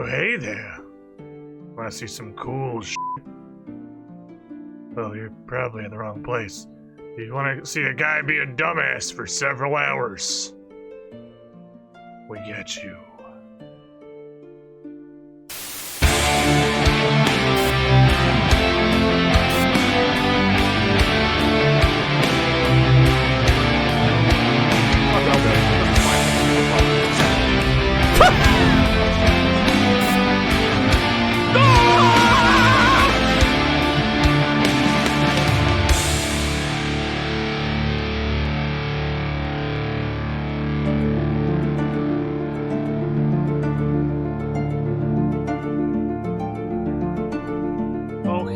Oh, hey there. Want to see some cool shit? Well, you're probably in the wrong place. You want to see a guy be a dumbass for several hours. We get you.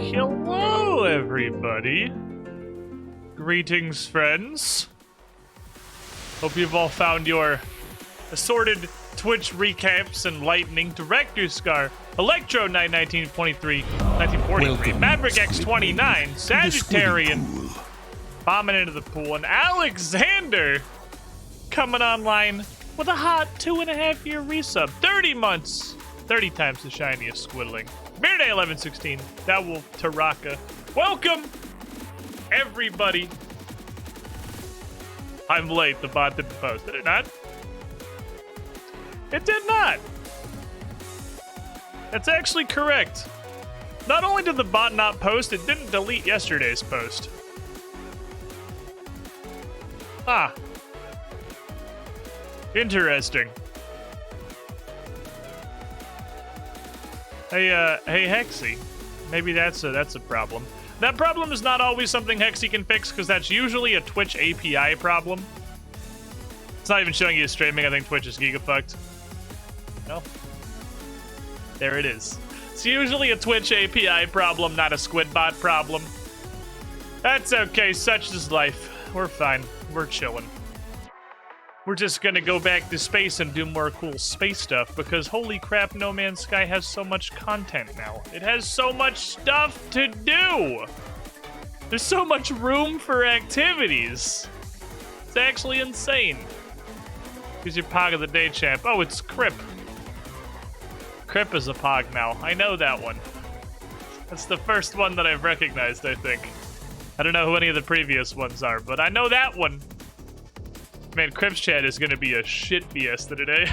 Hello, everybody. Greetings, friends. Hope you've all found your assorted Twitch recaps and lightning Director Scar, Electro Knight 1943, Maverick X29, Sagittarian, bombing into the pool, and Alexander coming online with a hot 2.5-year resub, 30 months, 30 times the shiniest squiddling. Beer Day 1116, that wolf Taraka. Welcome, everybody. I'm late, the bot didn't post, did it not? It did not. That's actually correct. Not only did the bot not post, it didn't delete yesterday's post. Ah. Interesting. Hey Hexy, maybe that's a problem. That problem is not always something Hexy can fix, because that's usually a Twitch API problem. It's not even showing you streaming. I think Twitch is gigafucked. No. There it is. It's usually a Twitch API problem, not a Squidbot problem. That's okay, such is life. We're fine. We're chilling. We're just gonna go back to space and do more cool space stuff, because holy crap, No Man's Sky has so much content now. It has so much stuff to do! There's so much room for activities. It's actually insane. Who's your Pog of the Day champ? Oh, it's Crip. Crip is a Pog now. I know that one. That's the first one that I've recognized, I think. I don't know who any of the previous ones are, but I know that one. Man, Crip's chat is gonna be a shit fiesta today.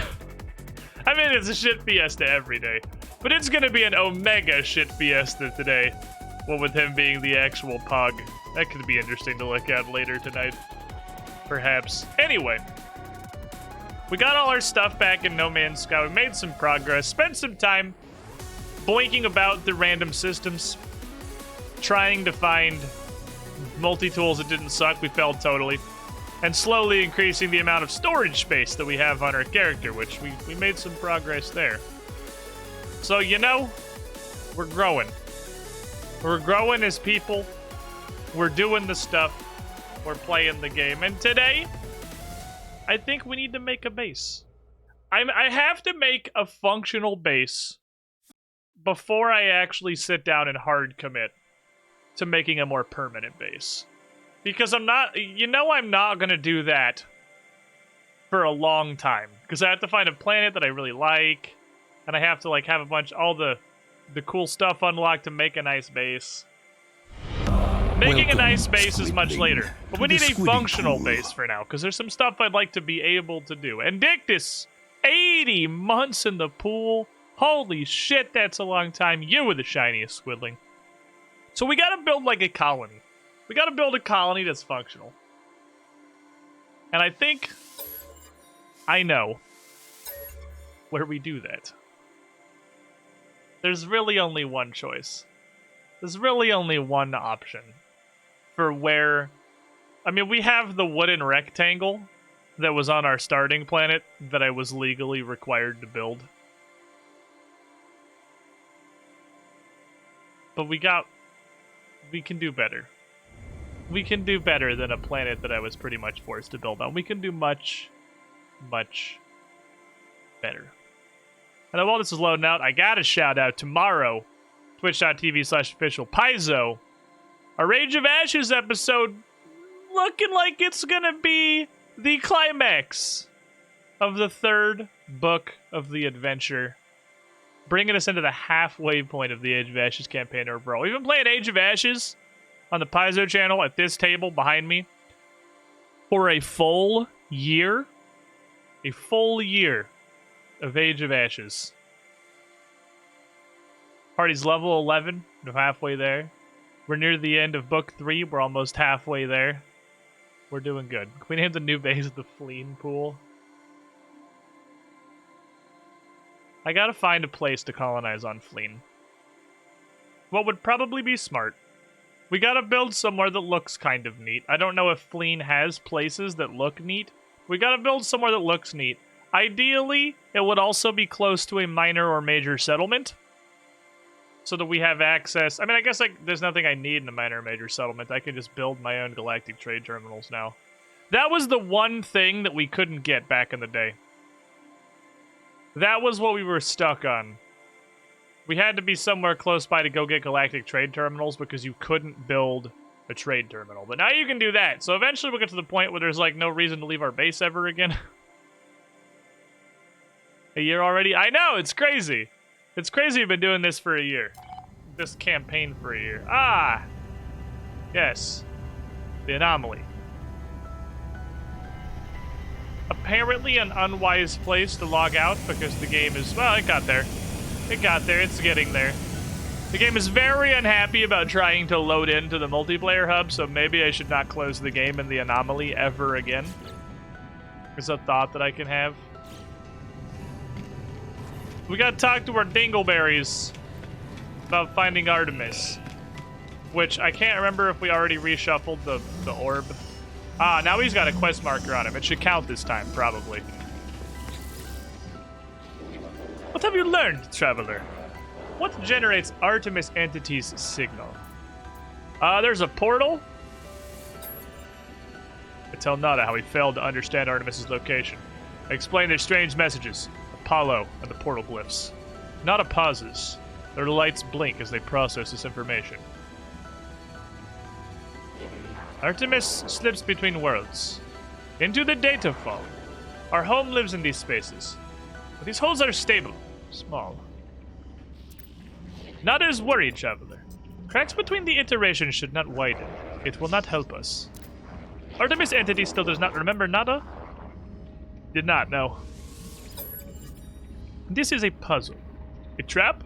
I mean, it's a shit fiesta every day, but it's gonna be an omega shit fiesta today. Well, with him being the actual Pog. That could be interesting to look at later tonight. Perhaps. Anyway. We got all our stuff back in No Man's Sky. We made some progress. Spent some time boinking about the random systems. Trying to find multi-tools that didn't suck. We failed totally. And slowly increasing the amount of storage space that we have on our character, which we made some progress there. So, you know, we're growing. We're growing as people. We're doing the stuff. We're playing the game. And today, I think we need to make a base. I have to make a functional base before I actually sit down and hard commit to making a more permanent base. Because I'm not going to do that for a long time. Because I have to find a planet that I really like. And I have to, like, have a bunch, all the cool stuff unlocked to make a nice base. Making a nice base is much later. But we need a functional base for now. Because there's some stuff I'd like to be able to do. And Dictus, 80 months in the pool. Holy shit, that's a long time. You were the shiniest squiddling. So we gotta build, like, a colony. We gotta build a colony that's functional. And I think I know where we do that. There's really only one choice. There's really only one option for where... I mean, we have the wooden rectangle that was on our starting planet that I was legally required to build. But we can do better. We can do better than a planet that I was pretty much forced to build on. We can do much, much better. And while this is loading out, I gotta shout out tomorrow, twitch.tv/official Paizo, our Rage of Ashes episode, looking like it's gonna be the climax of the third book of the adventure bringing us into the halfway point of the Age of Ashes campaign overall. We've been playing Age of Ashes on the Paizo channel at this table behind me for a full year. A full year of Age of Ashes. Party's level 11. We're halfway there. We're near the end of book 3. We're almost halfway there. We're doing good. Can we name the new base the FLEEN pool? I gotta find a place to colonize on FLEEN. What would probably be smart. We gotta build somewhere that looks kind of neat. I don't know if FLEEN has places that look neat. We gotta build somewhere that looks neat. Ideally, it would also be close to a minor or major settlement, so that we have access. I mean, I guess there's nothing I need in a minor or major settlement. I can just build my own galactic trade terminals now. That was the one thing that we couldn't get back in the day. That was what we were stuck on. We had to be somewhere close by to go get galactic trade terminals because you couldn't build a trade terminal. But now you can do that. So eventually we'll get to the point where there's like no reason to leave our base ever again. A year already? I know, it's crazy. It's crazy we've been doing this for a year. This campaign for a year. Ah! Yes. The anomaly. Apparently an unwise place to log out because the game is... Well, it got there. It got there. It's getting there. The game is very unhappy about trying to load into the multiplayer hub, so maybe I should not close the game in the anomaly ever again. It's a thought that I can have. We gotta talk to our dingleberries about finding Artemis. Which, I can't remember if we already reshuffled the orb. Ah, now he's got a quest marker on him. It should count this time, probably. What have you learned, Traveler? What generates Artemis Entity's signal? There's a portal. I tell Nada how he failed to understand Artemis's location. I explain their strange messages. Apollo and the portal glyphs. Nada pauses. Their lights blink as they process this information. Artemis slips between worlds. Into the data fall. Our home lives in these spaces. But these holes are stable. Small. Nada is worried, Traveler. Cracks between the iterations should not widen. It will not help us. Artemis Entity still does not remember Nada? Did not, no. This is a puzzle. A trap?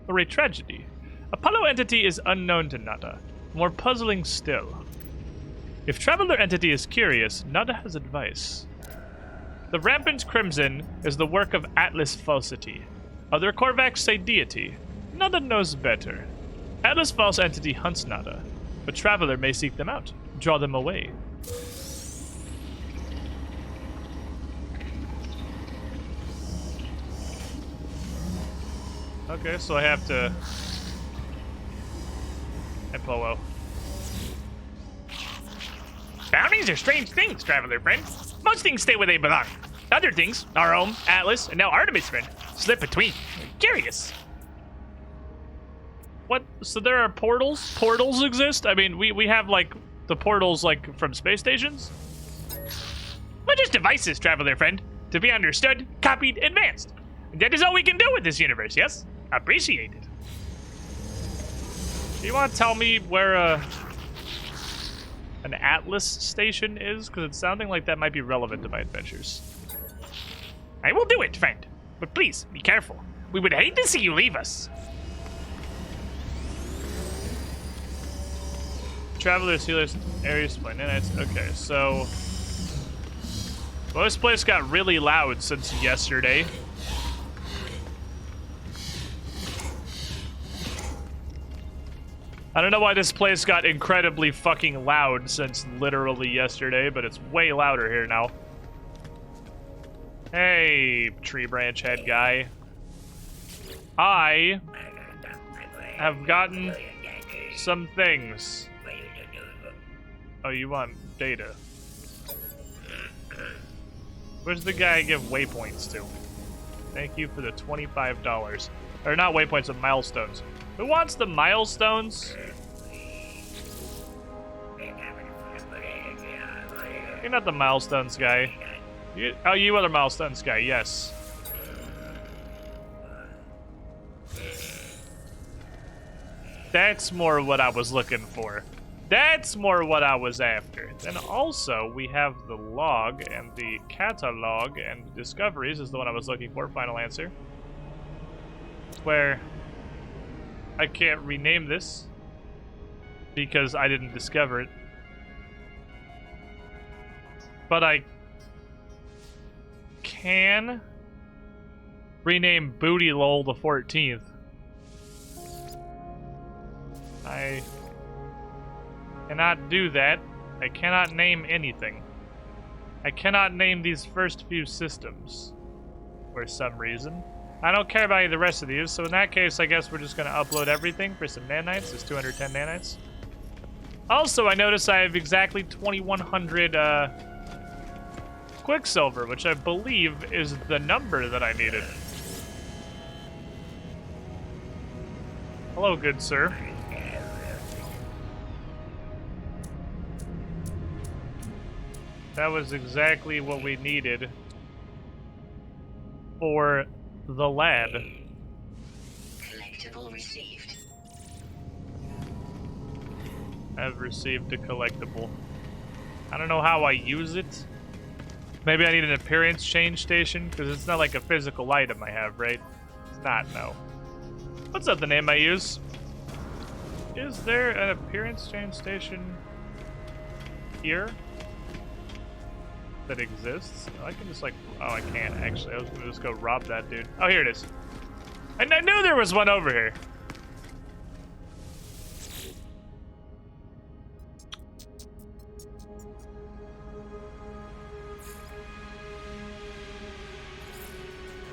Or a tragedy? Apollo Entity is unknown to Nada. More puzzling still. If Traveler Entity is curious, Nada has advice. The Rampant Crimson is the work of Atlas Falsity. Other Korvax say deity. Nada knows better. Atlas False Entity hunts Nada, but Traveler may seek them out, draw them away. Okay, so I have to... FOO. Bounties are strange things, Traveler friend. Most things stay where they belong. Other things, our home, Atlas, and now Artemis friend, slip between. Curious. What? So there are portals? Portals exist? I mean, we have, like, the portals, like, from space stations? We're just devices, Traveler friend. To be understood, copied, advanced. That is all we can do with this universe, yes? Appreciate it. Do you want to tell me where, an Atlas station is? Because it's sounding like that might be relevant to my adventures. I will do it, friend. But please, be careful. We would hate to see you leave us. Travelers, healers, areas, planets. Okay, so... Well, this place got really loud since yesterday. I don't know why this place got incredibly fucking loud since literally yesterday, but it's way louder here now. Hey, tree branch head guy. I have gotten some things. Oh, you want data? Where's the guy I give waypoints to? Thank you for the $25. Or not waypoints, but milestones. Who wants the milestones? You're not the milestones guy. You are the milestones guy, yes. That's more what I was looking for. That's more what I was after. Then also, we have the log and the catalog and discoveries is the one I was looking for, final answer. Where I can't rename this because I didn't discover it. But I can rename Booty Lol the 14th. I cannot do that. I cannot name anything. I cannot name these first few systems for some reason. I don't care about any of the rest of these, so in that case, I guess we're just gonna upload everything for some nanites. It's 210 nanites. Also, I notice I have exactly 2100 Quicksilver, which I believe is the number that I needed. Hello, good sir. That was exactly what we needed for the lad. Collectible received. I've received a collectible. I don't know how I use it. Maybe I need an appearance change station, because it's not like a physical item I have, right? It's not, no. What's up the name I use? Is there an appearance change station here that exists? Oh, I can just like, oh, I can't actually. I was gonna just go rob that dude. Oh, here it is. And I knew there was one over here.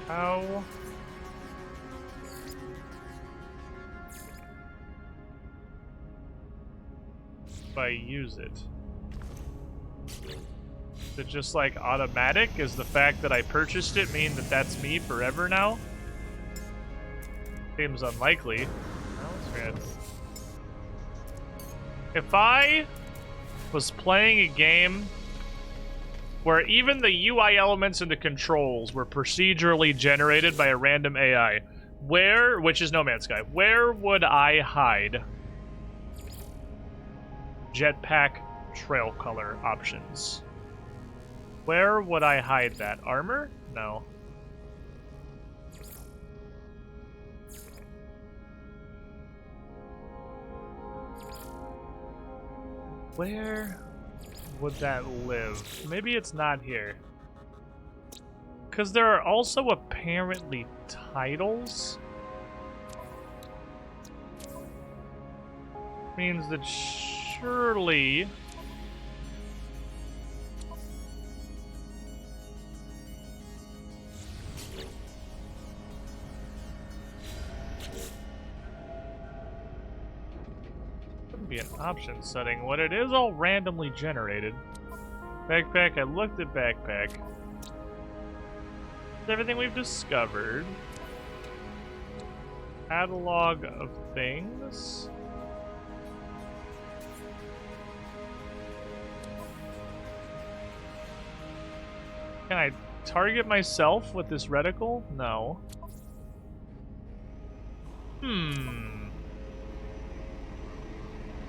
How? If I use it? Is it just like automatic? Is the fact that I purchased it mean that that's me forever now? Seems unlikely. Well, that's good. If I was playing a game where even the UI elements and the controls were procedurally generated by a random AI, which is No Man's Sky, where would I hide jetpack trail color options? Where would I hide that? Armor? No. Where would that live? Maybe it's not here. Because there are also apparently titles. Means that surely... be an option setting. What it is all randomly generated. Backpack, I looked at backpack. Everything we've discovered. Catalog of things. Can I target myself with this reticle? No.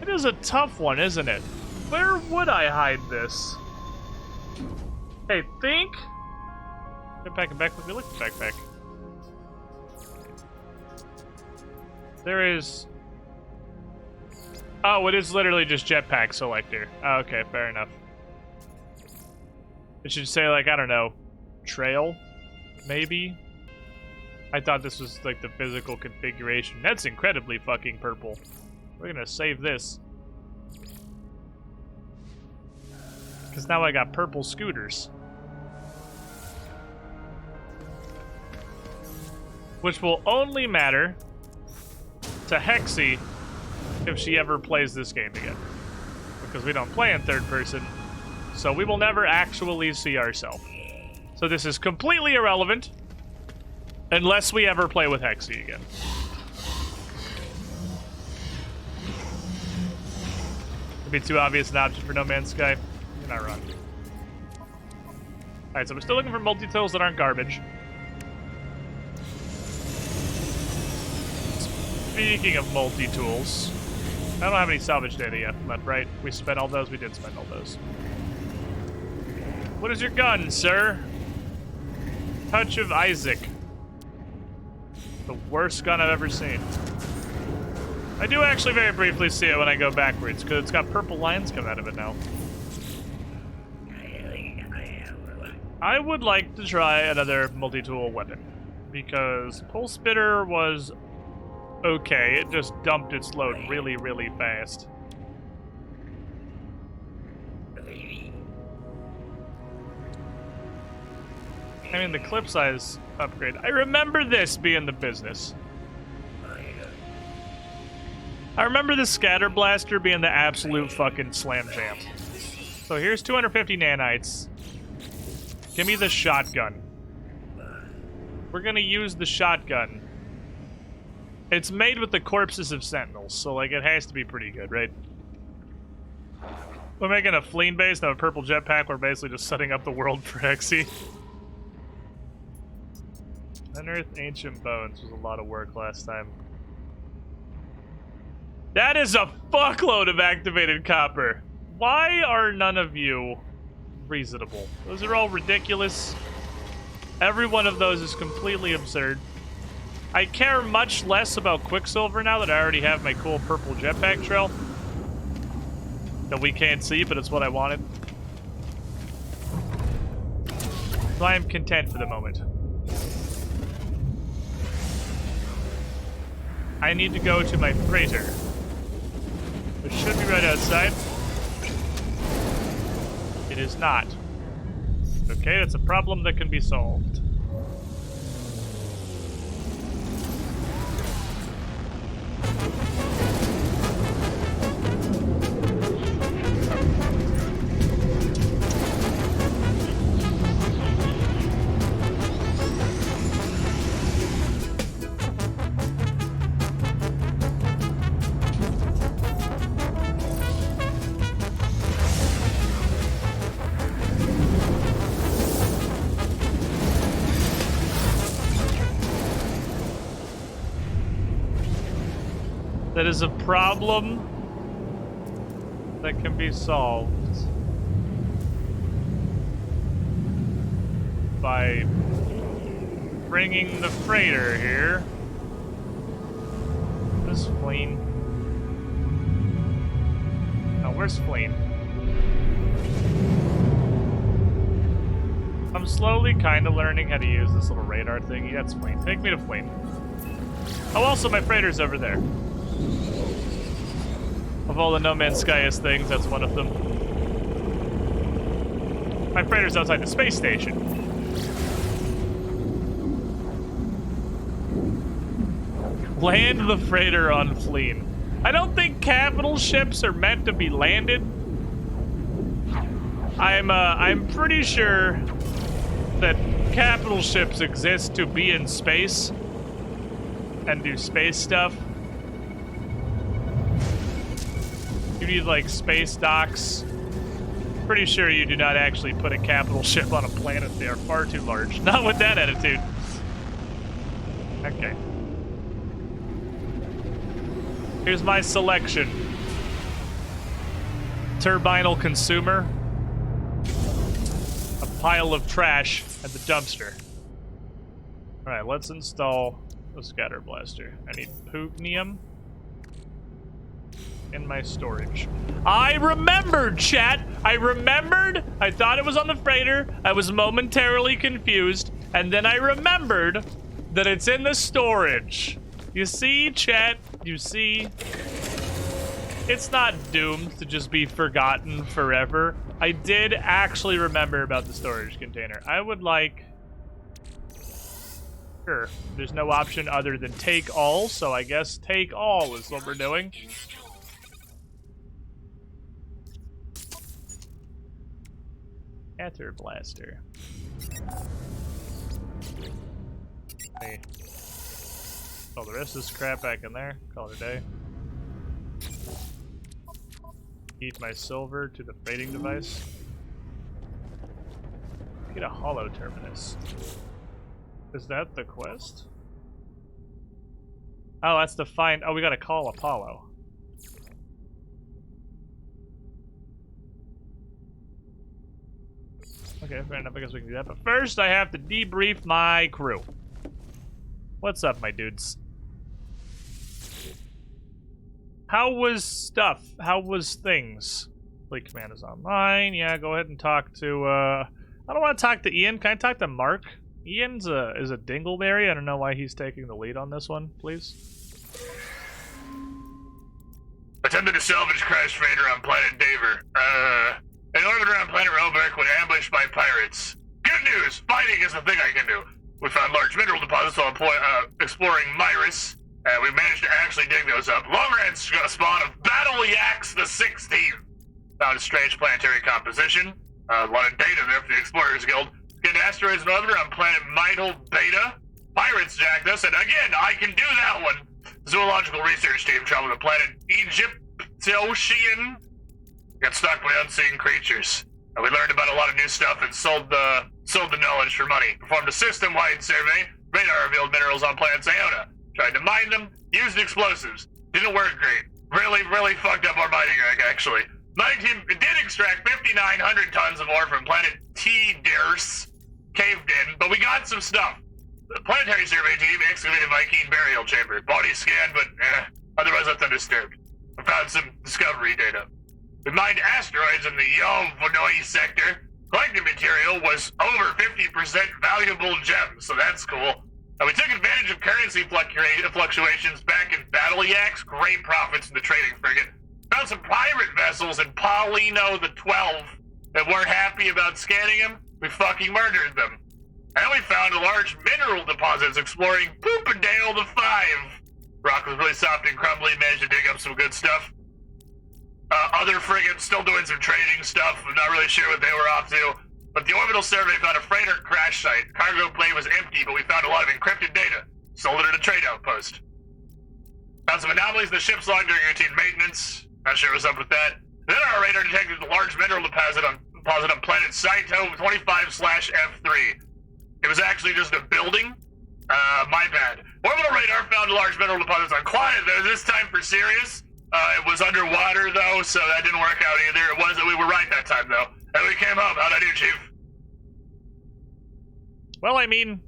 It is a tough one, isn't it? Where would I hide this? Hey, think? Get back and back with me. Look at the backpack. There is... Oh, it is literally just jetpack selector. Oh, okay, fair enough. It should say, like, I don't know, trail? Maybe? I thought this was, like, the physical configuration. That's incredibly fucking purple. We're gonna save this. Because now I got purple scooters. Which will only matter to Hexy if she ever plays this game again. Because we don't play in third person, so we will never actually see ourselves. So this is completely irrelevant unless we ever play with Hexy again. It'd be too obvious an option for No Man's Sky. You're not wrong. Alright, so we're still looking for multi-tools that aren't garbage. Speaking of multi-tools, I don't have any salvage data yet, but right? We spent all those. We did spend all those. What is your gun, sir? Touch of Isaac. The worst gun I've ever seen. I do actually very briefly see it when I go backwards, because it's got purple lines coming out of it now. I would like to try another multi-tool weapon, because Pulse Spitter was okay. It just dumped its load really, really fast. I mean, the clip size upgrade. I remember this being the business. I remember the Scatter Blaster being the absolute fucking slam jam. So here's 250 nanites. Give me the shotgun. We're gonna use the shotgun. It's made with the corpses of sentinels, so like it has to be pretty good, right? We're making a FLEEN base, now a purple jetpack. We're basically just setting up the world for Hexy. Unearth Ancient Bones was a lot of work last time. That is a fuckload of activated copper. Why are none of you reasonable? Those are all ridiculous. Every one of those is completely absurd. I care much less about Quicksilver now that I already have my cool purple jetpack trail. That we can't see, but it's what I wanted. So I am content for the moment. I need to go to my freighter, which should be right outside. It is not. Okay, that's a problem that can be solved. That is a problem that can be solved by bringing the freighter here. This FLEEN. Oh, where's FLEEN? I'm slowly kind of learning how to use this little radar thingy. That's FLEEN. Take me to FLEEN. Oh, also my freighter's over there. Of all the No Man's Sky-est things, that's one of them. My freighter's outside the space station. Land the freighter on FLEEN. I don't think capital ships are meant to be landed. I'm pretty sure that capital ships exist to be in space and do space stuff. You need, like, space docks. Pretty sure you do not actually put a capital ship on a planet. They are far too large. Not with that attitude. Okay. Here's my selection. Turbinal consumer. A pile of trash at the dumpster. Alright, let's install the Scatter Blaster. I need Pugnium in my storage. I remembered, chat! I remembered! I thought it was on the freighter. I was momentarily confused. And then I remembered that it's in the storage. You see, chat? You see? It's not doomed to just be forgotten forever. I did actually remember about the storage container. I would like... Sure. There's no option other than take all, so I guess take all is what we're doing. Scatter Blaster. Hey. All the rest of this crap back in there. Call it a day. Eat my silver to the freighting device. Get a hollow terminus. Is that the quest? Oh, that's to find... Oh, we gotta call Apollo. Okay, fair enough. I guess we can do that. But first, I have to debrief my crew. What's up, my dudes? How was stuff? How was things? Fleet command is online. Yeah, go ahead and talk to, I don't want to talk to Ian. Can I talk to Mark? Ian's is a dingleberry. I don't know why he's taking the lead on this one, please. Attempted to salvage crash freighter on planet Daver. In orbit around planet Roebuck when ambushed by pirates. Good news! Fighting is the thing I can do. We found large mineral deposits while exploring Myris. We managed to actually dig those up. Long-range spawn of Battle Yaks the 16th. Found a strange planetary composition. A lot of data there for the Explorers Guild. Get asteroids and orbit on planet Midal Beta. Pirates jacked us, and again, I can do that one. Zoological research team traveled to planet Egyptosian. Got stuck by unseen creatures. And we learned about a lot of new stuff and sold the knowledge for money. Performed a system-wide survey. Radar revealed minerals on planet Iona. Tried to mine them, used explosives. Didn't work great. Really fucked up our mining rig, actually. Mining team did extract 5,900 tons of ore from planet T-Ders. Caved in, but we got some stuff. The planetary survey team excavated Viking burial chamber. Body scanned, but otherwise left undisturbed. We found some discovery data. We mined asteroids in the Yovanoy sector. Collected material was over 50% valuable gems, so that's cool. We took advantage of currency fluctuations back in Battle Yaks. Great profits in the trading frigate. Found some pirate vessels in Paulino the 12 that weren't happy about scanning them. We fucking murdered them. And we found large mineral deposits exploring Poopadale the 5. Rock was really soft and crumbly, managed to dig up some good stuff. Other frigates still doing some trading stuff. I'm not really sure what they were off to. But the orbital survey found a freighter crash site. Cargo plane was empty, but we found a lot of encrypted data. Sold it at a trade outpost. Found some anomalies in the ship's log during routine maintenance. Not sure what's up with that. Then our radar detected a large mineral deposit on planet Saito 25/F3. It was actually just a building. My bad. Orbital radar found large mineral deposits on Quiet. This time for serious. It was underwater, though, so that didn't work out either. It wasn't. We were right that time, though. And we came home. How'd I do, Chief? Well, I mean...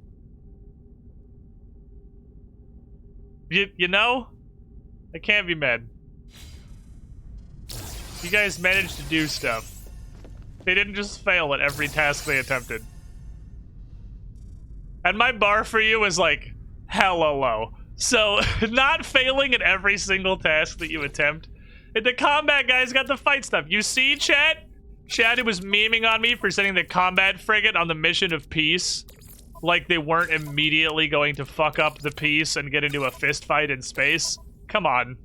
You know? I can't be mad. You guys managed to do stuff. They didn't just fail at every task they attempted. And my bar for you is like hella low. So, not failing at every single task that you attempt. And the combat guys got the fight stuff. You see, chat? Chat, who was memeing on me for sending the combat frigate on the mission of peace. Like they weren't immediately going to fuck up the peace and get into a fist fight in space. Come on.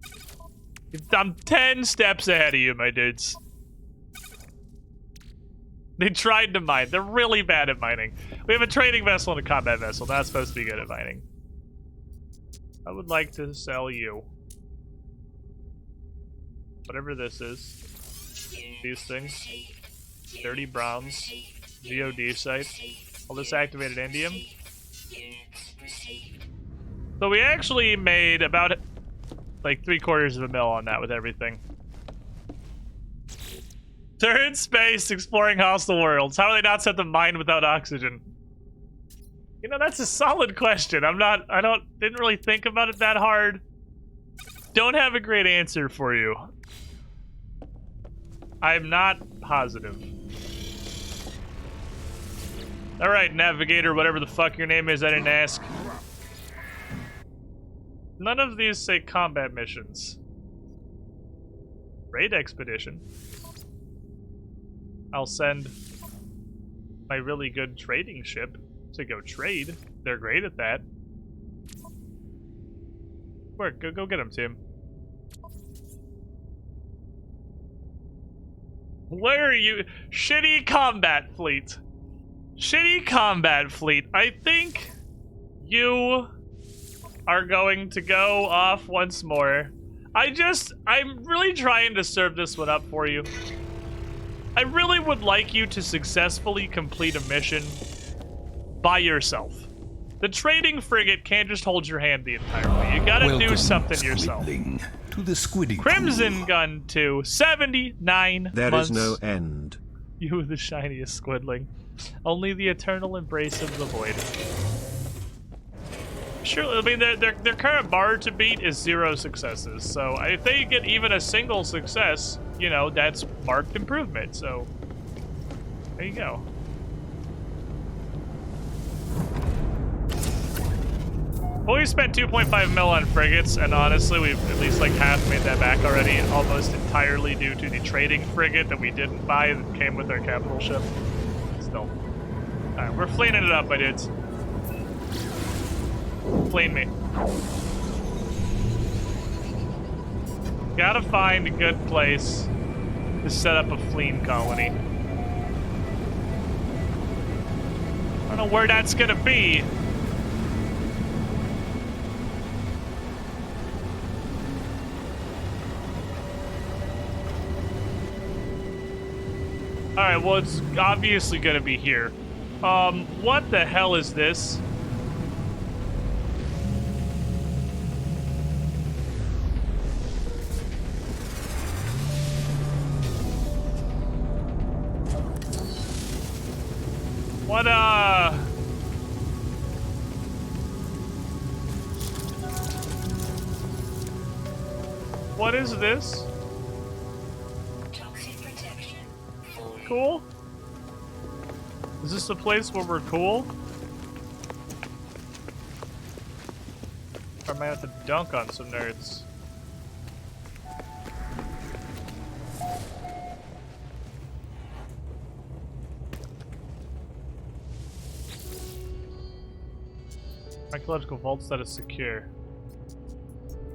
I'm 10 steps ahead of you, my dudes. They tried to mine. They're really bad at mining. We have a trading vessel and a combat vessel. Not supposed to be good at mining. I would like to sell you. Whatever this is. These things. 30 bronze. GOD site. All this activated indium. So we actually made about like 3/4 of a mil on that with everything. Third space exploring hostile worlds. How do they not set the mine without oxygen? You know, that's a solid question. Didn't really think about it that hard. Don't have a great answer for you. I'm not positive. Alright, navigator, whatever the fuck your name is, I didn't ask. None of these say combat missions. Raid expedition. I'll send my really good trading ship to go trade. They're great at that. Where? Go get him, Tim. Where are you? Shitty combat fleet. Shitty combat fleet. I think you are going to go off once more. I'm really trying to serve this one up for you. I really would like you to successfully complete a mission by yourself. The trading frigate can't just hold your hand the entire way. You gotta do something yourself. To the squiddy Crimson pool. Gun 2, 79 There months. is no end. You the shiniest squidling. Only the eternal embrace of the void. Sure, I mean, their current bar to beat is 0 successes. So if they get even a single success, you know, that's marked improvement. So there you go. Well, we spent 2.5 mil on frigates, and honestly, we've at least like half made that back already, almost entirely due to the trading frigate that we didn't buy that came with our capital ship. Still. Alright, we're fleeing it up, my dudes. Fleeing me. Gotta find a good place to set up a fleeing colony. I don't know where that's gonna be. Alright, well, it's obviously gonna be here. What the hell is this? What is this? Cool? Is this the place where we're cool? Or I might have to dunk on some nerds. Archaeological vaults that is secure.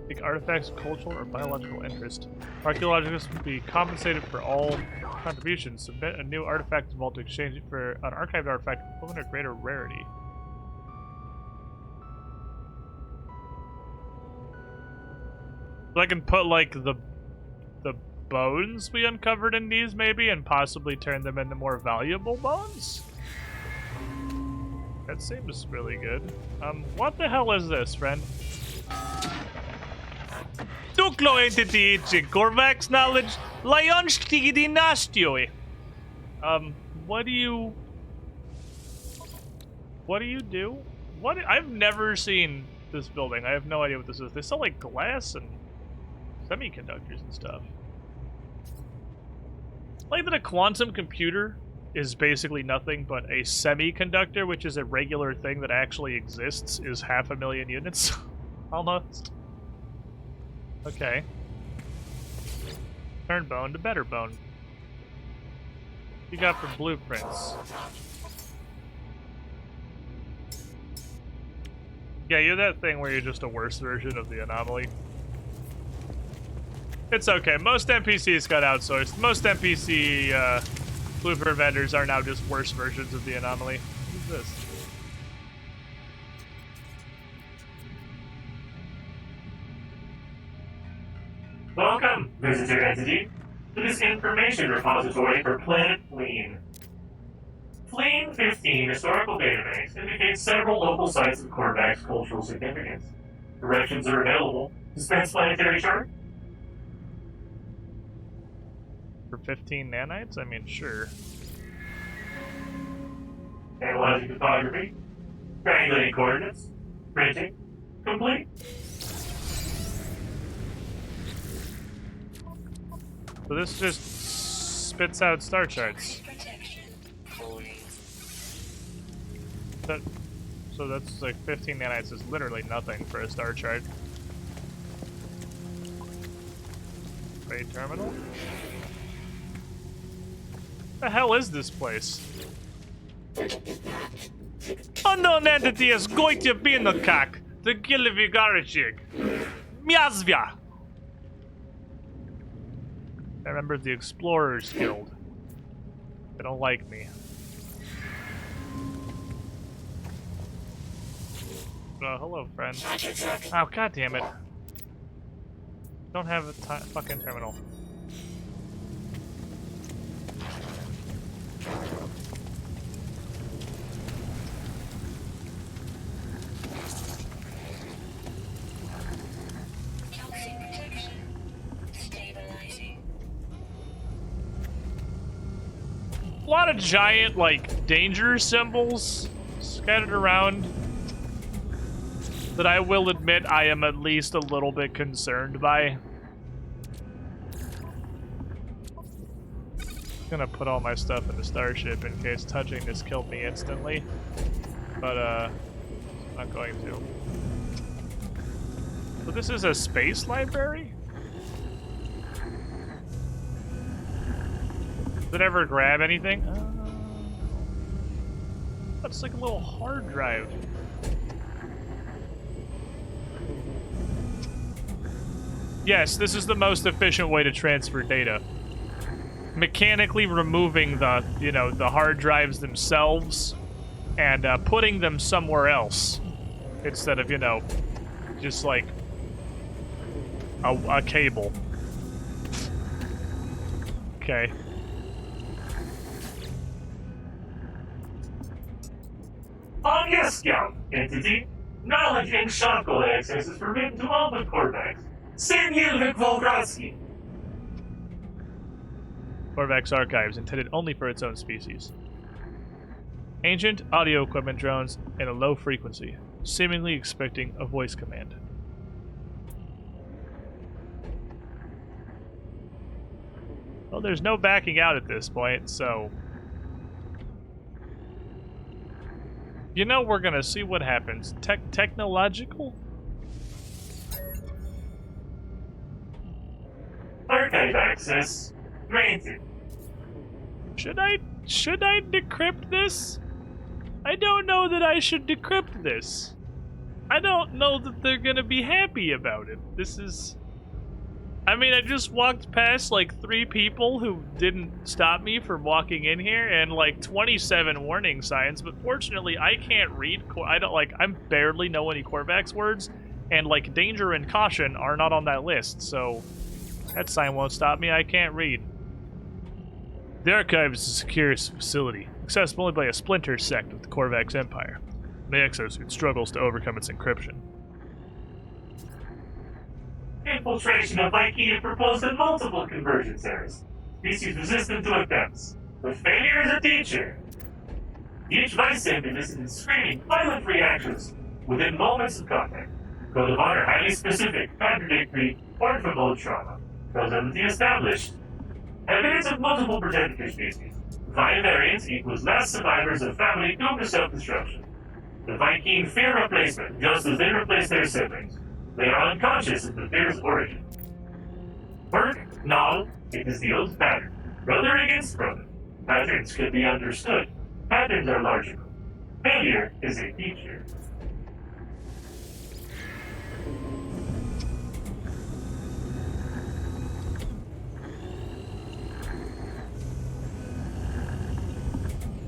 Take artifacts of cultural or biological interest. Archaeologists will be compensated for all contributions. Submit a new artifact vault to exchange it for an archived artifact equivalent or greater rarity. So I can put like the bones we uncovered in these maybe and possibly turn them into more valuable bones? That seems really good. What the hell is this, friend? Duklo entity Korvax knowledge Lionstigi dynastioi. What do you do? I've never seen this building. I have no idea what this is. They sell like glass and semiconductors and stuff. Like that a quantum computer is basically nothing but a semiconductor, which is a regular thing that actually exists, is 500,000 units. Almost. Okay. Turn bone to better bone. You got for blueprints. Yeah, you're that thing where you're just a worse version of the anomaly. It's okay. Most NPCs got outsourced. Most NPC blueprint vendors are now just worse versions of the anomaly. What is this? Welcome, visitor entity, to this information repository for Planet FLEEN. FLEEN 15 historical databank indicates several local sites of Korvax cultural significance. Directions are available. Dispense planetary chart? For 15 nanites? I mean, sure. Analyzing topography. Triangulating coordinates. Printing. Complete. So this just spits out star charts. So that's like 15 nanites is literally nothing for a star chart. Trade terminal? The hell is this place? Unknown entity is going to be in the cock. The Gilivigarachig. Miazvia. I remember the Explorers Guild. They don't like me. Oh, hello, friend. Oh, god damn it. Don't have a fucking terminal. lot of giant, like, danger symbols scattered around that I will admit I am at least a little bit concerned by. I'm gonna put all my stuff in the starship in case touching this killed me instantly. But, I'm not going to. So this is a space library? Did it ever grab anything? That's like a little hard drive. Yes, this is the most efficient way to transfer data. Mechanically removing the, you know, the hard drives themselves and putting them somewhere else instead of, you know, just like a cable. Okay. On yes, Scout, entity, knowledge and shotgun access is forbidden to all but Korvax. Send Yelvik Volgratsky. Korvax archives intended only for its own species. Ancient audio equipment drones in a low frequency, seemingly expecting a voice command. Well, there's no backing out at this point, so... You know, we're gonna see what happens. Technological? Archive access granted. Should I decrypt this? I don't know that I should decrypt this. I don't know that they're gonna be happy about it. This is... I mean, I just walked past, like, 3 people who didn't stop me from walking in here, and, like, 27 warning signs, but fortunately, I can't read... I barely know any Korvax words, and, like, danger and caution are not on that list, so... That sign won't stop me, I can't read. The Archive is a secure facility, accessible only by a splinter sect of the Korvax Empire. The exosuit struggles to overcome its encryption. Infiltration of Vy'keen proposed in multiple convergence errors. Species resistant to attempts. The failure is a teacher. Each Vy'sim elicited screaming, violent reactions within moments of contact. Code of honor highly specific, contradictory, or promote trauma. Causality established. Evidence of multiple progenitor species. Vi variants equals mass survivors of family doomed to self-destruction. The Vy'keen fear replacement, just as they replace their siblings. They are unconscious of the fear's origin. Work? No, it is the old pattern. Brother against brother. Patterns could be understood. Patterns are logical. Failure is a teacher.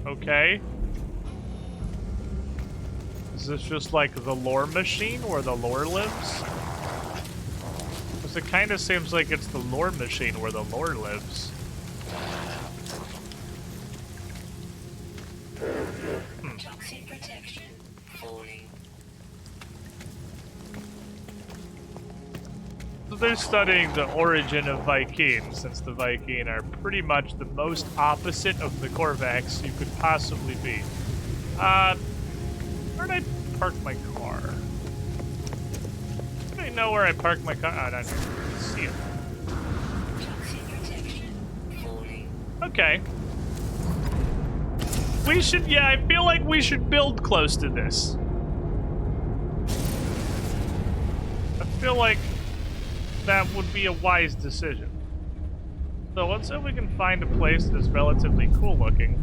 Okay. Is this just like the lore machine where the lore lives? Because it kind of seems like it's the lore machine where the lore lives. Toxic protection falling. So they're studying the origin of Vy'keen, since the Vy'keen are pretty much the most opposite of the Korvax you could possibly be. Where'd I park my car? Do I know where I parked my car? Oh, I don't see it. Toxic protection falling. Okay. We should, yeah, I feel like we should build close to this. I feel like that would be a wise decision. So let's see if we can find a place that's relatively cool looking.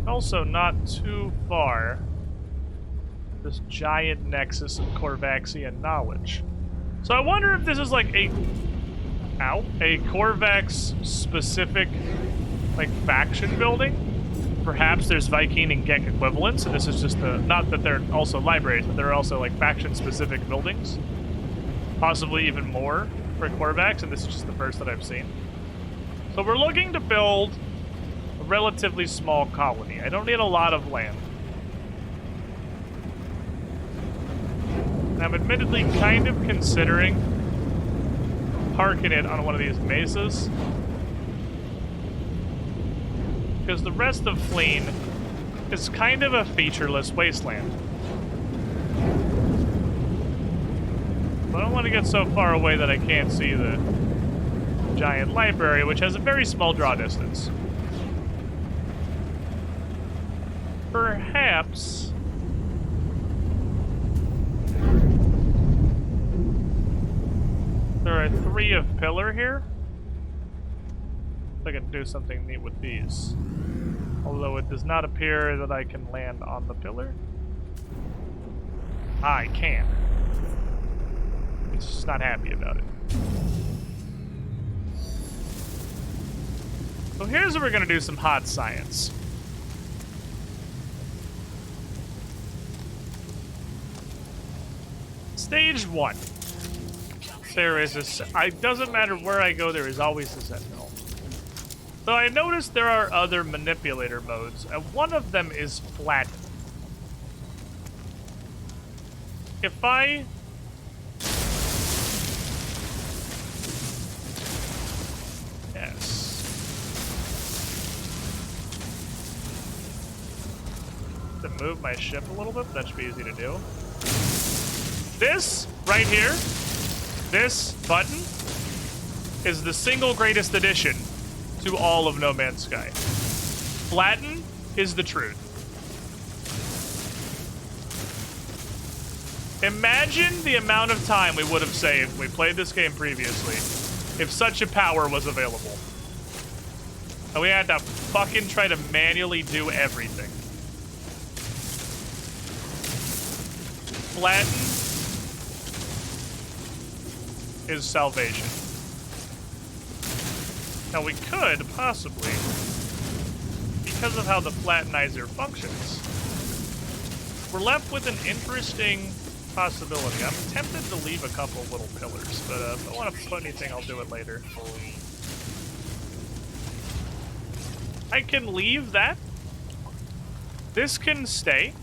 Also not too far. This giant nexus of Korvaxian knowledge. So I wonder if this is like a Korvax specific like faction building. Perhaps there's Vy'keen and Gek equivalents, and this is just the, not that they're also libraries, but they're also like faction specific buildings. Possibly even more for Korvax, and this is just the first that I've seen. So we're looking to build a relatively small colony. I don't need a lot of land. And I'm admittedly kind of considering parking it on one of these mesas. because the rest of Fleen is kind of a featureless wasteland. But I don't want to get so far away that I can't see the giant library, which has a very small draw distance. Perhaps... there are 3 of pillar here. I can do something neat with these. Although it does not appear that I can land on the pillar. I can. It's just not happy about it. So here's where we're gonna do some hot science. Stage 1. There is a... it doesn't matter where I go, there is always a sentinel. So I noticed there are other manipulator modes, and one of them is flatten. If I... yes. To move my ship a little bit, that should be easy to do. This, right here, this button is the single greatest addition to all of No Man's Sky. Flatten is the truth. Imagine the amount of time we would have saved when we played this game previously if such a power was available. And we had to fucking try to manually do everything. Flatten is salvation. Now we could, possibly, because of how the flattenizer functions, we're left with an interesting possibility. I'm tempted to leave a couple little pillars, but if I want to put anything, I'll do it later. I can leave that. This can stay.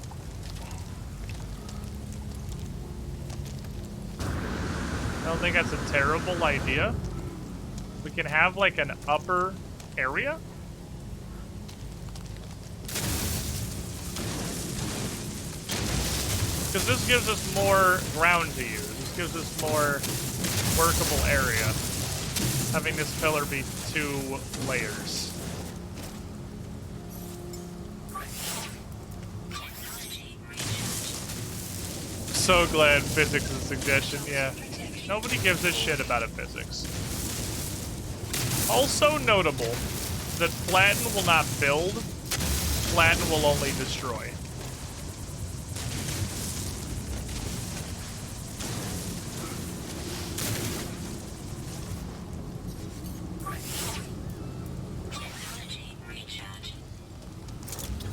I don't think that's a terrible idea. We can have like an upper area. Because this gives us more ground to use. This gives us more workable area. Having this pillar be 2 layers. So glad physics is a suggestion, yeah. Nobody gives a shit about a physics. Also notable that flatten will not build, flatten will only destroy.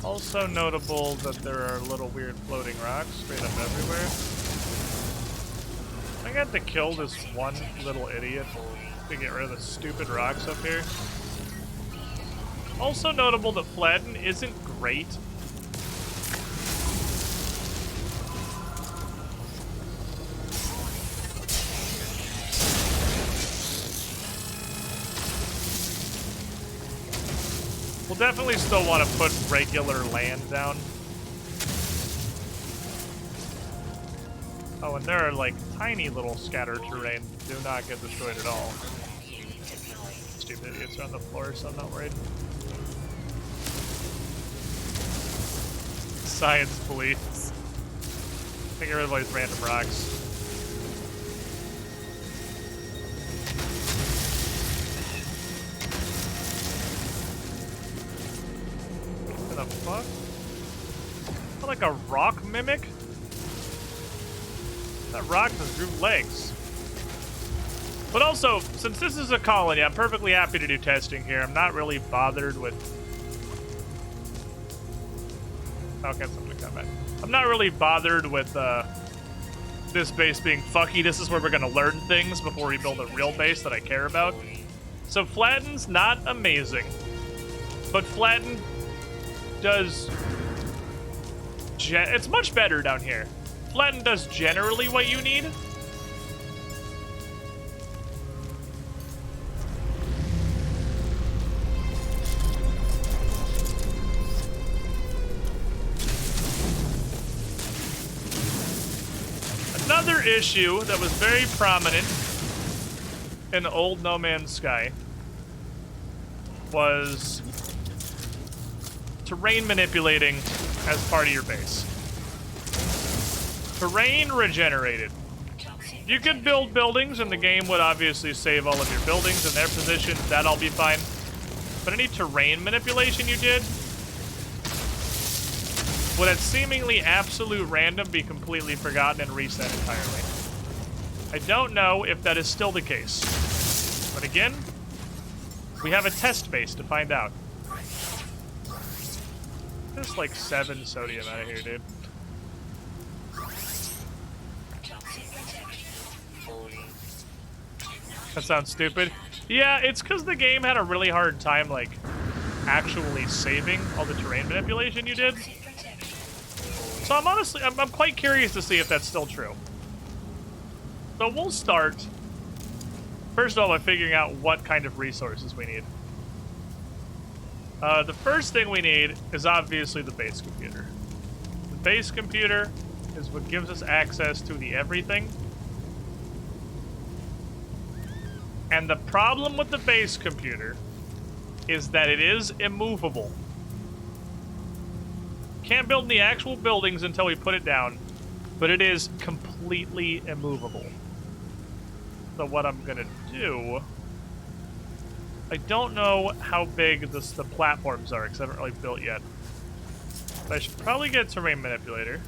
Also notable that there are little weird floating rocks straight up everywhere. I got to kill this one little idiot to get rid of the stupid rocks up here. Also notable that flatten isn't great. We'll definitely still want to put regular land down. Oh, and there are like tiny little scatter terrain that do not get destroyed at all. Stupid idiots are on the floor, so I'm not worried. Science police. Get rid of all these random rocks. What the fuck? Is that like a rock mimic? That rock just grew legs. But also, since this is a colony, I'm perfectly happy to do testing here. I'm not really bothered with... Okay, something come back. I'm not really bothered with this base being fucky. This is where we're gonna learn things before we build a real base that I care about. So flatten's not amazing, but flatten does... it's much better down here. Flatten does generally what you need. issue that was very prominent in old No Man's Sky was terrain manipulating as part of your base. Terrain regenerated. You could build buildings and the game would obviously save all of your buildings in their positions. That'd all be fine. But any terrain manipulation you did would at seemingly absolute random be completely forgotten and reset entirely. I don't know if that is still the case. But again, we have a test base to find out. There's like 7 sodium out of here, dude. That sounds stupid. Yeah, it's because the game had a really hard time, like, actually saving all the terrain manipulation you did. So I'm quite curious to see if that's still true. So we'll start, first of all, by figuring out what kind of resources we need. The first thing we need is obviously the base computer. The base computer is what gives us access to the everything. And the problem with the base computer is that it is immovable. Can't build the actual buildings until we put it down, but it is completely immovable. So what I'm gonna do, I don't know how big the platforms are because I haven't really built yet. But I should probably get a terrain manipulator,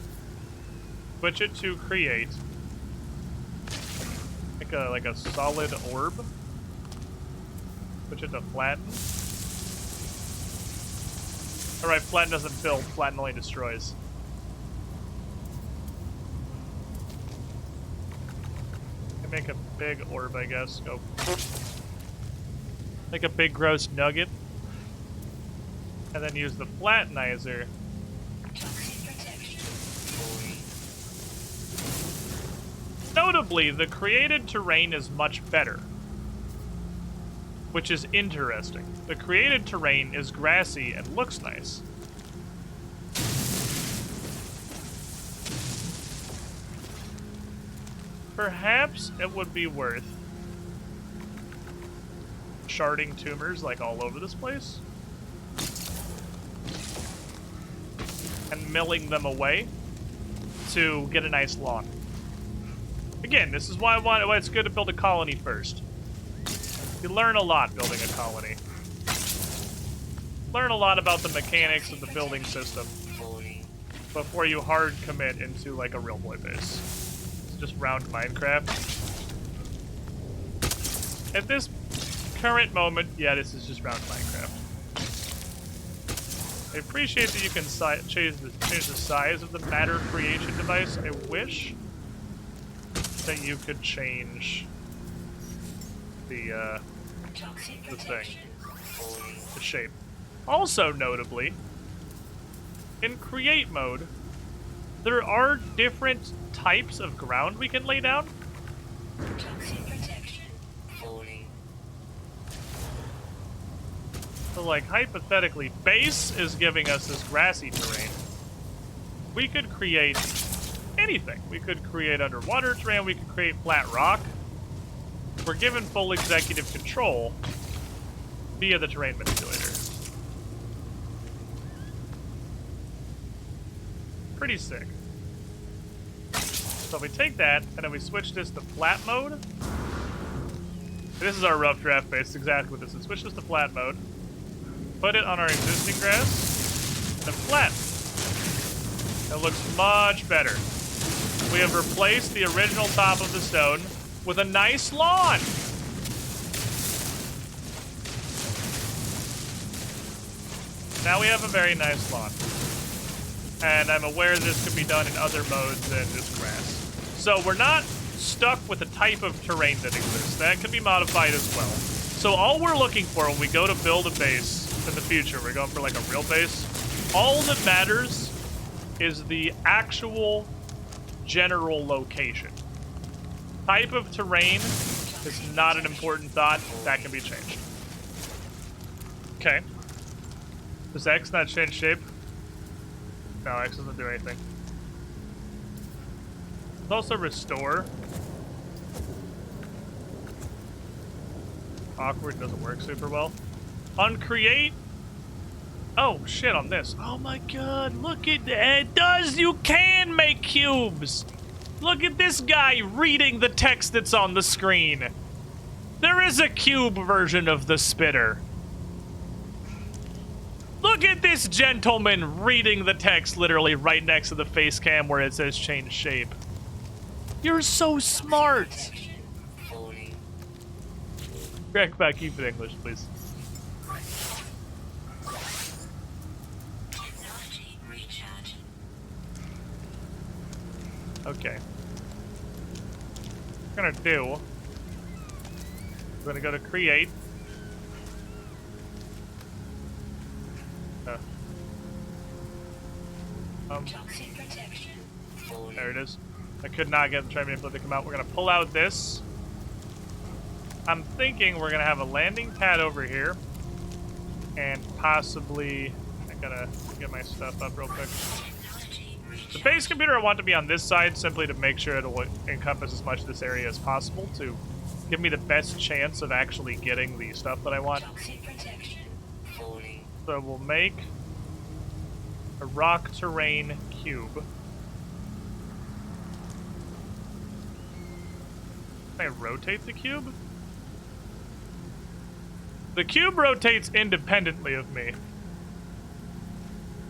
switch it to create, like a solid orb, switch it to flatten. Alright, flatten doesn't build, flatten only destroys. Can make a big orb, I guess. Go. Make a big gross nugget. And then use the flattenizer. Notably, the created terrain is much better, which is interesting. The created terrain is grassy and looks nice. Perhaps it would be worth sharding tumors like all over this place and milling them away to get a nice lawn. Again, this is why it's good to build a colony first. You learn a lot building a colony. Learn a lot about the mechanics of the building system before you hard commit into like a real boy base. It's just round Minecraft. At this current moment, yeah, this is just round Minecraft. I appreciate that you can change the size of the matter creation device. I wish that you could change the thing, the shape. Also notably, in create mode, there are different types of ground we can lay down. So like hypothetically, base is giving us this grassy terrain. We could create anything. We could create underwater terrain, we could create flat rock. We're given full executive control via the terrain manipulator. Pretty sick. So if we take that, and then we switch this to flat mode. This is our rough draft base, exactly what this is. Switch this to flat mode. Put it on our existing grass, and then flat. It looks much better. We have replaced the original top of the stone with a nice lawn. Now we have a very nice lawn. And I'm aware this can be done in other modes than just grass. So we're not stuck with the type of terrain that exists. That can be modified as well. So all we're looking for when we go to build a base in the future, we're going for like a real base, all that matters is the actual general location. Type of terrain is not an important thought. That can be changed. Okay. Does X not change shape? No, X doesn't do anything. Let's also restore. Awkward doesn't work super well. Uncreate. Oh shit! On this. Oh my god! Look at it. Does you can make cubes? Look at this guy reading the text that's on the screen. There is a cube version of the spitter. Look at this gentleman reading the text literally right next to the face cam where it says change shape. You're so smart. Falling. Crack back, keep it English, please. Technology recharge. Okay. What I'm gonna do. I'm gonna go to create. Toxic protection. Falling. There it is. I could not get the try manipulate to come out. We're gonna pull out this. I'm thinking we're gonna have a landing pad over here. And possibly I gotta get my stuff up real quick. Technology The recharge. base computer I want to be on this side simply to make sure it'll encompass as much of this area as possible to give me the best chance of actually getting the stuff that I want. Toxic protection. Falling. So we'll make a rock terrain cube. Can I rotate the cube? The cube rotates independently of me,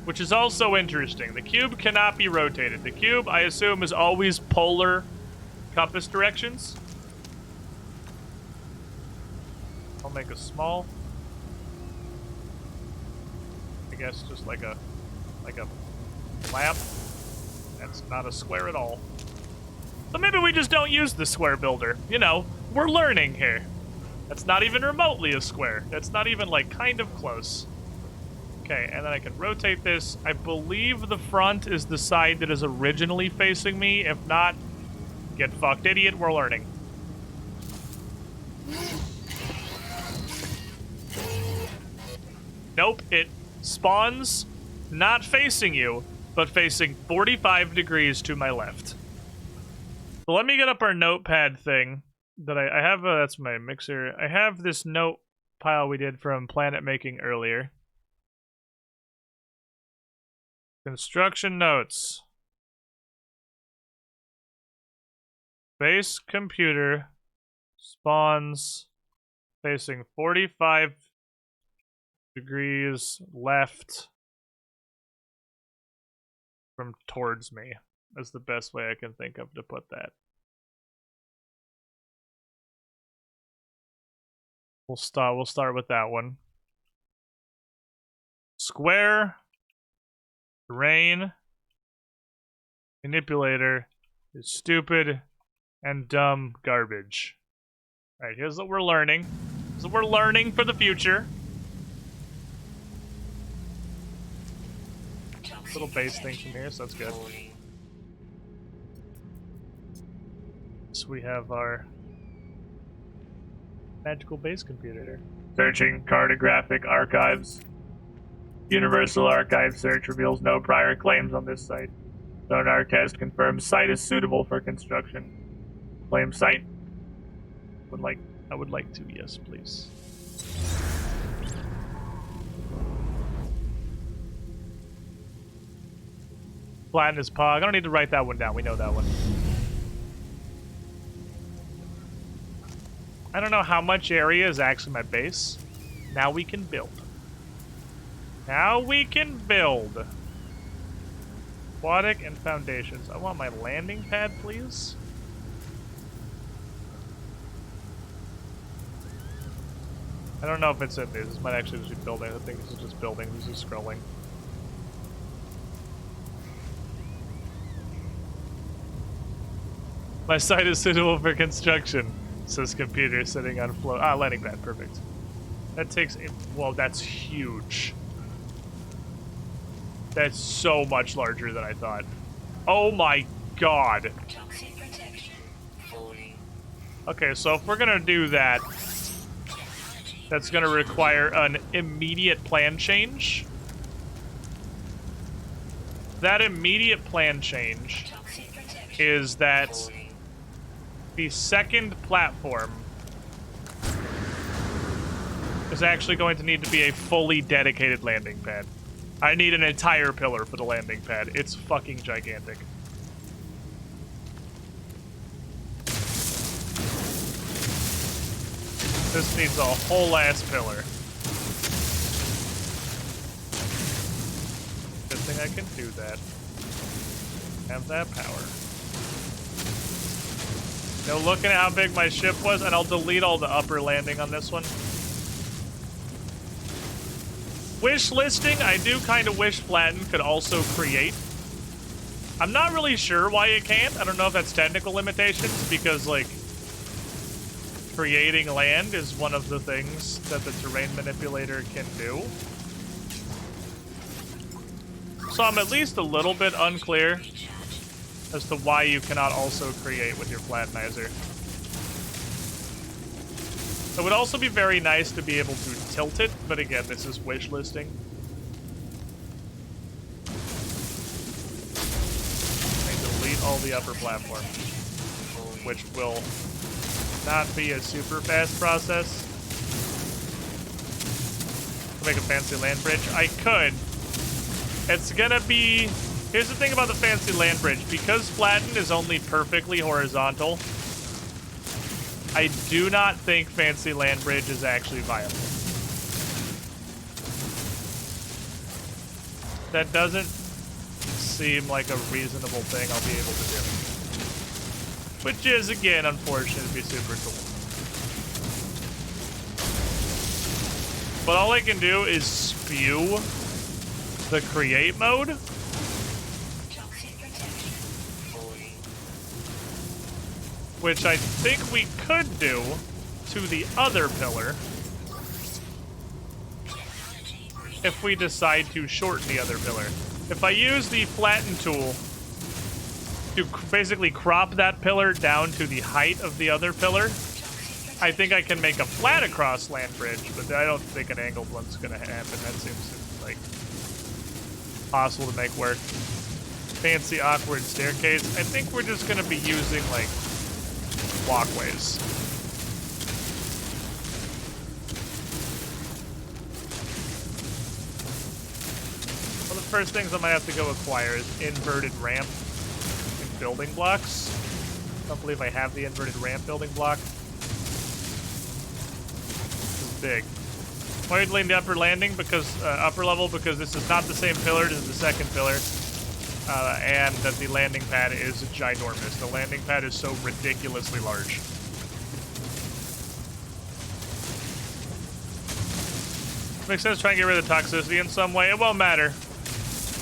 which is also interesting. The cube cannot be rotated. The cube, I assume, is always polar compass directions. I'll make a small. I guess just like a lamp. That's not a square at all. So maybe we just don't use the square builder. You know, we're learning here. That's not even remotely a square. That's not even like kind of close. Okay, and then I can rotate this. I believe the front is the side that is originally facing me. If not, get fucked, idiot. We're learning. Nope, it spawns not facing you, but facing 45 degrees to my left. So let me get up our notepad thing that I have. That's my mixer. I have this note pile we did from planet making earlier. Construction notes. Base computer spawns facing 45 degrees left from towards me. That's the best way I can think of to put that. We'll start with that one. Square terrain manipulator is stupid and dumb garbage. Alright, here's what we're learning. Here's what we're learning for the future. Little base thing from here, so that's good. Falling. So we have our magical base computer here. Searching cartographic archives. Universal Archive search reveals no prior claims on this site. Sonar test confirms site is suitable for construction. Claim site. I would like to, yes, please. Flatten his pog. I don't need to write that one down. We know that one. I don't know how much area is actually my base. Now we can build. Now we can build. Aquatic and foundations. I want my landing pad, please. I don't know if it's in these. This might actually just be building. I think this is just building. This is scrolling. My site is suitable for construction, says computer sitting on float. Ah, landing pad. Perfect. That takes a... Whoa, that's huge. That's so much larger than I thought. Oh my god. Toxic protection. Falling. Okay, so if we're gonna do that, that's gonna require an immediate plan change. That immediate plan change Toxic protection. is that Falling. the second platform is actually going to need to be a fully dedicated landing pad. I need an entire pillar for the landing pad. It's fucking gigantic. This needs a whole ass pillar. Good thing I can do that. Have that power. Now looking at how big my ship was, and I'll delete all the upper landing on this one. Wish listing, I do kind of wish Flatten could also create. I'm not really sure why it can't. I don't know if that's technical limitations, because, like, creating land is one of the things that the terrain manipulator can do. So I'm at least a little bit unclear as to why you cannot also create with your Flattenizer. It would also be very nice to be able to tilt it, but again, this is wish listing. I delete all the upper platform, which will not be a super fast process. Make a fancy land bridge. I could. It's gonna be... Here's the thing about the fancy land bridge. Because Flatten is only perfectly horizontal, I do not think fancy land bridge is actually viable. That doesn't seem like a reasonable thing I'll be able to do. Which is, again, unfortunate to be super cool. But all I can do is spew the create mode. Toxic protection. Falling. Which I think we could do to the other pillar if we decide to shorten the other pillar. If I use the flatten tool to basically crop that pillar down to the height of the other pillar, I think I can make a flat across land bridge, but I don't think an angled one's gonna happen. That seems like possible to make work. Fancy awkward staircase. I think we're just gonna be using like walkways. One of the first things I might have to go acquire is inverted ramp and building blocks. I don't believe I have the inverted ramp building block. This is big. Why are you doing the upper landing? Because upper level, because this is not the same pillar as the second pillar. And that the landing pad is ginormous. The landing pad is so ridiculously large. Makes sense trying to get rid of the toxicity in some way. It won't matter.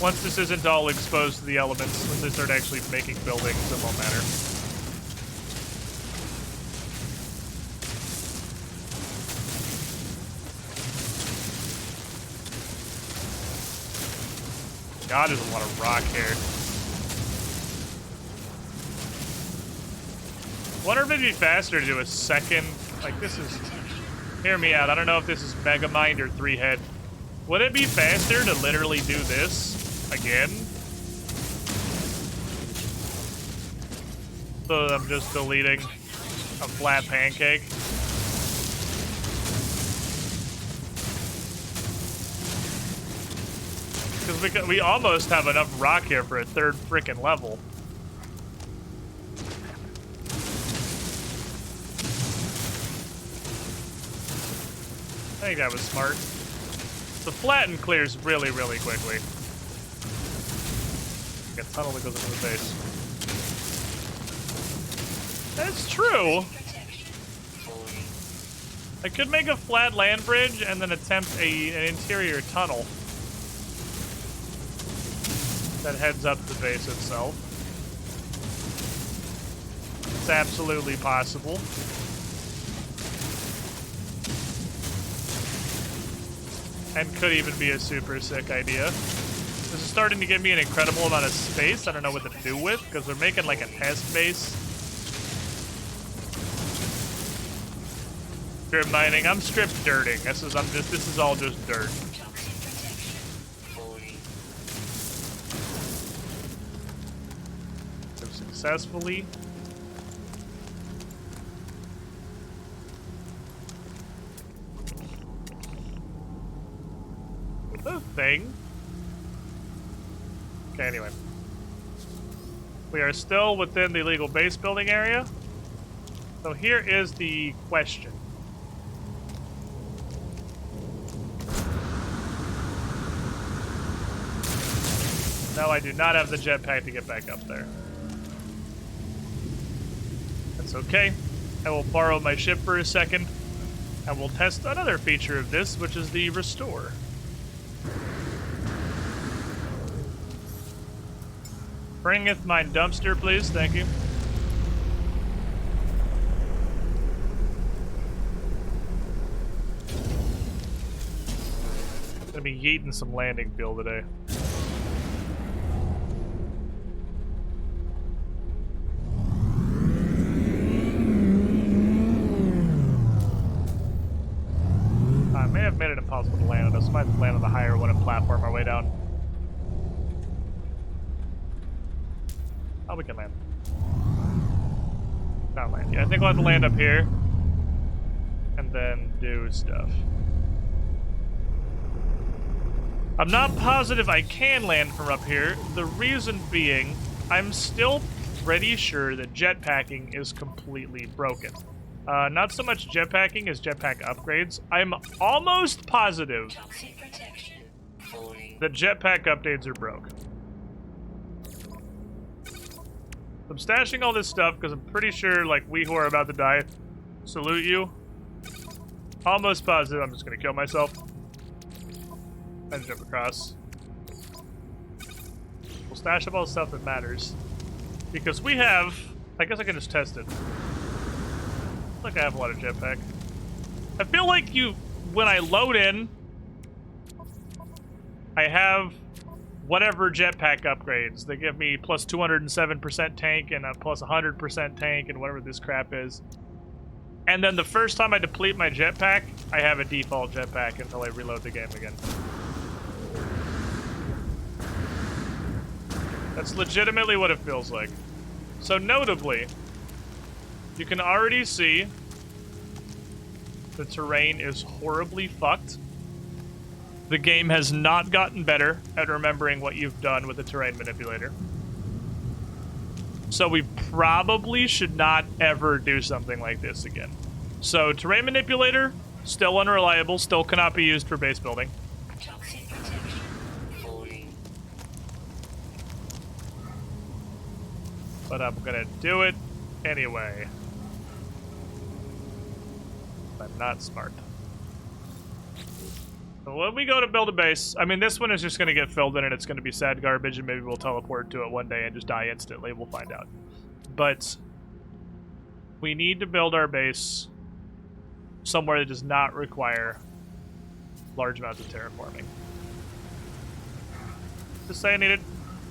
Once this isn't all exposed to the elements, once they start actually making buildings, it won't matter. God, there's a lot of rock here. Wonder if it'd be faster to do a second, like this is, hear me out, I don't know if this is Megamind or 3-head. Would it be faster to literally do this again? So I'm just deleting a flat pancake. Because we almost have enough rock here for a third frickin' level. I think that was smart. The flatten clears really, really quickly. Like a tunnel that goes into the base. That's true. I could make a flat land bridge and then attempt an interior tunnel that heads up the base itself. It's absolutely possible. And could even be a super sick idea. This is starting to give me an incredible amount of space. I don't know what to do with, because we're making like a test base. Strip mining. I'm strip dirting. This is all just dirt. successfully. The thing. Okay, anyway. We are still within the illegal base building area. So here is the question. No, I do not have the jetpack to get back up there. That's okay. I will borrow my ship for a second, and we'll test another feature of this, which is the restore. Bringeth my dumpster, please. Thank you. Gonna be yeeting some landing fuel today. I may have made it impossible to land on us. Might land on the higher one and platform our way down. Oh, we can land. Not land. Yeah, I think we'll have to land up here. And then do stuff. I'm not positive I can land from up here. The reason being, I'm still pretty sure that jetpacking is completely broken. Not so much jetpacking as jetpack upgrades. I'm almost positive Toxic protection falling. that jetpack updates are broke. I'm stashing all this stuff because I'm pretty sure, like, we who are about to die salute you. Almost positive I'm just gonna kill myself. And jump across. We'll stash up all the stuff that matters. Because we have... I guess I can just test it. I think I have a lot of jetpack. I feel like when I load in, I have whatever jetpack upgrades. They give me plus 207% tank and a plus 100% tank and whatever this crap is. And then the first time I deplete my jetpack, I have a default jetpack until I reload the game again. That's legitimately what it feels like. So notably, you can already see the terrain is horribly fucked. The game has not gotten better at remembering what you've done with the terrain manipulator. So we probably should not ever do something like this again. So terrain manipulator, still unreliable, still cannot be used for base building. Toxic protection falling. But I'm gonna do it anyway. I'm not smart. So when we go to build a base, I mean, this one is just going to get filled in and it's going to be sad garbage and maybe we'll teleport to it one day and just die instantly. We'll find out. But we need to build our base somewhere that does not require large amounts of terraforming. Just say I need it.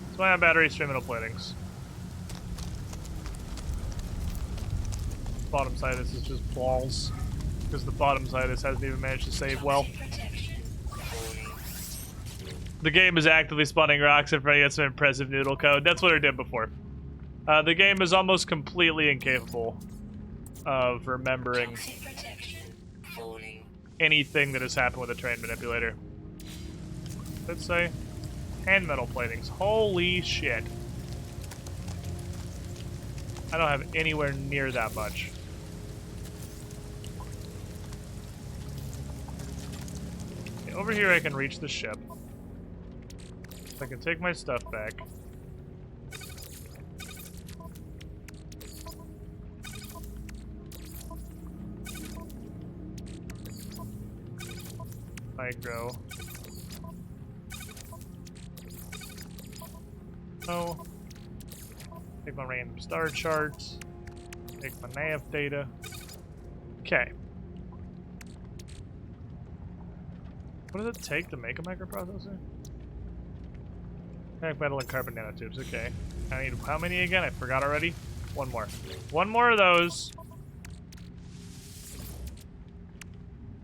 That's why I have batteries, terminal platings. Bottom side of this is just balls. Because the bottom side of this hasn't even managed to save well. The game is actively spawning rocks in front of some impressive noodle code. That's what it did before. The game is almost completely incapable of remembering anything that has happened with a terrain manipulator. Let's say hand metal platings. Holy shit. I don't have anywhere near that much. Okay, over here I can reach the ship. I can take my stuff back. Micro. Oh. Take my random star charts. Take my nav data. Okay. What does it take to make a microprocessor? Metal and carbon nanotubes, okay. I need how many again? I forgot already. One more. One more of those.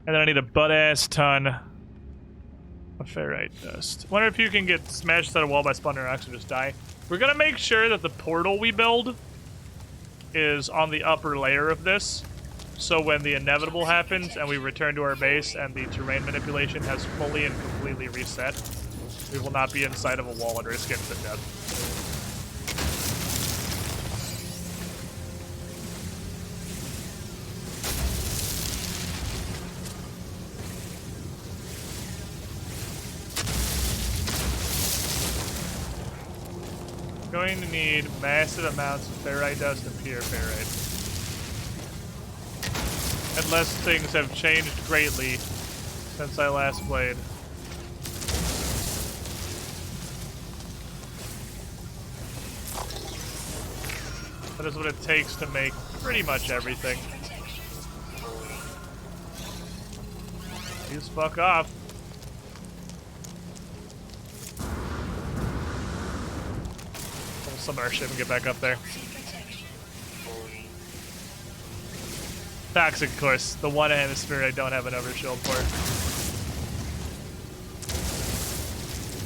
And then I need a butt-ass ton of ferrite dust. Wonder if you can get smashed out of wall by spawning rocks or just die. We're gonna make sure that the portal we build is on the upper layer of this, so when the inevitable happens and we return to our base and the terrain manipulation has fully and completely reset, we will not be inside of a wall and risk instant death. Going to need massive amounts of ferrite dust and pure ferrite. Unless things have changed greatly since I last played. That is what it takes to make pretty much everything. Please fuck off. Some of our ship and get back up there. Toxic, of course. The one hemisphere I don't have an overshield for.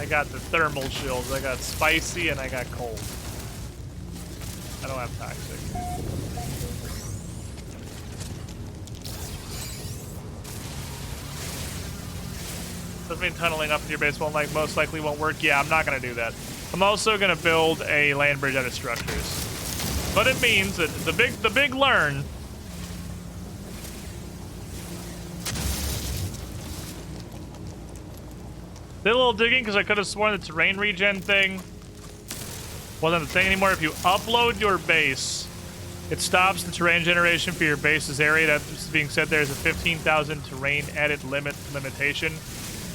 I got the thermal shields. I got spicy and I got cold. I don't have toxic. Doesn't mean tunneling up in your base won't most likely won't work. Yeah, I'm not gonna do that. I'm also gonna build a land bridge out of structures, but it means that the big learn. Did a little digging because I could have sworn the terrain regen thing wasn't the thing anymore. If you upload your base, it stops the terrain generation for your base's area. That's being said, there's a 15,000 terrain edit limitation,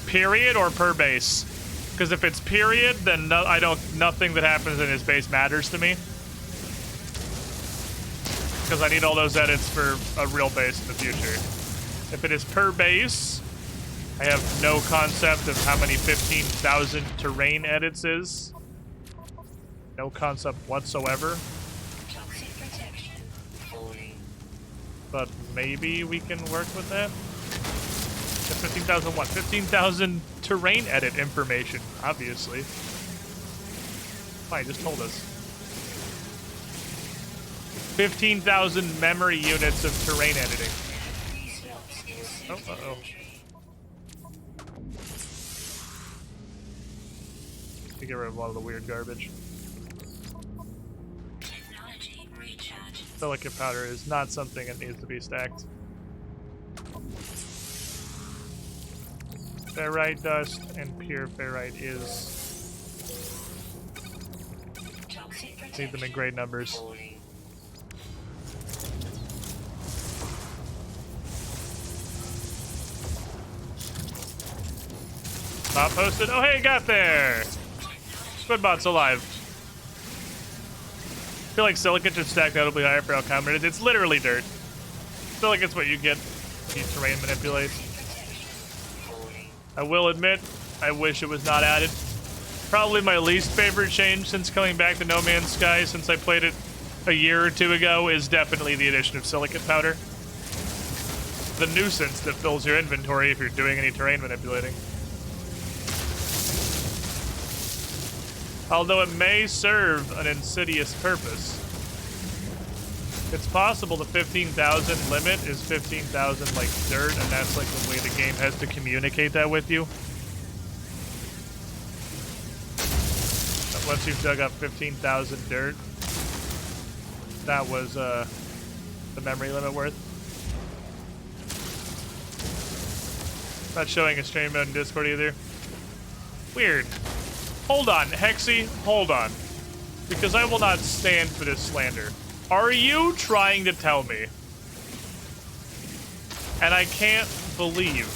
period or per base. Because if it's period, then nothing that happens in his base matters to me. Because I need all those edits for a real base in the future. If it is per base, I have no concept of how many 15,000 terrain edits is. No concept whatsoever. But maybe we can work with that. 15,000 what? 15,000 terrain edit information, obviously. Fine, just told us. 15,000 memory units of terrain editing. Oh, uh-oh. To get rid of a lot of the weird garbage. Silicate powder is not something that needs to be stacked. Ferrite dust and pure ferrite is... Need them in great numbers. Bot posted. Oh hey, got there! Squidbot's alive. I feel like silicate should stack notably higher for alchemy. It's literally dirt. I feel like it's what you get when you terrain manipulate. I will admit, I wish it was not added. Probably my least favorite change since coming back to No Man's Sky since I played it a year or two ago is definitely the addition of silicate powder. The nuisance that fills your inventory if you're doing any terrain manipulating. Although it may serve an insidious purpose. It's possible the 15,000 limit is 15,000 like dirt, and that's like the way the game has to communicate that with you. But once you've dug up 15,000 dirt, that was the memory limit worth. Not showing a stream mode in Discord either. Weird. Hold on, Hexy, hold on. Because I will not stand for this slander. Are you trying to tell me? And I can't believe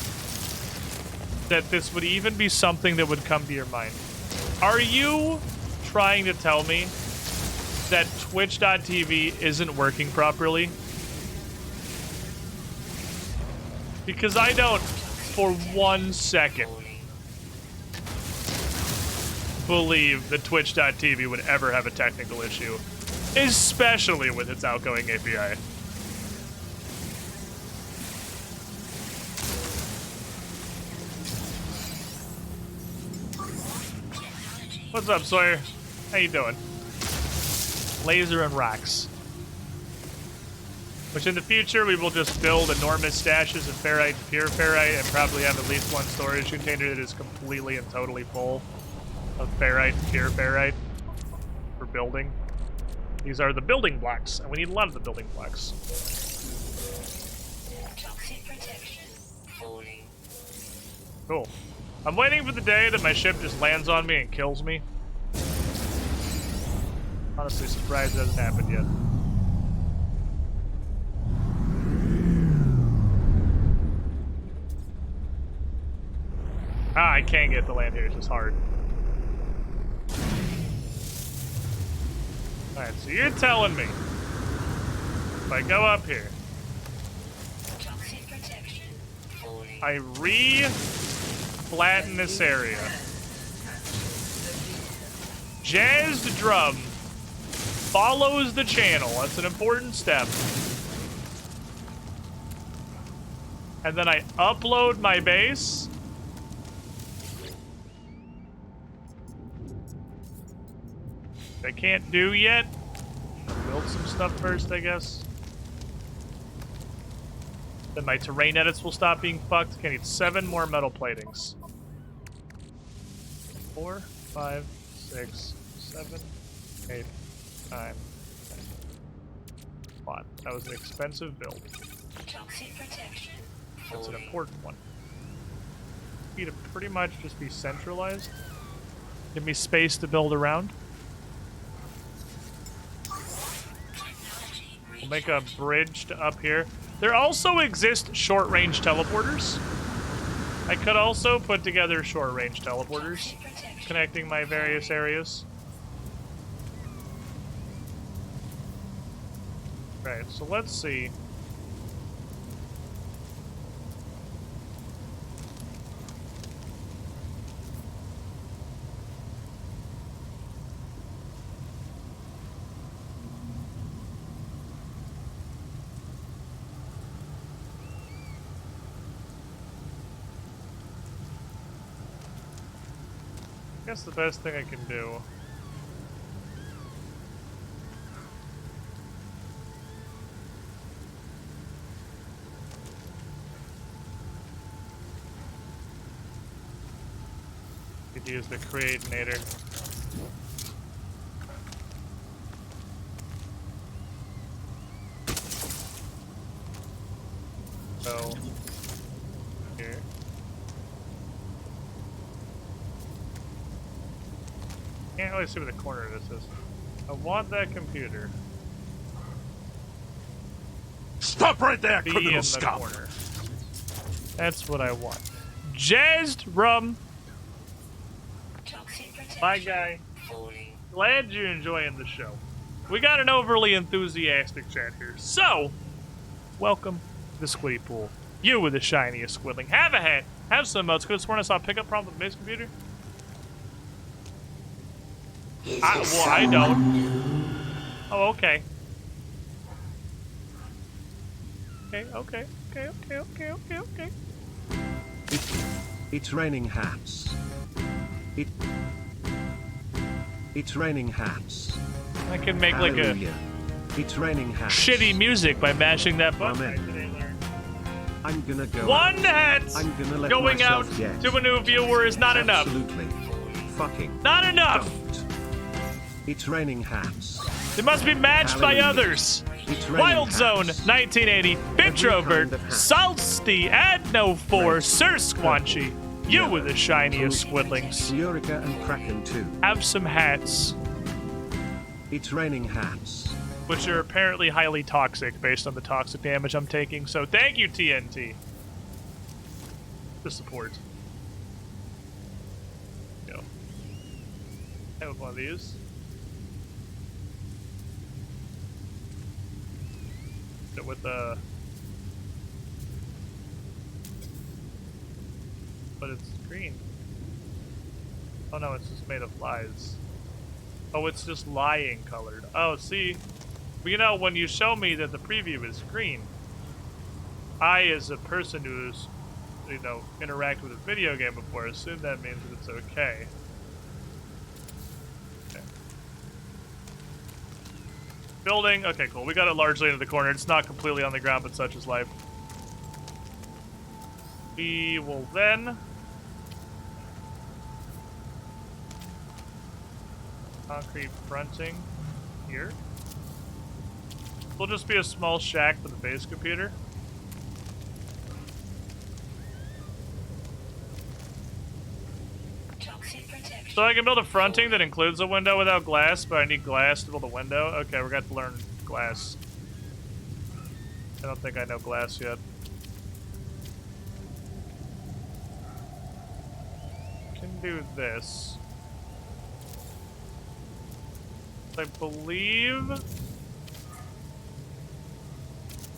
that this would even be something that would come to your mind. Are you trying to tell me that Twitch.tv isn't working properly? Because I don't, for 1 second, believe that Twitch.tv would ever have a technical issue. Especially with its outgoing API. What's up, Sawyer? How you doing? Laser and rocks. Which in the future we will just build enormous stashes of ferrite and pure ferrite and probably have at least one storage container that is completely and totally full of ferrite and pure ferrite for building. These are the building blocks, and we need a lot of the building blocks. Toxic protection. Falling. Cool. I'm waiting for the day that my ship just lands on me and kills me. Honestly, surprised it hasn't happened yet. Ah, I can't get to land here, it's just hard. Alright, so you're telling me if I go up here, Toxic protection. Falling. I re-flatten this area. Jazzed drum follows the channel. That's an important step. And then I upload my base. I can't do yet. Build some stuff first, I guess. Then my terrain edits will stop being fucked. Okay, I need 7 more metal platings. 4, 5, 6, 7, 8, 9, 10. Fun. That was an expensive build. Toxic protection. That's an Falling. important one. Need to pretty much just be centralized. Give me space to build around. We'll make a bridge to up here. There also exist short-range teleporters. I could also put together short-range teleporters, connecting my various areas. Right, so let's see. I guess the best thing I can do could use the create-nator. So here. Can't really see where the corner of this is. I want that computer. Stop right there, Be in criminal the scum! corner. That's what I want. Jazzed rum. Toxic protection. Bye, guy. Falling. Glad you're enjoying the show. We got an overly enthusiastic chat here. So, welcome to the Squiddy Pool. You with the shiniest squiddling. Have a hat. Have some modes. Could have sworn I saw a pickup problem with the base computer. I don't. Oh, okay. Okay. It's raining hats. It's raining hats. I can make like a Hallelujah. It's raining hats. shitty music by mashing that button. Amen. I'm gonna go. One hat I'm gonna let going out myself get. to a new viewer is not enough. Absolutely. Fucking. Not enough. Don't. It's raining hats. It must be matched by Hallelujah. others. It's raining Wild hats. Zone 1980, Bitrovert, kind of hat. Salsty, Adno4, Red, Sir Squanchy. You yellow, with the shiniest squidlings. Eureka and Kraken too. Have some hats, It's raining hats. which are apparently highly toxic based on the toxic damage I'm taking. So thank you, TNT. The support. Go. I have one of these. With the, but it's green. Oh no, it's just made of lies. Oh, it's just lying colored. Oh, see, you know, when you show me that the preview is green, I, as a person who's, you know, interacted with a video game before, assume that means that it's okay. Okay. Building. Okay, cool. We got it largely into the corner. It's not completely on the ground, but such is life. We will then... concrete fronting here. Will just be a small shack for the base computer. Toxic protection. So I can build a fronting that includes a window without glass, but I need glass to build a window. Okay, we're going to learn glass. I don't think I know glass yet. Can do this. I believe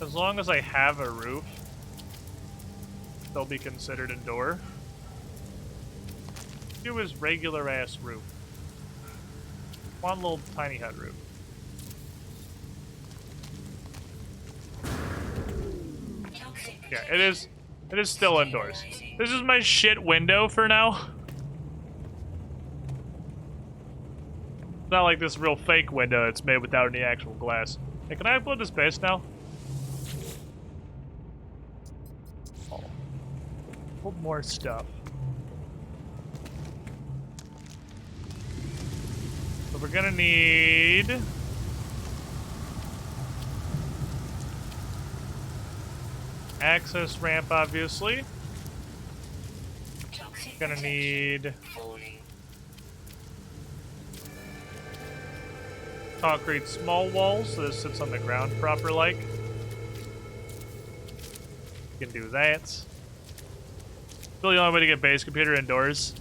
as long as I have a roof, they'll be considered indoor. Do is regular ass roof. One little tiny hut roof. Toxic Yeah, protection. it is still indoors. This is my shit window for now. It's not like this real fake window that's made without any actual glass. Hey, can I upload this base now? Oh. Hold more stuff. So we're gonna need... access ramp, obviously. Toxic Gonna protection. need Falling. concrete small walls so this sits on the ground proper like. You can do that. Still the only way to get base computer indoors.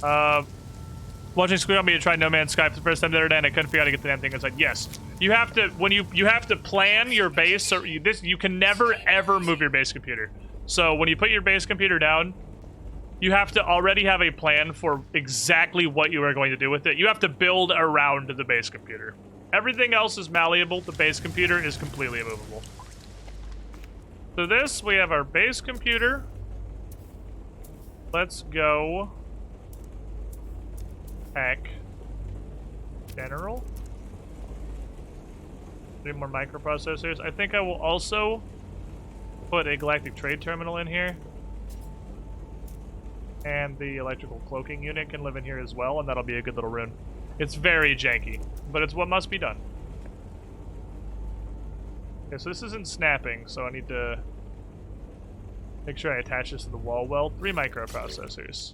Watching Squid on me to try No Man's Sky for the first time the other day and I couldn't figure out how to get the damn thing inside. Yes. You have to when you have to plan your base or you can never ever move your base computer. So when you put your base computer down, you have to already have a plan for exactly what you are going to do with it. You have to build around the base computer. Everything else is malleable. The base computer is completely immovable. So this, we have our base computer. Let's go. Pack. General. Three more microprocessors. I think I will also put a galactic trade terminal in here. And the electrical cloaking unit can live in here as well, and that'll be a good little rune. It's very janky, but it's what must be done. Okay, so this isn't snapping, so I need to make sure I attach this to the wall well. 3 microprocessors.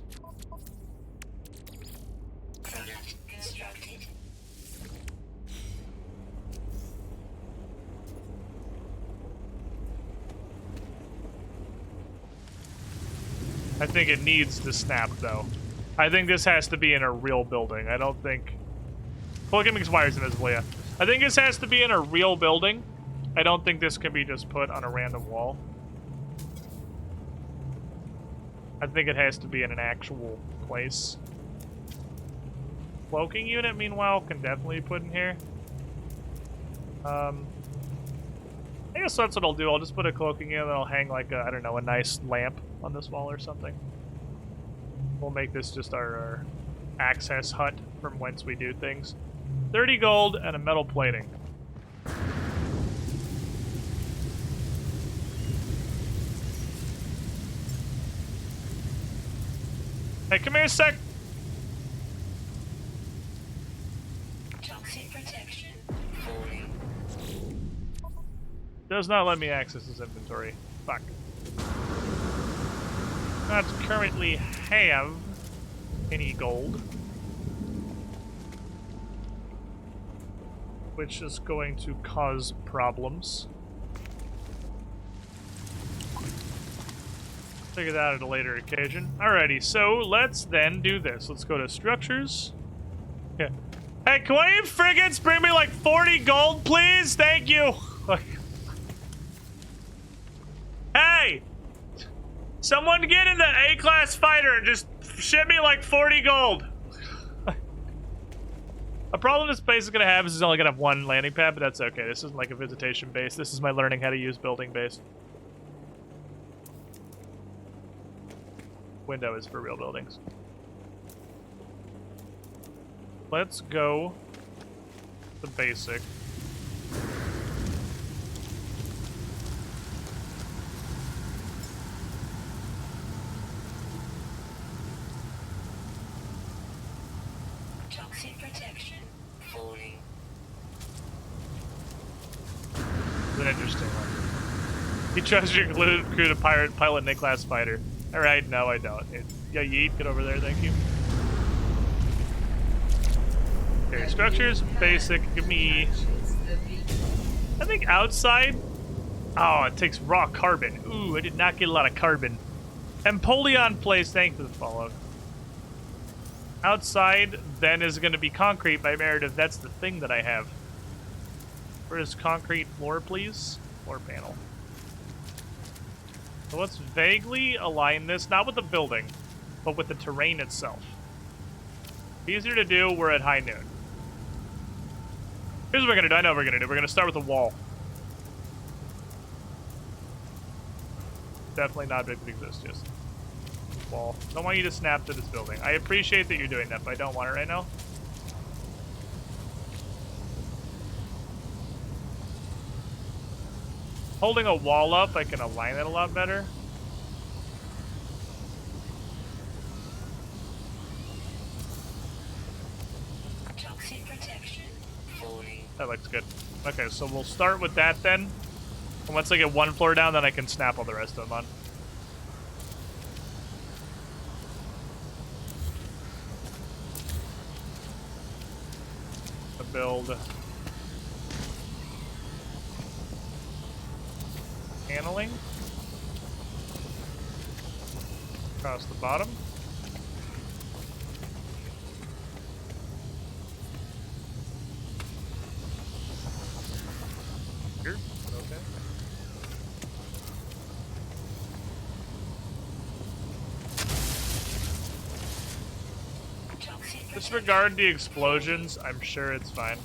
Product constructed. I think it needs to snap, though. I think this has to be in a real building. I don't think... Well, it makes wires invisible, yeah. I think this has to be in a real building. I don't think this can be just put on a random wall. I think it has to be in an actual place. Cloaking unit, meanwhile, can definitely be put in here. I guess that's what I'll do. I'll just put a cloaking unit and I'll hang like a, I don't know, a nice lamp on this wall or something. We'll make this just our access hut from whence we do things. 30 gold and a metal plating. Hey, come here a sec. Toxic protection. Falling. Does not let me access his inventory. Fuck. Not currently have any gold. Which is going to cause problems. Figure that out at a later occasion. Alrighty, so let's then do this. Let's go to structures. Yeah. Hey, can one of you frigates bring me like 40 gold, please? Thank you. Hey! Someone get in the A-class fighter and just ship me like 40 gold. A problem this base is going to have is it's only going to have one landing pad, but that's okay. This isn't like a visitation base. This is my learning how to use building base. Window is for real buildings. Let's go The basic. Toxic protection. Falling. It's an interesting one. He trusts your crew to pilot an A-class fighter. Alright, no I don't. Yeah, yeet, get over there, thank you. Okay, structures, basic, give me... I think outside... Oh, it takes raw carbon. Ooh, I did not get a lot of carbon. Empoleon place, thank you for the follow. Outside, then, is going to be concrete by Meredith. That's the thing that I have. Where's concrete floor, please? Floor panel. So let's vaguely align this, not with the building, but with the terrain itself. Easier to do, we're at high noon. Here's what we're going to do. I know what we're going to do. We're going to start with a wall. Definitely not big to exist, just wall. Don't want you to snap to this building. I appreciate that you're doing that, but I don't want it right now. Holding a wall up, I can align it a lot better. Toxic protection. Falling. That looks good. Okay, so we'll start with that then. And once I get one floor down, then I can snap all the rest of them on. To build paneling across the bottom. Here, okay. Toxic Disregard the explosions. I'm sure it's fine.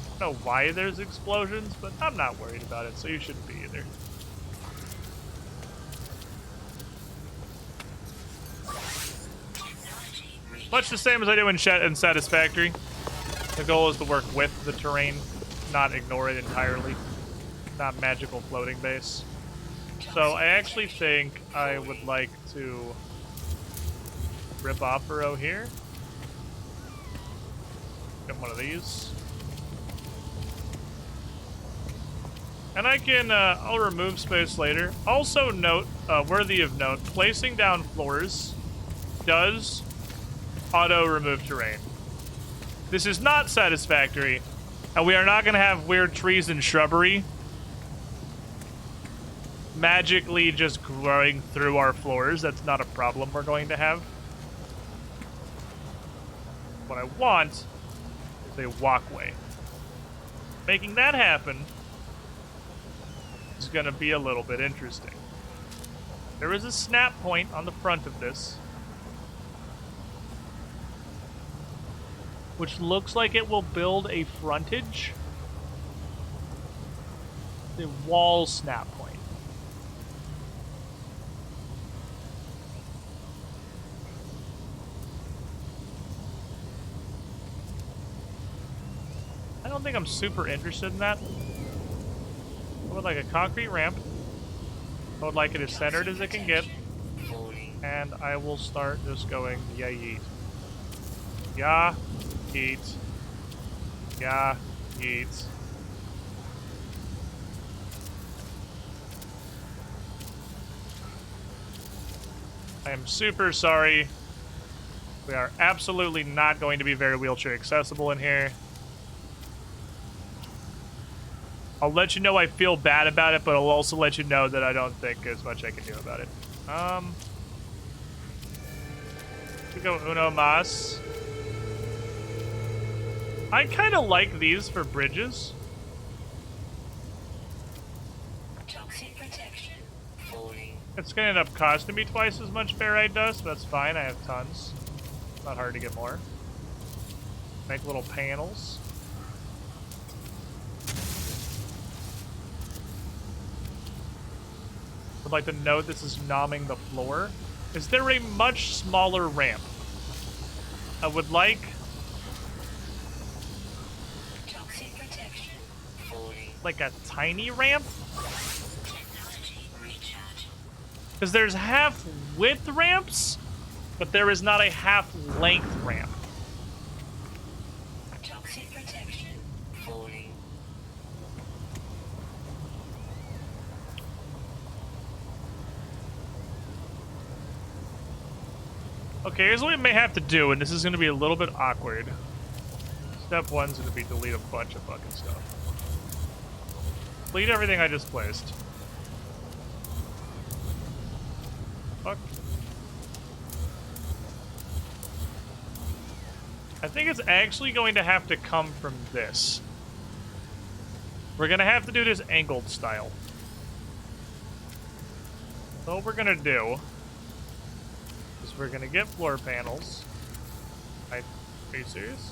I don't know why there's explosions, but I'm not worried about it, so you shouldn't be either. Much the same as I do in Satisfactory. The goal is to work with the terrain, not ignore it entirely. Not magical floating base. So I actually think I would like to rip off a row here. Get one of these. And I can, I'll remove space later. Also note, worthy of note, placing down floors does auto-remove terrain. This is not Satisfactory, and we are not going to have weird trees and shrubbery magically just growing through our floors. That's not a problem we're going to have. What I want is a walkway. Making that happen is going to be a little bit interesting. There is a snap point on the front of this, which looks like it will build a frontage. The wall snap point. I don't think I'm super interested in that. I would like a concrete ramp. I would like it as centered as it can get. And I will start just going, yeah, yeet. Yeah, yeet. Yeah, yeet. I am super sorry. We are absolutely not going to be very wheelchair accessible in here. I'll let you know I feel bad about it, but I'll also let you know that I don't think there's much I can do about it. We go uno mas. I kind of like these for bridges. Toxic protection. Falling. It's gonna end up costing me twice as much ferrite dust, but that's fine. I have tons. Not hard to get more. Make little panels. Would like to note this is nomming the floor. Is there a much smaller ramp? I would like Toxic protection. Falling. like a tiny ramp, Technology recharge. because there's half width ramps, but there is not a half length ramp. Toxic protection. Falling. Okay, here's what we may have to do, and this is going to be a little bit awkward. Step one's going to be delete a bunch of fucking stuff. Delete everything I just placed. Fuck. I think it's actually going to have to come from this. We're going to have to do this angled style. So what we're going to do is we're going to get floor panels. Are you serious?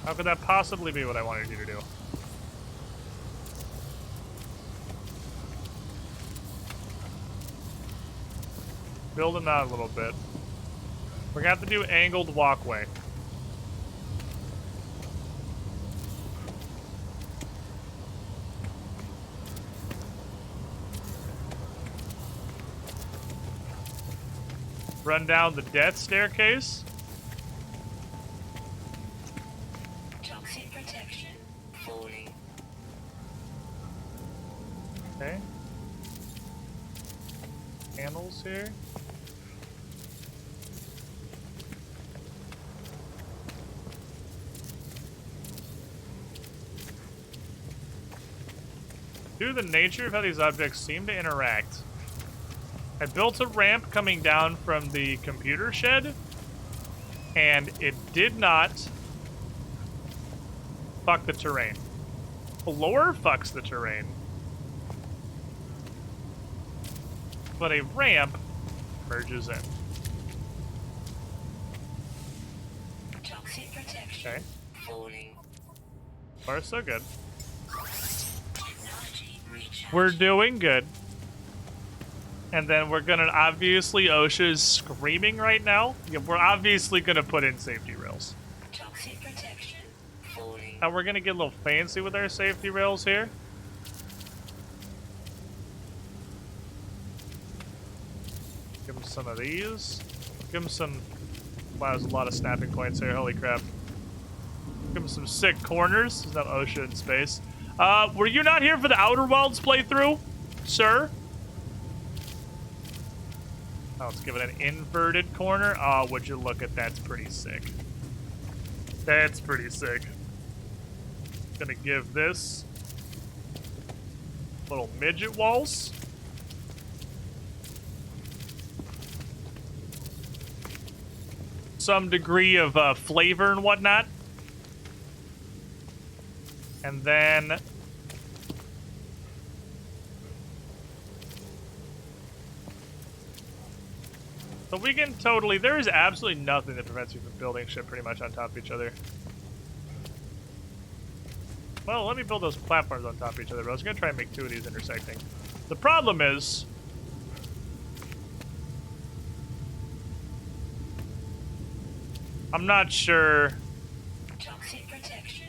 How could that possibly be what I wanted you to do? Build them out a little bit. We're going to have to do angled walkway. Run down the death staircase. Toxic protection. Falling. Okay. Panels here. Due to the nature of how these objects seem to interact, I built a ramp coming down from the computer shed, and it did not fuck the terrain. Floor fucks the terrain, but a ramp merges in. Toxic protection. Okay, Falling. far so good. Technology recharge. We're doing good. And then we're gonna, obviously, OSHA is screaming right now. Yeah, we're obviously gonna put in safety rails. Toxic protection. Falling. And we're gonna get a little fancy with our safety rails here. Give them some of these. Give them some. Wow, there's a lot of snapping points here. Holy crap. Give them some sick corners. There's no OSHA in space. Were you not here for the Outer Worlds playthrough, sir? Oh, let's give it an inverted corner. Oh, would you look at that? That's pretty sick. That's pretty sick. Gonna give this little midget walls. Some degree of flavor and whatnot. And then so we can totally, there is absolutely nothing that prevents you from building shit pretty much on top of each other. Well, let me build those platforms on top of each other, but I was going to try and make two of these intersecting. The problem is, I'm not sure Toxic protection.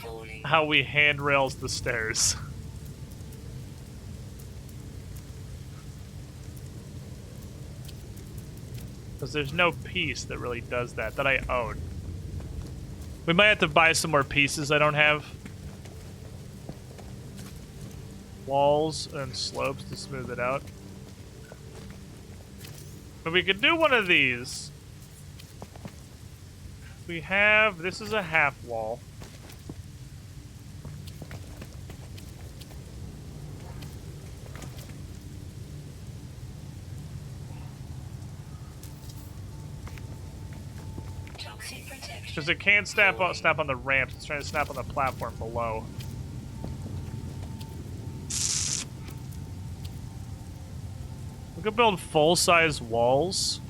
Falling. how we handrails the stairs. Because there's no piece that really does that I own. We might have to buy some more pieces I don't have. Walls and slopes to smooth it out. But we could do one of these. We have, this is a half wall. Toxic protection. Because it can't snap on the ramps, it's trying to snap on the platform below. We could build full-size walls.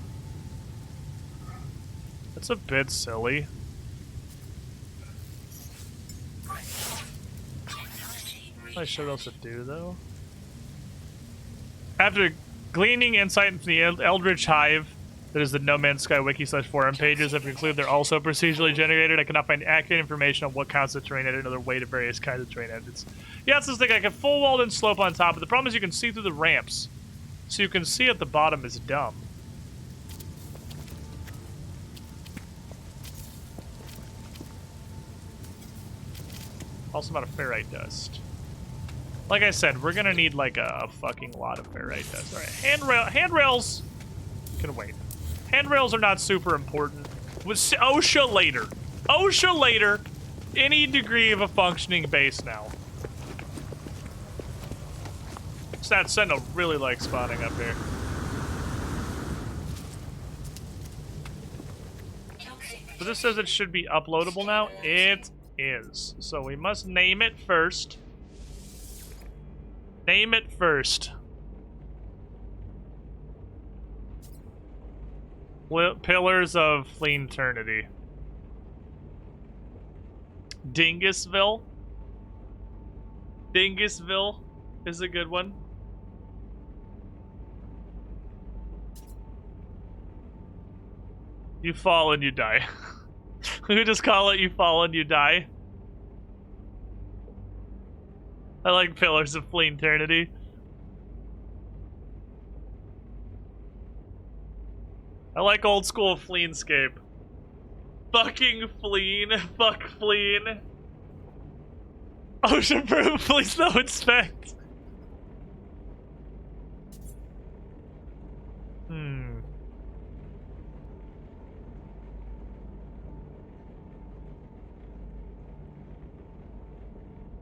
That's a bit silly. I'm not sure what else to do, though. After gleaning insight into the Eldritch Hive That is the No Man's Sky wiki/forum pages. If you include they're also procedurally generated, I cannot find accurate information on what counts as terrain edit and other weight of various kinds of terrain edits. Yeah, it's this thing like a full walled in slope on top, but the problem is you can see through the ramps. So you can see at the bottom is dumb. Also amount of ferrite dust. Like I said, we're gonna need like a fucking lot of ferrite dust. Alright, handrails can wait. Handrails are not super important. With OSHA later. OSHA later. Any degree of a functioning base now. That Sentinel really likes spawning up here. So this says it should be uploadable now. It is. So we must name it first. Name it first. Pillars of Fleeing Eternity. Dingusville. Dingusville is a good one. You fall and you die. We just call it you fall and you die. I like Pillars of Fleeing Eternity. I like old school Fleenscape. Fucking Fleen. Fuck Fleen. Ocean proof, please no inspect.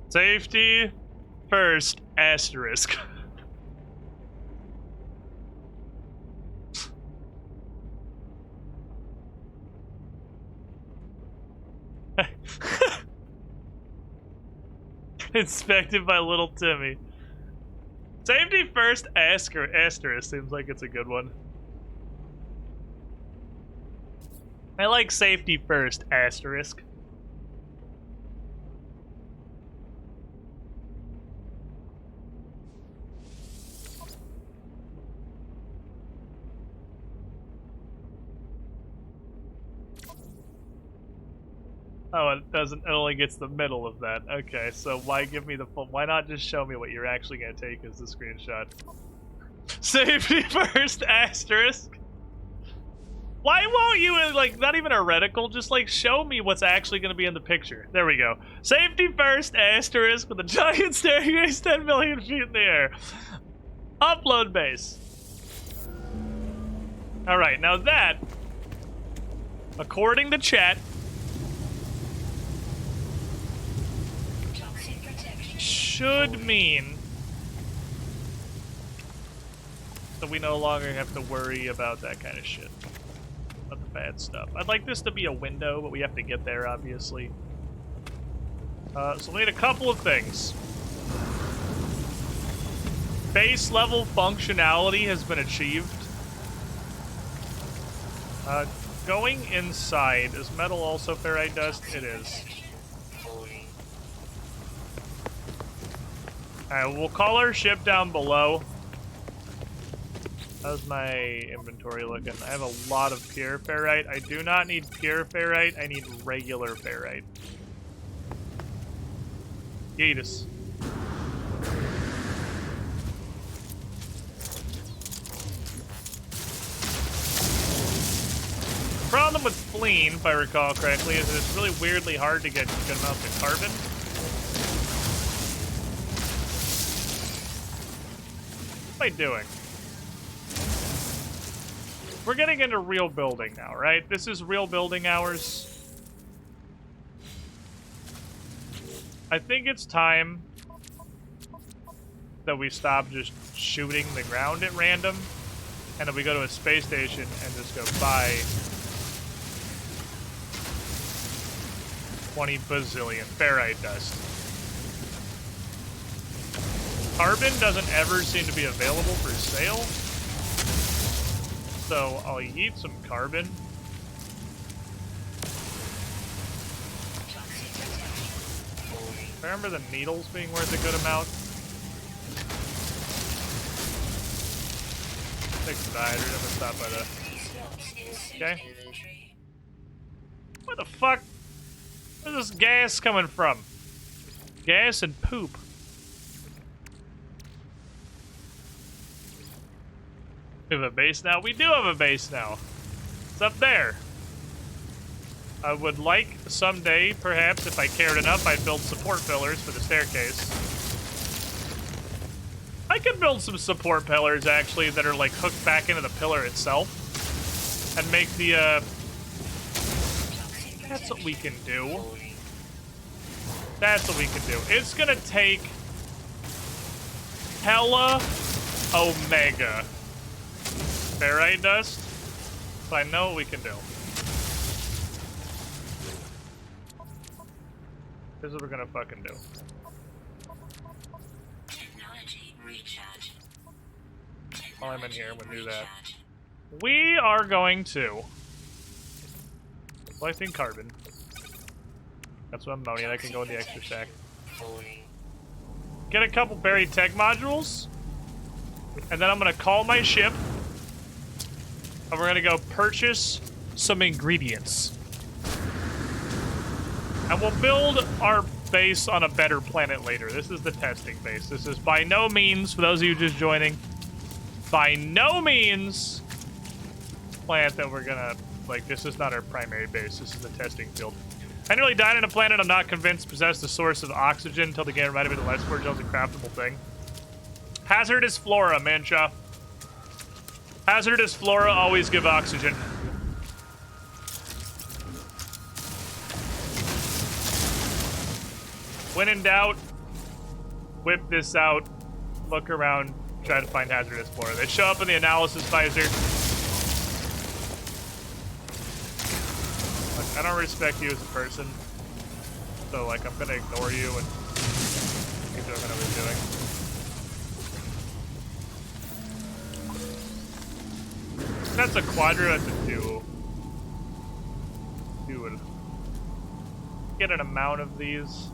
Safety first, asterisk. Inspected by little Timmy. Safety first, asterisk seems like it's a good one. I like safety first, asterisk. Oh, it doesn't. It only gets the middle of that. Okay, so why give me the full? Why not just show me what you're actually gonna take as the screenshot? Safety first, asterisk. Why won't you, like, not even a reticle? Just like show me what's actually gonna be in the picture. There we go. Safety first, asterisk with a giant staircase 10 million feet in the air. Upload base. All right, now that, according to chat, should mean that we no longer have to worry about that kind of shit. About the bad stuff. I'd like this to be a window, but we have to get there, obviously. So we need a couple of things. Base level functionality has been achieved. Going inside, is metal also ferrite dust? It is. Alright, we'll call our ship down below. How's my inventory looking? I have a lot of pure ferrite. I do not need pure ferrite, I need regular ferrite. Yeetus. The problem with Fleeing, if I recall correctly, is that it's really weirdly hard to get good amounts of carbon. What am I doing? We're getting into real building now, right? This is real building hours. I think it's time that we stop just shooting the ground at random, and that we go to a space station and just go buy 20 bazillion ferrite dust. Carbon doesn't ever seem to be available for sale, so I'll eat some carbon. I remember the needles being worth a good amount. Fix the hydrogen, I'm gonna stop by the... Pursuit Okay. inventory. Where the fuck? Where's this gas coming from? Gas and poop. We have a base now? We do have a base now. It's up there. I would like someday, perhaps, if I cared enough, I'd build support pillars for the staircase. I could build some support pillars, actually, that are, like, hooked back into the pillar itself. And make the, Toxic That's what we can do. falling. That's what we can do. It's gonna take hella omega. Ferrite dust? So I know what we can do. This is what we're gonna fucking do. Technology recharge. While I'm in here, we'll do that. Recharge. We are going to... Collecting carbon. That's what ammonia. That can go in the extra stack. Falling. Get a couple buried tech modules. And then I'm gonna call my ship. And we're gonna go purchase some ingredients. And we'll build our base on a better planet later. This is the testing base. This is by no means, for those of you just joining, by no means planet that we're gonna, like, this is not our primary base. This is the testing field. I nearly died on a planet I'm not convinced possessed a source of oxygen until the game reminded me the life support gel is a craftable thing. Hazardous flora, Mancha. Hazardous flora always give oxygen. When in doubt, whip this out, look around, try to find hazardous flora. They show up in the analysis visor. Look, I don't respect you as a person, so like I'm gonna ignore you and keep doing what I'm doing. That's a quadra, that's a duo. Dude. Get an amount of these.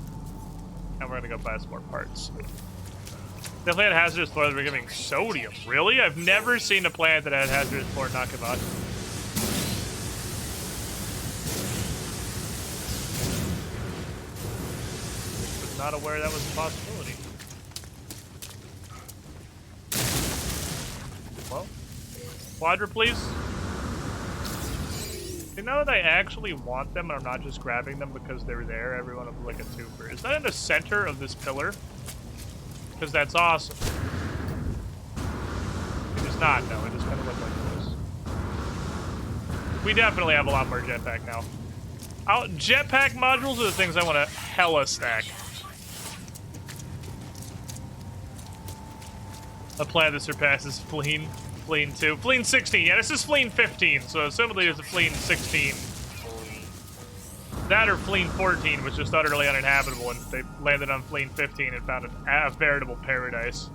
And we're gonna go buy some more parts. Definitely had hazardous flora that we're giving sodium. Really? I've never seen a planet that had hazardous flora not give oxygen. Was not aware that was a possibility. Well, quadra, please. See, now that I actually want them and I'm not just grabbing them because they're there, everyone will be like a twofer. Is that in the center of this pillar? Because that's awesome. It is not, no. It just kind of looks like this. We definitely have a lot more jetpack now. Jetpack modules are the things I want to hella stack. A planet that surpasses FLEEN. FLEEN 2. FLEEN 16. Yeah, this is FLEEN 15, so assumably there's a FLEEN 16. That or FLEEN 14, which just utterly uninhabitable, and they landed on FLEEN 15 and found a veritable paradise.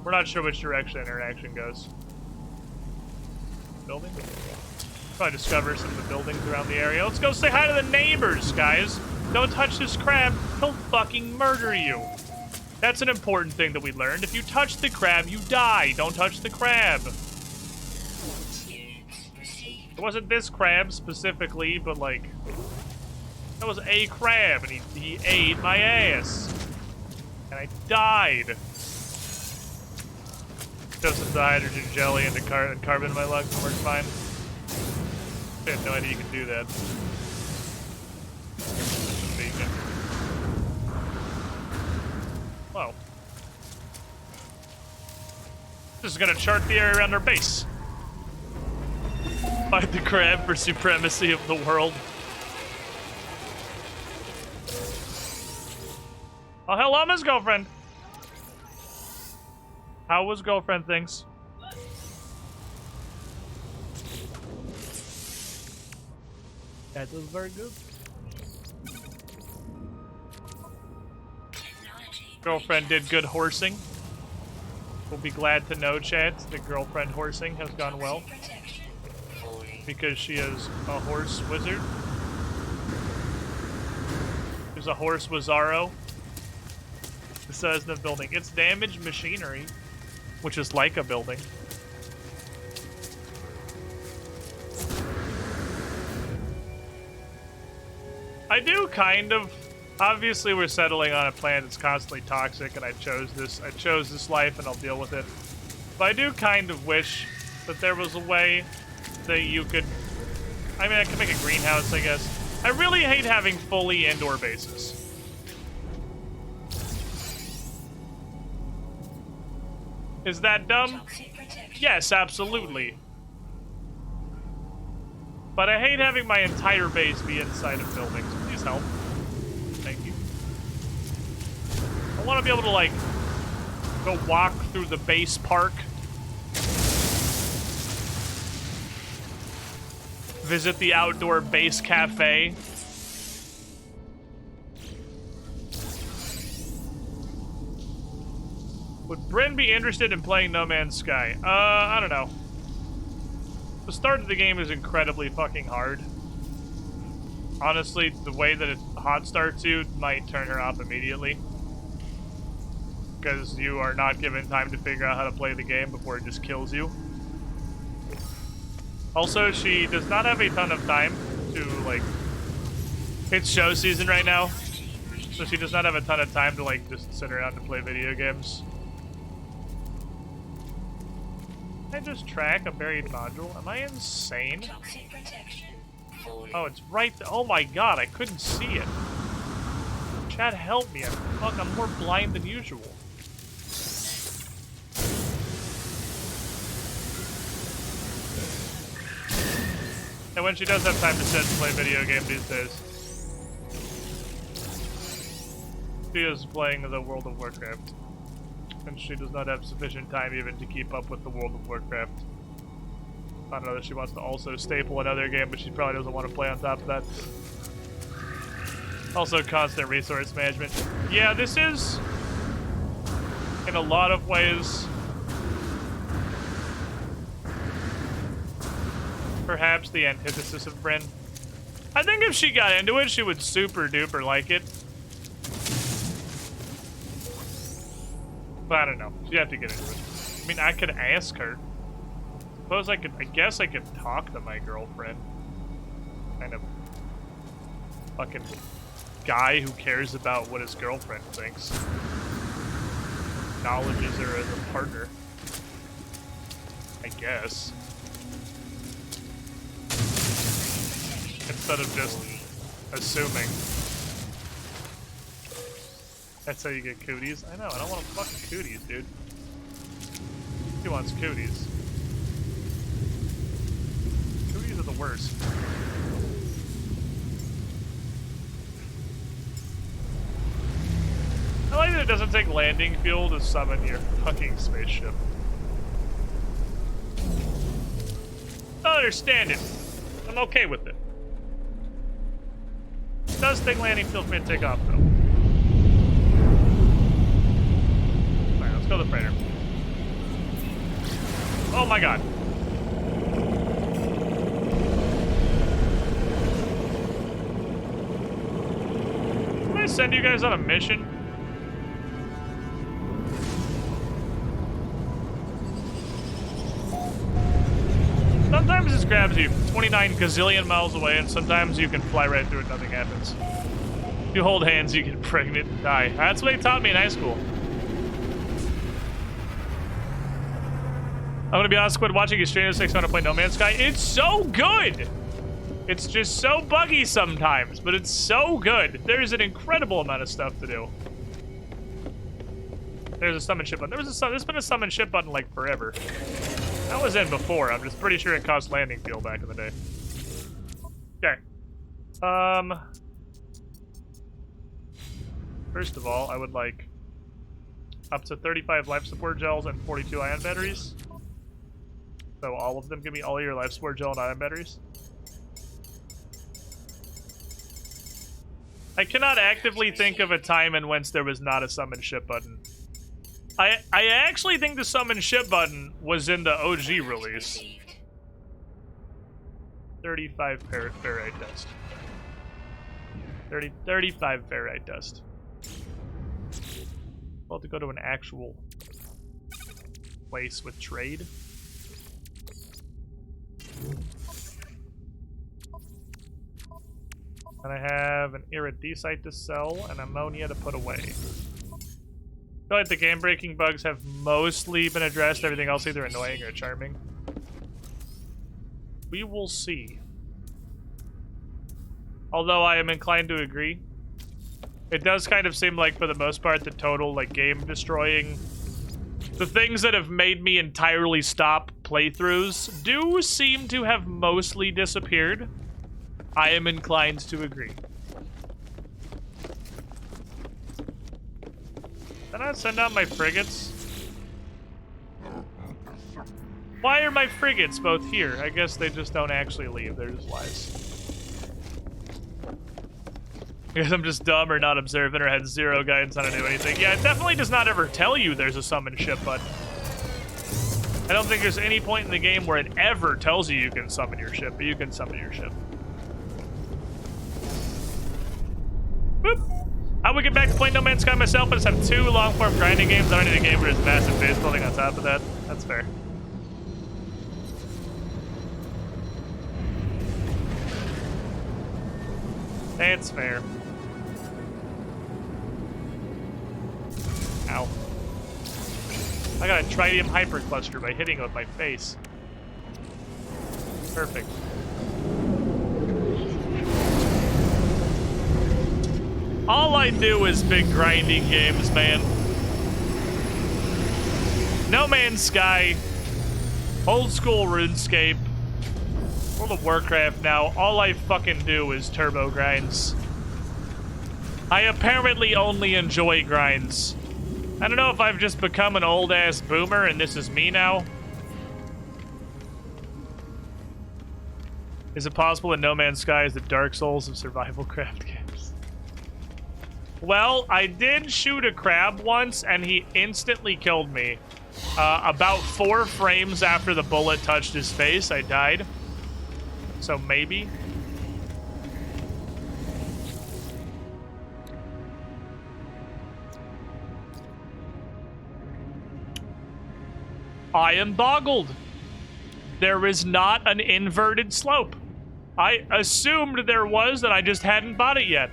We're not sure which direction interaction goes. Building? Probably discover some of the buildings around the area. Let's go say hi to the neighbors, guys. Don't touch this crab. He'll fucking murder you. That's an important thing that we learned. If you touch the crab, you die. Don't touch the crab. It wasn't this crab specifically, but like, that was a crab, and he ate my ass. And I died. Just the hydrogen jelly and carbon in my lungs and works fine. I had no idea you could do that. Beacon. Whoa. This is gonna chart the area around our base. Fight the crab for supremacy of the world. Oh, hello, Miss Girlfriend. How was girlfriend things? That was very good. Girlfriend did good horsing. We'll be glad to know, chat, that girlfriend horsing has gone well. Because she is a horse wizard. She's a horse wizaro. It says in the building, it's damaged machinery, which is like a building. I do kind of. Obviously, we're settling on a planet that's constantly toxic, and I chose this life, and I'll deal with it. But I do kind of wish that there was a way that you could. I mean, I could make a greenhouse, I guess. I really hate having fully indoor bases. Is that dumb? Toxic protection. Yes, absolutely. But I hate having my entire base be inside of buildings. Please help. Thank you. I want to be able to, like, go walk through the base park. Visit the outdoor base cafe. Would Bryn be interested in playing No Man's Sky? I don't know. The start of the game is incredibly fucking hard. Honestly, the way that it hot starts you might turn her off immediately. Because you are not given time to figure out how to play the game before it just kills you. Also, she does not have a ton of time to, like... It's show season right now. So she does not have a ton of time to, like, just sit around and play video games. Can I just track a buried module? Am I insane? Toxic protection. Falling. Oh, it's right there. Oh my god, I couldn't see it. Chad, help me. I'm more blind than usual. And when she does have time to sit and play video game these days, she is playing the World of Warcraft. And she does not have sufficient time even to keep up with the World of Warcraft. I don't know that she wants to also staple another game, but she probably doesn't want to play on top of that. Also, constant resource management. Yeah, this is, in a lot of ways, perhaps the antithesis of Bryn. I think if she got into it, she would super duper like it. But I don't know. She'd have to get into it. I mean, I could ask her. I guess I could talk to my girlfriend. Kind of fucking guy who cares about what his girlfriend thinks. Acknowledges her as a partner. I guess. Instead of just assuming. That's how you get cooties. I know, I don't want fucking cooties, dude. He wants cooties. Cooties are the worst. I like that it doesn't take landing fuel to summon your fucking spaceship. I understand it. I'm okay with it. It does take landing fuel for me to take off, though. Alright, let's go to the freighter. Oh my god. Can I send you guys on a mission? Sometimes this grabs you 29 gazillion miles away, and sometimes you can fly right through it, nothing happens. If you hold hands, you get pregnant and die. That's what they taught me in high school. I'm gonna be honest, quit watching you stream 6 to play No Man's Sky. It's so good! It's just so buggy sometimes, but it's so good. There's an incredible amount of stuff to do. There's a summon ship button. There's been a summon ship button like forever. That was in before. I'm just pretty sure it cost landing fuel back in the day. Okay. First of all, I would like up to 35 life support gels and 42 ion batteries. So all of them, give me all your life support gel and ion batteries. I cannot actively think of a time in whence there was not a summon ship button. I actually think the summon ship button was in the OG release. 35 ferrite dust. 35 ferrite dust. Well, to go to an actual place with trade. And I have an iridesite to sell and ammonia to put away. I feel like the game-breaking bugs have mostly been addressed. Everything else either annoying or charming. We will see. Although I am inclined to agree. It does kind of seem like, for the most part, the total, like, game-destroying... The things that have made me entirely stop playthroughs do seem to have mostly disappeared. I am inclined to agree. Did I send out my frigates? Why are my frigates both here? I guess they just don't actually leave. They're just lies. I guess I'm just dumb or not observant or had zero guidance on how to do anything. Yeah, it definitely does not ever tell you there's a summon ship button. I don't think there's any point in the game where it ever tells you you can summon your ship, but you can summon your ship. Boop. I would get back to playing No Man's Sky myself, but I just have 2 long-form grinding games. I don't need a game where there's massive base building on top of that. That's fair. That's fair. Ow. I got a tritium hypercluster by hitting it with my face. Perfect. All I do is big grinding games, man. No Man's Sky, old school RuneScape, World of Warcraft now, all I fucking do is turbo grinds. I apparently only enjoy grinds. I don't know if I've just become an old-ass boomer and this is me now. Is it possible that No Man's Sky is the Dark Souls of survival craft games? Well, I did shoot a crab once and he instantly killed me. About 4 frames after the bullet touched his face, I died. So maybe. I am boggled. There is not an inverted slope. I assumed there was, and I just hadn't bought it yet.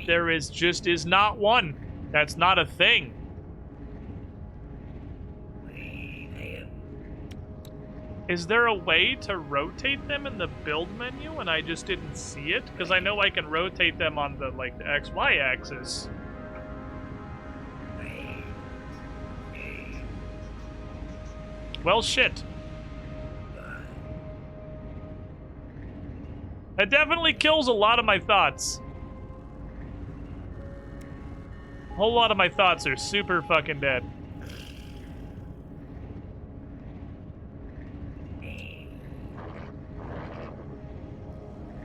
There is not one. That's not a thing. Is there a way to rotate them in the build menu and I just didn't see it? Because I know I can rotate them on the, like, the XY axis. Well, shit. That definitely kills a lot of my thoughts. A whole lot of my thoughts are super fucking dead.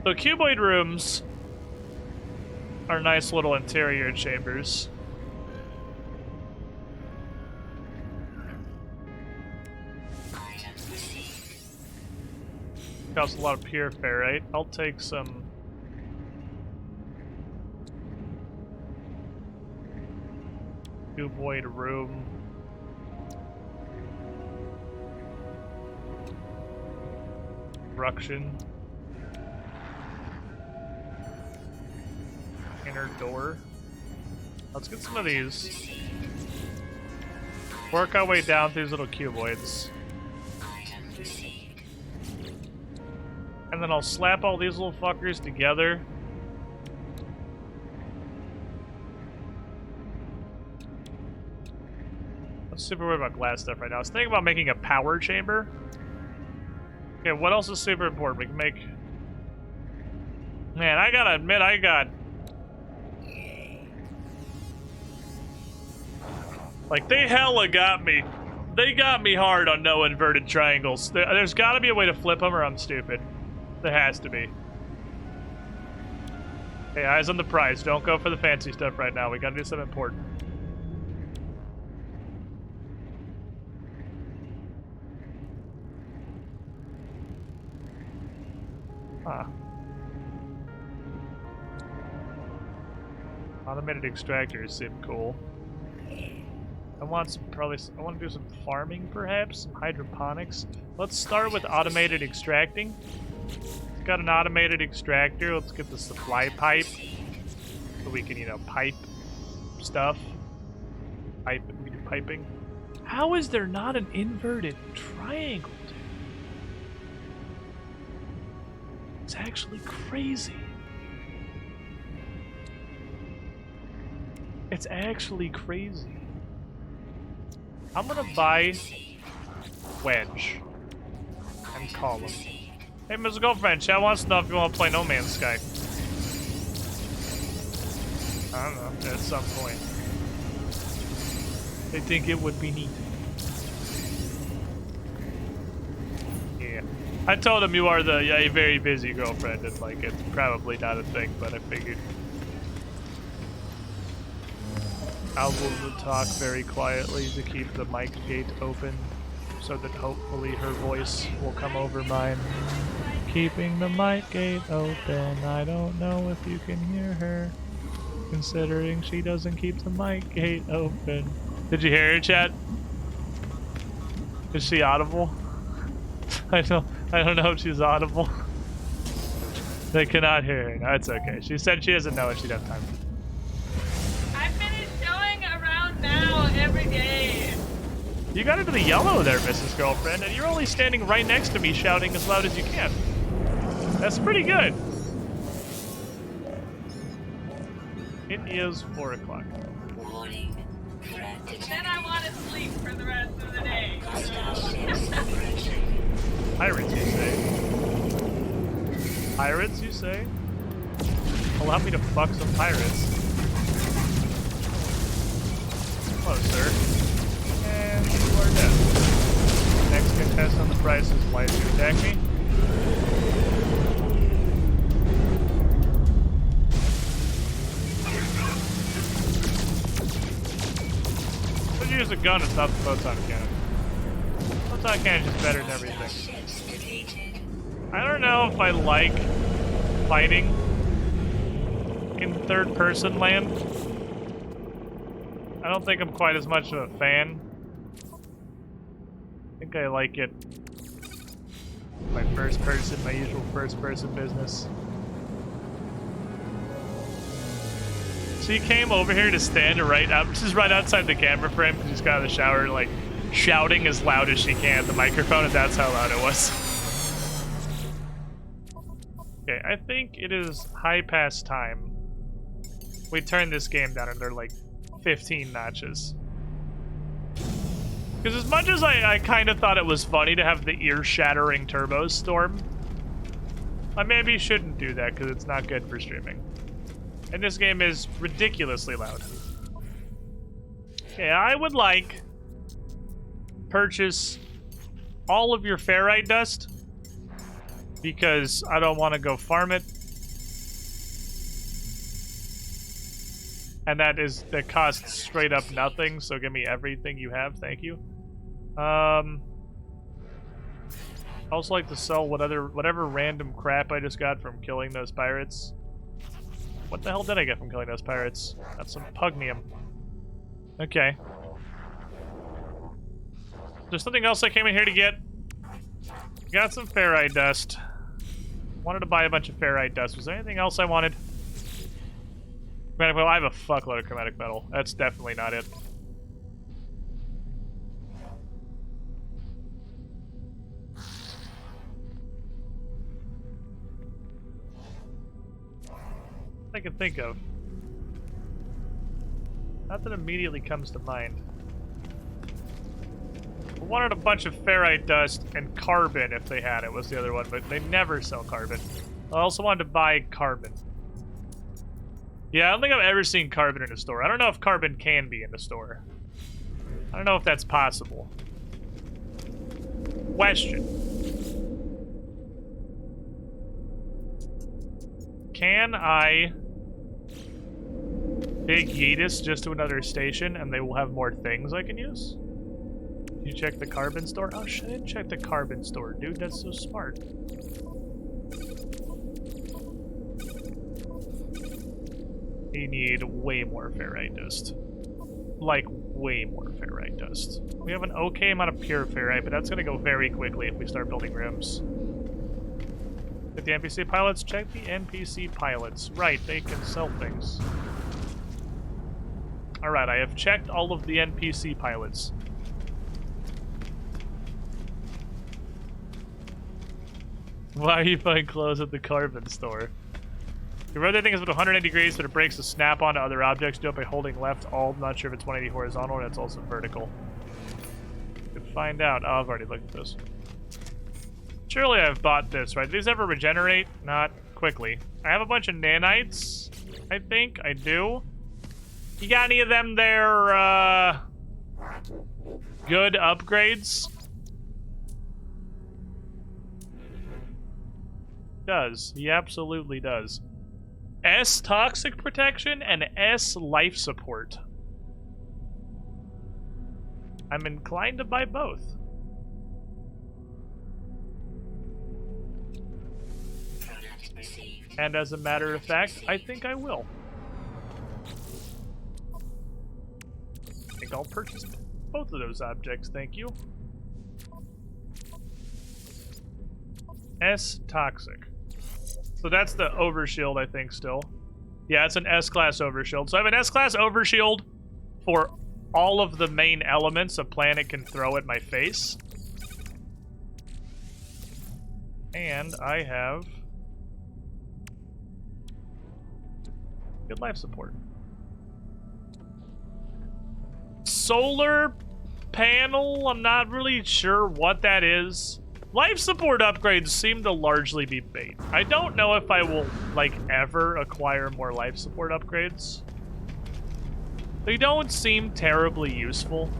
So cuboid rooms are nice little interior chambers. Costs a lot of pure ferrite. I'll take some. Cuboid room. Construction. Inner door. Let's get some of these. Work our way down through these little cuboids. And then I'll slap all these little fuckers together. I'm super worried about glass stuff right now. I was thinking about making a power chamber. Okay, what else is super important? We can make... Man, I gotta admit, I got... Like, they hella got me. They got me hard on no inverted triangles. There's gotta be a way to flip them or I'm stupid. There has to be. Hey, eyes on the prize. Don't go for the fancy stuff right now. We gotta do something important. Huh. Automated extractors seem cool. I want some I want to do some farming, perhaps some hydroponics. Let's start with automated extracting. It's got an automated extractor. Let's get the supply pipe so we can, you know, pipe stuff. We can do piping. How is there not an inverted triangle, dude? It's actually crazy. It's actually crazy. I'm gonna buy Wedge and call him. Hey, Ms. Girlfriend, chat wants to know if you want to play No Man's Sky. I don't know, at some point. I think it would be neat. Yeah. I told him you are a very busy girlfriend, and like it's probably not a thing, but I figured. I will talk very quietly to keep the mic gate open, so that hopefully her voice will come over mine. Keeping the mic gate open, I don't know if you can hear her, considering she doesn't keep the mic gate open. Did you hear her, chat? Is she audible? I don't know if she's audible. They cannot hear her. No, it's okay. She said she doesn't know if she'd have time. I finished showing around now every day. You got into the yellow there, Mrs. Girlfriend, and you're only standing right next to me shouting as loud as you can. That's pretty good. It is 4 o'clock. Warning. Threat detected. Then I want to sleep for the rest of the day. Hostile ships approaching. Pirates, you say? Pirates, you say? Allow me to fuck some pirates. Hello, sir. And you are dead. Next contestant on the price is why did you attack me? Let's use a gun and stop the photon cannon. Photon cannon is just better than everything. Ships defeated. I don't know if I like fighting in third-person land. I don't think I'm quite as much of a fan. I think I like it my first person, my usual first-person business. So you came over here to stand right out, just right outside the camera frame. She just got out of the shower, like shouting as loud as she can at the microphone, and that's how loud it was. Okay, I think it is high past time we turn this game down under like 15 notches. Because as much as I kind of thought it was funny to have the ear-shattering turbo storm, I maybe shouldn't do that because it's not good for streaming. And this game is ridiculously loud. Okay, I would like purchase all of your ferrite dust because I don't want to go farm it. And that costs straight up nothing, so give me everything you have, thank you. I also like to sell whatever random crap I just got from killing those pirates. What the hell did I get from killing those pirates? Got some pugnium. Okay. There's something else I came in here to get. Got some ferrite dust. Wanted to buy a bunch of ferrite dust. Was there anything else I wanted? Chromatic metal. I have a fuckload of chromatic metal. That's definitely not it. I can think of. Nothing immediately comes to mind. I wanted a bunch of ferrite dust and carbon if they had it, was the other one, but they never sell carbon. I also wanted to buy carbon. Yeah, I don't think I've ever seen carbon in a store. I don't know if carbon can be in the store. I don't know if that's possible. Question. Can I take Yeetus just to another station and they will have more things I can use? Can you check the carbon store? Oh shit, I didn't check the carbon store, dude. That's so smart. You need way more ferrite dust. like, way more ferrite dust. We have an okay amount of pure ferrite, but that's gonna go very quickly if we start building rooms. Check the NPC pilots? Check the NPC pilots. Right, they can sell things. Alright, I have checked all of the NPC pilots. Why are you buying clothes at the carbon store? The rotating is about 180 degrees, but it breaks the snap onto other objects. Do it by holding left alt. I'm not sure if it's 180 horizontal or it's also vertical. Could find out. Oh, I've already looked at this. Surely I've bought this, right? Do these ever regenerate? Not quickly. I have a bunch of nanites. I think I do. You got any of them there, good upgrades? Does. He absolutely does. S toxic protection and S life support. I'm inclined to buy both. And as a matter of fact, I think I will. I think I'll purchase both of those objects, thank you. S toxic. So that's the overshield, I think, still. Yeah, it's an S-class overshield. So I have an S-class overshield for all of the main elements a planet can throw at my face. And I have good life support. Solar panel, I'm not really sure what that is. Life support upgrades seem to largely be bait. I don't know if I will, like, ever acquire more life support upgrades. They don't seem terribly useful.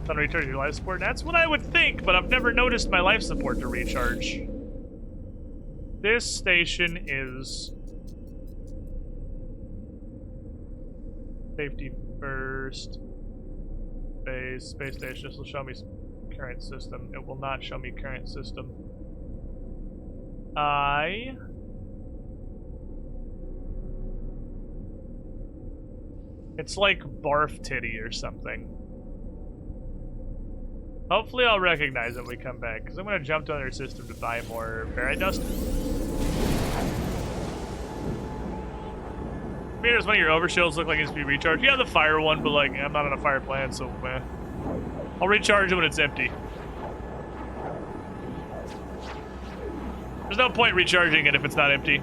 Don't recharge your life support? That's what I would think, but I've never noticed my life support to recharge. This station is safety first. Space station. This will show me current system. It will not show me current system. It's like barf titty or something. Hopefully I'll recognize it when we come back, because I'm going to jump to another system to buy more ferrite dust. Does one of your overshields look like it needs to be recharged? Yeah, the fire one, but like I'm not on a fire planet, so I'll recharge it when it's empty. There's no point recharging it if it's not empty.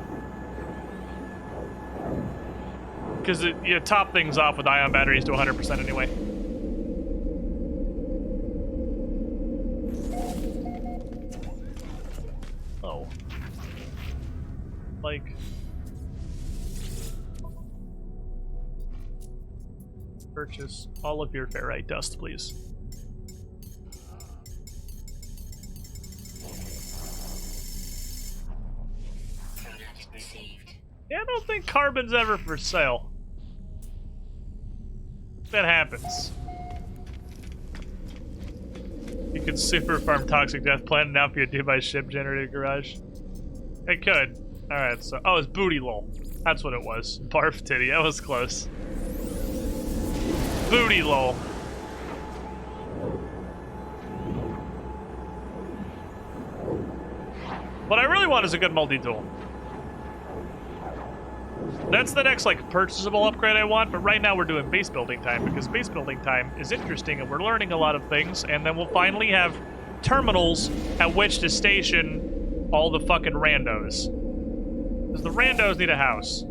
Because you top things off with ion batteries to 100% anyway. Oh. Like... Purchase all of your ferrite dust, please. Yeah, I don't think carbon's ever for sale. That happens. You could super farm toxic death plant now if you do by ship generated garage. It could. Alright, so oh, it's booty lol. That's what it was. Barf titty, that was close. Booty lol. What I really want is a good multi-tool. That's the next, like, purchasable upgrade I want, but right now we're doing base building time, because base building time is interesting and we're learning a lot of things, and then we'll finally have terminals at which to station all the fucking randos. Because the randos need a house.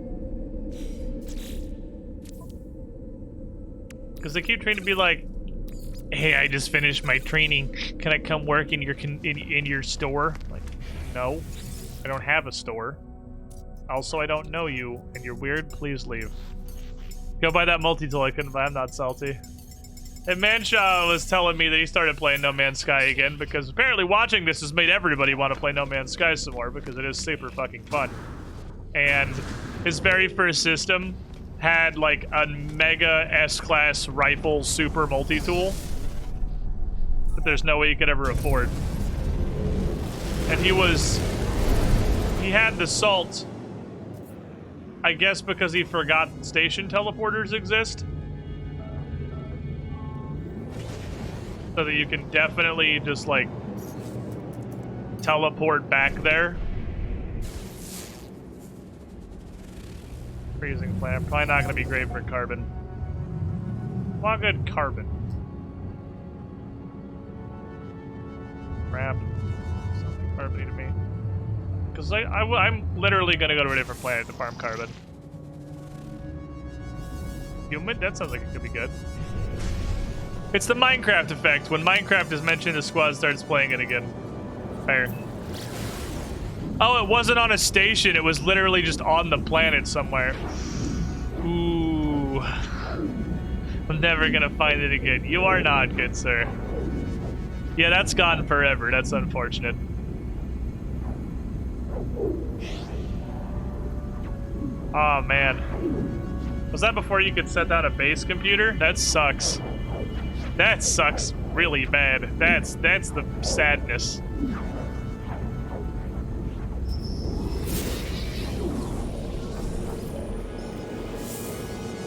Because they keep trying to be like, hey, I just finished my training. Can I come work in your in your store? Like, no, I don't have a store. Also, I don't know you, and you're weird. Please leave. Go buy that multi-tool I couldn't buy. I'm not salty. And Manshaw was telling me that he started playing No Man's Sky again, because apparently watching this has made everybody want to play No Man's Sky some more, because it is super fucking fun. And his very first system had like a mega S-class rifle super multi-tool that there's no way you could ever afford. And he had the salt. I guess because he forgot station teleporters exist. So that you can definitely just, like, teleport back there. Freezing plant. Probably not going to be great for carbon. Want good carbon. Crap. Something carbony to me. Because I'm literally going to go to a different planet to farm carbon. Humid? That sounds like it could be good. It's the Minecraft effect. When Minecraft is mentioned, the squad starts playing it again. Fair. Oh, it wasn't on a station. It was literally just on the planet somewhere. Ooh. I'm never gonna find it again. You are not, good sir. Yeah, that's gone forever. That's unfortunate. Oh, man. Was that before you could set down a base computer? That sucks. That sucks really bad. That's the sadness.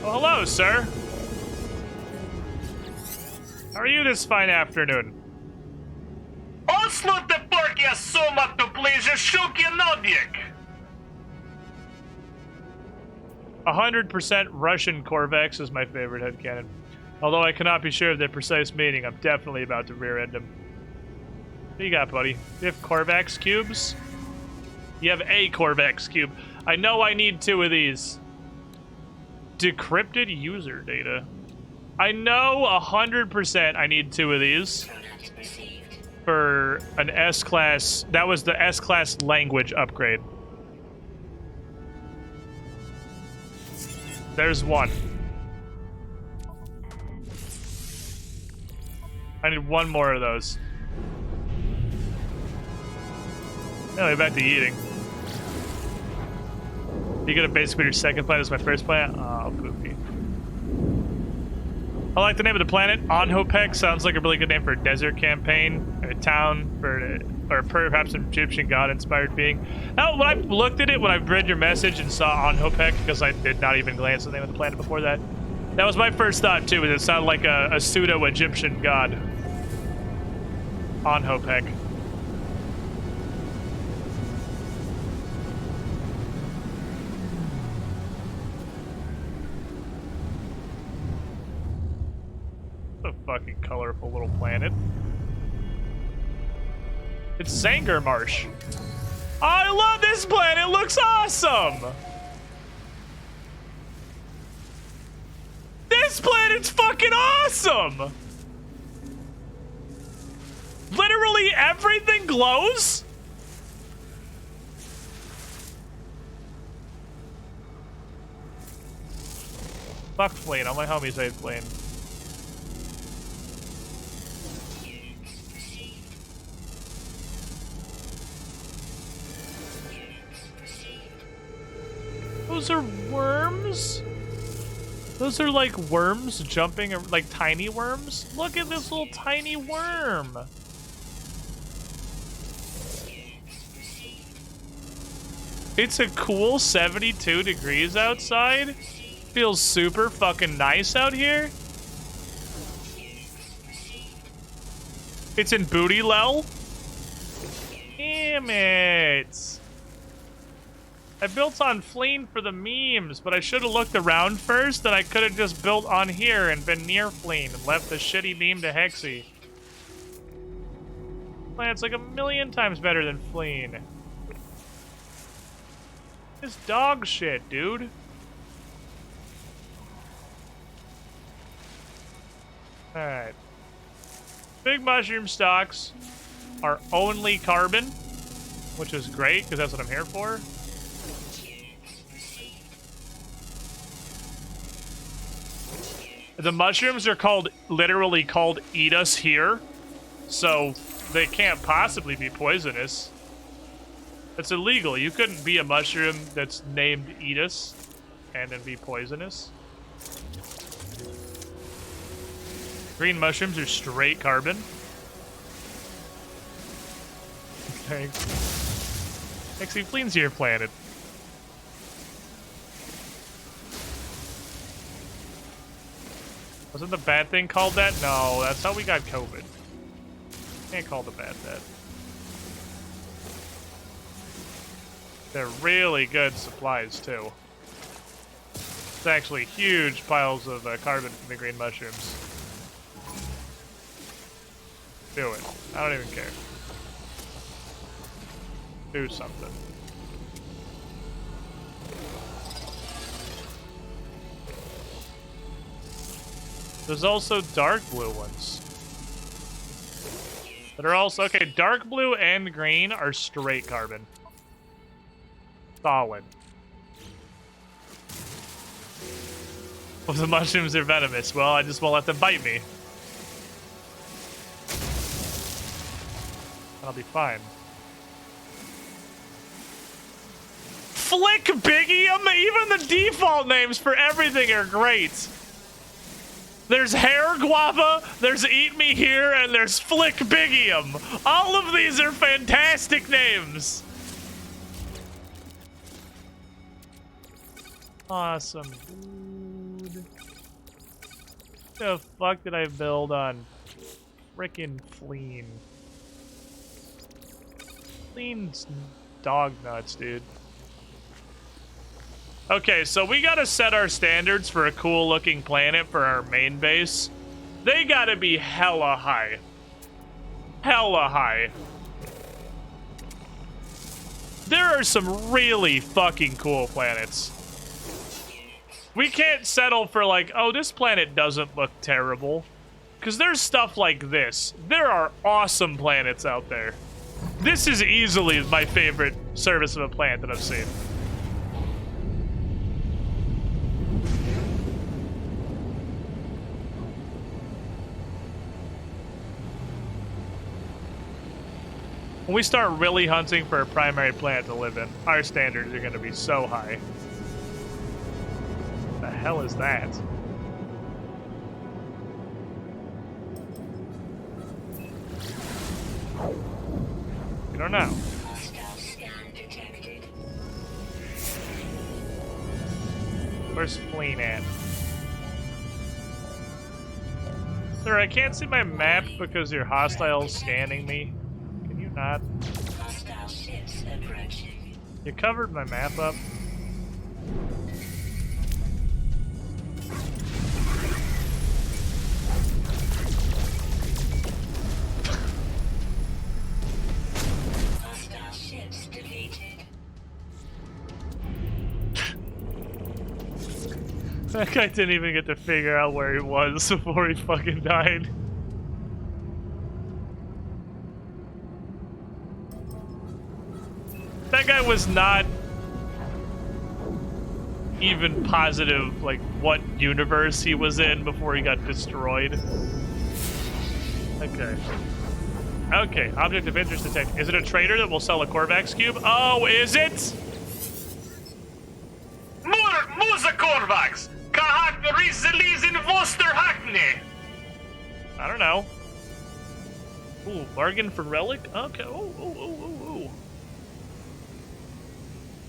Oh, hello, sir. How are you this fine afternoon? Oslot the pork ya soma to please shuki nodiek. 100% Russian Corvex is my favorite headcanon. Although I cannot be sure of their precise meaning, I'm definitely about to rear-end him. What do you got, buddy? You have Corvex cubes? You have a Corvex cube. I know I need 2 of these. Decrypted user data. I know 100% I need 2 of these. Pronouns received. For an S-class. That was the S-class language upgrade. There's 1. I need 1 more of those. Anyway, back to eating. You get a base computer second planet as my first planet? Oh, poopy. I like the name of the planet. Onhopek sounds like a really good name for a desert campaign, a town, or perhaps an Egyptian god-inspired being. Now, when I looked at it, when I read your message and saw Onhopek, because I did not even glance at the name of the planet before that, that was my first thought, too, is it sounded like a pseudo-Egyptian god. Onhopek. A fucking colorful little planet. It's Zanger Marsh. I love this planet. It looks awesome. This planet's fucking awesome. Literally everything glows. Fuck Fleeing. All my homies hate Fleeing. Those are worms? Those are like worms jumping, like tiny worms? Look at this little tiny worm. It's a cool 72 degrees outside. Feels super fucking nice out here. It's in Booty Lel. Damn it. I built on Fleeing for the memes, but I should have looked around first, and I could have just built on here and been near Fleeing and left the shitty beam to Hexy. Planet's like 1,000,000 times better than Fleeing. This dog shit, dude. Alright. Big mushroom stocks are only carbon, which is great, because that's what I'm here for. The mushrooms are literally called Eat Us Here, so they can't possibly be poisonous. It's illegal. You couldn't be a mushroom that's named Eat Us and then be poisonous. Green mushrooms are straight carbon. Thanks. Actually, Fleen's your planet. Wasn't the bad thing called that? No, that's how we got COVID. Can't call the bad that. They're really good supplies, too. It's actually huge piles of carbon from the green mushrooms. Do it. I don't even care. Do something. There's also dark blue ones. That are also... Okay, dark blue and green are straight carbon. Solid. Well, the mushrooms are venomous. Well, I just won't let them bite me. I'll be fine. Flick Bigium! Even the default names for everything are great. There's Hair Guava, there's Eat Me Here, and there's Flick Bigium. All of these are fantastic names. Awesome, dude. What the fuck did I build on frickin' FLEEN? FLEEN's dog nuts, dude. Okay, so we gotta set our standards for a cool-looking planet for our main base. They gotta be hella high. Hella high. There are some really fucking cool planets. We can't settle for like, oh, this planet doesn't look terrible. Because there's stuff like this. There are awesome planets out there. This is easily my favorite service of a planet that I've seen. When we start really hunting for a primary planet to live in, our standards are going to be so high. What the hell is that? We don't know. Where's FLEEN at? Sir, I can't see my map because your hostile's scanning me. Can you not? Hostile ships approaching. You covered my map up. Hostile ships defeated. That guy didn't even get to figure out where he was before he fucking died. That guy was not even positive, like, what universe he was in before he got destroyed. Okay. Okay, object of interest detected. Is it a trader that will sell a Korvax cube? Oh, is it? Musa Korvax! Kahak Rizelis in Voster Hackney! I don't know. Ooh, bargain for relic? Okay, ooh.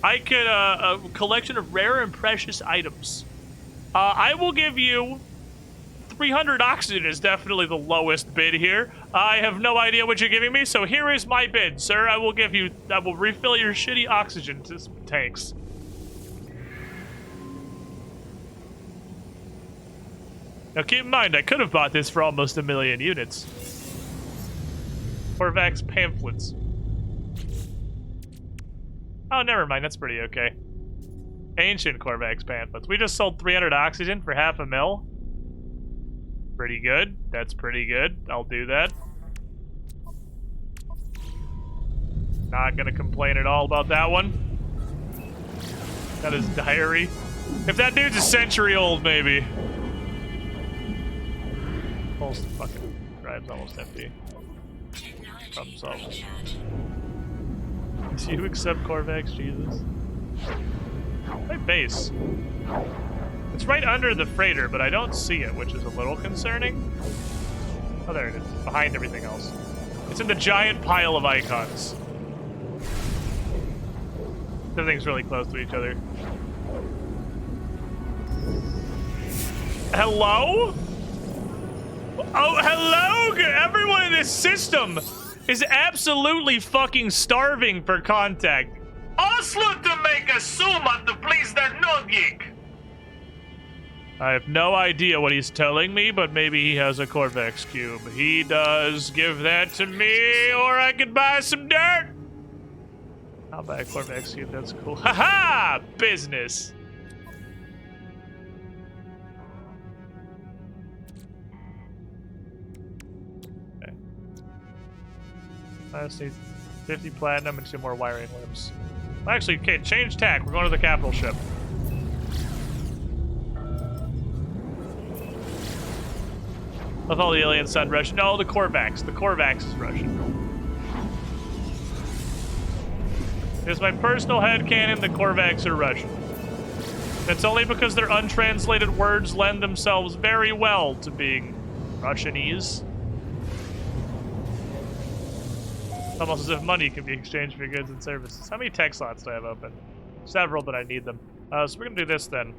I could, a collection of rare and precious items. I will give you 300 oxygen is definitely the lowest bid here. I have no idea what you're giving me, so here is my bid, sir. I will refill your shitty oxygen tanks. Now keep in mind, I could have bought this for almost 1 million units. Korvax pamphlets. Oh, never mind. That's pretty okay. Ancient Korvax pamphlets. We just sold 300 oxygen for 500,000. Pretty good. That's pretty good. I'll do that. Not gonna complain at all about that one. Got his diary. If that dude's a century old, maybe. Pulse fucking drive's almost empty. Problem solved. Do you accept Korvax, Jesus? My base. It's right under the freighter, but I don't see it, which is a little concerning. Oh, there it is. Behind everything else. It's in the giant pile of icons. Everything's really close to each other. Hello? Oh, hello! Everyone in this system is absolutely fucking starving for contact. Also to make a suma to please their nodgeek. I have no idea what he's telling me, but maybe he has a Corvex cube. He does. Give that to me, or I could buy some dirt. I'll buy a Corvex cube. That's cool. Haha! Business. Okay. I just need 50 platinum and 2 more wiring limbs. Well, actually, okay, change tack. We're going to the capital ship. I thought the aliens sound Russian. No, the Corvax. The Corvax is Russian. It's my personal headcanon, the Corvax are Russian. That's only because their untranslated words lend themselves very well to being Russianese. It's almost as if money can be exchanged for goods and services. How many tech slots do I have open? Several, but I need them. So we're gonna do this then.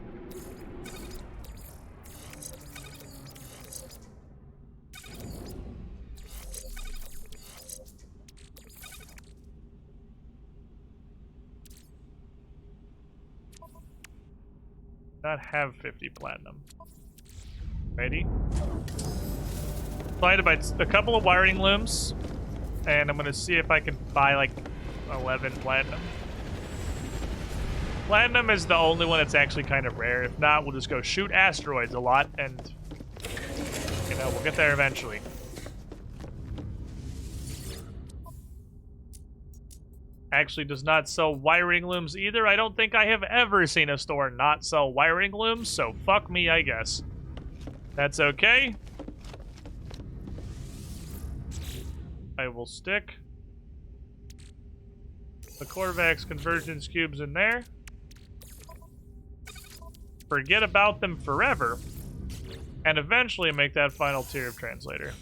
Not have 50 platinum. Ready? So I had to buy a couple of wiring looms, and I'm gonna see if I can buy like 11 platinum. Platinum is the only one that's actually kind of rare. If not, we'll just go shoot asteroids a lot, and you know, we'll get there eventually. Actually does not sell wiring looms either. I don't think I have ever seen a store not sell wiring looms, so fuck me, I guess. That's okay. I will stick the Corvax convergence cubes in there. Forget about them forever. And eventually make that final tier of translator.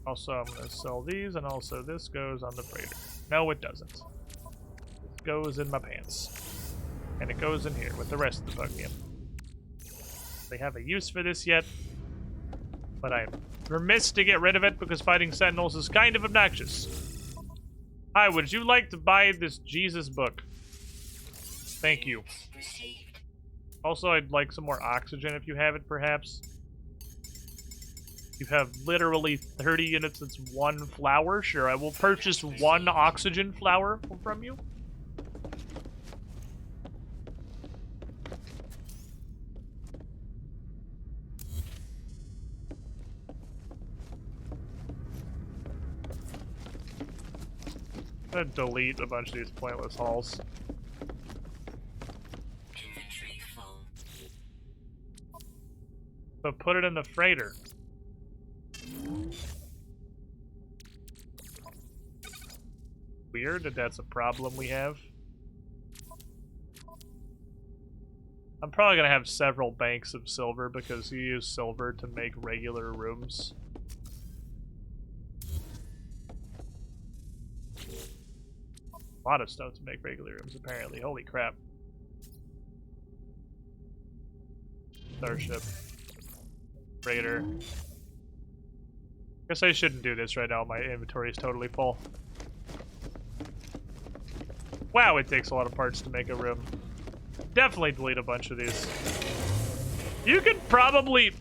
Also, I'm going to sell these, and also this goes on the freighter. No, it doesn't. It goes in my pants. And it goes in here with the rest of the Buckium. They have a use for this yet, but I'm remiss to get rid of it because fighting Sentinels is kind of obnoxious. Hi, would you like to buy this Jesus book? Thank you. Also, I'd like some more oxygen if you have it, perhaps. You have literally 30 units, that's 1 flower. Sure, I will purchase 1 oxygen flower from you. I'm gonna delete a bunch of these pointless hauls. Inventory full. But put it in the freighter. Weird that that's a problem we have. I'm probably gonna have several banks of silver because you use silver to make regular rooms. A lot of stuff to make regular rooms, apparently. Holy crap. Starship. Raider. Guess I shouldn't do this right now. My inventory is totally full. Wow, it takes a lot of parts to make a room. Definitely delete a bunch of these. You could probably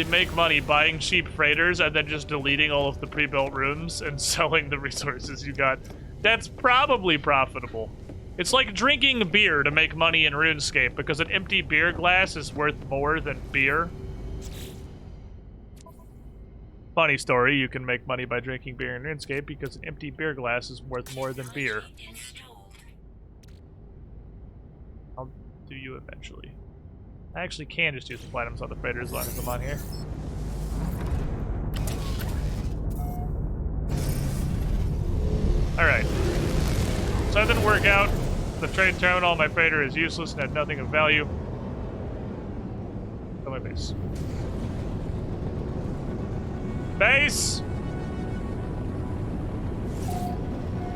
make money buying cheap freighters and then just deleting all of the pre-built rooms and selling the resources you got. That's probably profitable. It's like drinking beer to make money in RuneScape because an empty beer glass is worth more than beer. Funny story, you can make money by drinking beer in RuneScape because an empty beer glass is worth more than beer. I'll do you eventually. I actually can just use the platinums on the freighter as long as I'm on here. Alright. So that didn't work out. The trade terminal on my freighter is useless and had nothing of value. Go my base. Base!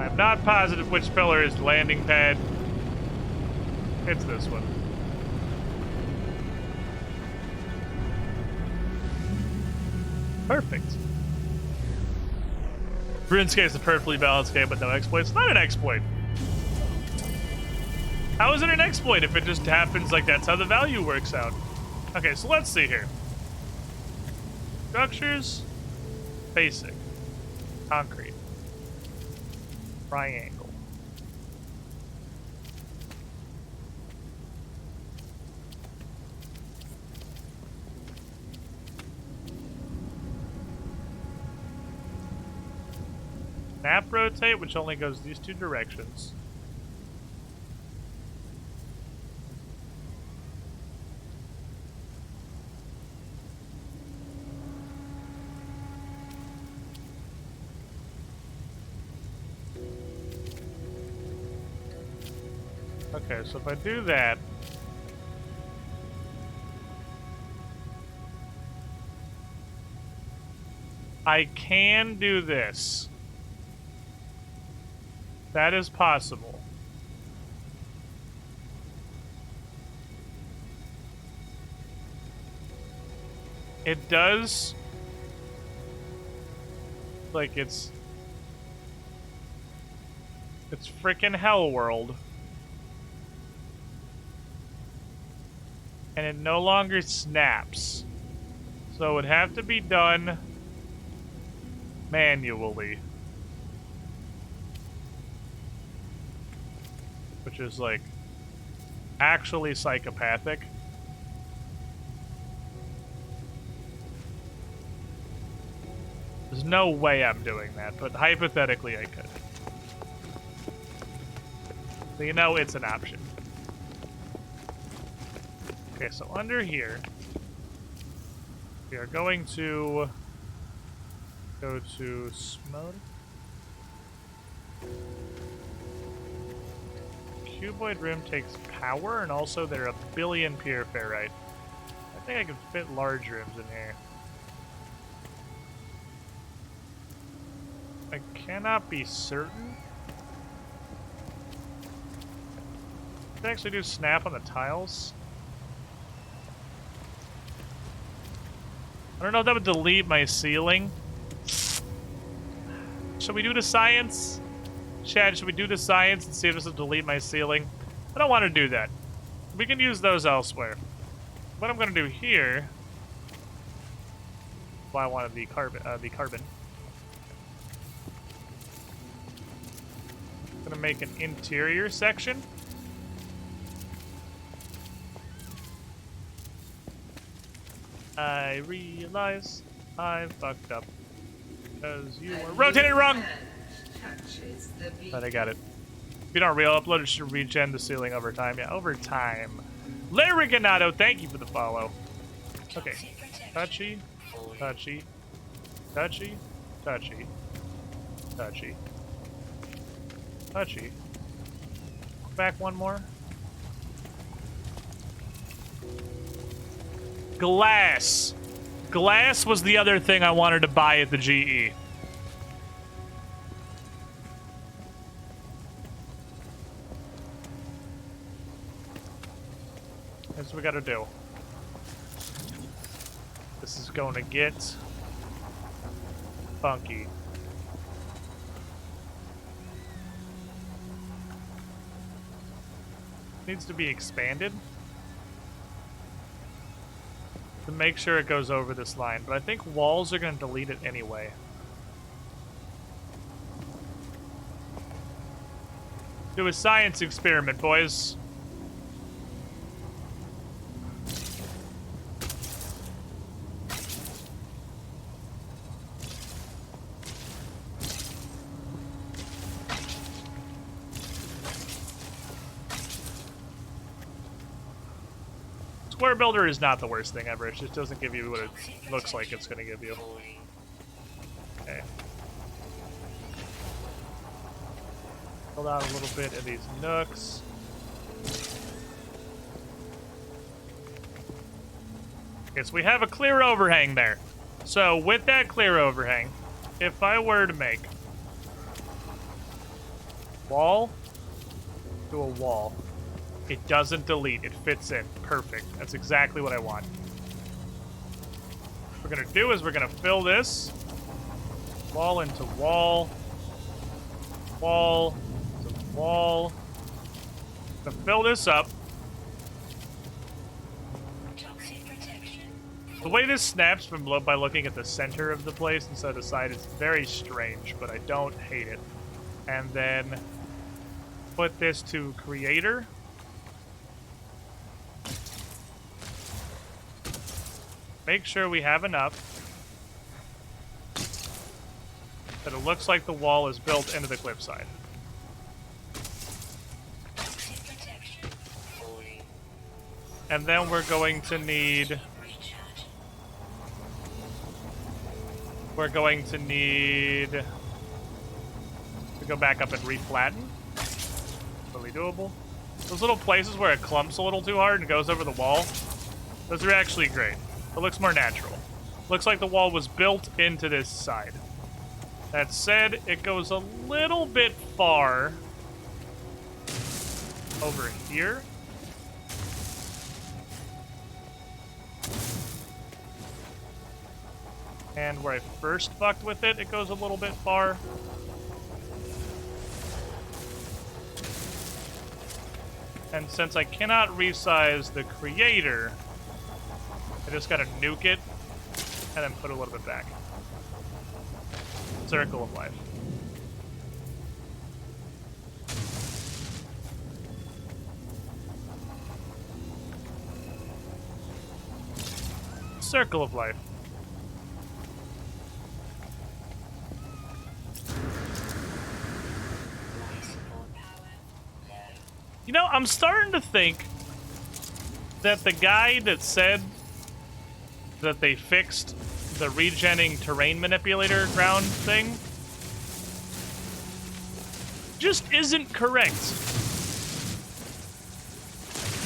I'm not positive which pillar is the landing pad. It's this one. Perfect. RuneScape is a perfectly balanced game with no exploits. It's not an exploit. How is it an exploit if it just happens like that's how the value works out? Okay, so let's see here. Structures, basic, concrete, triangle. Snap rotate, which only goes these two directions. Okay, so if I do that, I can do this. That is possible. It does, like, it's frickin' Hell World. And it no longer snaps. So it would have to be done manually. Which is, like, actually psychopathic. There's no way I'm doing that, but hypothetically I could. So you know it's an option. Okay, so under here, we are going to go to mode. Cuboid room takes power, and also there are a billion pure ferrite. I think I can fit large rooms in here. I cannot be certain. Did I actually do snap on the tiles? I don't know if that would delete my ceiling. Should we do the science? Chad, should we do the science and see if this will delete my ceiling? I don't want to do that. We can use those elsewhere. What I'm going to do here... Well, I wanted the carbon. I'm going to make an interior section. I realize I fucked up because you were rotating wrong. But I got it. If you don't upload, it should regen the ceiling over time. Yeah, over time. Larry Ganato, thank you for the follow. Okay. Touchy, touchy, touchy, touchy, touchy, touchy. Back one more. Glass. Glass was the other thing I wanted to buy at the GE. That's what we gotta do. This is going to get funky. Needs to be expanded to make sure it goes over this line, but I think walls are going to delete it anyway. Do a science experiment, boys. Square Builder is not the worst thing ever. It just doesn't give you what it looks like it's going to give you. Okay. Build out a little bit of these nooks. Okay, so we have a clear overhang there. So with that clear overhang, if I were to make wall to a wall, it doesn't delete. It fits in. Perfect. That's exactly what I want. What we're gonna do is we're gonna fill this wall into wall, wall to wall. To fill this up. Toxic protection. The way this snaps from by looking at the center of the place instead of the side is very strange, but I don't hate it. And then put this to creator. Make sure we have enough that it looks like the wall is built into the cliffside. Toxic protection. Falling. And then we're going to need... Recharge. We're going to need to go back up and reflatten. Totally doable. Those little places where it clumps a little too hard and goes over the wall, those are actually great. It looks more natural. Looks like the wall was built into this side. That said, it goes a little bit far over here. And where I first fucked with it, it goes a little bit far. And since I cannot resize the creator, I just gotta nuke it and then put a little bit back. Circle of life. Circle of life. Life support power. Low. You know, I'm starting to think that the guy that said that they fixed the regenning terrain manipulator ground thing just isn't correct.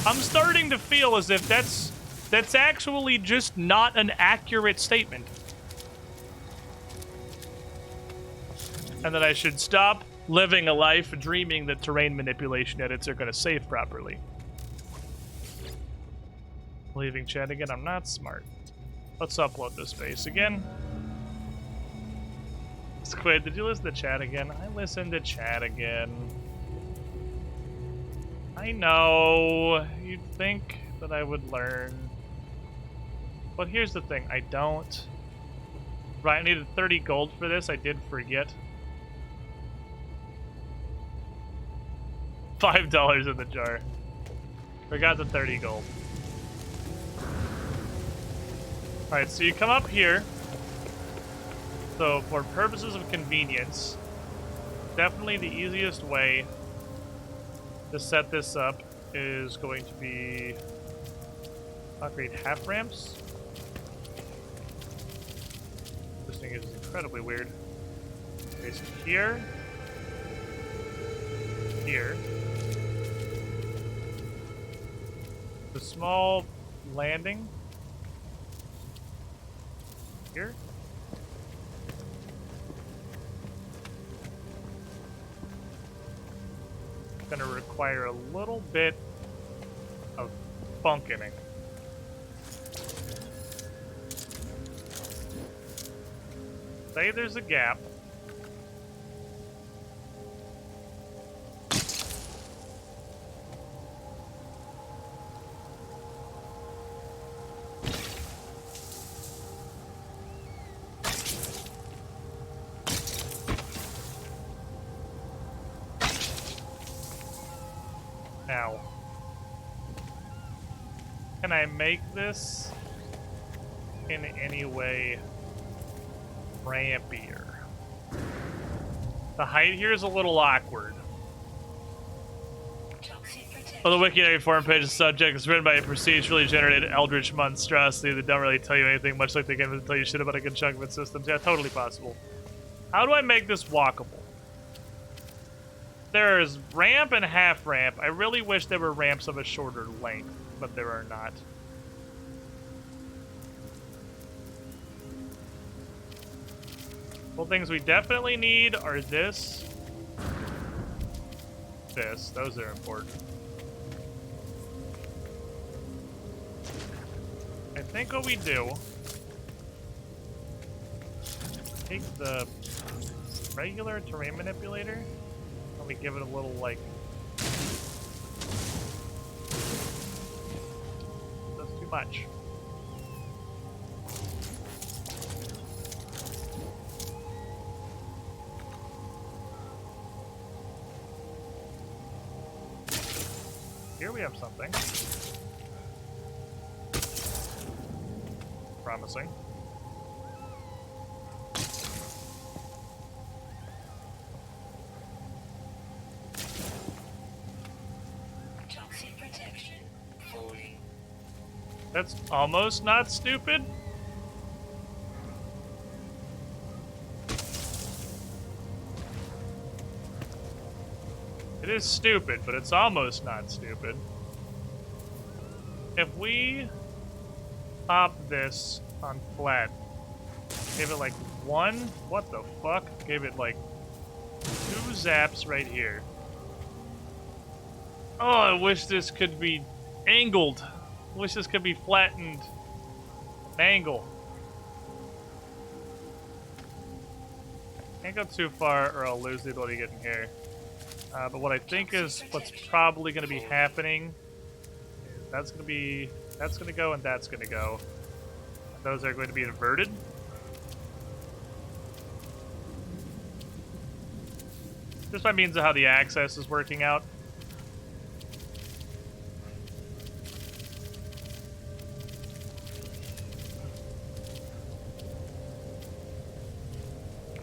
I'm starting to feel as if that's actually just not an accurate statement. And that I should stop living a life dreaming that terrain manipulation edits are going to save properly. Leaving chat again, I'm not smart. Let's upload this space again. Squid, did you listen to chat again? I listened to chat again. I know. You'd think that I would learn. But here's the thing, I don't. Right, I needed 30 gold for this, I did forget. $5 in the jar. Forgot the 30 gold. Alright, so you come up here. So, for purposes of convenience, definitely the easiest way to set this up is going to be upgrade half ramps. This thing is incredibly weird. Okay, so here. Here. The small landing. Here. It's gonna require a little bit of funkening. Say there's a gap. Now, can I make this in any way rampier? The height here is a little awkward. Toxic protection. Well, the Wikidata forum page subject is written by a procedurally generated eldritch monstrosity that don't really tell you anything, much like they can tell you shit about a good chunk of its systems. Yeah, totally possible. How do I make this walkable? There's ramp and half ramp. I really wish there were ramps of a shorter length, but there are not. Well, things we definitely need are this. Those are important. I think what we do take the regular terrain manipulator. Let me give it a little, like... That's too much. Here we have something. Promising. Toxic protection falling. That's almost not stupid. It is stupid, but it's almost not stupid. If we pop this on flat, give it like one, what the fuck? Gave it like 2 zaps right here. Oh, I wish this could be angled. I wish this could be flattened. Angle. Can't go too far or I'll lose the ability to get in here. But what I think is what's probably going to be happening is that's going to go and that's going to go. And those are going to be inverted. Just by means of how the access is working out.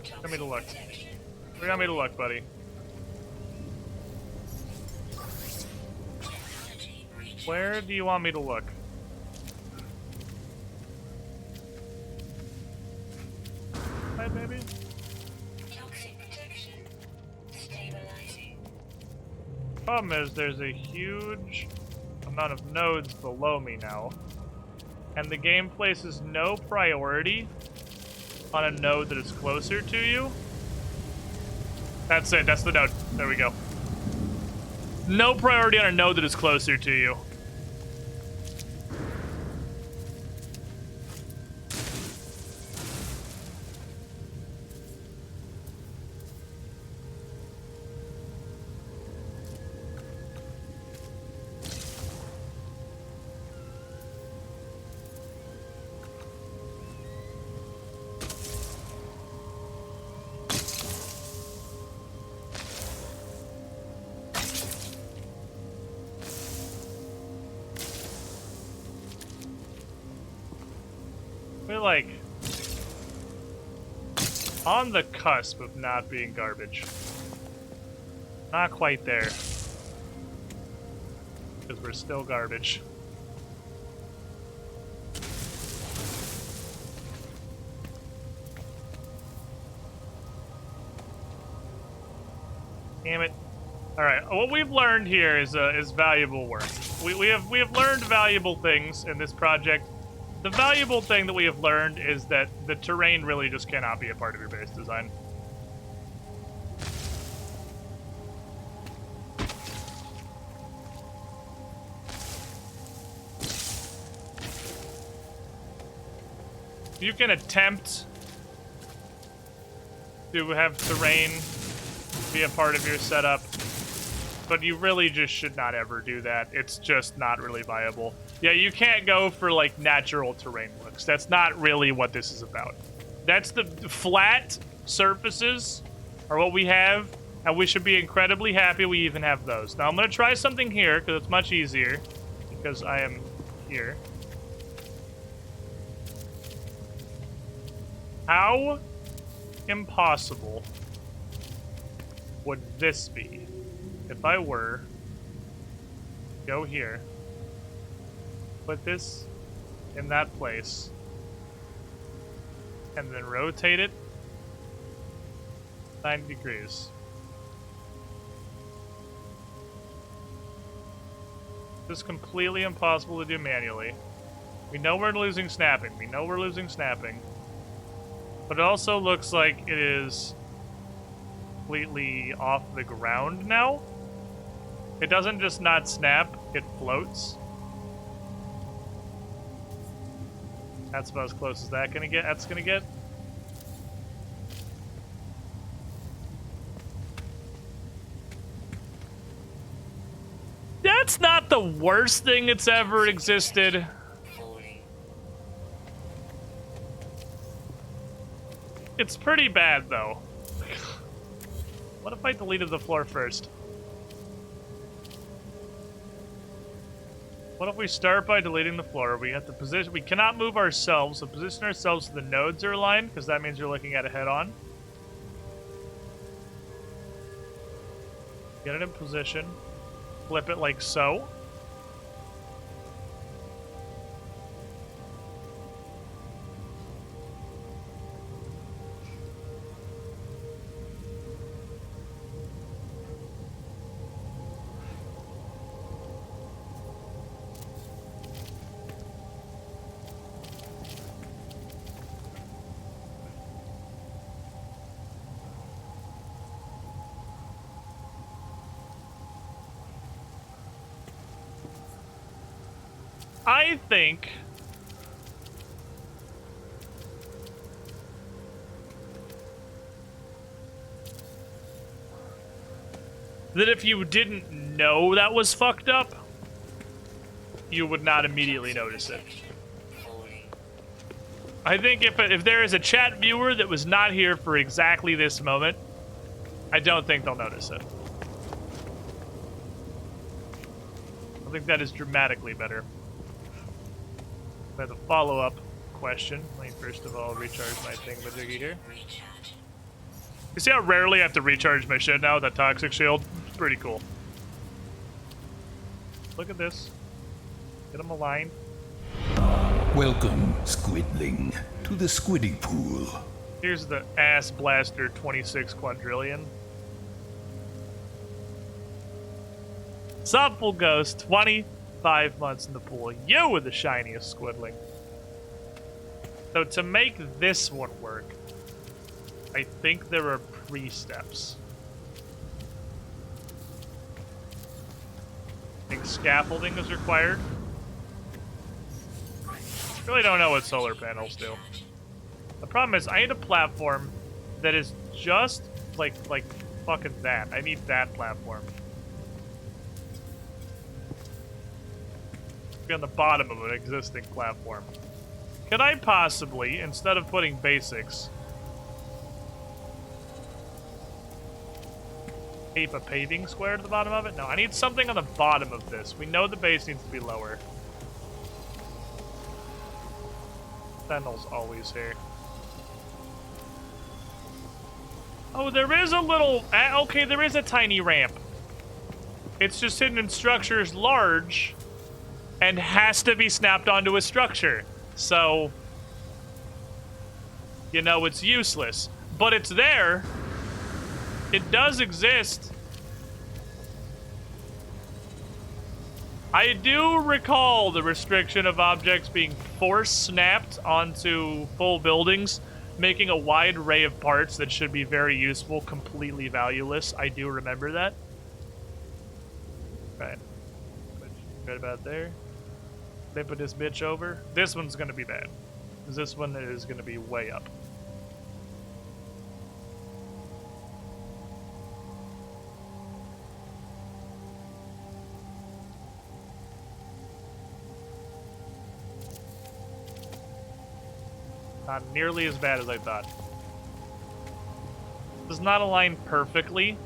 Show me to look. Where you want me to look, buddy? Where do you want me to look? Hi, baby. Toxic protection stabilizing. Problem is, there's a huge amount of nodes below me now, and the game places no priority on a node that is closer to you. That's it. That's the node. There we go. No priority on a node that is closer to you. We're like on the cusp of not being garbage. Not quite there. Because we're still garbage. Damn it. Alright, what we've learned here is valuable work. We have learned valuable things in this project. The valuable thing that we have learned is that the terrain really just cannot be a part of your base design. You can attempt to have terrain be a part of your setup, but you really just should not ever do that. It's just not really viable. Yeah, you can't go for, like, natural terrain looks. That's not really what this is about. That's the flat surfaces are what we have, and we should be incredibly happy we even have those. Now, I'm going to try something here, because it's much easier, because I am here. How impossible would this be if I were to go here, put this in that place, and then rotate it 90 degrees. This is completely impossible to do manually. We know we're losing snapping. We know we're losing snapping. But it also looks like it is completely off the ground now. It doesn't just not snap, it floats. That's about as close as that's gonna get. the worst thing that's ever existed? Falling. It's pretty bad, though. What if I deleted the floor first? What if we start by deleting the floor? We have to position. We cannot move ourselves, so position ourselves so the nodes are aligned, because that means you're looking at it head-on. Get it in position. Flip it like so. I think that if you didn't know that was fucked up, you would not immediately notice it. Falling. I think if there is a chat viewer that was not here for exactly this moment, I don't think they'll notice it. I think that is dramatically better. I have a follow-up question. Let me first of all recharge my thingamajiggy here. Recharge. You see how rarely I have to recharge my shit now with that toxic shield? It's pretty cool. Look at this. Get them aligned. Welcome, Squidling, to the Squiddy Pool. Here's the Ass Blaster 26 quadrillion. Sup, full ghost. 25 months in the pool. You were the shiniest squidling. So to make this one work, I think there are pre-steps. I think scaffolding is required. Really don't know what solar panels do. The problem is I need a platform that is just like fucking that. I need that platform. Be on the bottom of an existing platform. Could I possibly, instead of putting basics, tape a paving square to the bottom of it? No, I need something on the bottom of this. We know the base needs to be lower. Fennel's always here. Oh, there is a little... okay, there is a tiny ramp. It's just hidden in structures large and has to be snapped onto a structure. So, you know, it's useless. But it's there. It does exist. I do recall the restriction of objects being force snapped onto full buildings, making a wide array of parts that should be very useful, completely valueless. I do remember that. Right. Right about there. Flip this bitch over. This one's gonna be bad, because this one is gonna be way up. Not nearly as bad as I thought. Does not align perfectly.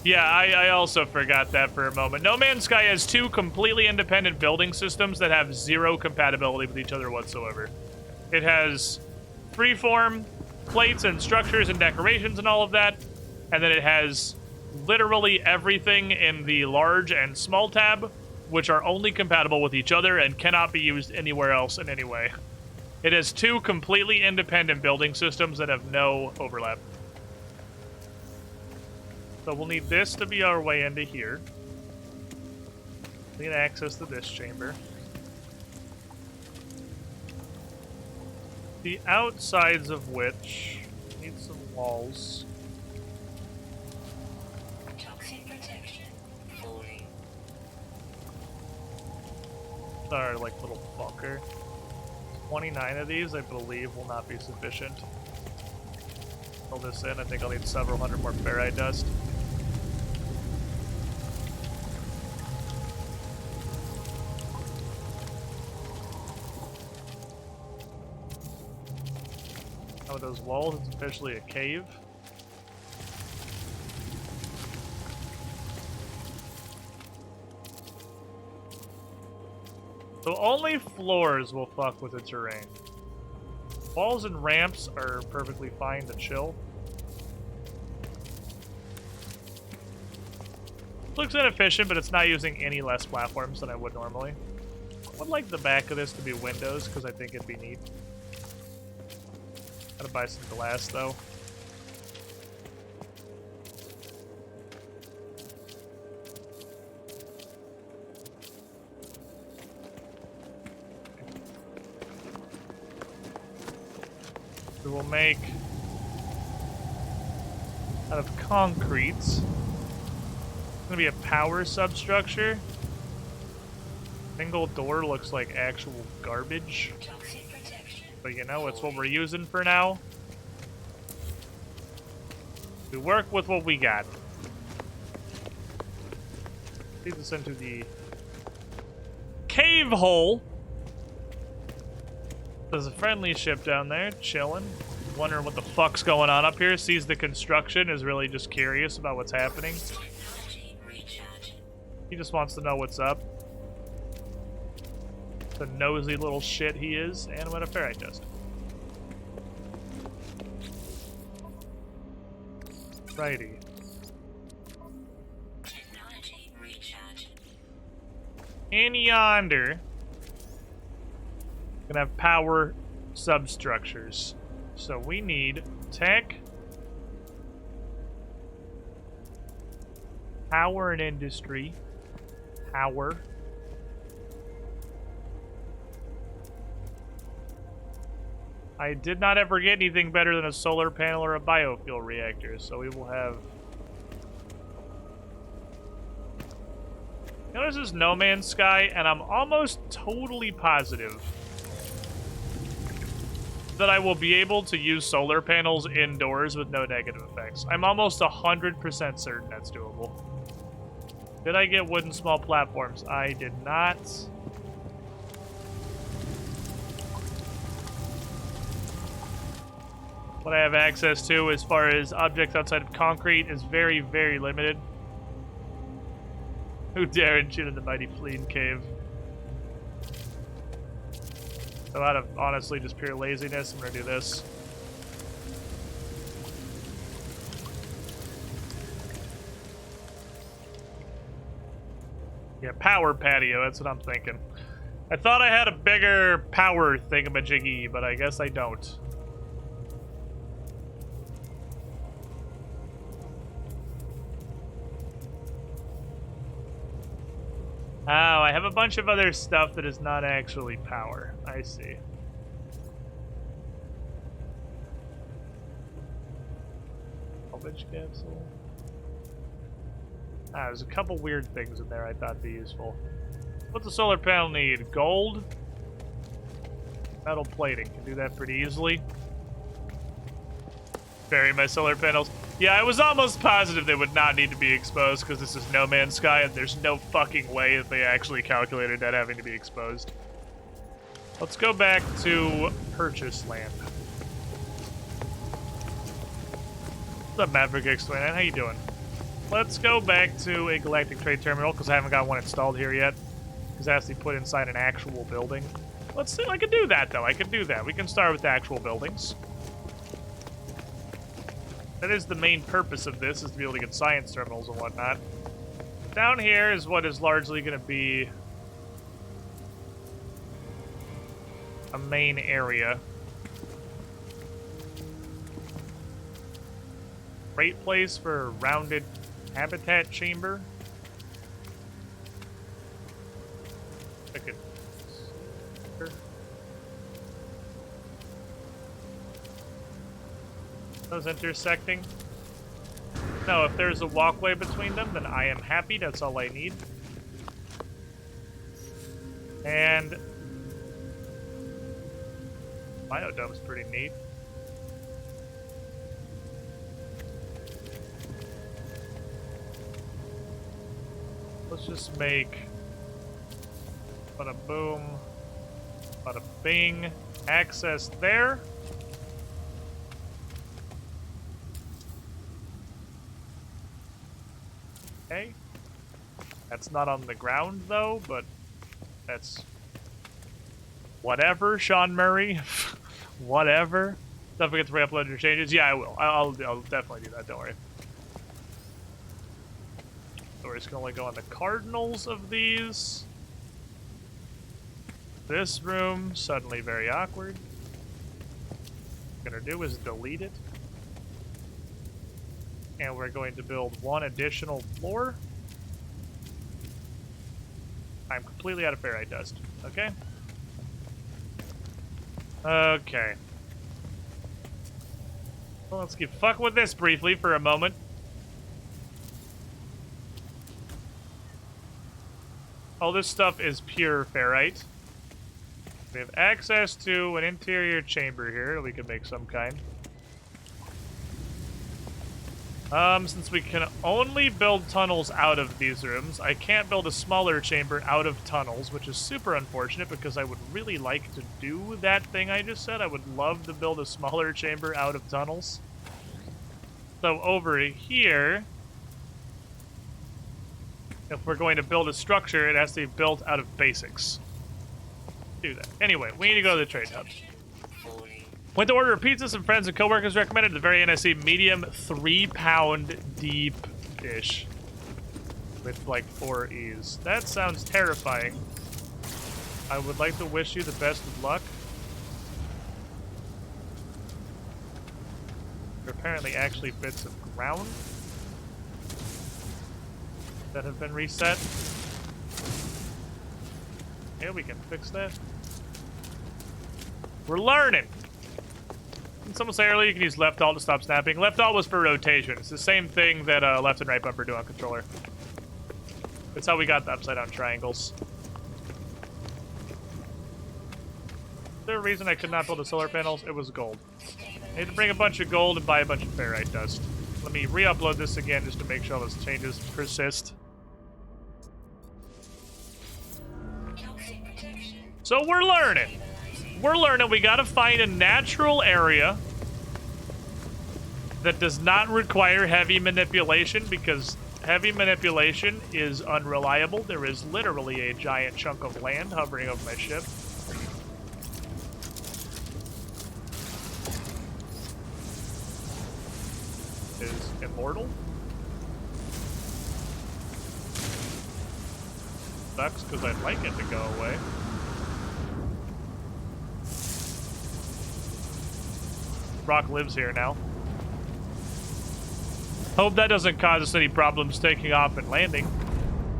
Yeah, I also forgot that for a moment. No Man's Sky has two completely independent building systems that have zero compatibility with each other whatsoever. It has freeform plates and structures and decorations and all of that, and then it has literally everything in the large and small tab, which are only compatible with each other and cannot be used anywhere else in any way. It has two completely independent building systems that have no overlap. So we'll need this to be our way into here. We need access to this chamber. The outsides of which need some walls. Toxic protection. Falling. Our like little bunker. 29 of these, I believe, will not be sufficient. Fill this in. I think I'll need several hundred more ferrite dust. of those walls. It's officially a cave. So only floors will fuck with the terrain. Walls and ramps are perfectly fine to chill. Looks inefficient, but it's not using any less platforms than I would normally. I would like the back of this to be windows, because I think it'd be neat. Gotta buy some glass, though. We will make out of concrete. It's gonna be a power substructure. Single door looks like actual garbage. Toxic protection. But you know, it's what we're using for now. We work with what we got. Leads us into the cave hole. There's a friendly ship down there, chilling. Wondering what the fuck's going on up here. Sees the construction, is really just curious about what's happening. Technology recharge. He just wants to know what's up. The nosy little shit he is. And what a ferrite dust. Righty. Technology recharge. In yonder, gonna have power substructures. So we need tech, power and industry, power, I did not ever get anything better than a solar panel or a biofuel reactor, so we will have... Notice this No Man's Sky, and I'm almost totally positive that I will be able to use solar panels indoors with no negative effects. I'm almost 100% certain that's doable. Did I get wooden small platforms? I did not. What I have access to as far as objects outside of concrete is very, very limited. Who dare intrude in the mighty FLEEN cave? So out of, honestly, just pure laziness, I'm gonna do this. Yeah, power patio, that's what I'm thinking. I thought I had a bigger power thingamajiggy, but I guess I don't. Oh, I have a bunch of other stuff that is not actually power. I see. Salvage capsule. Ah, there's a couple weird things in there I thought would be useful. What's the solar panel need? Gold? Metal plating. Can do that pretty easily. Bury my solar panels. Yeah, I was almost positive they would not need to be exposed because this is No Man's Sky and there's no fucking way that they actually calculated that having to be exposed. Let's go back to purchase land. What's up, Maverick X29? How you doing? Let's go back to a galactic trade terminal because I haven't got one installed here yet. Because it has to be put inside an actual building. Let's see, I can do that though. I can do that. We can start with the actual buildings. That is the main purpose of this, is to be able to get science terminals and whatnot. Down here is what is largely going to be a main area. Great place for a rounded habitat chamber. I could... Those intersecting. No, if there's a walkway between them, then I am happy. That's all I need. And Biodome's pretty neat. Let's just make bada boom, bada bing, access there. Okay. That's not on the ground, though, but that's... Whatever, Sean Murray. Whatever. Don't forget to re-upload your changes. Yeah, I will. I'll definitely do that, don't worry. Stories can only go on the cardinals of these. This room, suddenly very awkward. What we're gonna do is delete it. And we're going to build one additional floor. I'm completely out of ferrite dust. Okay? Okay. Well, let's keep fucking with this briefly for a moment. All this stuff is pure ferrite. We have access to an interior chamber here that we can make some kind. Since we can only build tunnels out of these rooms, I can't build a smaller chamber out of tunnels, which is super unfortunate because I would really like to do that thing I just said. I would love to build a smaller chamber out of tunnels. So over here, if we're going to build a structure, it has to be built out of basics. Do that. Anyway, we need to go to the trade hub. Went to order a pizza. Some friends and coworkers recommended the very NSC medium 3-pound deep dish with like 4 E's. That sounds terrifying. I would like to wish you the best of luck. There are apparently actually bits of ground that have been reset. Yeah, we can fix that. We're learning. Did someone say earlier you can use left alt to stop snapping? Left alt was for rotation. It's the same thing that left and right bumper do on controller. That's how we got the upside down triangles. Is there a reason I could not build the solar panels? It was gold. I need to bring a bunch of gold and buy a bunch of ferrite dust. Let me re-upload this again just to make sure those changes persist. So we're learning. We're learning we gotta find a natural area that does not require heavy manipulation, because heavy manipulation is unreliable. There is literally a giant chunk of land hovering over my ship. Is immortal. Sucks because I'd like it to go away. Rock lives here now. Hope that doesn't cause us any problems taking off and landing.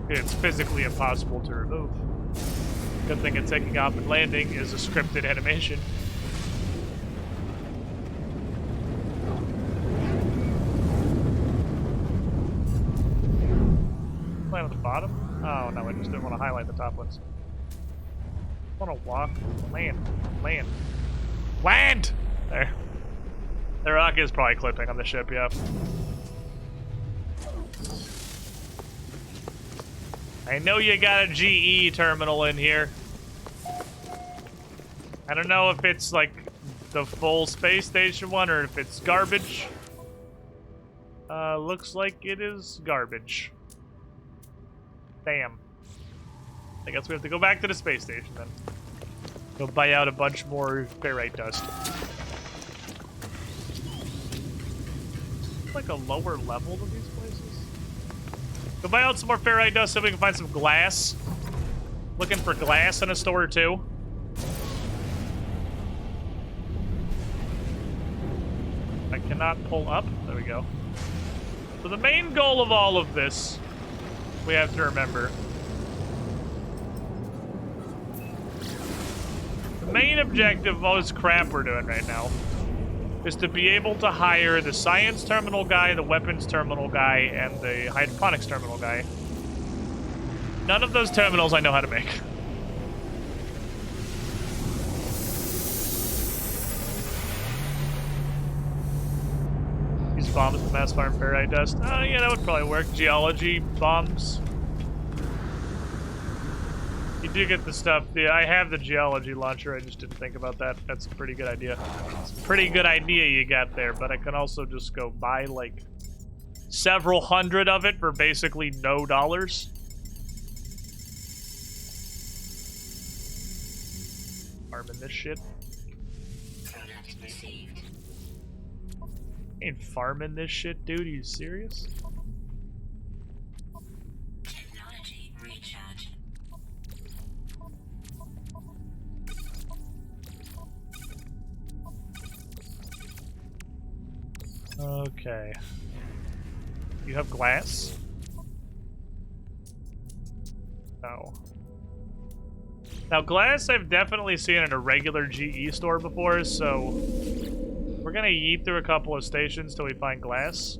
It's physically impossible to remove. Good thing in taking off and landing is a scripted animation. Land at the bottom? Oh no, I just didn't want to highlight the top ones. I want to walk. Land. Land. Land! There. The rock is probably clipping on the ship, yeah. I know you got a GE terminal in here. I don't know if it's like the full space station one or if it's garbage. Looks like it is garbage. Damn. I guess we have to go back to the space station then. Go buy out a bunch more ferrite dust. Like a lower level to these places. Go buy out some more ferrite dust so we can find some glass. Looking for glass in a store too. I cannot pull up. There we go. So the main goal of all of this, we have to remember. The main objective of all this crap we're doing right now is to be able to hire the science terminal guy, the weapons terminal guy, and the hydroponics terminal guy. None of those terminals I know how to make. These bombs with mass farm ferrite dust. Yeah, that would probably work. Geology bombs. You do get the stuff. Yeah, I have the geology launcher. I just didn't think about that. That's a pretty good idea. It's a pretty good idea you got there, but I can also just go buy, like, several hundred of it for basically no dollars. Farming this shit. Product received. Ain't farming this shit, dude. Are you serious? Technology recharge. Okay. You have glass? No. Now, glass I've definitely seen in a regular GE store before, so we're gonna yeet through a couple of stations till we find glass.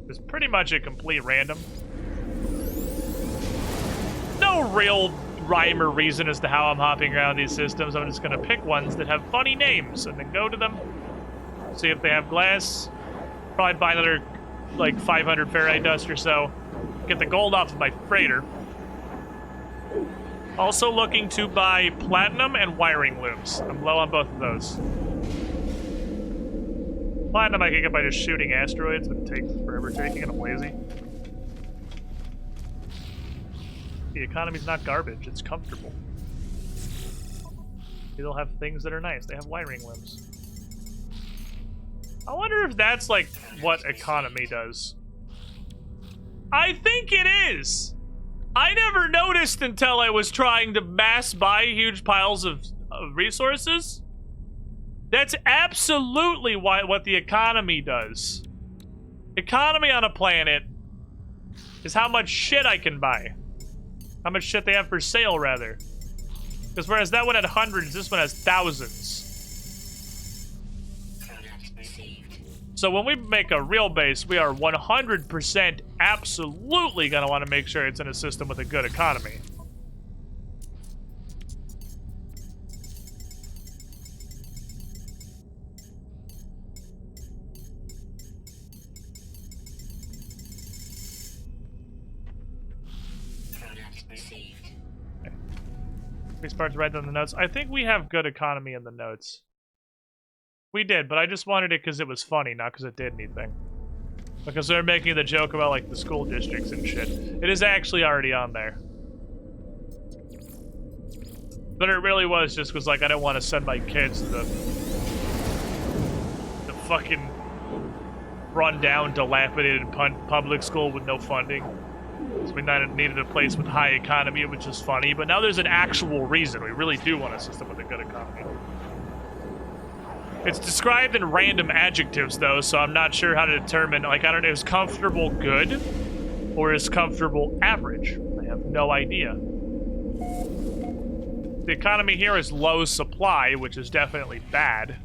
It's pretty much a complete random. No real rhyme or reason as to how I'm hopping around these systems. I'm just gonna pick ones that have funny names and then go to them, see if they have glass. Probably buy another, like, 500 ferrite dust or so. Get the gold off of my freighter. Also looking to buy platinum and wiring looms. I'm low on both of those. Platinum I can get by just shooting asteroids, but it takes forever taking and I'm lazy. The economy's not garbage, it's comfortable. They'll have things that are nice. They have wiring looms. I wonder if that's, like, what economy does. I think it is! I never noticed until I was trying to mass buy huge piles of resources. That's absolutely what the economy does. Economy on a planet is how much shit I can buy. How much shit they have for sale, rather. Because whereas that one had hundreds, this one has thousands. So when we make a real base, we are 100% absolutely going to want to make sure it's in a system with a good economy. Okay. These parts right on the notes. I think we have good economy in the notes. We did, but I just wanted it because it was funny, not because it did anything. Because they're making the joke about, like, the school districts and shit. It is actually already on there. But it really was just because, like, I didn't want to send my kids to the fucking run-down, dilapidated public school with no funding. So we needed a place with high economy, which is funny. But now there's an actual reason. We really do want a system with a good economy. It's described in random adjectives, though, so I'm not sure how to determine, like, I don't know, is comfortable good or is comfortable average? I have no idea. The economy here is low supply, which is definitely bad.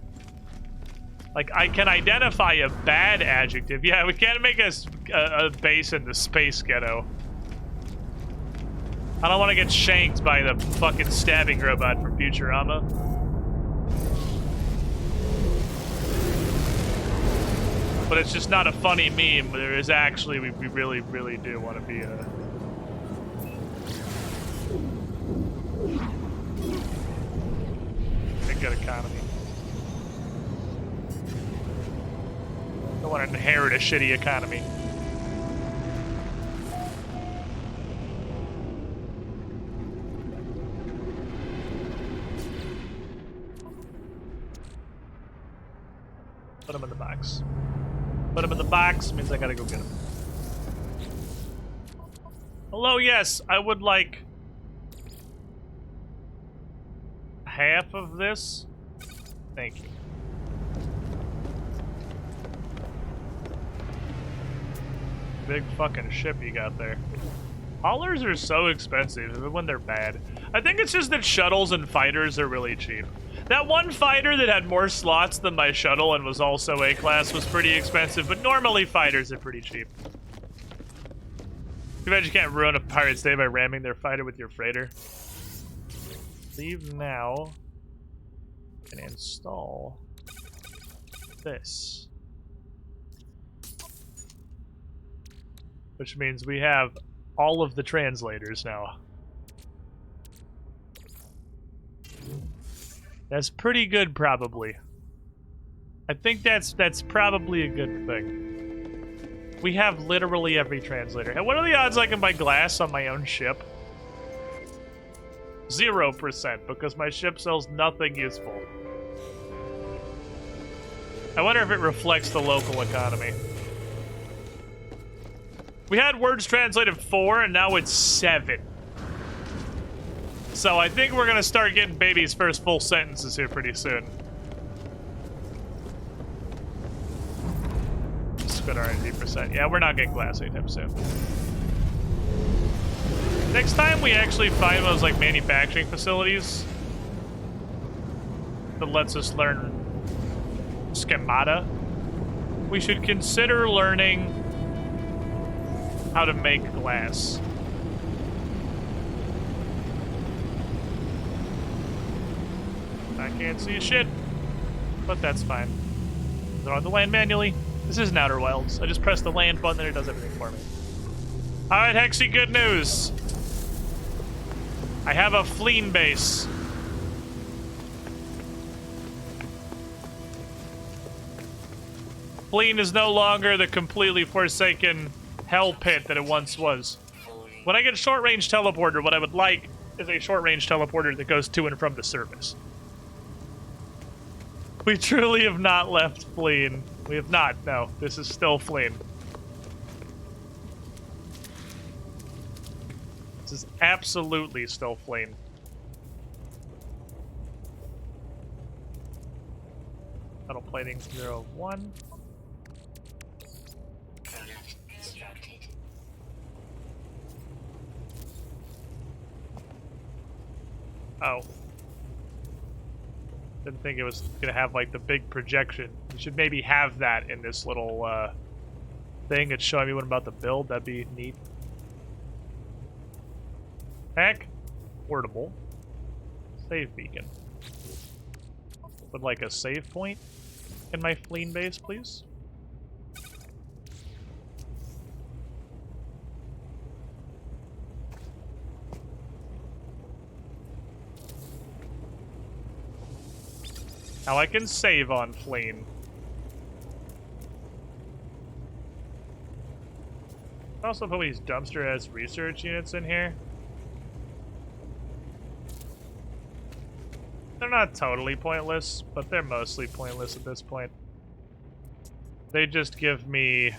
Like, I can identify a bad adjective. Yeah, we can't make a base in the space ghetto. I don't want to get shanked by the fucking stabbing robot from Futurama. But it's just not a funny meme. There is actually, we really, really do want to be a good economy. Don't want to inherit a shitty economy. Put them in the box. Put him in the box means I gotta go get him. Hello, yes, I would like half of this. Thank you. Big fucking ship you got there. Haulers are so expensive, even when they're bad. I think it's just that shuttles and fighters are really cheap. That one fighter that had more slots than my shuttle and was also A-class was pretty expensive, but normally fighters are pretty cheap. Too bad you can't ruin a pirate's day by ramming their fighter with your freighter. Leave now and install this. Which means we have all of the translators now. That's pretty good, probably. I think that's probably a good thing. We have literally every translator. And what are the odds I can buy glass on my own ship? 0%, because my ship sells nothing useful. I wonder if it reflects the local economy. We had words translated 4, and now it's 7. So I think we're gonna start getting baby's first full sentences here pretty soon. Just good R&D percent. Yeah, we're not getting glass anytime soon. Next time we actually find those like manufacturing facilities that lets us learn schemata, we should consider learning how to make glass. I can't see shit, but that's fine. I don't have to land manually. This isn't Outer Wilds. I just press the land button and it does everything for me. Alright, Hexy, good news. I have a FLEEN base. FLEEN is no longer the completely forsaken hell pit that it once was. When I get a short-range teleporter, what I would like is a short-range teleporter that goes to and from the surface. We truly have not left FLEEN. We have not, no. This is still FLEEN. This is absolutely still FLEEN. Metal plating 0-1. Constructed. Oh. Didn't think it was gonna have like the big projection. You should maybe have that in this little thing. It's showing me what I'm about to build. That'd be neat. Heck, portable. Save beacon. Would like a save point in my FLEEN base, please. Now I can save on FLEEN. I also put these dumpster as research units in here. They're not totally pointless, but they're mostly pointless at this point. They just give me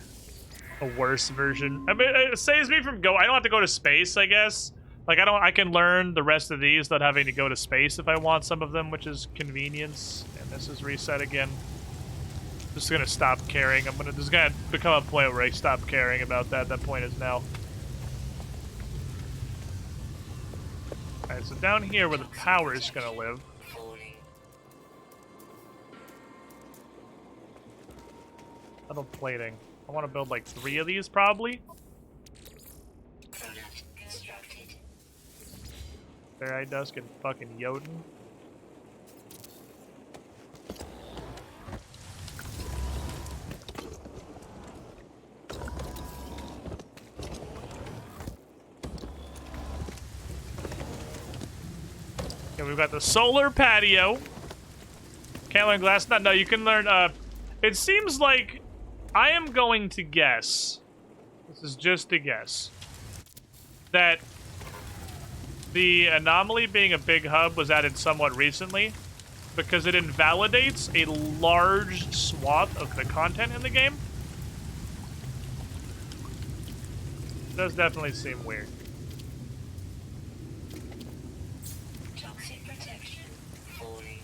a worse version. I mean, it saves me from I don't have to go to space, I guess. Like, I can learn the rest of these without having to go to space if I want some of them, which is convenience. And this is reset again. Just gonna stop caring. There's gonna become a point where I stop caring about that. That point is now. Alright, so down here where the power is gonna live. Metal plating. I want to build like 3 of these, probably. Constructed. Fair Dusk and fucking Jotun. Okay, we've got the solar patio. Can't learn glass. No, you can learn. It seems like I am going to guess. This is just a guess. That the anomaly being a big hub was added somewhat recently because it invalidates a large swath of the content in the game. It does definitely seem weird. Toxic protection. Falling.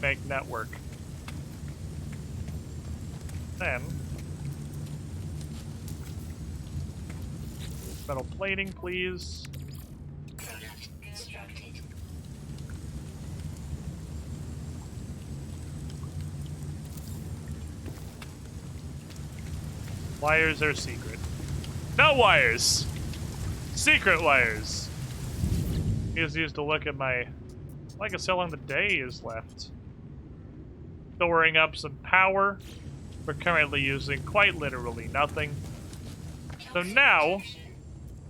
Make network. Then metal plating, please. Product constructed. Wires are secret. No wires! Secret wires! Just used to look at my... I can see how long the day is left. Storing up some power. We're currently using quite literally nothing. So now,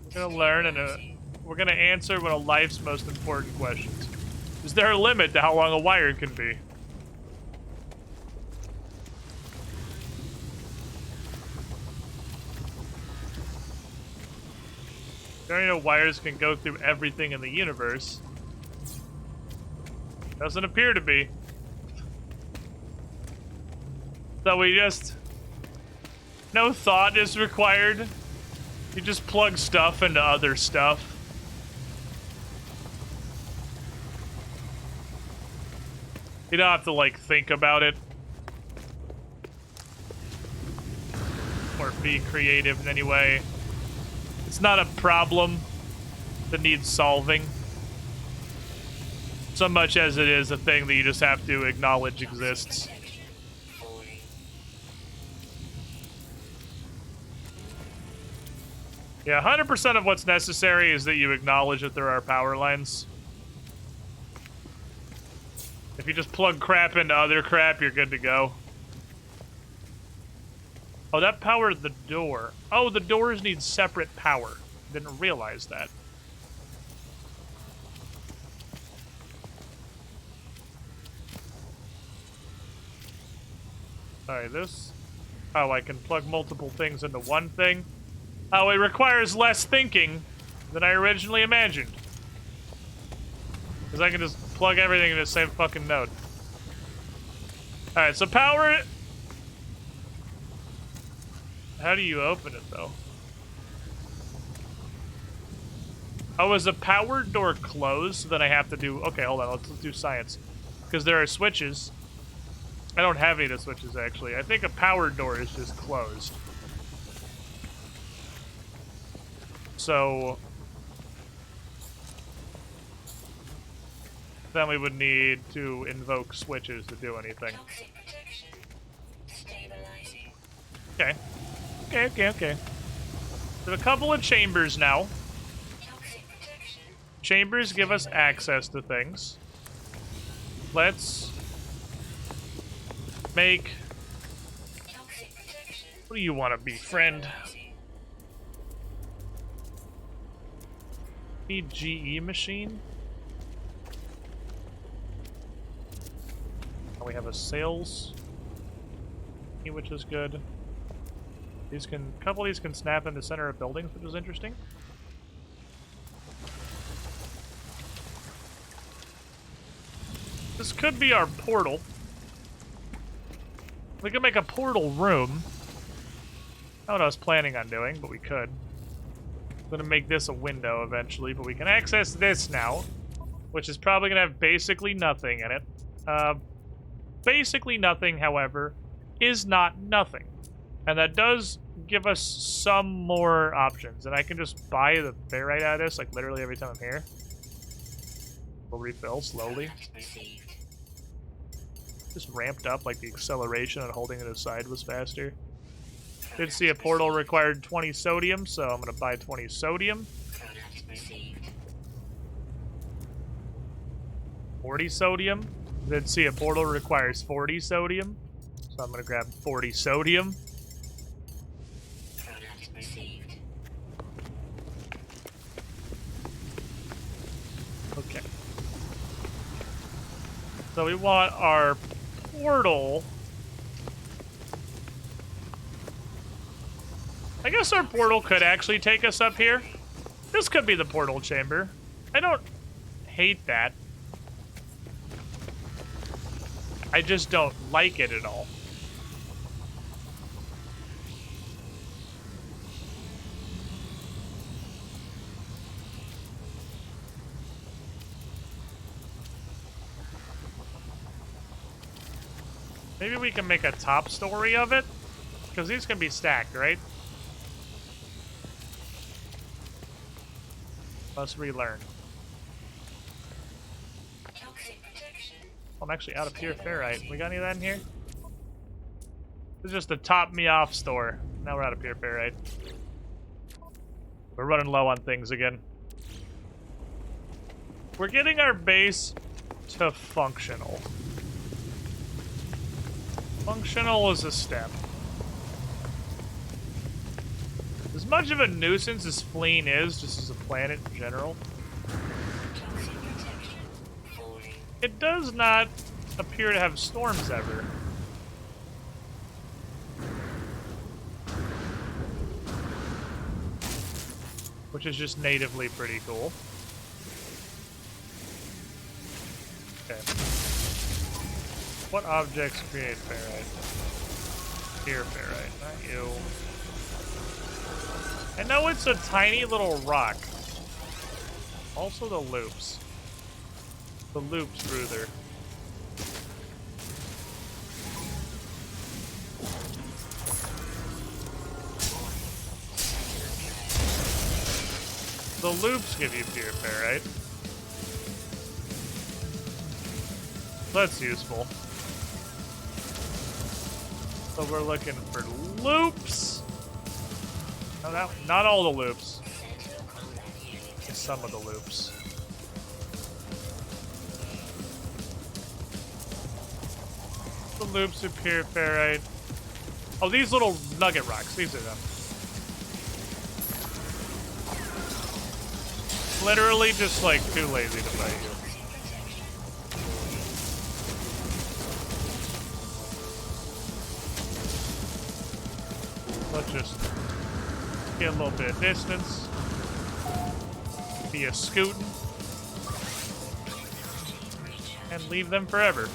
we're gonna learn and we're gonna answer one of life's most important questions. Is there a limit to how long a wire can be? There ain't no wires can go through everything in the universe. Doesn't appear to be. So we just... No thought is required. You just plug stuff into other stuff. You don't have to, like, think about it. Or be creative in any way. It's not a problem that needs solving. So much as it is a thing that you just have to acknowledge exists. Yeah, 100% of what's necessary is that you acknowledge that there are power lines. If you just plug crap into other crap, you're good to go. Oh, that powered the door. Oh, the doors need separate power. Didn't realize that. Alright, this... Oh, I can plug multiple things into one thing. Oh, it requires less thinking than I originally imagined. Because I can just plug everything into the same fucking node. Alright, so power... How do you open it, though? Oh, is a powered door closed? So then I have to do... Okay, hold on. Let's do science. Because there are switches. I don't have any of the switches, actually. I think a powered door is just closed. So... Then we would need to invoke switches to do anything. Okay. Okay. There's a couple of chambers now. Chambers give us access to things. Let's make... What do you want to be, friend? PGE machine? Oh, we have a sales key, which is good. These can, a couple of these can snap in the center of buildings, which is interesting. This could be our portal. We could make a portal room. Not what I was planning on doing, but we could. I'm gonna make this a window eventually, but we can access this now, which is probably gonna have basically nothing in it. Basically nothing, however, is not nothing. And that does give us some more options. And I can just buy the ferrite out of this, like, literally every time I'm here. We'll refill slowly. Just ramped up, like, the acceleration and holding it aside was faster. Did see a portal required 20 sodium, so I'm gonna buy 20 sodium. 40 sodium. Did see a portal requires 40 sodium, so I'm gonna grab 40 sodium. Okay. So we want our portal. I guess our portal could actually take us up here. This could be the portal chamber. I don't hate that. I just don't like it at all. Maybe we can make a top story of it? Because these can be stacked, right? Let's relearn. I'm actually out of pure ferrite. We got any of that in here? This is just a top me off store. Now we're out of pure ferrite. We're running low on things again. We're getting our base to functional. Functional is a step. As much of a nuisance as FLEEN is, just as a planet in general, It does not appear to have storms ever. Which is just natively pretty cool. Okay. What objects create ferrite? Pure ferrite, not you. I know it's a tiny little rock. Also the loops. The loops, Ruther. The loops give you pure ferrite. That's useful. So we're looking for loops. No, not all the loops. Just some of the loops. The loops are pure ferrite. Oh, these little nugget rocks. These are them. Literally just like too lazy to fight you. Let's just get a little bit of distance. Be a scooting. And leave them forever.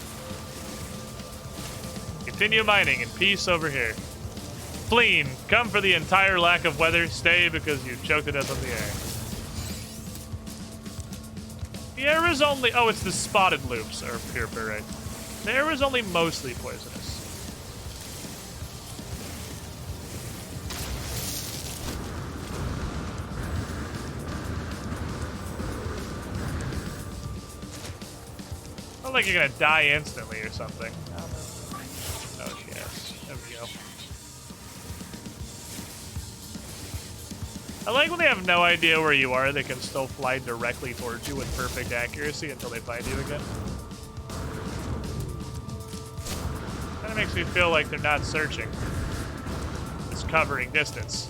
Continue mining in peace over here. Fleen, come for the entire lack of weather. Stay because you choked to death on the air. The air is only... Oh, it's the spotted loops are pure ferrite. The air is only mostly poisonous. Not like you're gonna die instantly or something. Oh, yes. There we go. I like when they have no idea where you are, they can still fly directly towards you with perfect accuracy until they find you again. Kinda makes me feel like they're not searching. It's covering distance.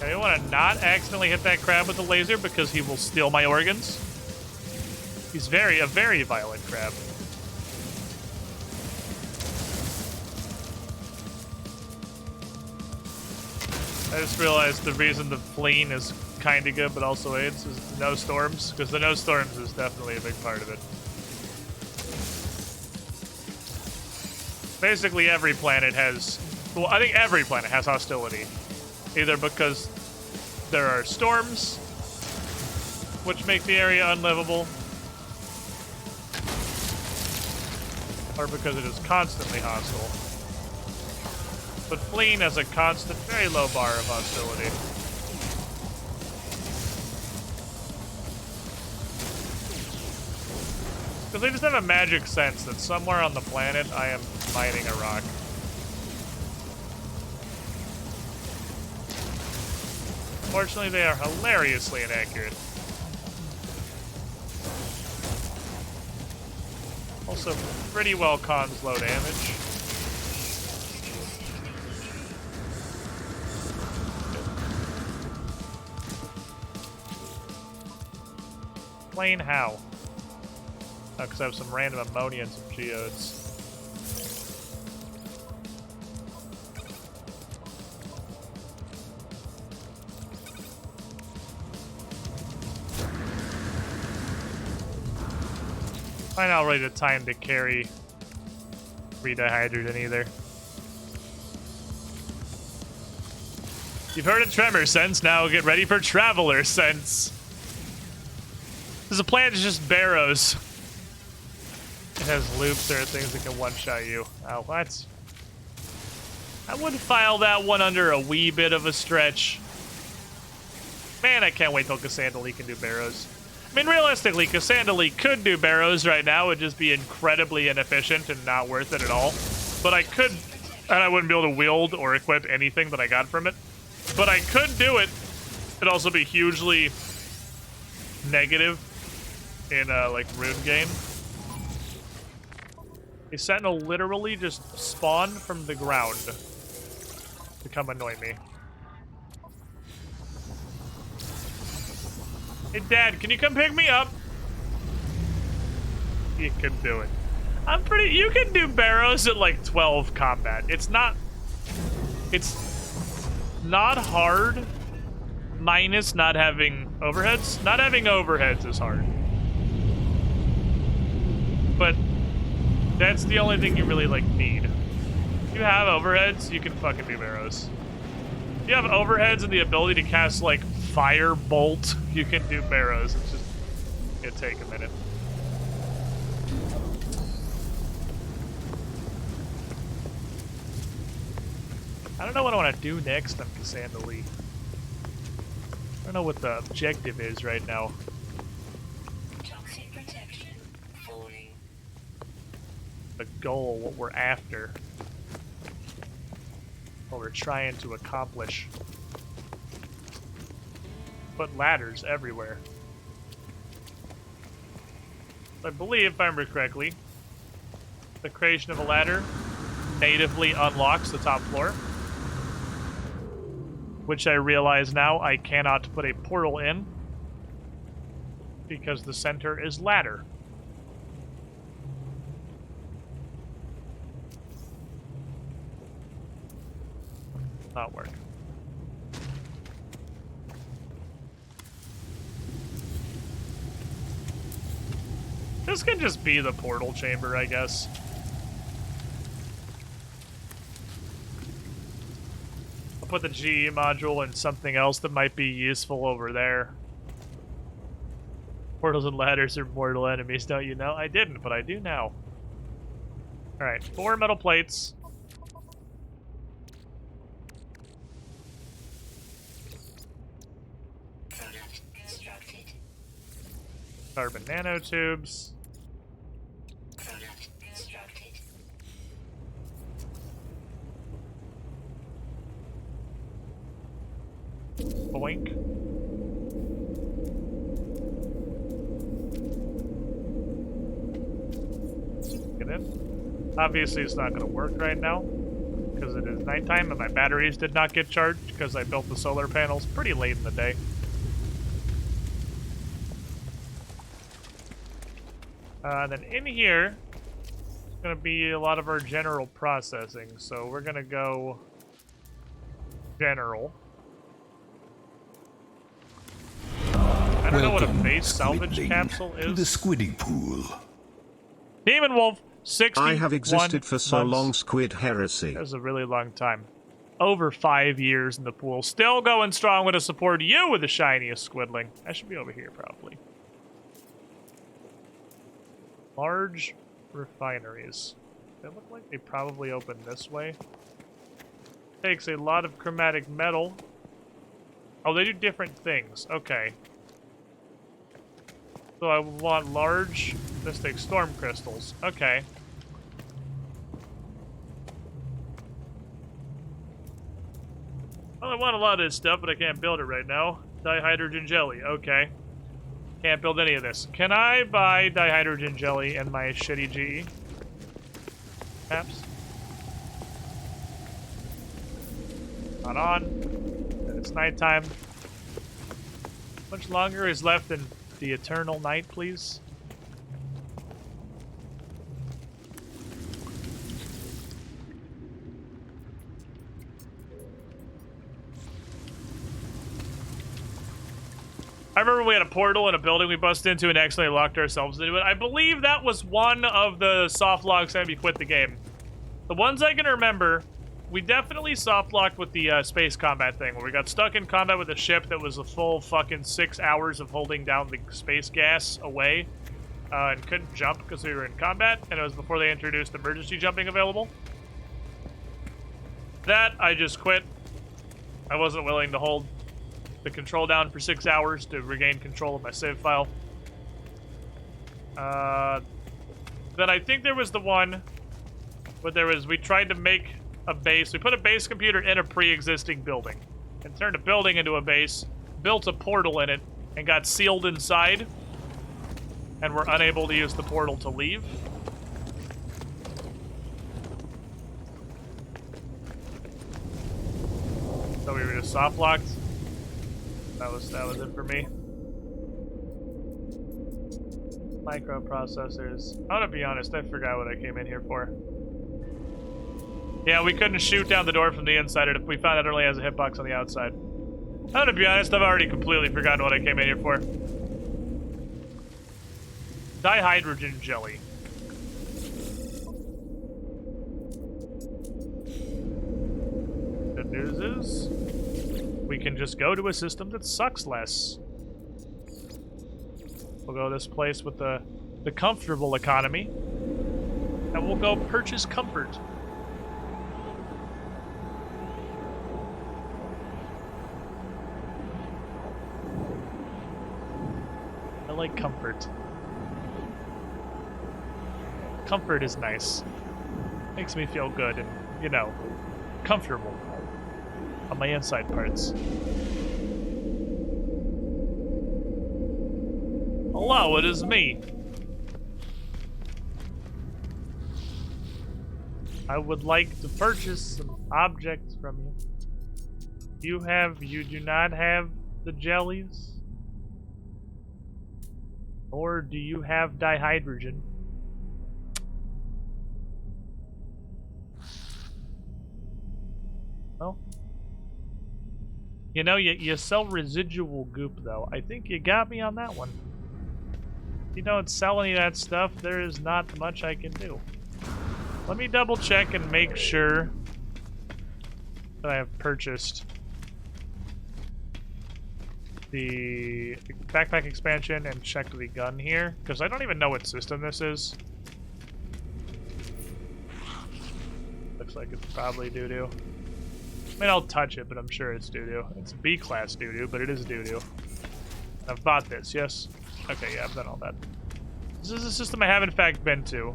Now, you wanna not accidentally hit that crab with the laser because he will steal my organs. He's a very violent crab. I just realized the reason the FLEEN is kind of good but also aids is no storms, because the no storms is definitely a big part of it. Basically every planet has, well, I think every planet has hostility. Either because there are storms, which make the area unlivable, or because it is constantly hostile. But FLEEN has a constant, very low bar of hostility. Because they just have a magic sense that somewhere on the planet I am mining a rock. Fortunately, they are hilariously inaccurate. Also, pretty well cons low damage. Plain how? Oh, because I have some random ammonia and some geodes. Probably not really the time to carry redihydrogen either. You've heard of Tremor Sense, now get ready for Traveler Sense. There's a plan to just barrows. It has loops, there are things that can one-shot you. Oh, what? I would file that one under a wee bit of a stretch. Man, I can't wait till Cassandra can do barrows. I mean, realistically, Cassandra could do barrows right now. It would just be incredibly inefficient and not worth it at all. But I could, and I wouldn't be able to wield or equip anything that I got from it. But I could do it. It'd also be hugely negative in, like, rune game. A sentinel literally just spawned from the ground to come annoy me. Hey, Dad, can you come pick me up? You can do it. You can do barrows at like 12 combat. It's not hard, minus not having overheads. Not having overheads is hard. But that's the only thing you really like need. If you have overheads, you can fucking do barrows. If you have overheads and the ability to cast like fire bolt, you can do barrows. It's just it'll take a minute. I don't know what I want to do next on Cassandra-Lee. I don't know what the objective is right now. Toxic protection falling. The goal, what we're after. What we're trying to accomplish. Put ladders everywhere. I believe, if I remember correctly, the creation of a ladder natively unlocks the top floor. Which I realize now I cannot put a portal in because the center is ladder. Not work. This can just be the portal chamber, I guess. Put the GE module in something else that might be useful over there. Portals and ladders are mortal enemies, don't you know? I didn't, but I do now. Alright, 4 metal plates. Product constructed. Carbon nanotubes. Product constructed. Boink. Get in. Obviously, it's not going to work right now because it is nighttime and my batteries did not get charged because I built the solar panels pretty late in the day. Then in here, it's going to be a lot of our general processing. So we're going to go general. I don't know what a base salvage capsule is. To the squiddy pool. Demon Wolf, 61 I have existed for so months. long, Squid Heresy. That was a really long time. Over 5 years in the pool. Still going strong with to support you with the shiniest squidling. I should be over here, probably. Large refineries. They look like they probably open this way. Takes a lot of chromatic metal. Oh, they do different things. Okay. So I want large mystic storm crystals. Okay. Well, I want a lot of this stuff, but I can't build it right now. Dihydrogen jelly. Okay. Can't build any of this. Can I buy dihydrogen jelly in my shitty GE? Perhaps. Not on. And it's nighttime. How much longer is left in the eternal night, please? I remember we had a portal in a building we busted into and accidentally locked ourselves into it. I believe that was one of the soft locks that we quit the game. The ones I can remember, we definitely soft locked with the space combat thing, where we got stuck in combat with a ship that was a full fucking 6 hours of holding down the space gas away and couldn't jump because we were in combat, and it was before they introduced emergency jumping available. That, I just quit. I wasn't willing to hold the control down for 6 hours to regain control of my save file. Then I think there was the one where we tried to make a base. We put a base computer in a pre-existing building and turned a building into a base, built a portal in it, and got sealed inside, and were unable to use the portal to leave. So we were just soft locked. That was it for me. Microprocessors. I'm gonna be honest, I forgot what I came in here for. Yeah, we couldn't shoot down the door from the inside, and if we found it only has a hitbox on the outside. I'm gonna be honest, I've already completely forgotten what I came in here for. Dihydrogen jelly. Good news is, we can just go to a system that sucks less. We'll go to this place with the comfortable economy, and we'll go purchase comfort. I like comfort. Comfort is nice. Makes me feel good and, you know, comfortable on my inside parts. Hello, it is me. I would like to purchase some objects from you. You do not have the jellies? Or do you have dihydrogen? Well, you know, you sell residual goop, though. I think you got me on that one. If you don't sell any of that stuff, there is not much I can do. Let me double check and make sure that I have purchased the backpack expansion and checked the gun here, because I don't even know what system this is. Looks like it's probably doo-doo. I mean, I'll touch it, but I'm sure it's doo-doo. It's B-class doo-doo, but it is doo-doo. I've bought this, yes? Okay, yeah, I've done all that. This is a system I have, in fact, been to.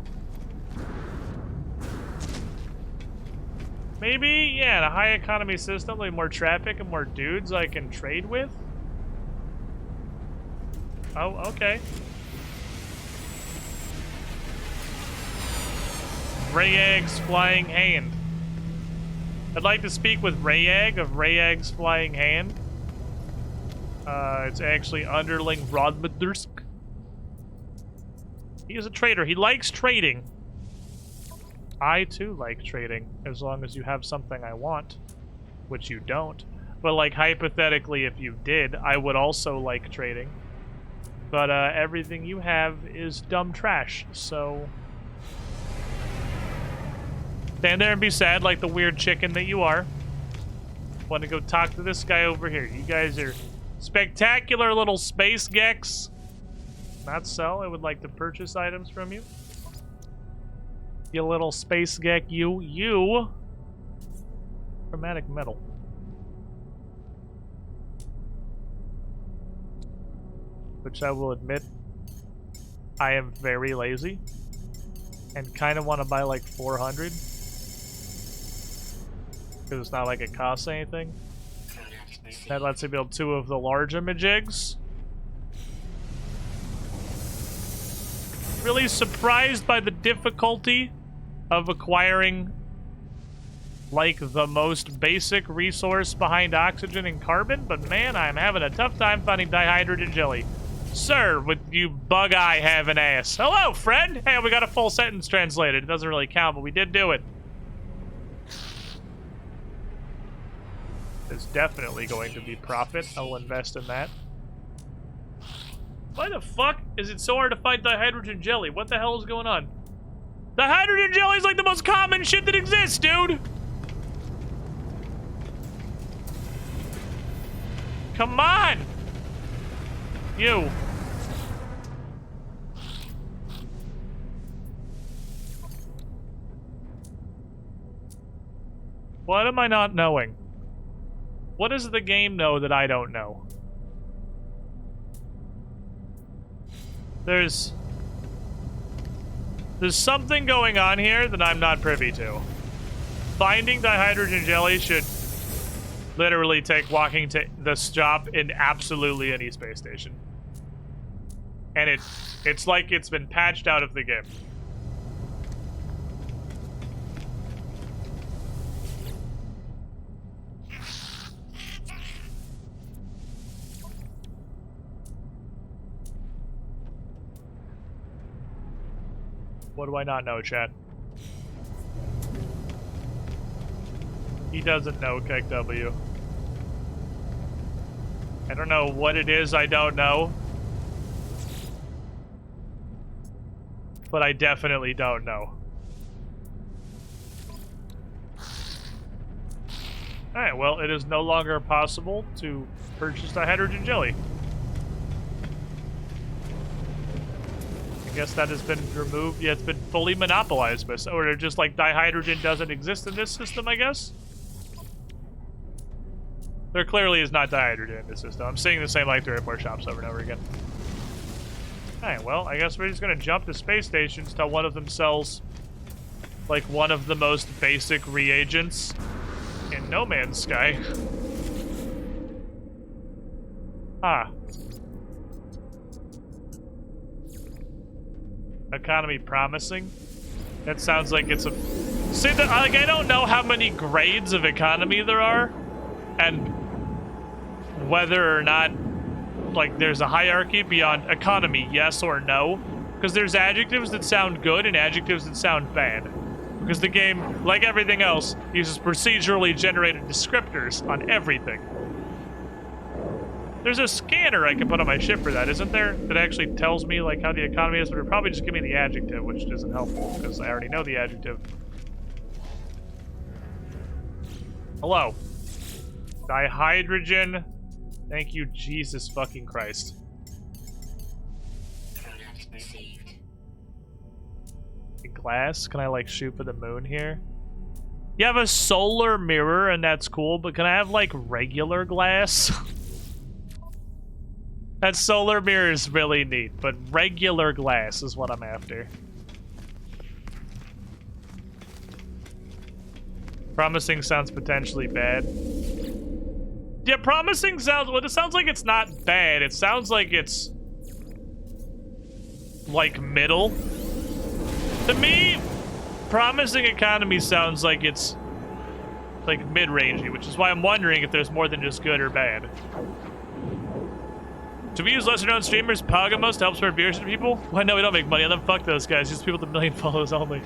Maybe, yeah, in a high economy system, like more traffic and more dudes I can trade with? Oh, okay. Rayag's Flying Hand. I'd like to speak with Rayag of Rayag's Flying Hand. It's actually underling Rodmadursk. He is a trader. He likes trading. I, too, like trading, as long as you have something I want, which you don't. But, like, hypothetically, if you did, I would also like trading. But, everything you have is dumb trash, so... stand there and be sad like the weird chicken that you are. Want to go talk to this guy over here. You guys are spectacular little space gecks. Not sell. I would like to purchase items from you. You little space geck, you. Chromatic metal. Which I will admit, I am very lazy. And kind of want to buy like 400. Because it's not like it costs anything. That lets me build 2 of the large imajigs. Really surprised by the difficulty of acquiring like the most basic resource behind oxygen and carbon, but man, I'm having a tough time finding dihydrogen jelly. Sir, with you bug eye having ass. Hello, friend! Hey, we got a full sentence translated. It doesn't really count, but we did do it. There's definitely going to be profit. I will invest in that. Why the fuck is it so hard to find dihydrogen jelly? What the hell is going on? Dihydrogen jelly is like the most common shit that exists, dude! Come on! You. What am I not knowing? What does the game know that I don't know? There's something going on here that I'm not privy to. Finding dihydrogen jelly should literally take walking to the shop in absolutely any space station. And it's like it's been patched out of the game. What do I not know, chat? He doesn't know Keg W. I don't know what it is I don't know. But I definitely don't know. Alright, well, it is no longer possible to purchase dihydrogen jelly. I guess that has been removed. Yeah, it's been fully monopolized by so, or just like dihydrogen doesn't exist in this system, I guess? There clearly is not dihydrogen in this system. I'm seeing the same like 3 or 4 shops over and over again. Alright, well, I guess we're just gonna jump to space stations till one of them sells like one of the most basic reagents in No Man's Sky. Ah. Economy promising? That sounds like it's a... See, like, I don't know how many grades of economy there are, and whether or not, like, there's a hierarchy beyond economy, yes or no. Because there's adjectives that sound good and adjectives that sound bad. Because the game, like everything else, uses procedurally generated descriptors on everything. There's a scanner I can put on my ship for that, isn't there? That actually tells me, like, how the economy is, but it'll probably just give me the adjective, which isn't helpful, because I already know the adjective. Hello. Dihydrogen. Thank you, Jesus fucking Christ. Product received. Glass? Can I, like, shoot for the moon here? You have a solar mirror, and that's cool, but can I have, like, regular glass? That solar mirror is really neat, but regular glass is what I'm after. Promising sounds potentially bad. Yeah, promising sounds... Well, it sounds like it's not bad. It sounds like it's... like, middle. To me, promising economy sounds like it's... like, mid-rangey, which is why I'm wondering if there's more than just good or bad. To we use lesser-known streamers, Pagamos helps spread viewership to people? Why, no, we don't make money on them. Fuck those guys. Just people with 1 million followers only.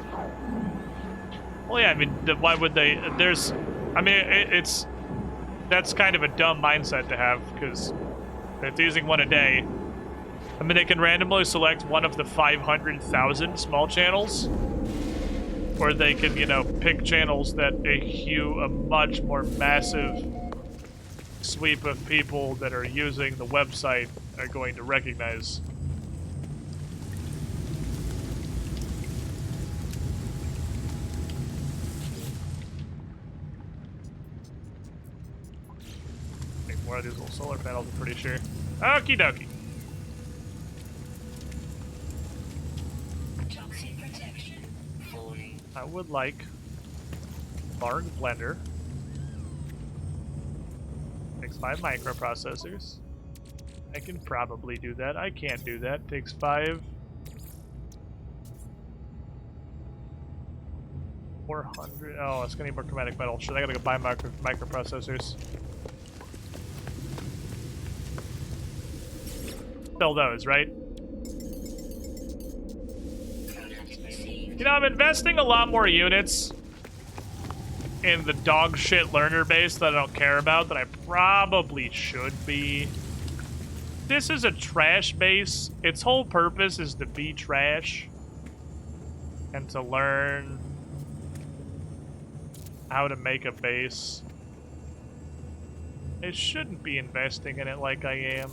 Well, yeah, I mean, why would they? There's... I mean, it's... That's kind of a dumb mindset to have, because it's using one a day. I mean, they can randomly select one of the 500,000 small channels. Or they can, you know, pick channels that a much more massive sweep of people that are using the website are going to recognize. Make more of these little solar panels, I'm pretty sure. Okie dokie. Toxic protection. Falling. I would like large blender. Takes 5 microprocessors. I can probably do that. I can't do that. Takes 5. 400. Oh, it's gonna need more chromatic metal. Shit, I gotta go buy microprocessors. Fill those, right? Product received. You know, I'm investing a lot more units in the dog shit learner base that I don't care about that I probably should be. This is a trash base. Its whole purpose is to be trash and to learn how to make a base. I shouldn't be investing in it like I am.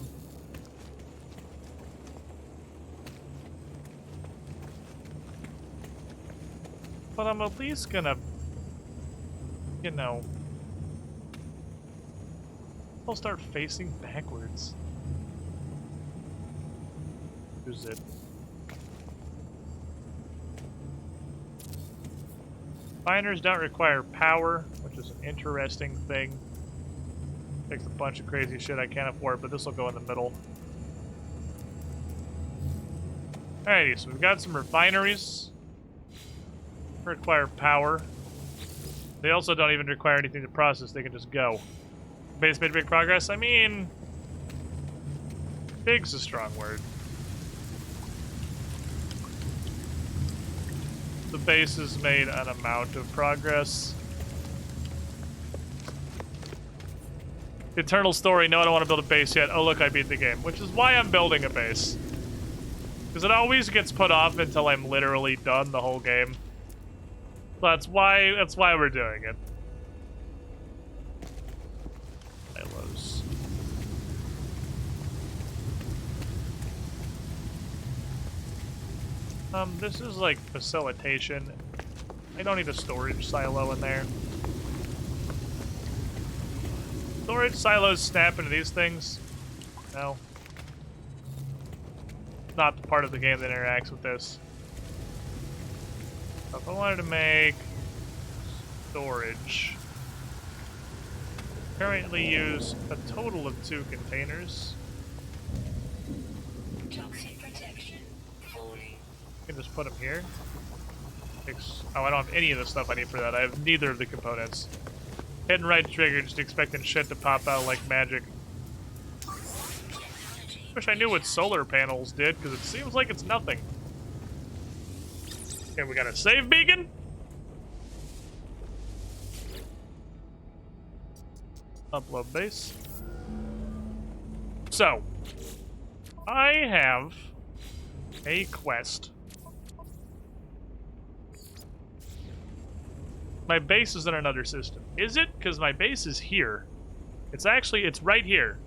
But I'm at least gonna, you know, I'll start facing backwards. Who's it? Miners don't require power, which is an interesting thing. Takes a bunch of crazy shit I can't afford, but this will go in the middle. Alrighty, so we've got some refineries. Require power. They also don't even require anything to process, they can just go. Base made big progress? I mean... big's a strong word. the base has made an amount of progress. Eternal story, no, I don't want to build a base yet. Oh look, I beat the game, which is why I'm building a base. Because it always gets put off until I'm literally done the whole game. That's why we're doing it. Silos. This is like facilitation. I don't need a storage silo in there. Storage silos snap into these things? No. Not the part of the game that interacts with this. So if I wanted to make storage, currently use a total of 2 containers. Toxic protection falling. I can just put them here. Oh, I don't have any of the stuff I need for that. I have neither of the components. Hit and right trigger, just expecting shit to pop out like magic. Wish I knew what solar panels did, because it seems like it's nothing. Okay, we got a save beacon. Upload base. So, I have a quest. My base is in another system. Is it? Because my base is here. It's right here.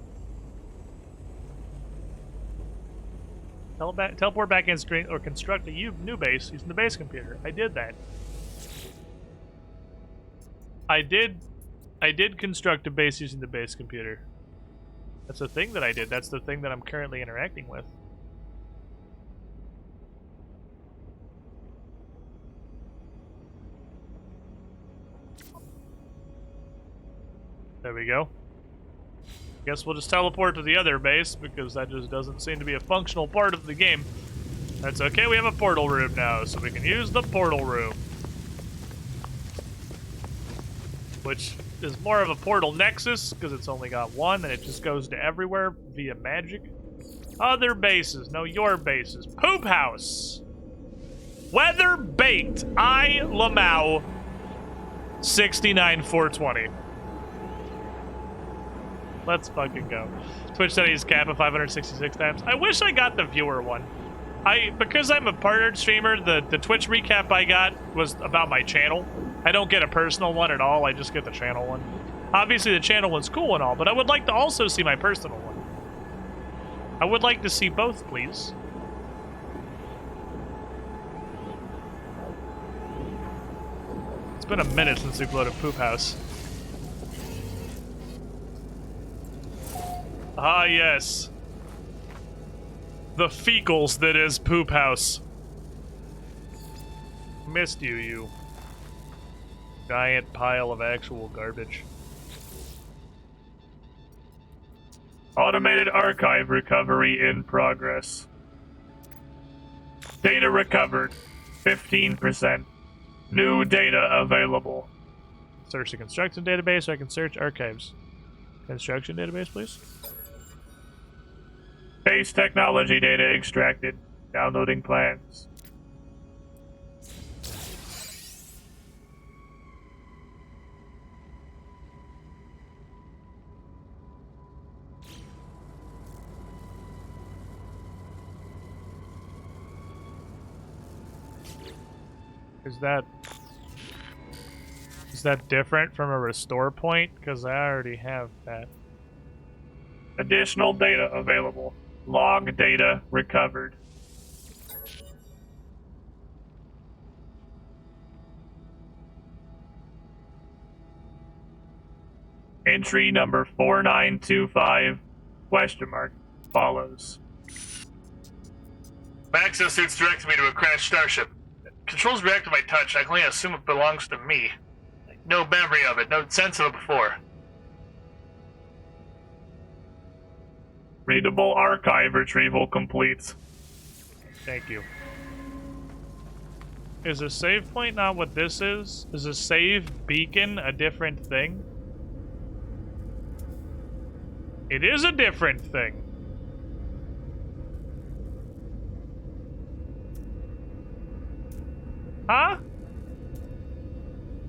Teleport back in screen or construct a new base using the base computer. I did that. I did construct a base using the base computer. That's the thing that I did. That's the thing that I'm currently interacting with. There we go. Guess we'll just teleport to the other base, because that just doesn't seem to be a functional part of the game. That's okay, we have a portal room now, so we can use the portal room. Which is more of a portal nexus, because it's only got one, and it just goes to everywhere via magic. Other bases, no, your bases. Poop House! Weather Baked, I Lamau, 69420. Let's fucking go. Twitch settings cap of 566 times. I wish I got the viewer one. Because I'm a partnered streamer, the Twitch recap I got was about my channel. I don't get a personal one at all, I just get the channel one. Obviously the channel one's cool and all, but I would like to also see my personal one. I would like to see both, please. It's been a minute since we've loaded Poop House. Ah, yes. The fecals that is Poop House. Missed you, you giant pile of actual garbage. Automated archive recovery in progress. Data recovered, 15%. New data available. Search the construction database so I can search archives. Construction database, please. Base technology data extracted. Downloading plans. Is that different from a restore point? Because I already have that. Additional data available. Log data recovered. Entry number 4925 question mark follows. My exosuit's directed me to a crashed starship. Controls react to my touch. I can only assume it belongs to me. No memory of it, no sense of it before. Readable archive retrieval complete. Thank you. Is a save point not what this is? Is a save beacon a different thing? It is a different thing. Huh?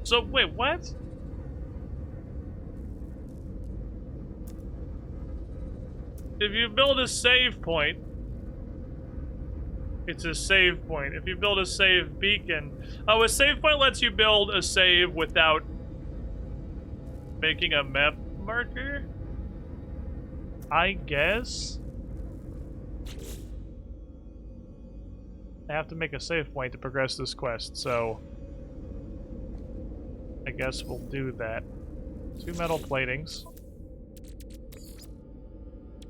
So, wait, what? If you build a save point, it's a save point. If you build a save beacon... Oh, a save point lets you build a save without making a map marker? I guess? I have to make a save point to progress this quest, so... I guess we'll do that. 2 metal platings.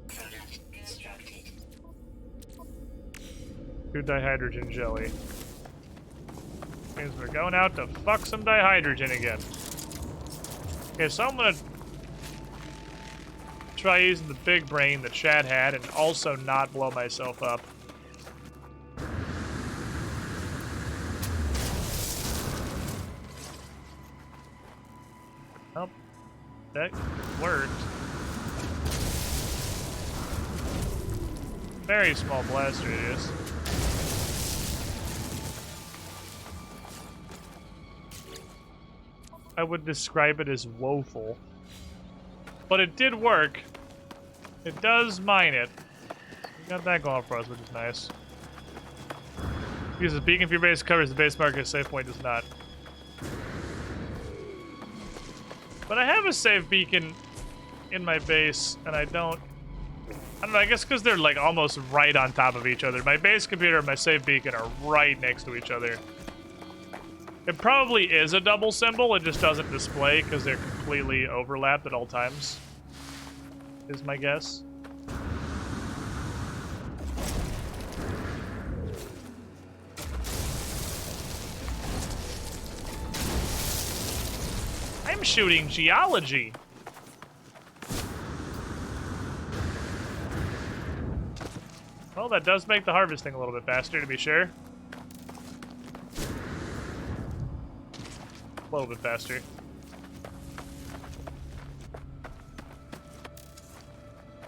Product constructed. 2 dihydrogen jelly. Means we're going out to fuck some dihydrogen again. Okay, so I'm gonna try using the big brain that Chad had and also not blow myself up. Oh, that worked. Very small blast radius. I would describe it as woeful. But it did work. It does mine it. We got that going for us, which is nice. Uses beacon for your base, covers the base marker, save point does not. But I have a save beacon in my base, and I don't know, I guess because they're like almost right on top of each other. My base computer and my save beacon are right next to each other. It probably is a double symbol, it just doesn't display because they're completely overlapped at all times. Is my guess. I'm shooting geology. Well, that does make the harvesting a little bit faster, to be sure. A little bit faster.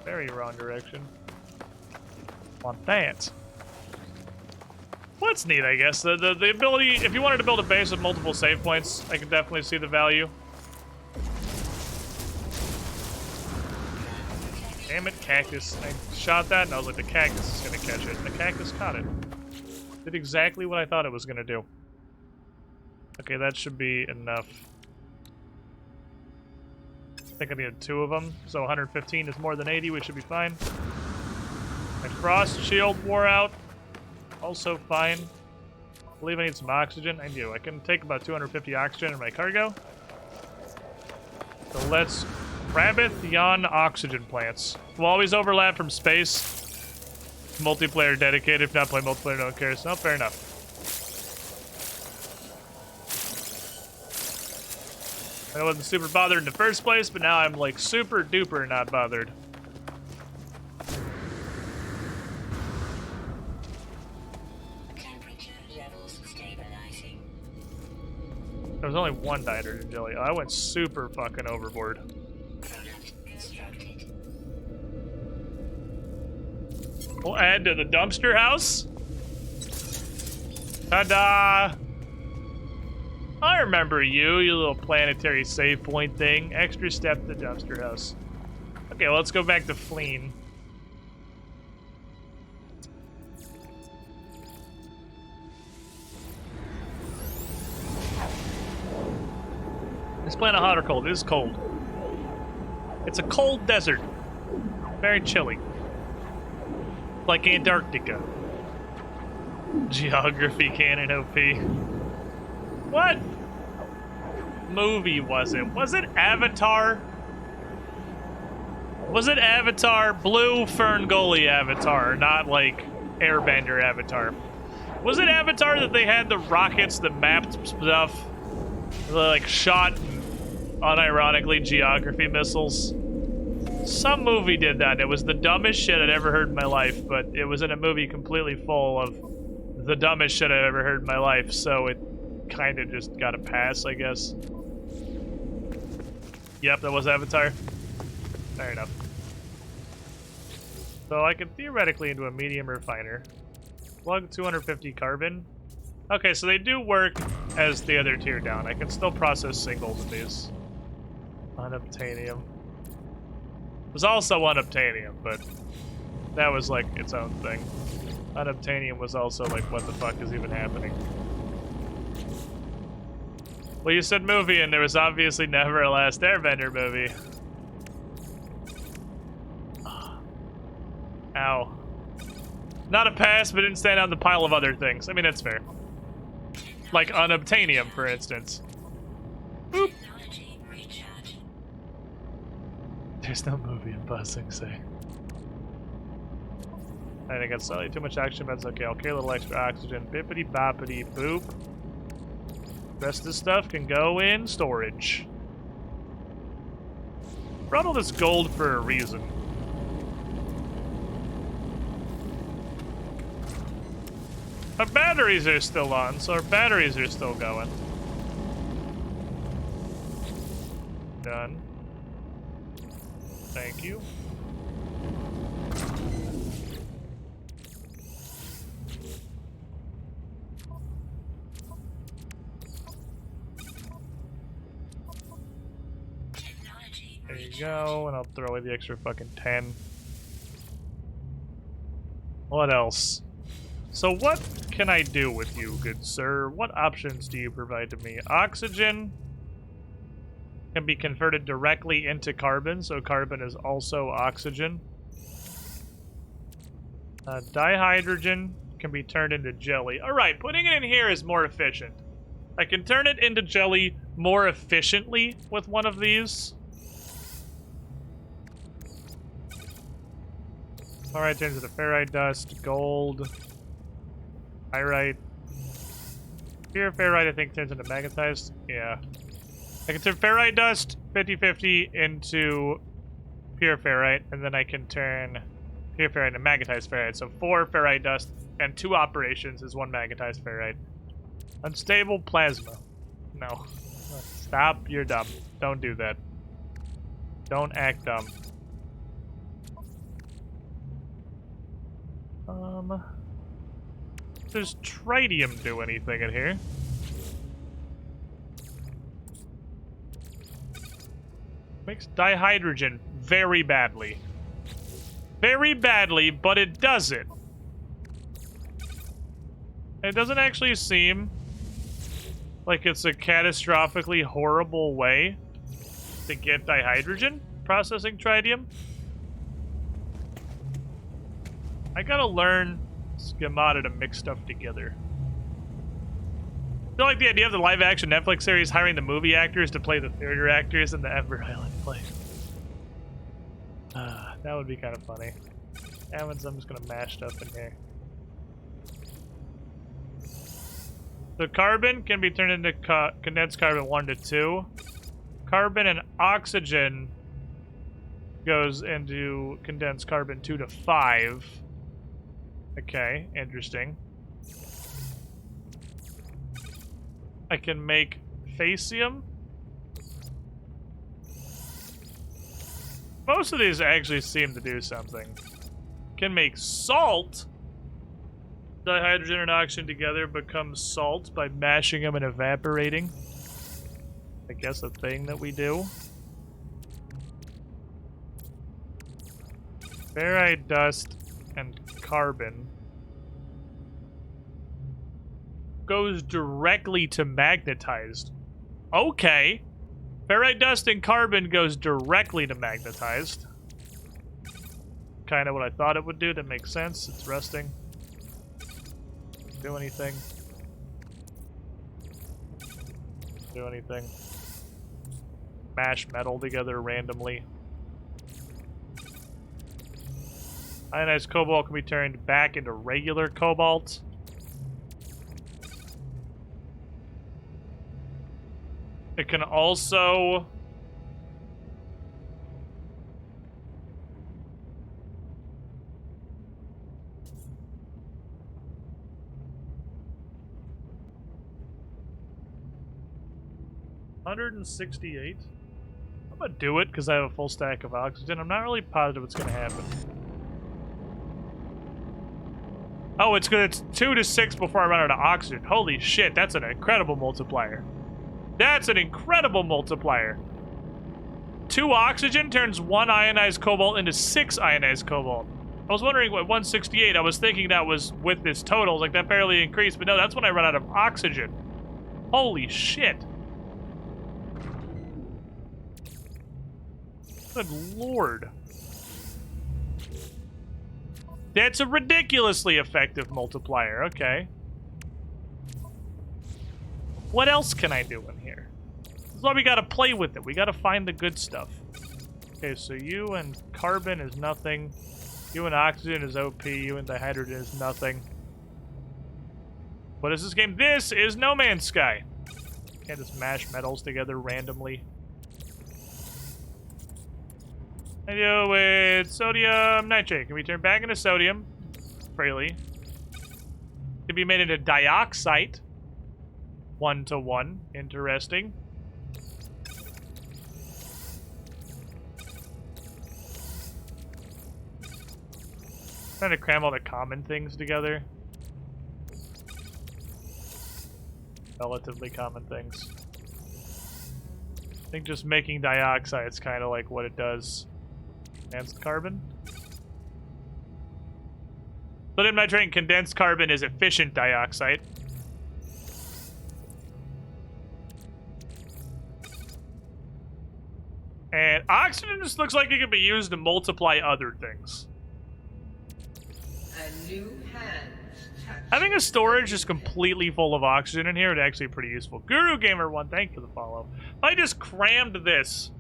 Very wrong direction. Want that. Well, that's neat, I guess. The ability, if you wanted to build a base with multiple save points, I can definitely see the value. Damn it, cactus. I shot that and I was like, the cactus is gonna catch it. And the cactus caught it. Did exactly what I thought it was gonna do. Okay, that should be enough. I think I needed 2 of them, so 115 is more than 80, we should be fine. My frost shield wore out. Also fine. I believe I need some oxygen. I do. I can take about 250 oxygen in my cargo. So let's rabbit yon oxygen plants. Will always overlap from space. Multiplayer dedicated. If not play multiplayer, no one cares. No, fair enough. I wasn't super bothered in the first place, but now I'm like super duper not bothered. Temperature levels stabilizing. There was only 1 dihydrogen jelly. Oh, I went super fucking overboard. Product constructed. We'll add to the dumpster house. Ta-da! I remember you little planetary save point thing. Extra step to the dumpster house. Okay, well, let's go back to FLEEN. Is planet hot or cold? It is cold. It's a cold desert. Very chilly. Like Antarctica. Geography canon OP. What movie was it? Was it Avatar? Was it Avatar? Blue Ferngully Avatar, not like Airbender Avatar. Was it Avatar that they had the rockets that mapped stuff? They, like, shot unironically geography missiles? Some movie did that. It was the dumbest shit I'd ever heard in my life, but it was in a movie completely full of the dumbest shit I've ever heard in my life, so it kind of just got a pass, I guess. Yep, that was Avatar. Fair enough. So I could theoretically into a medium refiner. Plug 250 carbon. Okay, so they do work as the other tier down. I can still process singles of these. Unobtainium. There's also unobtainium, but that was like its own thing. Unobtainium was also like, what the fuck is even happening? Well, you said movie, and there was obviously never a Last Airbender movie. Ow. Not a pass, but didn't stand on the pile of other things. I mean, that's fair. Like unobtainium, for instance. Boop. Technology recharge. There's no movie in Buzzing, say. I think it's slightly too much action, but it's okay. I'll carry a little extra oxygen. Bippity boppity boop. Rest of this stuff can go in storage. Brought all this gold for a reason. Our batteries are still on, so our batteries are still going. Done. Thank you. Technology There you go, and I'll throw away the extra fucking 10. What else? So what can I do with you, good sir? What options do you provide to me? Oxygen can be converted directly into carbon, so carbon is also oxygen. Dihydrogen can be turned into jelly. Alright, putting it in here is more efficient. I can turn it into jelly more efficiently with one of these. Alright, turns into ferrite dust, gold, pyrite. Pure ferrite, I think, turns into magnetized. Yeah. I can turn ferrite dust 50-50 into pure ferrite, and then I can turn pure ferrite into magnetized ferrite. So 4 ferrite dust and 2 operations is 1 magnetized ferrite. Unstable plasma. No. Stop, you're dumb. Don't do that. Don't act dumb. Does tritium do anything in here? Makes dihydrogen very badly. Very badly, but it does it. It doesn't actually seem like it's a catastrophically horrible way to get dihydrogen processing tritium. I gotta learn schemata to mix stuff together. I feel like the idea of the live-action Netflix series hiring the movie actors to play the theater actors in the Ember Island play. That would be kind of funny. I'm just gonna mash stuff in here. So carbon can be turned into condensed carbon 1 to 2. Carbon and oxygen goes into condensed carbon 2 to 5. Okay, interesting. I can make facium. Most of these actually seem to do something. Can make salt. Dihydrogen and oxygen together become salt by mashing them and evaporating. I guess a thing that we do. Ferrite dust and carbon goes directly to magnetized. Okay. Ferrite dust and carbon goes directly to magnetized. Kind of what I thought it would do. That makes sense. It's rusting. Do anything. Do anything. Mash metal together randomly. Ionized cobalt can be turned back into regular cobalt. It can also... $168. I'm gonna do it because I have a full stack of oxygen. I'm not really positive what's gonna happen. Oh, it's good. It's 2 to 6 before I run out of oxygen. Holy shit, that's an incredible multiplier. That's an incredible multiplier. 2 oxygen turns 1 ionized cobalt into 6 ionized cobalt. I was wondering what 168. I was thinking that was with this total. Like, that barely increased. But no, that's when I run out of oxygen. Holy shit. Good lord. That's a ridiculously effective multiplier. Okay. What else can I do in here? This is why we gotta play with it. We gotta find the good stuff. Okay, so you and carbon is nothing. You and oxygen is OP. You and dihydrogen is nothing. What is this game? This is No Man's Sky. Can't just mash metals together randomly. I do with sodium nitrate. Can we turn back into sodium? Freely. Can be made into dioxide. 1-to-1. Interesting. Trying to cram all the common things together. Relatively common things. I think just making dioxide is kind of like what it does. Condensed carbon. But in my drink, condensed carbon is efficient dioxide. And oxygen just looks like it can be used to multiply other things. A new hand. Having a storage just completely full of oxygen in here would actually be pretty useful. Guru Gamer 1, thank you for the follow. If I just crammed this,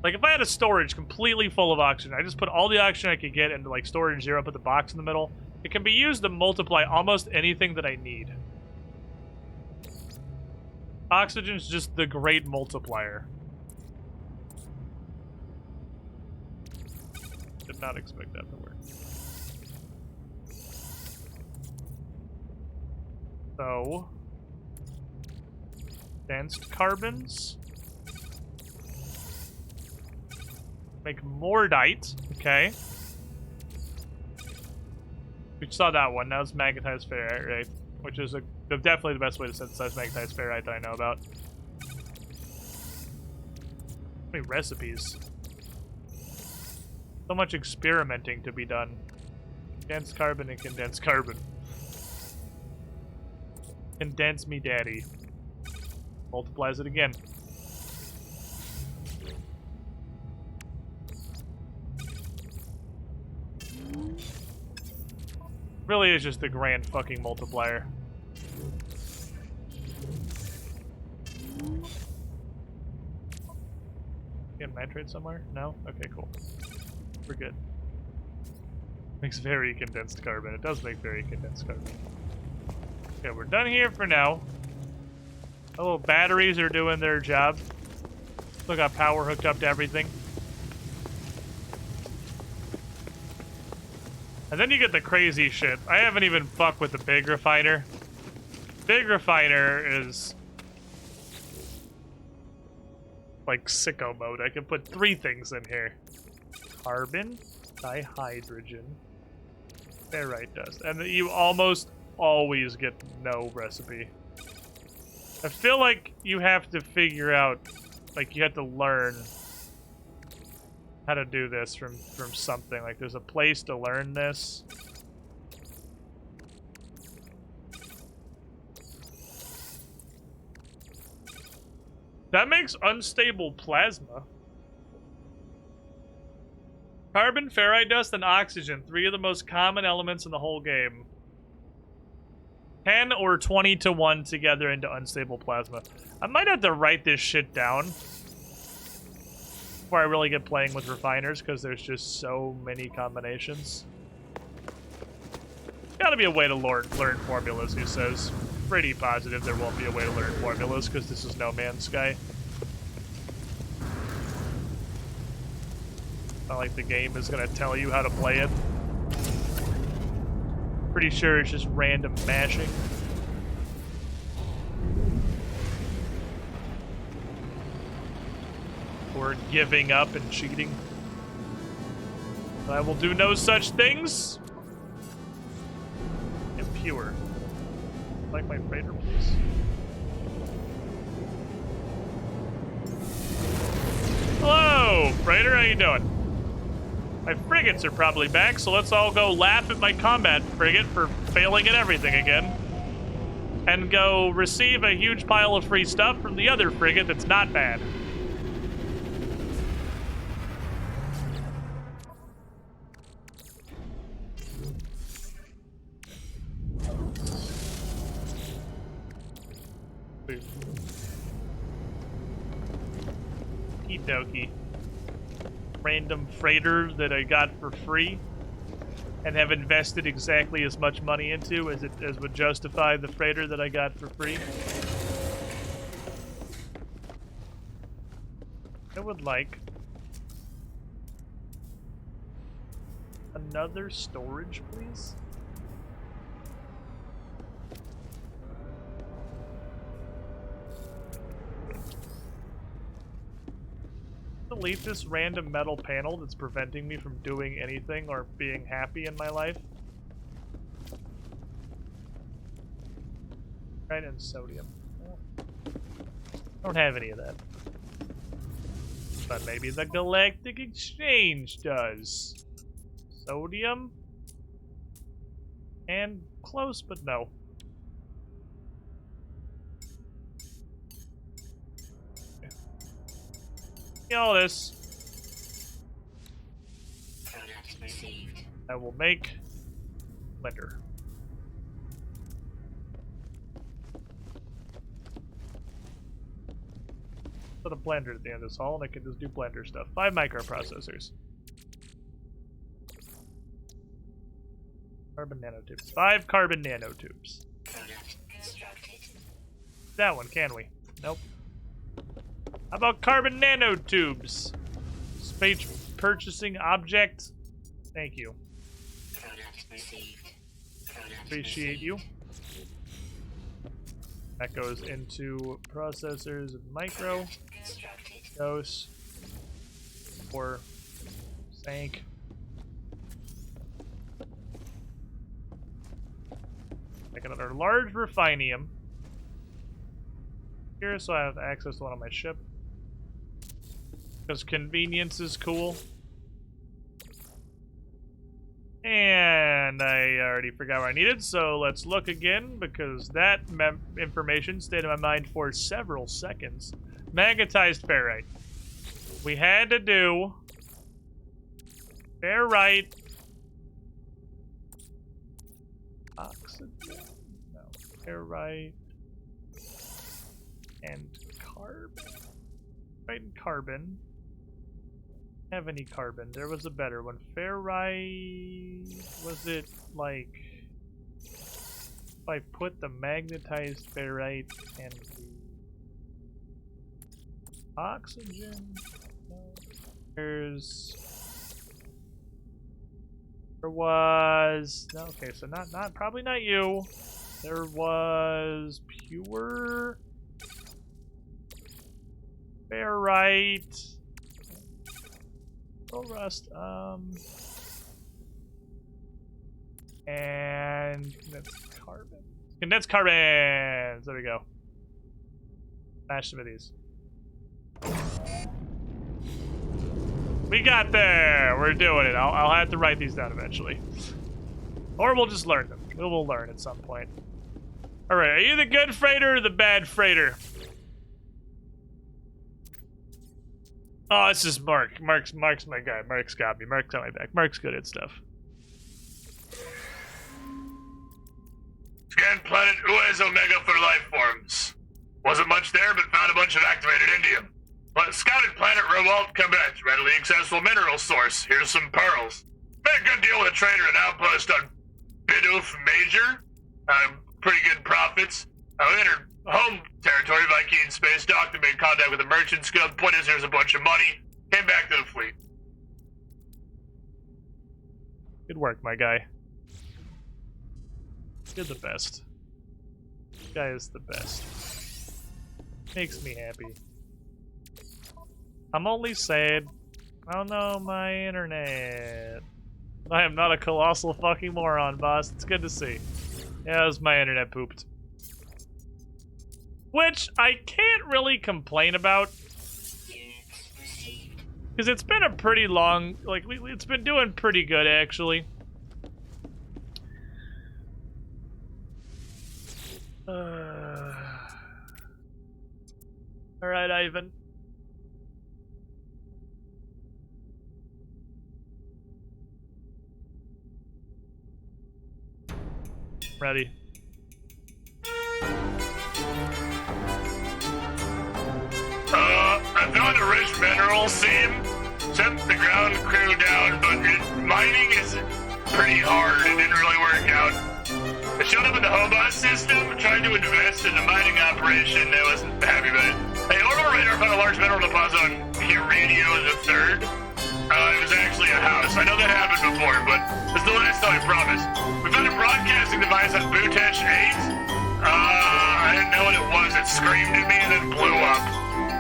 like if I had a storage completely full of oxygen, I just put all the oxygen I could get into like storage 0, put the box in the middle, it can be used to multiply almost anything that I need. Oxygen's just the great multiplier. Did not expect that to work. So, condensed carbons. Make more dite. Okay. We saw that one. Now it's magnetized ferrite, right? Which is definitely the best way to synthesize magnetized ferrite that I know about. How many recipes? So much experimenting to be done. Condensed carbon and condensed carbon. Condense me, daddy. Multiplies it again. Really is just the grand fucking multiplier. Get nitrate somewhere? No? Okay, cool. We're good. Makes very condensed carbon. It does make very condensed carbon. Okay, we're done here for now. The little batteries are doing their job. Still got power hooked up to everything. And then you get the crazy shit. I haven't even fucked with the big refiner. Big refiner is like sicko mode. I can put 3 things in here. Carbon, dihydrogen, ferrite dust. And you almost always get no recipe. I feel like you have to figure out, like you have to learn how to do this from something. Like there's a place to learn this. That makes unstable plasma. Carbon, ferrite dust, and oxygen. 3 of the most common elements in the whole game. 10 or 20-to-1 together into unstable plasma. I might have to write this shit down before I really get playing with refiners, because there's just so many combinations. Gotta be a way to learn formulas, he says. Pretty positive there won't be a way to learn formulas, because this is No Man's Sky. Not like the game is gonna tell you how to play it. Pretty sure it's just random mashing. Or giving up and cheating. I will do no such things. fewer. Like my freighter, please. Hello, freighter. How you doing? My frigates are probably back, so let's all go laugh at my combat frigate for failing at everything again. And go receive a huge pile of free stuff from the other frigate that's not bad. Okie dokie. Random freighter that I got for free and have invested exactly as much money into as would justify the freighter that I got for free. I would like another storage, please. Delete this random metal panel that's preventing me from doing anything or being happy in my life. Right, and sodium. I don't have any of that. But maybe the Galactic Exchange does. Sodium? And close, but no. All this. Product received. I will make blender. Put a blender at the end of this hall, and I can just do blender stuff. 5 microprocessors. Carbon nanotubes. 5 carbon nanotubes. Product constructed. That one, can we? Nope. How about carbon nanotubes? Space purchasing object. Thank you. Product received. Product Appreciate you. That goes into processors and micro. constructed. Dose. Or sank. Make another large refinium. Here, so I have access to one on my ship. Because convenience is cool. And I already forgot what I needed, so let's look again, because that information stayed in my mind for several seconds. Magnetized ferrite. We had to do ferrite. Oxygen? No. Ferrite. And carbon. Ferrite and carbon. Have any carbon? There was a better one. Ferrite. Was it like if I put the magnetized ferrite and the oxygen? No. There was no. Okay, so not probably not you. There was pure ferrite. Oh, rust. And condensed carbon. Condensed carbon. There we go. Smash some of these. We got there. We're doing it. I'll have to write these down eventually, or we'll just learn them. We'll learn at some point. All right. Are you the good freighter or the bad freighter? Oh, this is Mark. Mark's my guy. Mark's got me. Mark's got my back. Mark's good at stuff. Scanned planet Uez Omega for life forms. Wasn't much there, but found a bunch of activated indium. But scouted planet Rowalt Quebec, readily accessible mineral source. Here's some pearls. Made a good deal with a trader and outpost on Bidoof Major. Pretty good profits. I entered home territory, Vy'keen space docked, and made contact with the merchants guild. Point is, here's a bunch of money. Came back to the fleet. Good work, my guy. You're the best. This guy is the best. Makes me happy. I'm only sad. Oh no, my internet. I am not a colossal fucking moron, boss. It's good to see. Yeah, my internet pooped. Which I can't really complain about. Units received. Because it's been a pretty long, like, it's been doing pretty good, actually. Alright, Ivan. Ready. I found a rich mineral seam. Sent the ground crew down, but mining is pretty hard. It didn't really work out. I showed up in the Hobos system, tried to invest in the mining operation. I wasn't happy about it. Hey, orbital radar found a large mineral deposit on Uranio the Third. It was actually a house. I know that happened before, but it's the last time I promised. We found a broadcasting device on Butech 8. I didn't know what it was. It screamed at me and then blew up.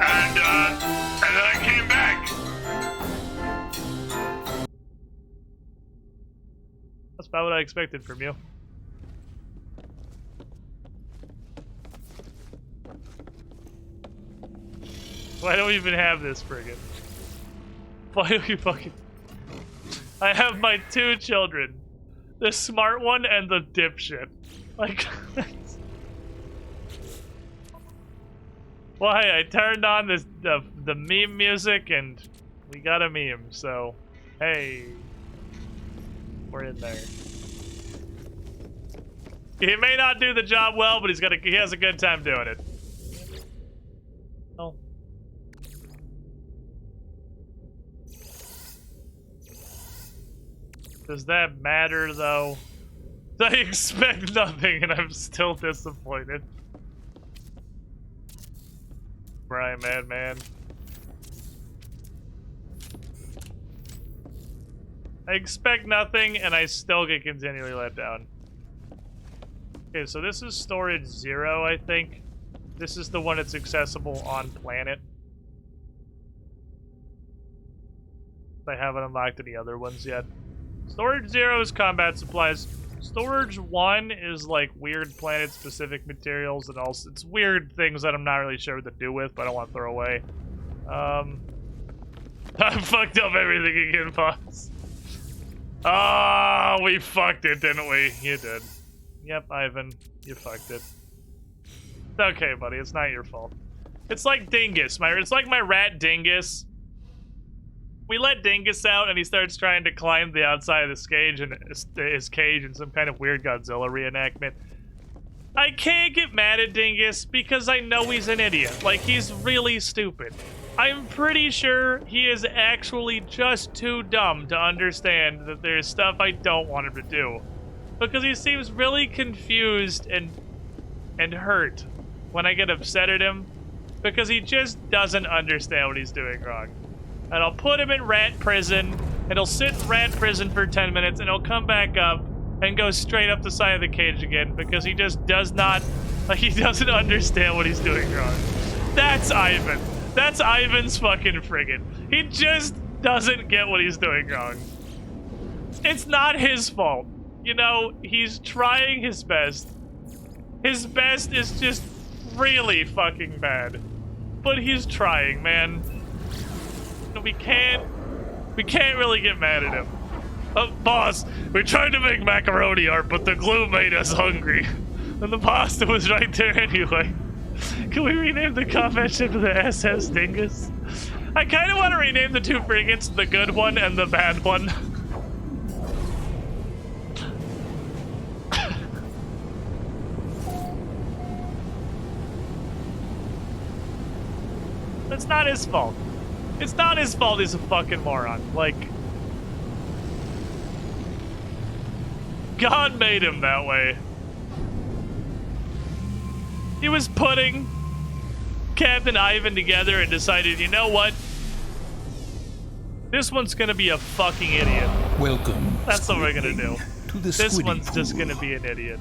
And then I came back. That's about what I expected from you. Why don't we even have this friggin'? Why do we fucking... I have my two children. The smart one and the dipshit. Like... Well, hey, I turned on this, the meme music and we got a meme, so... Hey... We're in there. He may not do the job well, but he has a good time doing it. Oh. Does that matter, though? I expect nothing, and I'm still disappointed. Brian, madman. I expect nothing, and I still get continually let down. Okay, so this is storage 0, I think. This is the one that's accessible on planet. I haven't unlocked any other ones yet. Storage 0 is combat supplies. Storage 1 is like weird planet-specific materials and also it's weird things that I'm not really sure what to do with, but I don't want to throw away. I fucked up everything again, boss. Oh, we fucked it, didn't we? You did. Yep, Ivan, you fucked it. It's okay, buddy. It's not your fault. It's like Dingus. It's like my rat Dingus. We let Dingus out, and he starts trying to climb the outside of this cage and his cage in some kind of weird Godzilla reenactment. I can't get mad at Dingus because I know he's an idiot. Like, he's really stupid. I'm pretty sure he is actually just too dumb to understand that there's stuff I don't want him to do. Because he seems really confused and hurt when I get upset at him. Because he just doesn't understand what he's doing wrong. And I'll put him in rat prison, and he'll sit in rat prison for 10 minutes, and he'll come back up and go straight up the side of the cage again because he just does not, like, he doesn't understand what he's doing wrong. That's Ivan. That's Ivan's fucking friggin'. He just doesn't get what he's doing wrong. It's not his fault. You know, he's trying his best. His best is just really fucking bad. But he's trying, man. We can't really get mad at him. Boss, we tried to make macaroni art, but the glue made us hungry. And the pasta was right there anyway. Can we rename the combat ship to the SS Dingus? I kind of want to rename the two frigates, the good one and the bad one. That's not his fault. It's not his fault he's a fucking moron. Like, God made him that way. He was putting Captain Ivan together and decided, you know what? This one's gonna be a fucking idiot. Welcome. That's what we're gonna do. To the This Squiddy one's just Pool. gonna be an idiot.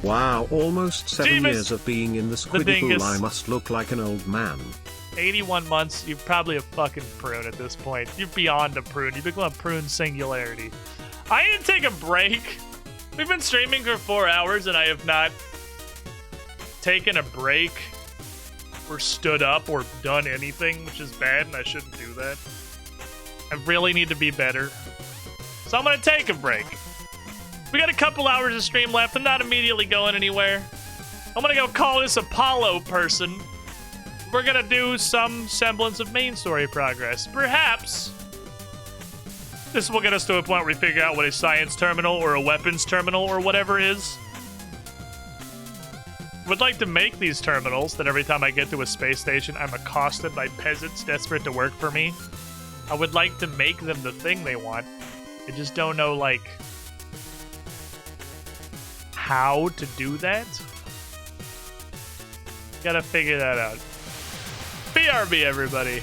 Wow, almost 7 Jeebus, years of being in the Squiddy dingus. Pool. I must look like an old man. 81 months, you're probably a fucking prune at this point. You're beyond a prune. You become a prune singularity. I need to take a break We've been streaming for 4 hours and I have not taken a break or stood up or done anything, which is bad, and I shouldn't do that. I really need to be better. So I'm gonna take a break. We got a couple hours of stream left. I'm not immediately going anywhere. I'm gonna go call this Apollo person. We're gonna do some semblance of main story progress. Perhaps this will get us to a point where we figure out what a science terminal or a weapons terminal or whatever is. Would like to make these terminals that every time I get to a space station, I'm accosted by peasants desperate to work for me. I would like to make them the thing they want. I just don't know, like, how to do that. Gotta figure that out. BRB, everybody.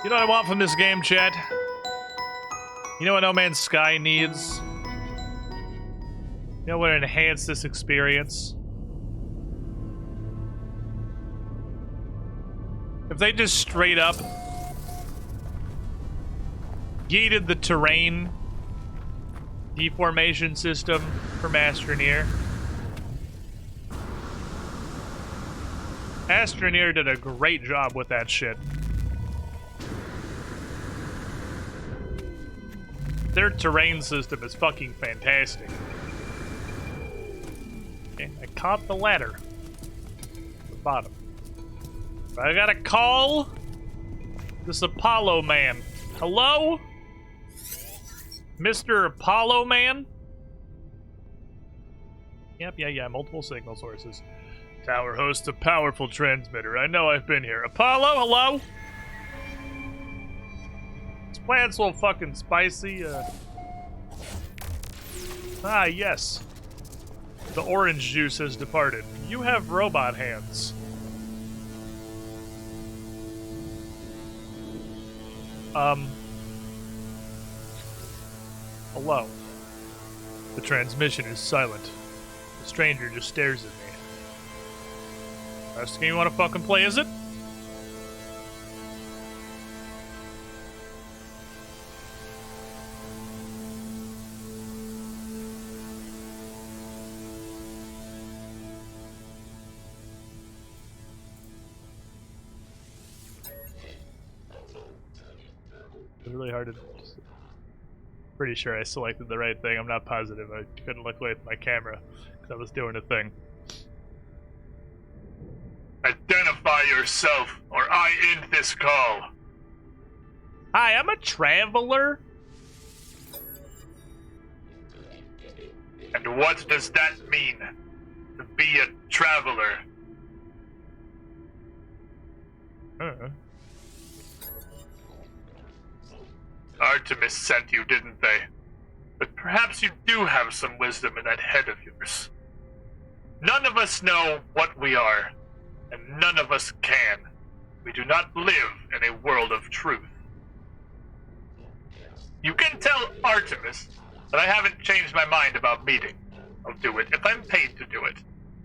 You know what I want from this game, chat? You know what No Man's Sky needs? You know what would enhance this experience? If they just straight up yeeted the terrain deformation system from Astroneer. Astroneer did a great job with that shit. Their terrain system is fucking fantastic. Okay, I caught the ladder. The bottom. I gotta call this Apollo man. Hello? Mr. Apollo man? Yep, yeah, multiple signal sources. Tower hosts a powerful transmitter. I know I've been here. Apollo, hello? This plant's a little fucking spicy. Ah, yes. The orange juice has departed. You have robot hands. Hello. The transmission is silent. The stranger just stares at me. Last game you want to fucking play, is it? It's really hard to... Pretty sure I selected the right thing. I'm not positive. I couldn't look away from my camera because I was doing a thing. Identify yourself, or I end this call. Hi, I'm a traveler. And what does that mean? To be a traveler? Artemis sent you, didn't they? But perhaps you do have some wisdom in that head of yours. None of us know what we are, and none of us can. We do not live in a world of truth. You can tell Artemis that I haven't changed my mind about meeting. I'll do it if I'm paid to do it.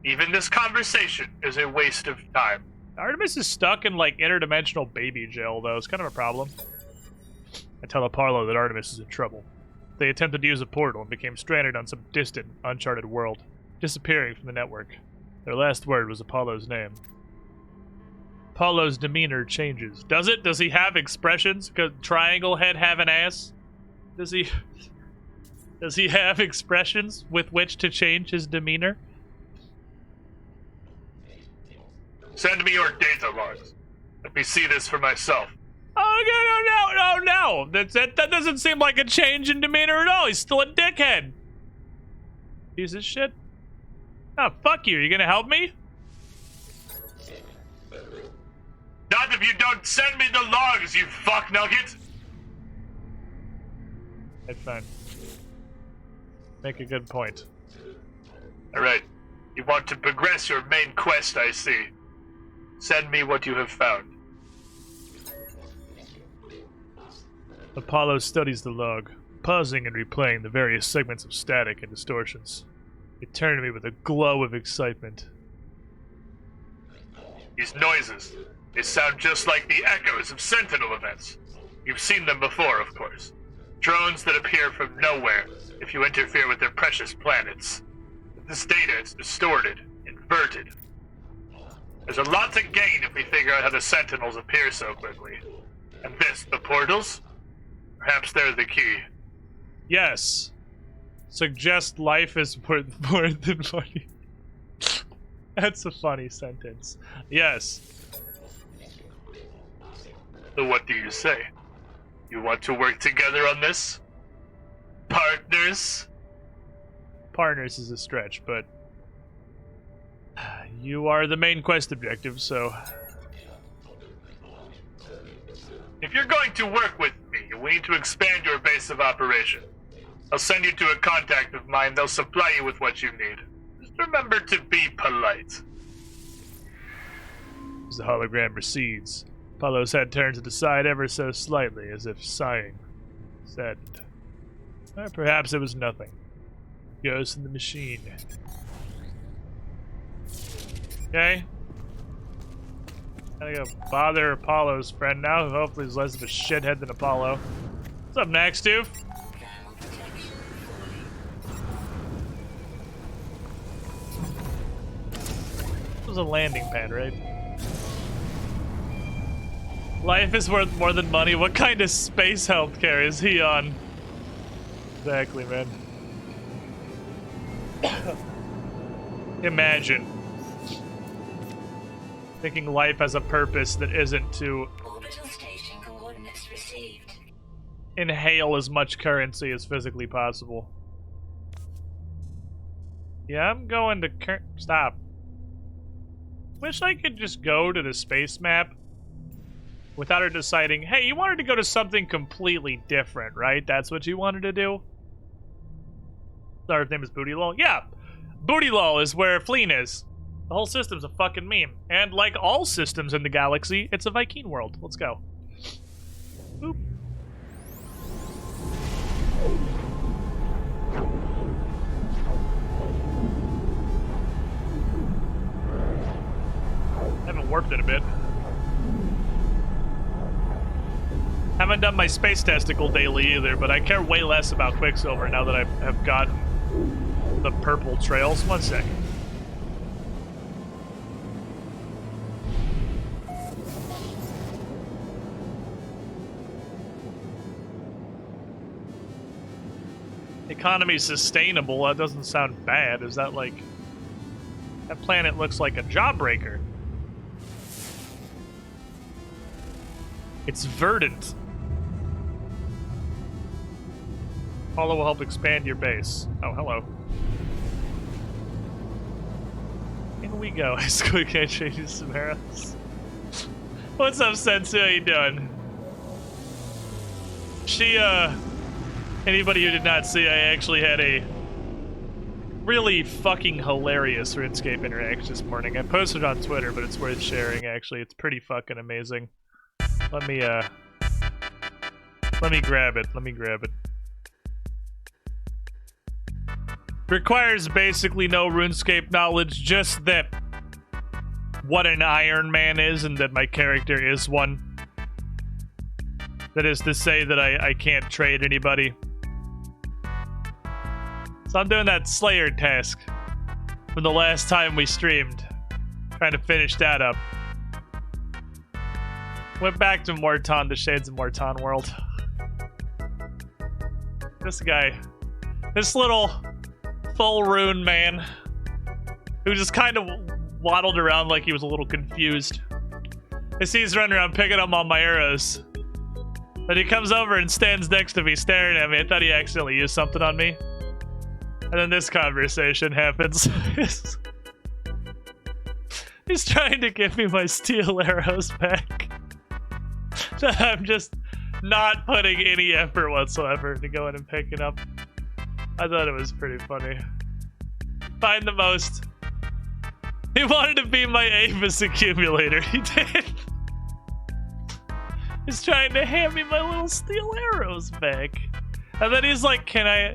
Even this conversation is a waste of time. Artemis is stuck in, like, interdimensional baby jail, though. It's kind of a problem. I tell Apollo that Artemis is in trouble. They attempted to use a portal and became stranded on some distant, uncharted world, disappearing from the network. Their last word was Apollo's name. Apollo's demeanor changes. Does it? Does he have expressions? Could Triangle Head have an ass? Does he have expressions with which to change his demeanor? Send me your data logs. Let me see this for myself. Oh, no. That doesn't seem like a change in demeanor at all. He's still a dickhead. Piece of shit. Oh, fuck you. You gonna help me? Not if you don't send me the logs, you fuck nugget! That's fine. Make a good point. Alright. You want to progress your main quest, I see. Send me what you have found. Apollo studies the log, pausing and replaying the various segments of static and distortions. It turned to me with a glow of excitement. These noises, they sound just like the echoes of Sentinel events. You've seen them before, of course. Drones that appear from nowhere if you interfere with their precious planets. This data is distorted, inverted. There's a lot to gain if we figure out how the Sentinels appear so quickly. And this, the portals? Perhaps they're the key. Yes. Suggest life is worth more than money. That's a funny sentence. Yes. So what do you say? You want to work together on this? Partners? Partners is a stretch, but you are the main quest objective, so... If you're going to work with me, we need to expand your base of operation. I'll send you to a contact of mine. They'll supply you with what you need. Just remember to be polite. As the hologram recedes, Apollo's head turned to the side ever so slightly, as if sighing. Saddened. Or perhaps it was nothing. Ghost in the machine. Okay. Gotta go bother Apollo's friend now, who hopefully is less of a shithead than Apollo. What's up next, dude? Thermal protection fully. This was a landing pad, right? Life is worth more than money. What kind of space healthcare is he on? Exactly, man. Imagine thinking life has a purpose that isn't to Orbital station coordinates received. inhale as much currency as physically possible. Yeah, I'm going to stop. Wish I could just go to the space map without her deciding, hey, you wanted to go to something completely different, right? That's what you wanted to do? Sorry, his name is Booty Lol. Yeah, Booty Lol is where FLEEN is. The whole system's a fucking meme. And like all systems in the galaxy, it's a Viking world. Let's go. Boop. I haven't warped in a bit. Haven't done my space testicle daily either, but I care way less about Quicksilver now that I have gotten the purple trails. One sec. Economy sustainable. That doesn't sound bad. Is that like... That planet looks like a jawbreaker. It's verdant. Apollo will help expand your base. Oh, hello. In we go. I still can't change you some arrows. What's up, Sensu? How you doing? Anybody who did not see, I actually had a really fucking hilarious RuneScape interaction this morning. I posted it on Twitter, but it's worth sharing, actually. It's pretty fucking amazing. Let me grab it. Let me grab it. Requires basically no RuneScape knowledge, just that what an Iron Man is and that my character is one. That is to say that I can't trade anybody. So I'm doing that Slayer task from the last time we streamed. Trying to finish that up. Went back to Morton, the Shades of Morton world. This guy. This little full rune man. Who just kind of waddled around like he was a little confused. I see he's running around picking up all my arrows. But he comes over and stands next to me staring at me. I thought he accidentally used something on me. And then this conversation happens. He's trying to give me my steel arrows back. I'm just not putting any effort whatsoever to go in and pick it up. I thought it was pretty funny. Find the most. He wanted to be my Avis accumulator. He did. He's trying to hand me my little steel arrows back. And then he's like, can I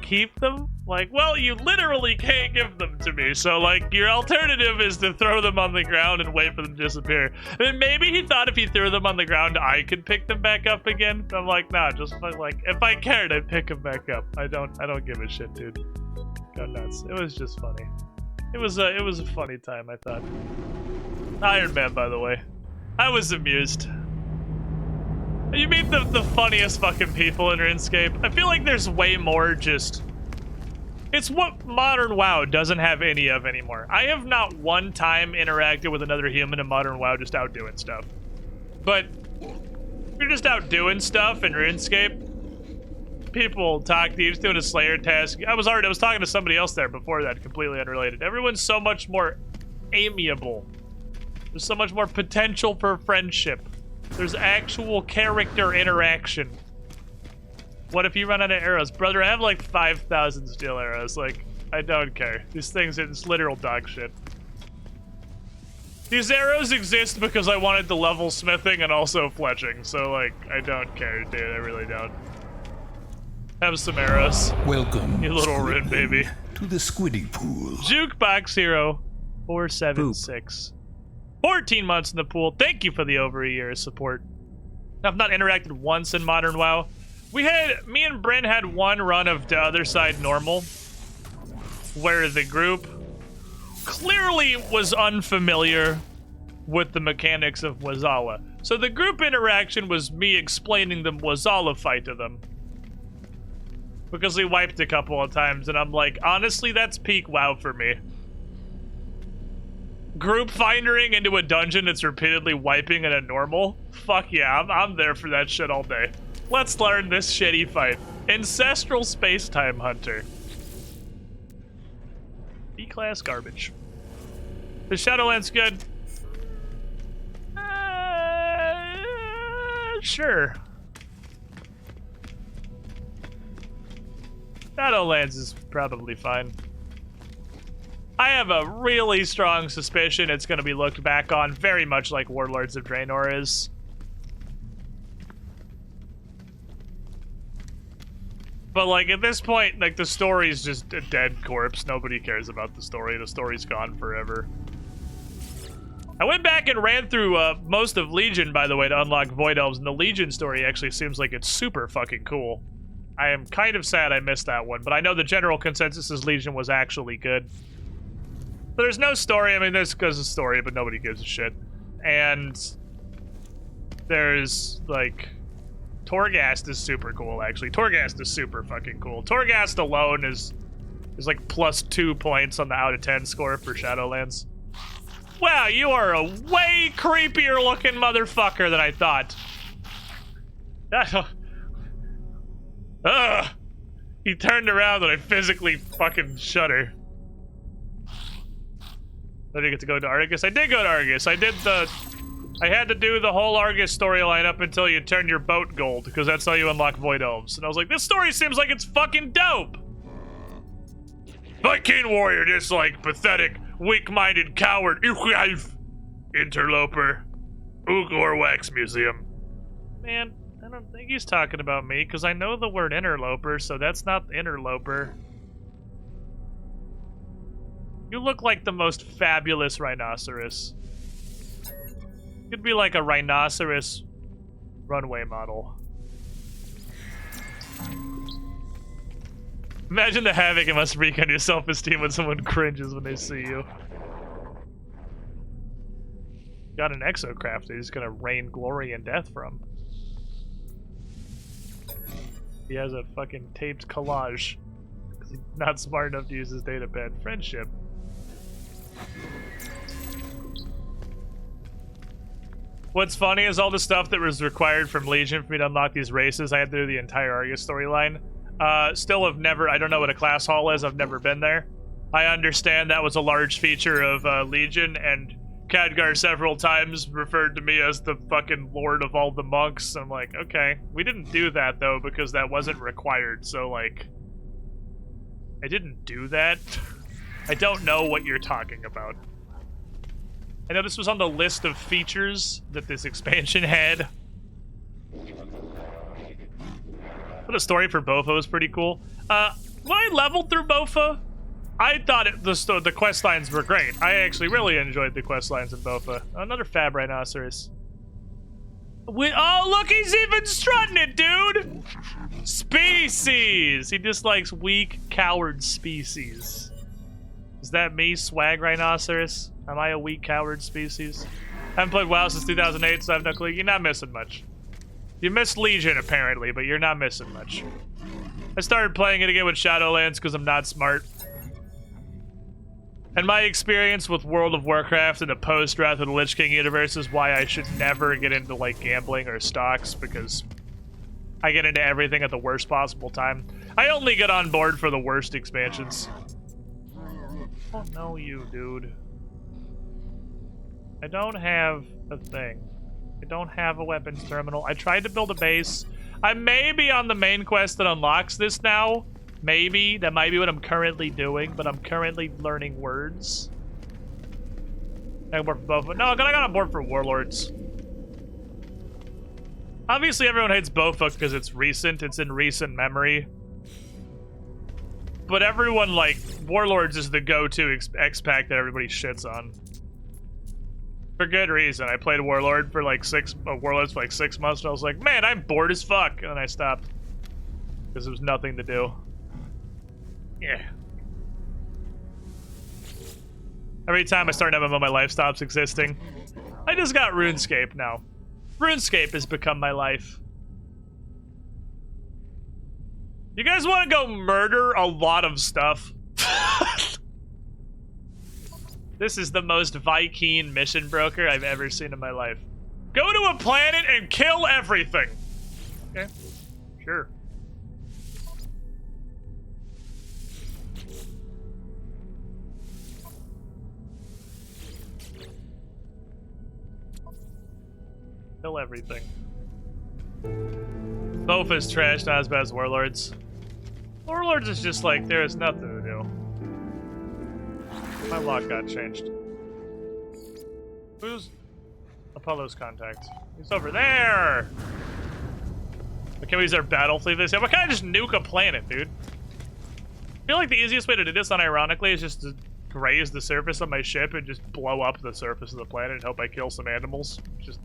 keep them? Like, well, you literally can't give them to me. So, like, your alternative is to throw them on the ground and wait for them to disappear. And maybe he thought if he threw them on the ground, I could pick them back up again. I'm like, nah, just like, if I cared, I'd pick them back up. I don't give a shit, dude. Go nuts. It was just funny. It was a funny time, I thought. Iron Man, by the way. I was amused. You meet the funniest fucking people in RuneScape. I feel like there's way more just... It's what modern WoW doesn't have any of anymore. I have not one time interacted with another human in modern WoW just out doing stuff. But if you're just out doing stuff in RuneScape, people talk to you, just doing a Slayer task. I was talking to somebody else there before that, completely unrelated. Everyone's so much more amiable. There's so much more potential for friendship. There's actual character interaction. What if you run out of arrows? Brother, I have like 5,000 steel arrows. Like, I don't care. These things are just literal dog shit. These arrows exist because I wanted the level smithing and also fletching, so like, I don't care, dude, I really don't. Have some arrows. Welcome, You little rune Squidling, baby. to the Squiddy Pool. Jukebox Hero 476. 14 months in the pool. Thank you for the over a year of support. I've not interacted once in Modern WoW. Me and Bryn had one run of the other side normal, where the group clearly was unfamiliar with the mechanics of Wazala. So the group interaction was me explaining the Wazala fight to them. Because we wiped a couple of times, and I'm like, honestly, that's peak WoW for me. Group findering into a dungeon that's repeatedly wiping in a normal? Fuck yeah, I'm there for that shit all day. Let's learn this shitty fight. Ancestral Space-Time Hunter. B-class garbage. The Shadowlands good? Sure. Shadowlands is probably fine. I have a really strong suspicion it's going to be looked back on very much like Warlords of Draenor is. But like at this point, like the story's just a dead corpse. Nobody cares about the story. The story's gone forever. I went back and ran through most of Legion, by the way, to unlock Void Elves, and the Legion story actually seems like it's super fucking cool. I am kind of sad I missed that one, but I know the general consensus is Legion was actually good. There's no story. I mean, there's a story, but nobody gives a shit. And there's, like, Torghast is super cool, actually. Torghast is super fucking cool. Torghast alone is like +2 points on the out of 10 score for Shadowlands. Wow, you are a way creepier looking motherfucker than I thought. Ugh. He turned around and I physically fucking shudder. I didn't get to go to Argus. I did go to Argus. I had to do the whole Argus storyline up until you turn your boat gold, because that's how you unlock Void Elves. And I was like, this story seems like it's fucking dope! Viking warrior, this like pathetic, weak-minded coward, interloper, Ugor Wax Museum. Man, I don't think he's talking about me, because I know the word interloper, so that's not the interloper. You look like the most fabulous rhinoceros. Could be like a rhinoceros runway model. Imagine the havoc it must wreak on your self-esteem when someone cringes when they see you. Got an exocraft that he's gonna rain glory and death from. He has a fucking taped collage. He's not smart enough to use his datapad. Friendship. What's funny is all the stuff that was required from Legion for me to unlock these races, I had to do the entire Argus storyline. Still have never, I don't know what a class hall is, I've never been there. I understand that was a large feature of Legion, and Khadgar several times referred to me as the fucking lord of all the monks. I'm like, okay. We didn't do that, though, because that wasn't required, so, like... I didn't do that. I don't know what you're talking about. I know this was on the list of features that this expansion had. But the story for Bofa was pretty cool. When I leveled through Bofa, I thought the quest lines were great. I actually really enjoyed the quest lines in Bofa. Another Fab Rhinoceros. Oh, look, he's even strutting it, dude! Species! He dislikes weak, coward species. Is that me, Swag Rhinoceros? Am I a weak, coward species? I haven't played WoW since 2008, so I have no clue. You're not missing much. You missed Legion, apparently, but you're not missing much. I started playing it again with Shadowlands because I'm not smart. And my experience with World of Warcraft and the post-Wrath of the Lich King universe is why I should never get into, like, gambling or stocks, because I get into everything at the worst possible time. I only get on board for the worst expansions. Oh, no, you, dude. I don't have a thing. I don't have a weapons terminal. I tried to build a base. I may be on the main quest that unlocks this now. Maybe. That might be what I'm currently doing, but I'm currently learning words. I got board for both. No, I got on board for Warlords. Obviously, everyone hates Bofuk because it's recent. It's in recent memory. But everyone, like, Warlords is the go-to X-Pack that everybody shits on. For good reason. I played Warlord for like Warlords for like 6 months, and I was like, man, I'm bored as fuck. And then I stopped. Because there was nothing to do. Yeah. Every time I start an MMO, my life stops existing. I just got RuneScape now. RuneScape has become my life. You guys want to go murder a lot of stuff? This is the most Viking mission broker I've ever seen in my life. Go to a planet and kill everything. Okay, sure. Kill everything. Both is trash, not as bad as Warlords. Warlords is just like, there is nothing to do. My lock got changed. Who's Apollo's contact? He's over there! Can we use our battle fleet this? Yeah, why can't I just nuke a planet, dude? I feel like the easiest way to do this, unironically, is just to graze the surface of my ship and just blow up the surface of the planet and hope I kill some animals. Just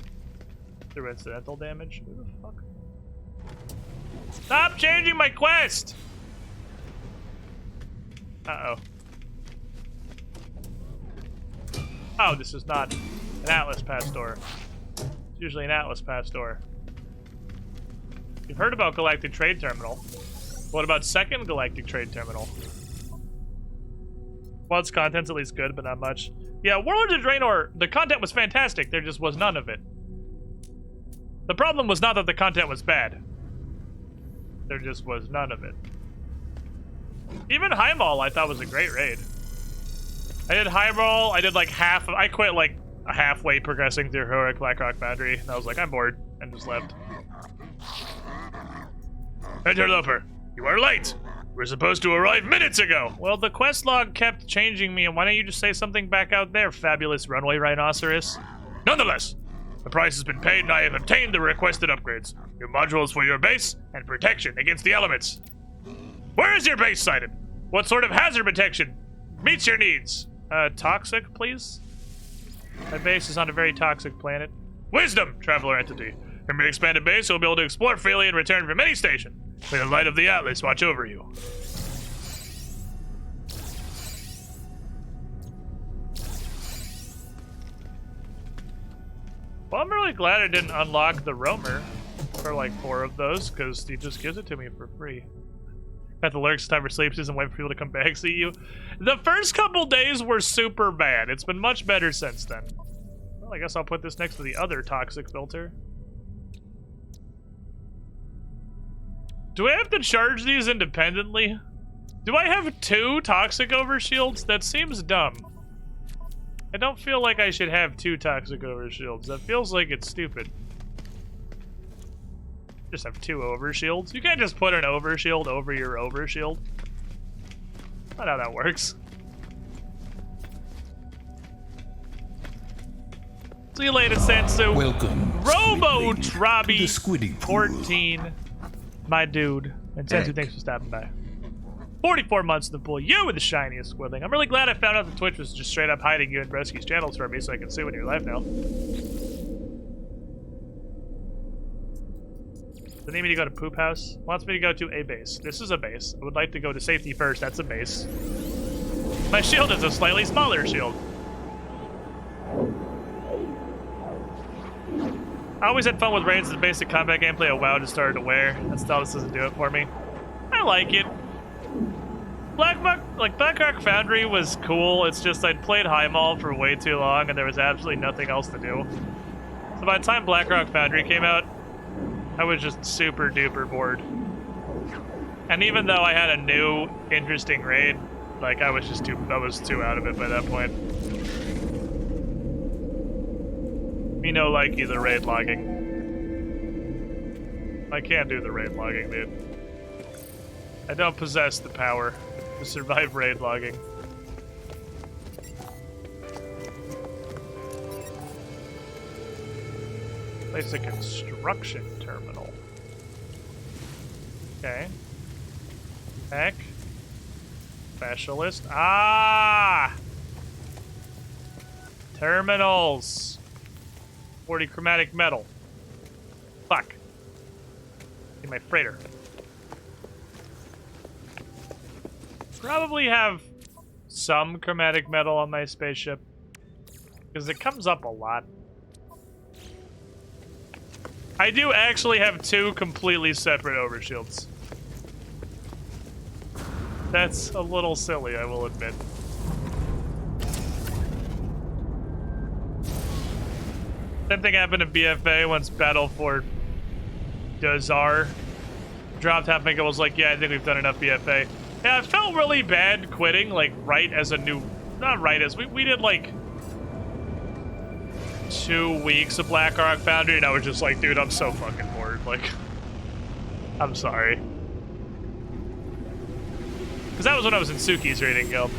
through incidental damage. Who the fuck? Stop changing my quest! Uh-oh. Oh, this is not an Atlas Pass door. It's usually an Atlas Pass door. You've heard about Galactic Trade Terminal. What about Second Galactic Trade Terminal? Well, its content's at least good, but not much. Yeah, Warlords of Draenor, the content was fantastic. There just was none of it. The problem was not that the content was bad. There just was none of it. Even Highmaul I thought was a great raid. I did Highmaul, I did like half, I quit like halfway progressing through Heroic Blackrock Foundry, and I was like, I'm bored, and just left. Interloper, you are late. We're supposed to arrive minutes ago. Well, the quest log kept changing me, and why don't you just say something back out there, fabulous runway rhinoceros? Nonetheless, the price has been paid and I have obtained the requested upgrades. New modules for your base and protection against the elements. Where is your base sited? What sort of hazard protection meets your needs? Toxic, please? My base is on a very toxic planet. Wisdom, traveler entity. From your expanded base, you'll be able to explore freely and return from any station. May the light of the Atlas watch over you. Well, I'm really glad I didn't unlock the roamer for like 4 of those, because he just gives it to me for free. At the lurks, time for sleeps and wait for people to come back see you. The first couple days were super bad. It's been much better since then. Well, I guess I'll put this next to the other toxic filter. Do I have to charge these independently? Do I have 2 toxic overshields? That seems dumb. I don't feel like I should have 2 toxic overshields. That feels like it's stupid. Just have 2 overshields. You can't just put an overshield over your overshield. Not how that works. See you later, Sensu. Welcome, Robo Squidling, to the Trabi Squiddy Pool. 14. My dude. And Sensu, thanks for stopping by. 44 months in the pool. You were the shiniest Squidling. I'm really glad I found out that Twitch was just straight up hiding you and Bresky's channels from me so I can see when you're live now. Does it need me to go to Poop House? Wants me to go to a base. This is a base. I would like to go to safety first. That's a base. My shield is a slightly smaller shield. I always had fun with raids and basic combat gameplay of WoW just started to wear. That still just doesn't do it for me. I like it. Blackrock Foundry was cool. It's just I'd played Highmaul for way too long and there was absolutely nothing else to do. So by the time Blackrock Foundry came out, I was just super duper bored. And even though I had a new interesting raid, like I was too out of it by that point. Me no like the raid logging. I can't do the raid logging, dude. I don't possess the power to survive raid logging. Place a construction terminal. Okay. Heck. Specialist. Ah! Terminals. 40 chromatic metal. Fuck. Need my freighter. Probably have some chromatic metal on my spaceship. Because it comes up a lot. I do actually have 2 completely separate overshields. That's a little silly, I will admit. Same thing happened to BFA once Battle for Dazar dropped. Halfmaker was like, yeah, I think we've done enough BFA. Yeah, I felt really bad quitting, like, right as a new... Not right as... We did, like... 2 weeks of Blackrock Foundry, and I was just like, dude, I'm so fucking bored. Like, I'm sorry. Because that was when I was in Suki's raiding guild.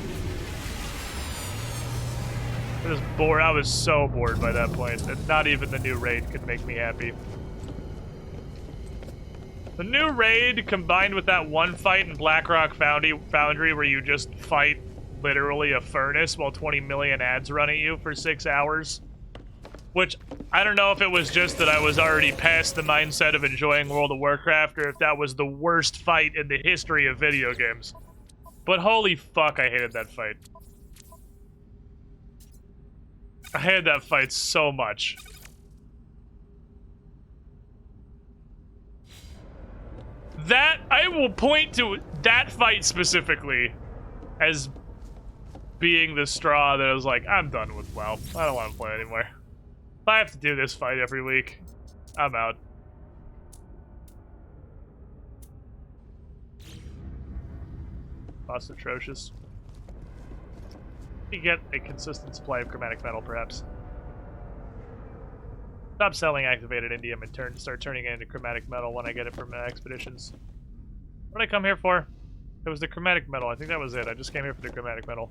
I was bored. I was so bored by that point that not even the new raid could make me happy. The new raid combined with that one fight in Blackrock Foundry where you just fight literally a furnace while 20 million ads run at you for 6 hours. Which, I don't know if it was just that I was already past the mindset of enjoying World of Warcraft or if that was the worst fight in the history of video games. But holy fuck, I hated that fight. I hated that fight so much. That, I will point to that fight specifically as being the straw that I was like, I'm done with WoW. I don't want to play anymore. If I have to do this fight every week, I'm out. Boss atrocious. You get a consistent supply of chromatic metal, perhaps. Stop selling activated indium and start turning it into chromatic metal when I get it from expeditions. What did I come here for? It was the chromatic metal. I think that was it. I just came here for the chromatic metal.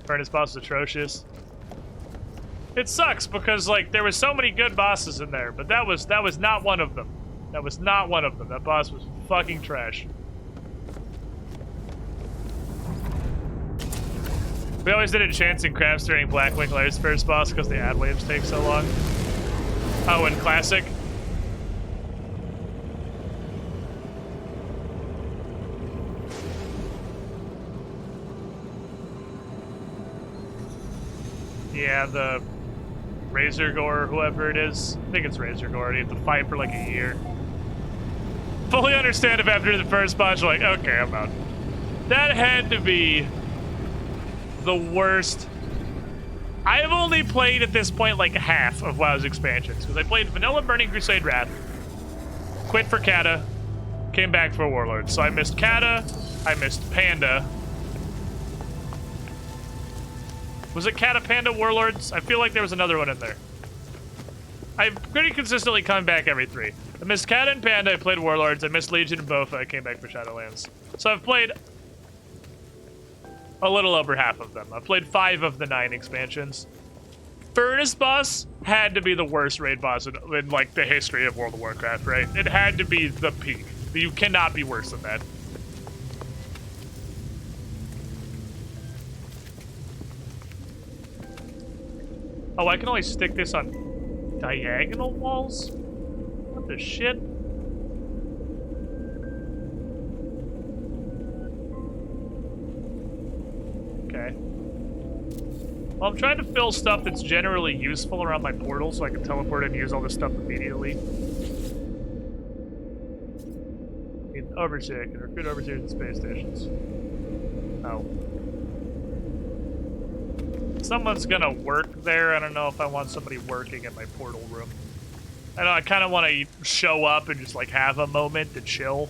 Furnace boss is atrocious. It sucks because like there was so many good bosses in there, but that was not one of them. That was not one of them. That boss was fucking trash. We always did a chance in crafts during Blackwing Laird's first boss because the ad waves take so long. Oh, and Classic. Yeah, the Razor Gore, whoever it is. I think it's Razor Gore. You have to fight for like a year. Fully understand if after the first boss you're like, okay, I'm out. That had to be the worst. I have only played at this point like half of WoW's expansions because I played Vanilla Burning Crusade Wrath, quit for Kata, came back for Warlords. So I missed Kata, I missed Panda. Was it Kata, Panda, Warlords? I feel like there was another one in there. I've pretty consistently come back every 3. I missed Kata and Panda, I played Warlords, I missed Legion and Bofa, I came back for Shadowlands. So I've played a little over half of them. I've played 5 of the 9 expansions. Furnace boss had to be the worst raid boss in like the history of World of Warcraft, right? It had to be the peak. You cannot be worse than that. Oh, I can only stick this on diagonal walls? What the shit? Okay. Well, I'm trying to fill stuff that's generally useful around my portal so I can teleport and use all this stuff immediately. Need overseer. I can recruit overseers and space stations. Oh. Someone's gonna work there. I don't know if I want somebody working in my portal room. I know I kind of want to show up and just like have a moment to chill.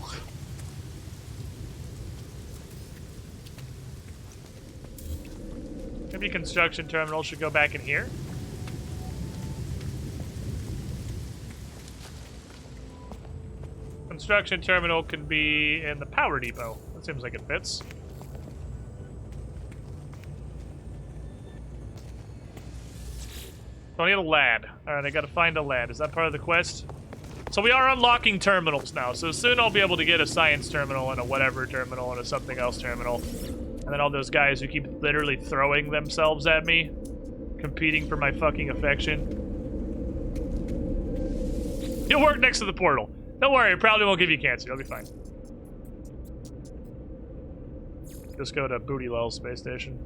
Maybe construction terminal should go back in here. Construction terminal can be in the power depot. That seems like it fits. So I need a lad. Alright, I gotta find a lad. Is that part of the quest? So we are unlocking terminals now. So soon I'll be able to get a science terminal and a whatever terminal and a something else terminal. And then all those guys who keep literally throwing themselves at me, competing for my fucking affection. You'll work next to the portal. Don't worry, it probably won't give you cancer. You'll be fine. Just go to Booty Lull Space Station.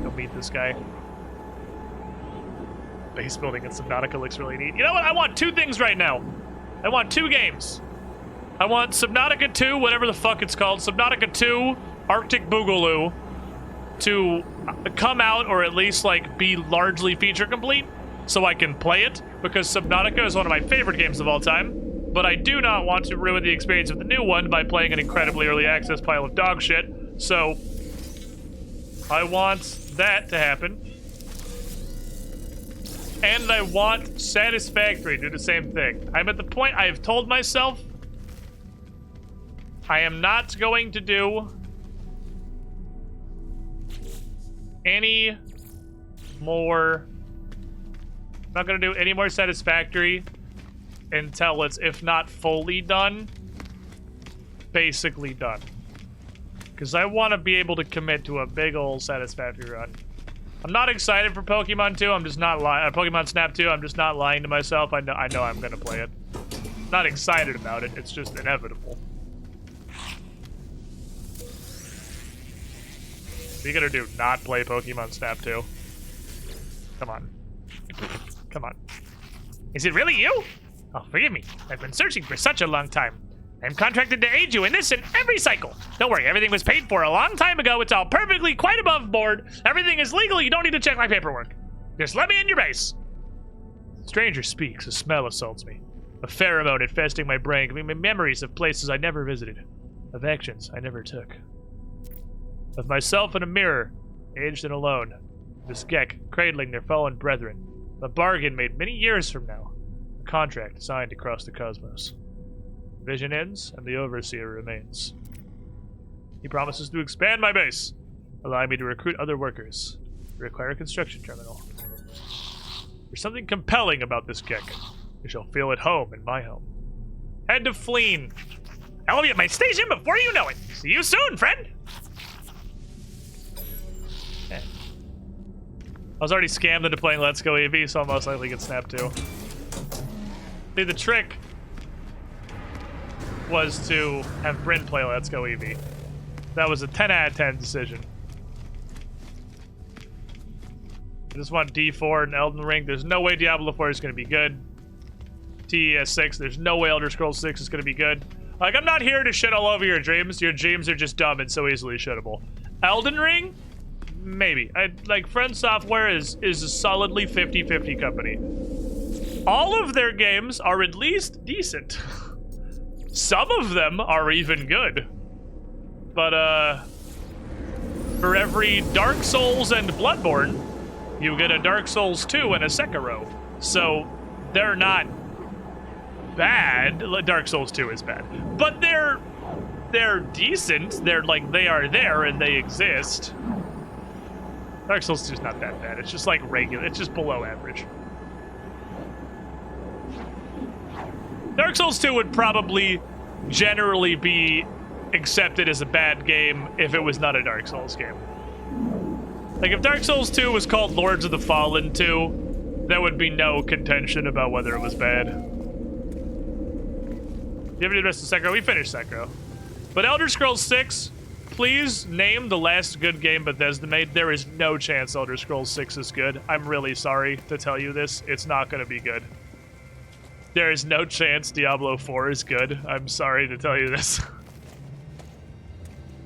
Go meet this guy. Base building in Subnautica looks really neat. You know what? I want two things right now. I want two games. I want Subnautica 2, whatever the fuck it's called, Subnautica 2, Arctic Boogaloo, to come out or at least like be largely feature complete so I can play it, because Subnautica is one of my favorite games of all time, but I do not want to ruin the experience of the new one by playing an incredibly early access pile of dog shit, so I want that to happen. And I want Satisfactory to do the same thing. I'm at the point I have told myself I am not going to do any more. I'm not going to do any more Satisfactory until it's, if not fully done, basically done. Because I want to be able to commit to a big old Satisfactory run. I'm not excited for Pokemon 2. I'm just not lying. Pokemon Snap 2. I'm just not lying to myself. I know I'm gonna play it. Not excited about it. It's just inevitable. What are you gonna do? Not play Pokemon Snap 2? Come on. Come on. Is it really you? Oh, forgive me. I've been searching for such a long time. I'm contracted to aid you in this and every cycle. Don't worry, everything was paid for a long time ago. It's all perfectly quite above board. Everything is legal. You don't need to check my paperwork. Just let me in your base. Stranger speaks. A smell assaults me. A pheromone infesting my brain, giving me memories of places I never visited, of actions I never took, of myself in a mirror, aged and alone. This Gek cradling their fallen brethren. A bargain made many years from now. A contract signed across the cosmos. Vision ends, and the Overseer remains. He promises to expand my base, allowing me to recruit other workers, require a construction terminal. There's something compelling about this Gek. You shall feel at home in my home. Head to FLEEN. I'll be at my station before you know it. See you soon, friend! Okay. I was already scammed into playing Let's Go EV, so I'll most likely get snapped too. See, the trick was to have Bryn play Let's Go Eevee. That was a 10 out of 10 decision. I just want D4 and Elden Ring. There's no way Diablo 4 is going to be good. TES 6, there's no way Elder Scrolls 6 is going to be good. Like, I'm not here to shit all over your dreams. Your dreams are just dumb and so easily shittable. Elden Ring? Maybe. Friend Software is a solidly 50-50 company. All of their games are at least decent. Some of them are even good. But, for every Dark Souls and Bloodborne, you get a Dark Souls 2 and a Sekiro. So, they're not bad. Dark Souls 2 is bad. But they're decent. They're like, they are there and they exist. Dark Souls 2 is not that bad. It's just like regular. It's just below average. Dark Souls 2 would probably generally be accepted as a bad game if it was not a Dark Souls game. Like, if Dark Souls 2 was called Lords of the Fallen 2, there would be no contention about whether it was bad. You have any rest of Sekiro? We finished Sekiro. But Elder Scrolls 6, please name the last good game Bethesda made. There is no chance Elder Scrolls 6 is good. I'm really sorry to tell you this. It's not going to be good. There is no chance Diablo 4 is good. I'm sorry to tell you this.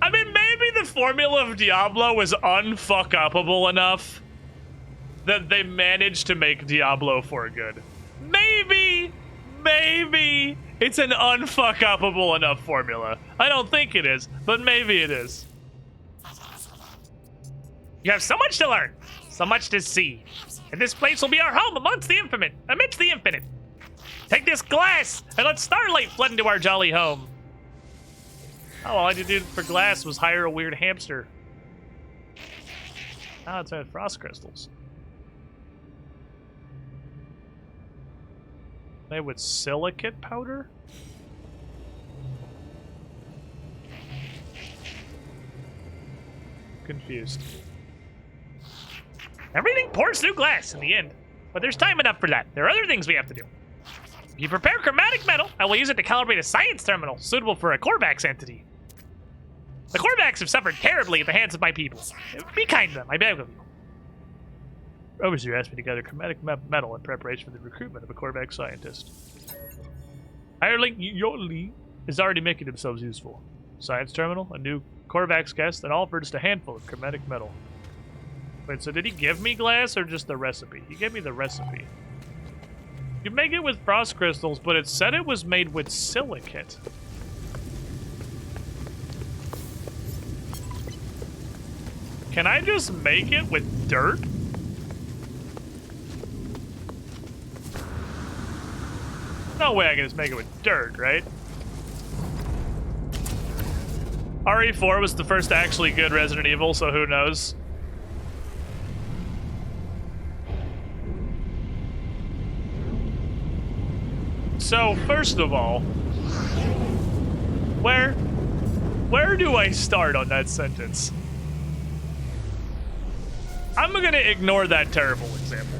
I mean, maybe the formula of Diablo was unfuck-upable enough that they managed to make Diablo 4 good. Maybe it's an unfuck-upable enough formula. I don't think it is, but maybe it is. You have so much to learn, so much to see. And this place will be our home amidst the infinite. Take this glass, and let starlight flood into our jolly home. Oh, all I had to do for glass was hire a weird hamster. Ah, it's had frost crystals. Made with silicate powder? Confused. Everything pours through glass in the end, but there's time enough for that. There are other things we have to do. You prepare chromatic metal, I will use it to calibrate a science terminal suitable for a Korvax entity. The Korvax have suffered terribly at the hands of my people. Be kind to them, I beg of you. Overseer asked me to gather chromatic metal in preparation for the recruitment of a Korvax scientist. Hirelink Yoli is already making themselves useful. Science terminal, a new Korvax guest, and all for just a handful of chromatic metal. Wait, so did he give me glass or just the recipe? He gave me the recipe. You make it with frost crystals, but it said it was made with silicate. Can I just make it with dirt? No way I can just make it with dirt, right? RE4 was the first actually good Resident Evil, so who knows? So, first of all, where do I start on that sentence? I'm gonna ignore that terrible example.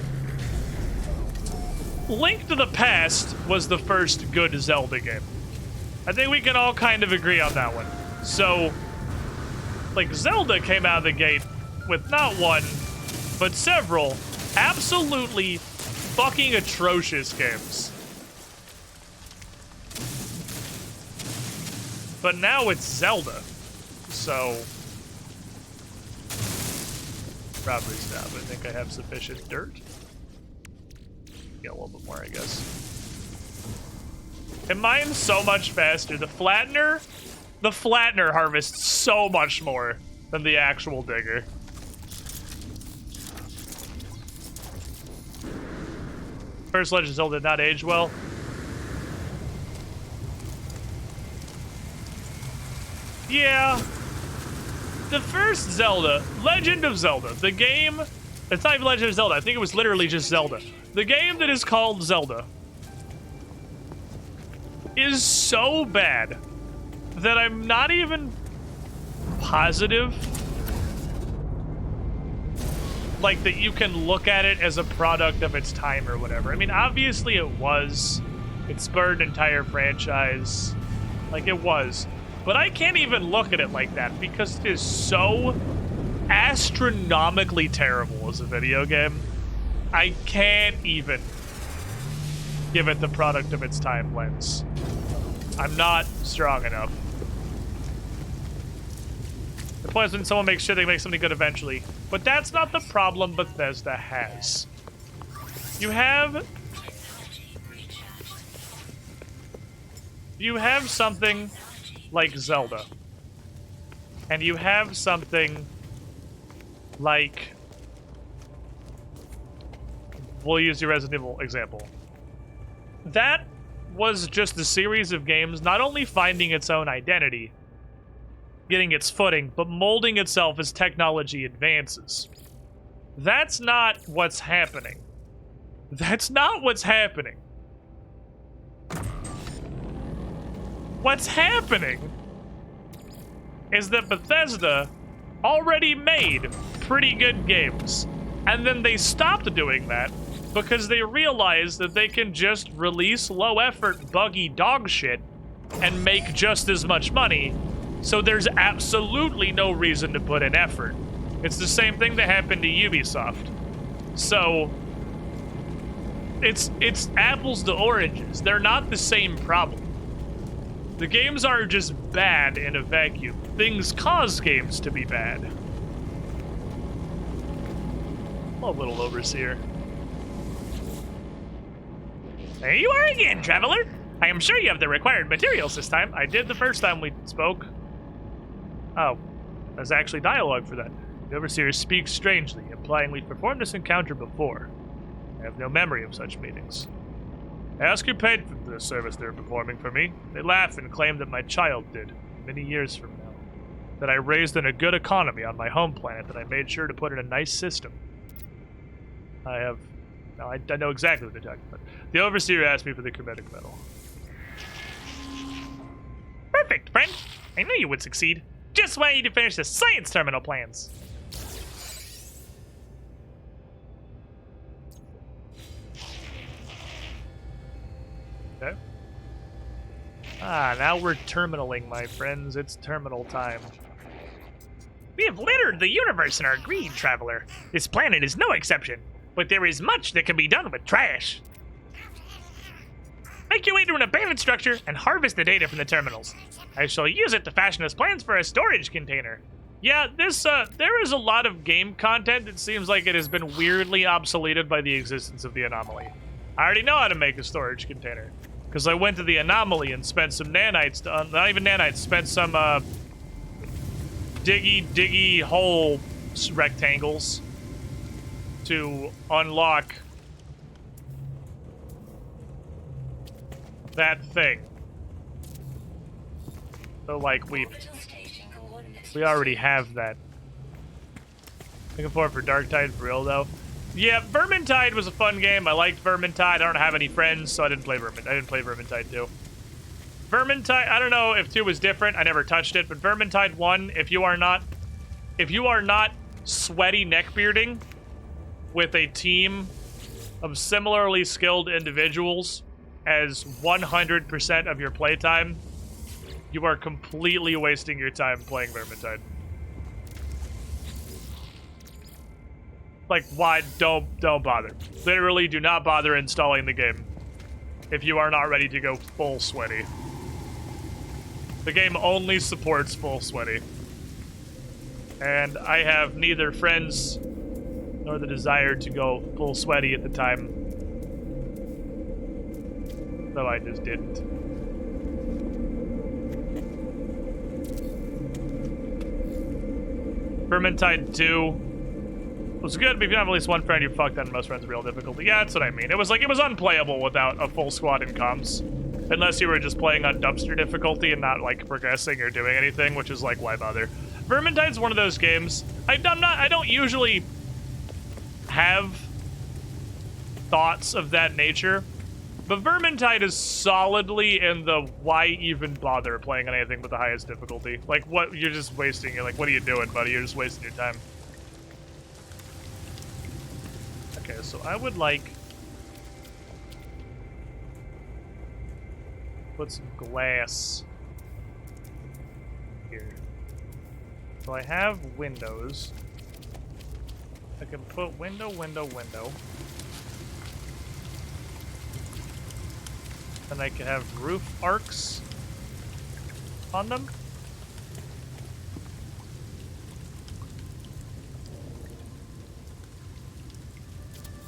Link to the Past was the first good Zelda game. I think we can all kind of agree on that one. So, like, Zelda came out of the gate with not one, but several absolutely fucking atrocious games. But now it's Zelda, so probably stop. I think I have sufficient dirt. Get a little bit more, I guess. And mine's so much faster. The flattener harvests so much more than the actual digger. First Legend of Zelda did not age well. Yeah. The first Zelda, Legend of Zelda, the game, it's not even Legend of Zelda, I think it was literally just Zelda. The game that is called Zelda is so bad that I'm not even positive, like, that you can look at it as a product of its time or whatever. I mean, obviously it was. It spurred an entire franchise. Like, it was. But I can't even look at it like that because it is so astronomically terrible as a video game. I can't even give it the product of its time lens. I'm not strong enough. The point is when someone makes sure they make something good eventually. But that's not the problem Bethesda has. You have something like Zelda. And you have something like... We'll use your Resident Evil example. That was just a series of games not only finding its own identity, getting its footing, but molding itself as technology advances. That's not what's happening. That's not what's happening. What's happening is that Bethesda already made pretty good games, and then they stopped doing that because they realized that they can just release low-effort, buggy dog shit and make just as much money, so there's absolutely no reason to put in effort. It's the same thing that happened to Ubisoft. So, it's apples to oranges. They're not the same problem. The games aren't just bad in a vacuum. Things cause games to be bad. A little overseer. There you are again, traveler. I am sure you have the required materials this time. I did the first time we spoke. Oh, there's actually dialogue for that. The overseer speaks strangely, implying we've performed this encounter before. I have no memory of such meetings. I ask who paid for the service they're performing for me. They laugh and claim that my child did, many years from now. that I raised in a good economy on my home planet that I made sure to put in a nice system. I know exactly what they're talking about. The Overseer asked me for the chromatic metal. Perfect, friend. I knew you would succeed. Just want you to finish the science terminal plans. Okay. Ah, now we're terminaling, my friends. It's terminal time. We have littered the universe in our greed, traveler. This planet is no exception, but there is much that can be done with trash. Make your way to an abandoned structure and harvest the data from the terminals. I shall use it to fashion us plans for a storage container. Yeah, there is a lot of game content that seems like it has been weirdly obsoleted by the existence of the anomaly. I already know how to make a storage container, because I went to the anomaly and spent some nanites, not even nanites, spent some, diggy hole rectangles to unlock that thing. So, like, we already have that. Looking forward for Darktide for real, though. Yeah, Vermintide was a fun game. I liked Vermintide. I don't have any friends, so I didn't play Vermintide 2. Vermintide, I don't know if 2 was different. I never touched it, but Vermintide 1, if you are not sweaty neckbearding with a team of similarly skilled individuals as 100% of your playtime, you are completely wasting your time playing Vermintide. Like, why? Don't bother. Literally, do not bother installing the game if you are not ready to go full sweaty. The game only supports full sweaty. And I have neither friends nor the desire to go full sweaty at the time. So I just didn't. Vermintide 2 was good, but if you have at least one friend, you fucked that, and most friends are real difficulty. Yeah, that's what I mean. It was unplayable without a full squad in comms. Unless you were just playing on dumpster difficulty and not, like, progressing or doing anything, which is like, why bother? Vermintide's one of those games. I don't usually have thoughts of that nature, but Vermintide is solidly in the why even bother playing on anything with the highest difficulty. Like, what, you're just wasting, you're like, what are you doing, buddy? You're just wasting your time. Okay, so I would like put some glass here. So I have windows. I can put window. And I can have roof arcs on them.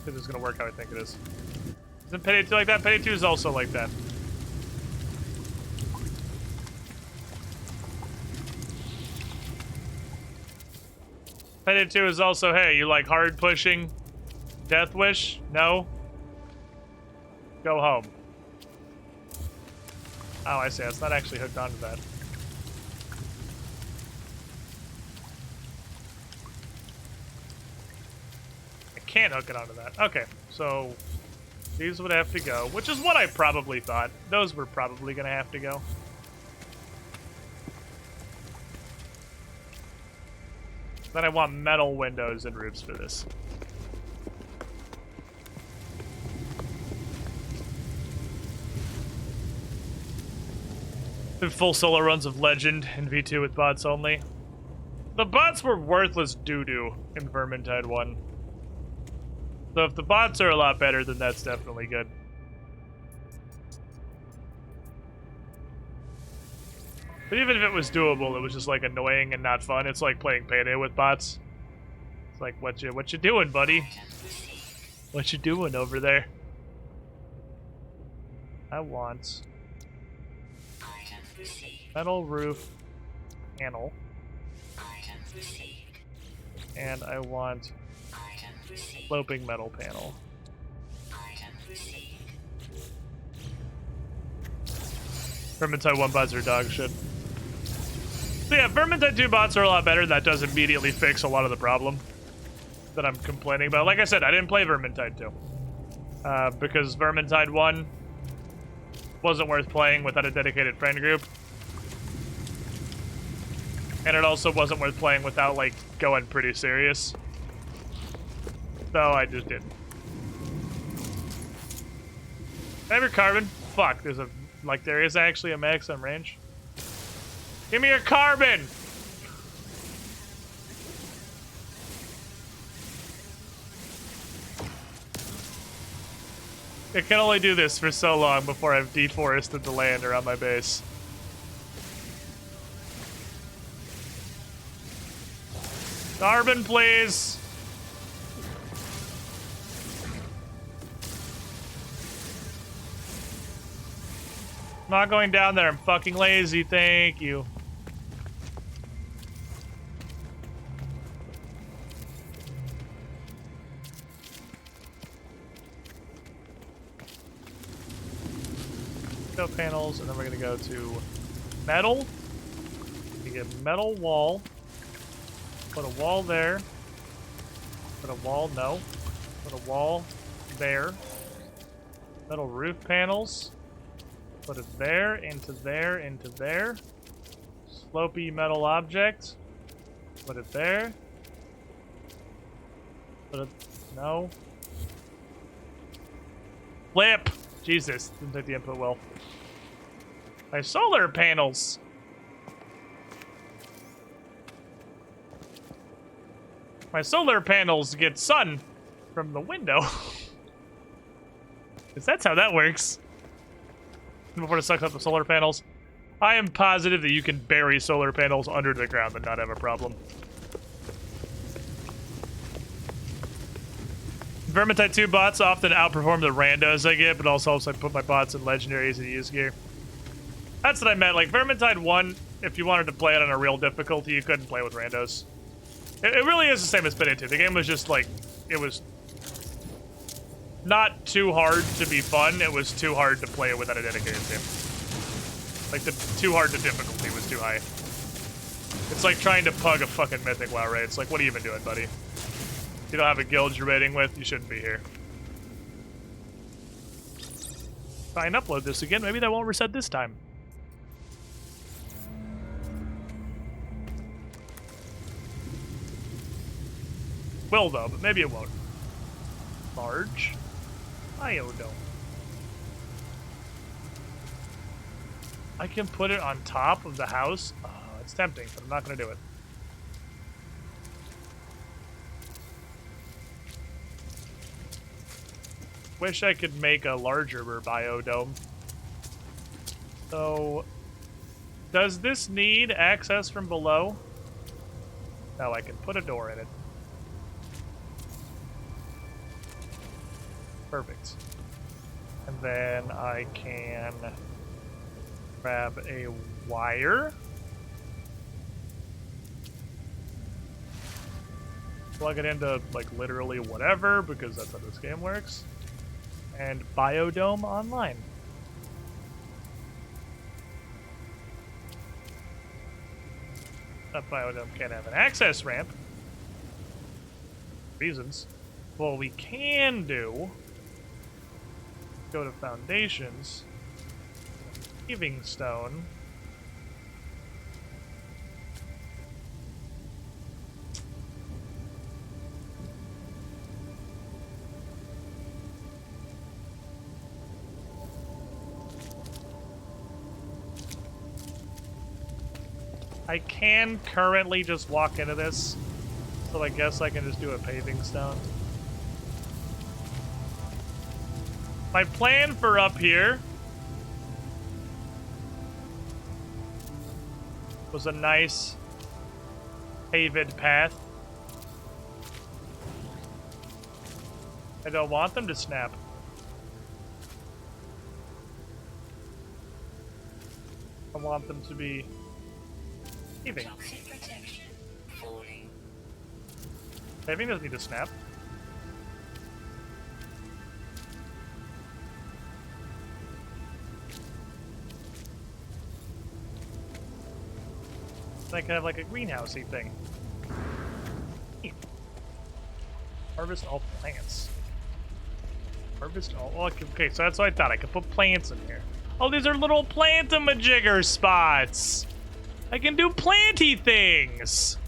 This is gonna work how I think it is. Isn't Payday 2 like that? Payday 2 is also like that. Payday 2 is also, hey, you like hard pushing Death Wish? No? Go home. Oh, I see. It's not actually hooked onto that. I can't hook it onto that. Okay, so these would have to go, which is what I probably thought. Those were probably going to have to go. Then I want metal windows and roofs for this. And full solo runs of Legend in V2 with bots only. The bots were worthless doo-doo in Vermintide 1. So if the bots are a lot better, then that's definitely good. But even if it was doable, it was just like annoying and not fun. It's like playing Payday with bots. It's like, what you doing, buddy? What you doing over there? I want metal roof panel. And I want sloping metal panel. Vermintide 1 bots are dog shit. So yeah, Vermintide 2 bots are a lot better. That does immediately fix a lot of the problem that I'm complaining about. Like I said, I didn't play Vermintide 2. Because Vermintide 1 wasn't worth playing without a dedicated friend group. And it also wasn't worth playing without, like, going pretty serious. So I just didn't. Ever carbon? Fuck, there's a, like, there is actually a maximum range. Give me your carbon! I can only do this for so long before I've deforested the land around my base. Carbon, please! I'm not going down there. I'm fucking lazy. Thank you. Go panels, and then we're gonna go to metal. We get metal wall. Put a wall there. Put a wall, no. Put a wall there. Metal roof panels. Put it there, into there, into there. Slopey metal object. Put it there. Put it, no. Flip! Jesus, didn't take the input well. My solar panels! My solar panels get sun from the window. Because that's how that works. Before it sucks up the solar panels. I am positive that you can bury solar panels under the ground and not have a problem. Vermintide 2 bots often outperform the randos I get, but also helps I put my bots in legendaries and use gear. That's what I meant. Like, Vermintide 1, if you wanted to play it on a real difficulty, you couldn't play with randos. It really is the same as Spinning 2. The game was just, like, it was not too hard to be fun. It was too hard to play it without a dedicated team. Like, the too hard to difficulty was too high. It's like trying to pug a fucking Mythic WoW raid. It's like, what are you even doing, buddy? If you don't have a guild you're raiding with, you shouldn't be here. If I upload this again, maybe that won't reset this time. Will though, but maybe it won't. Large biodome. I can put it on top of the house. Oh, it's tempting, but I'm not gonna do it. Wish I could make a larger biodome. So, does this need access from below? No, I can put a door in it. Perfect. And then I can grab a wire. Plug it into, like, literally whatever, because that's how this game works. And biodome online. That biodome can't have an access ramp. Reasons. Well, we can do... Go to foundations. Paving stone. I can currently just walk into this, so I guess I can just do a paving stone. My plan for up here was a nice paved path. I don't want them to snap. I want them to be paving. Toxic protection falling. Paving doesn't need to snap. I can have like a greenhousey thing. Harvest all plants. Harvest all. Oh, okay, so that's what I thought. I could put plants in here. Oh, these are little plant-a-majigger spots. I can do planty things.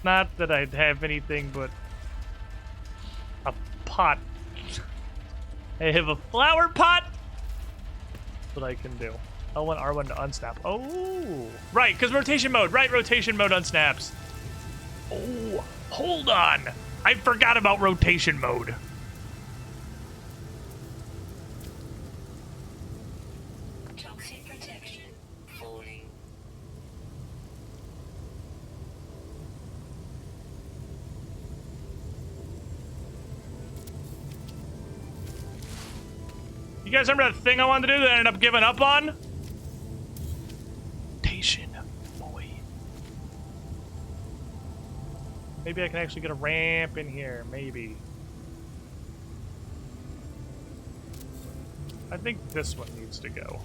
Not that I'd have anything but a pot. I have a flower pot. What I can do. L1, R1 to unsnap. Oh, right, because rotation mode. Right, rotation mode unsnaps. Oh, hold on. I forgot about rotation mode. Toxic protection falling. You guys remember that thing I wanted to do that I ended up giving up on? Rotation, boy. Maybe I can actually get a ramp in here. Maybe. I think this one needs to go.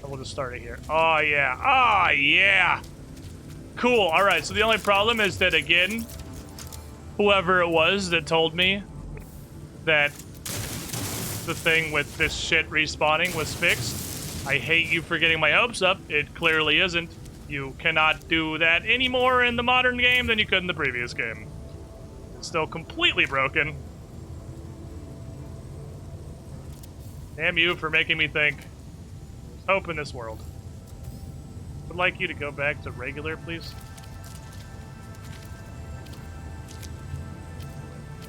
And we'll just start it here. Oh, yeah. Oh, yeah. Cool. All right. So the only problem is that, again, whoever it was that told me that the thing with this shit respawning was fixed, I hate you for getting my hopes up. It clearly isn't. You cannot do that any more in the modern game than you could in the previous game. It's still completely broken. Damn you for making me think. There's hope in this world. Would like you to go back to regular, please.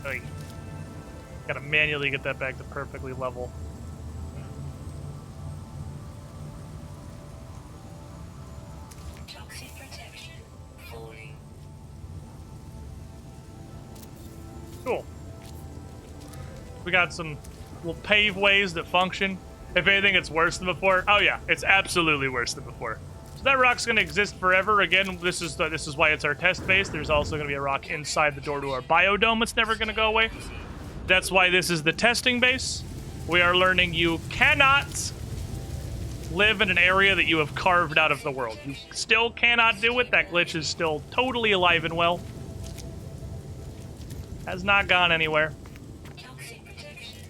Oy. Gotta manually get that back to perfectly level. Toxic protection falling. Cool. We got some little pave ways that function. If anything, it's worse than before. Oh yeah, it's absolutely worse than before. So that rock's gonna exist forever. Again, this is why it's our test base. There's also gonna be a rock inside the door to our biodome. It's never gonna go away. That's why this is the testing base. We are learning you cannot live in an area that you have carved out of the world. You still cannot do it. That glitch is still totally alive and well. Has not gone anywhere. Toxic protection.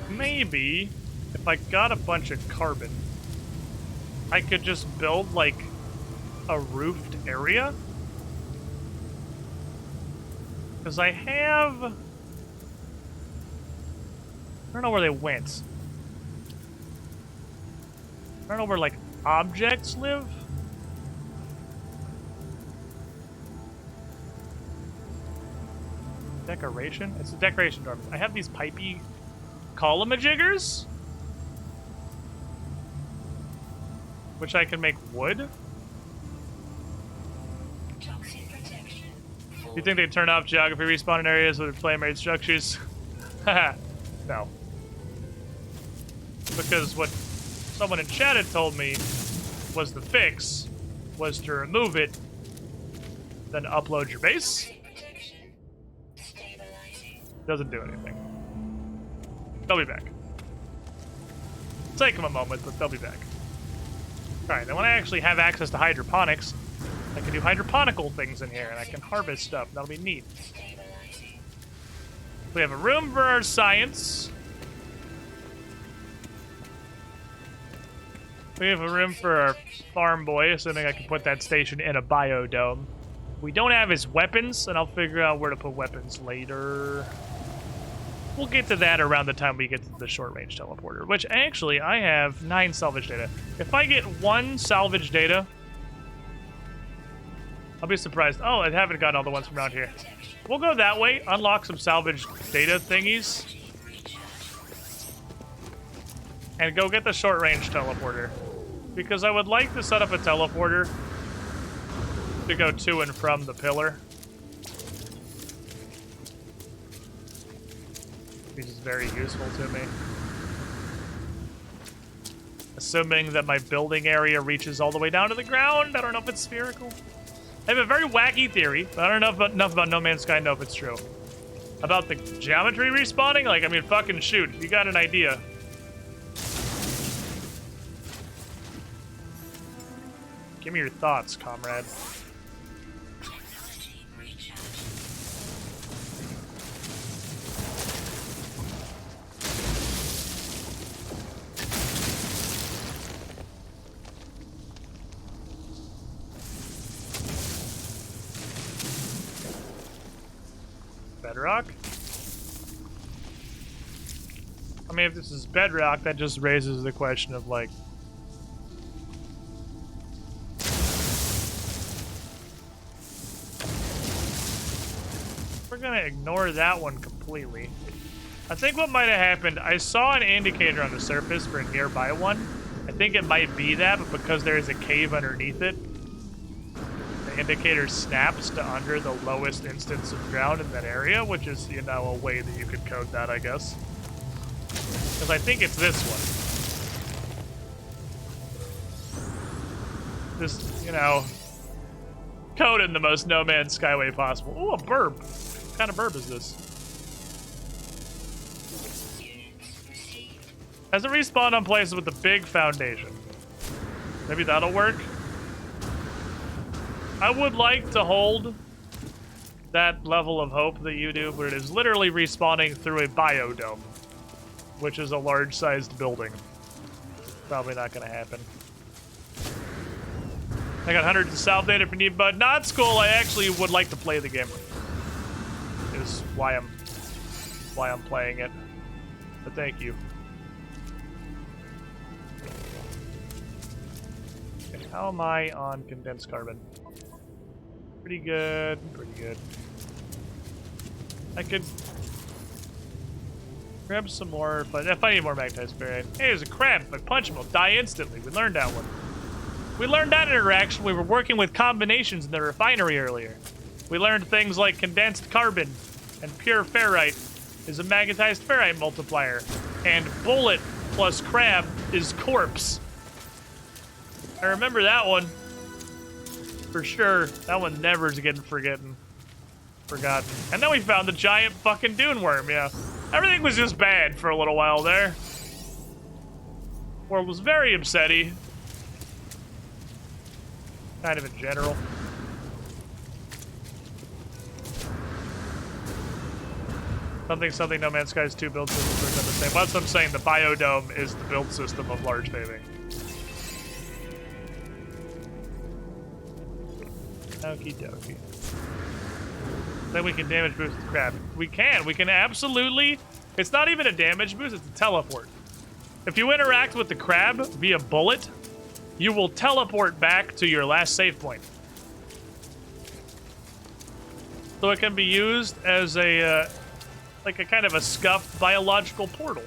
Maybe if I got a bunch of carbon, I could just build like a roofed area. Because I have... I don't know where they went. I don't know where, like, objects live. Decoration? It's a decoration dorm. I have these pipey column-a-jiggers, which I can make wood. Toxic protection. You think they'd turn off geography respawn in areas with flame-rate structures? Haha. No. Because what someone in chat had told me was the fix was to remove it, then upload your base. Toxic protection stabilizing. Doesn't do anything. They'll be back. Take them a moment, but they'll be back. Alright, then when I actually have access to hydroponics, I can do hydroponical things in here, and I can harvest stuff. That'll be neat. Stabilizing. We have a room for our science. We have a room for our farm boy, assuming I can put that station in a biodome. We don't have his weapons, and I'll figure out where to put weapons later. We'll get to that around the time we get to the short-range teleporter, which actually I have 9 salvage data. If I get 1 salvage data, I'll be surprised. Oh, I haven't gotten all the ones from around here. We'll go that way, unlock some salvage data thingies, and go get the short-range teleporter. Because I would like to set up a teleporter to go to and from the pillar. Which is very useful to me. Assuming that my building area reaches all the way down to the ground. I don't know if it's spherical. I have a very wacky theory, but I don't know enough about No Man's Sky to know if it's true. About the geometry respawning? Like, I mean, fucking shoot. You got an idea. Give me your thoughts, comrade. Technology recharge. Bedrock? I mean, if this is bedrock, that just raises the question of, like... We're gonna ignore that one completely. I think what might have happened, I saw an indicator on the surface for a nearby one. I think it might be that, but because there is a cave underneath it, the indicator snaps to under the lowest instance of ground in that area, which is, you know, a way that you could code that, I guess. Because I think it's this one. Just, you know, code in the most No Man's Sky way possible. Ooh, a burb. What kind of burb is this? Has it respawned on places with a big foundation? Maybe that'll work. I would like to hold that level of hope that you do, but it is literally respawning through a biodome, which is a large-sized building. Probably not going to happen. I got hundreds of salve data if you need, but not school. I actually would like to play the game. Is why I'm playing it. But thank you. Okay, how am I on condensed carbon? Pretty good. Pretty good. I could grab some more, but if I need more magnetized ferrite. Hey, there's a crab. If I punch him, I'll die instantly. We learned that one. We learned that interaction. We were working with combinations in the refinery earlier. We learned things like condensed carbon and pure ferrite is a magnetized ferrite multiplier, and bullet plus crab is corpse. I remember that one for sure. That one never is getting forgotten. And then we found the giant fucking dune worm. Yeah, everything was just bad for a little while there. World was very upsetty. Kind of in general. Something No Man's Sky's 2 build systems are the same. That's what I'm saying. The biodome is the build system of large paving. Okie dokie. Then we can damage boost the crab. We can absolutely. It's not even a damage boost, it's a teleport. If you interact with the crab via bullet, you will teleport back to your last save point. So it can be used as a, like a kind of a scuffed biological portal.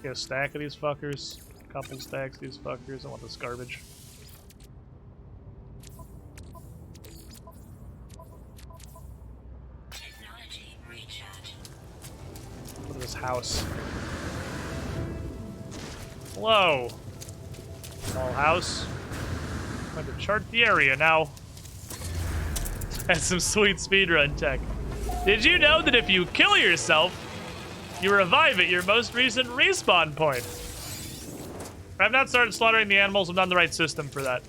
Get a stack of these fuckers. A couple stacks of these fuckers. I want this garbage. Technology recharge. Look at this house. Hello. Small house. I'm going to chart the area now. That's some sweet speedrun tech. Did you know that if you kill yourself, you revive at your most recent respawn point? I've not started slaughtering the animals. I'm not in the right system for that.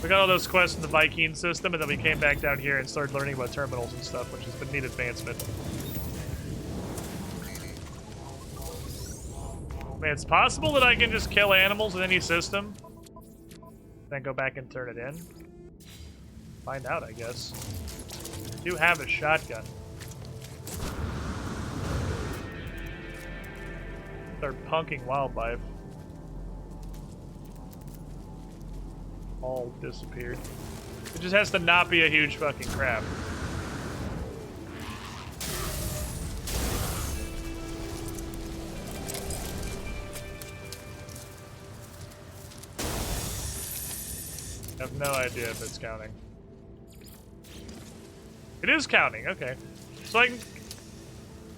We got all those quests in the Viking system, and then we came back down here and started learning about terminals and stuff, which has been neat advancement. I mean, it's possible that I can just kill animals in any system, then go back and turn it in. Find out, I guess. I do have a shotgun. Start punking wildlife. All disappeared. It just has to not be a huge fucking crab. I have no idea if it's counting. It is counting, okay. So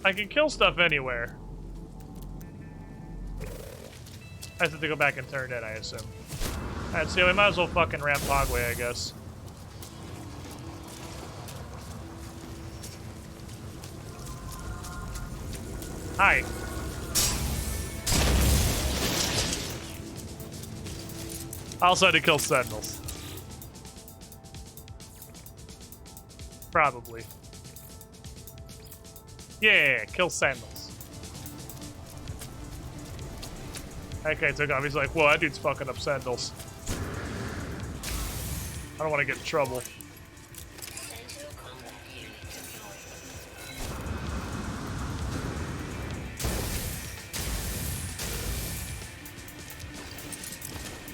I can kill stuff anywhere. I have to go back and turn it in, I assume. Alright, so we might as well fucking ramp Hogway, I guess. Hi. I also had to kill sentinels. Probably. Yeah, kill sentinels. Okay, took off. He's like, whoa, that dude's fucking up sentinels. I don't want to get in trouble. Sentinel combat unit deployed.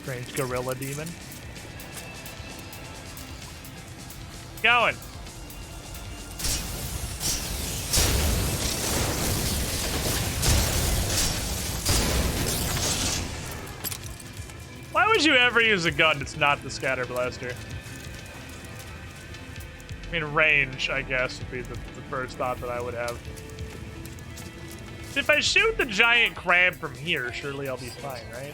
Strange gorilla demon. Going. Why would you ever use a gun that's not the scatter blaster? I mean, range, I guess, would be the first thought that I would have. If I shoot the giant crab from here, surely I'll be fine, right?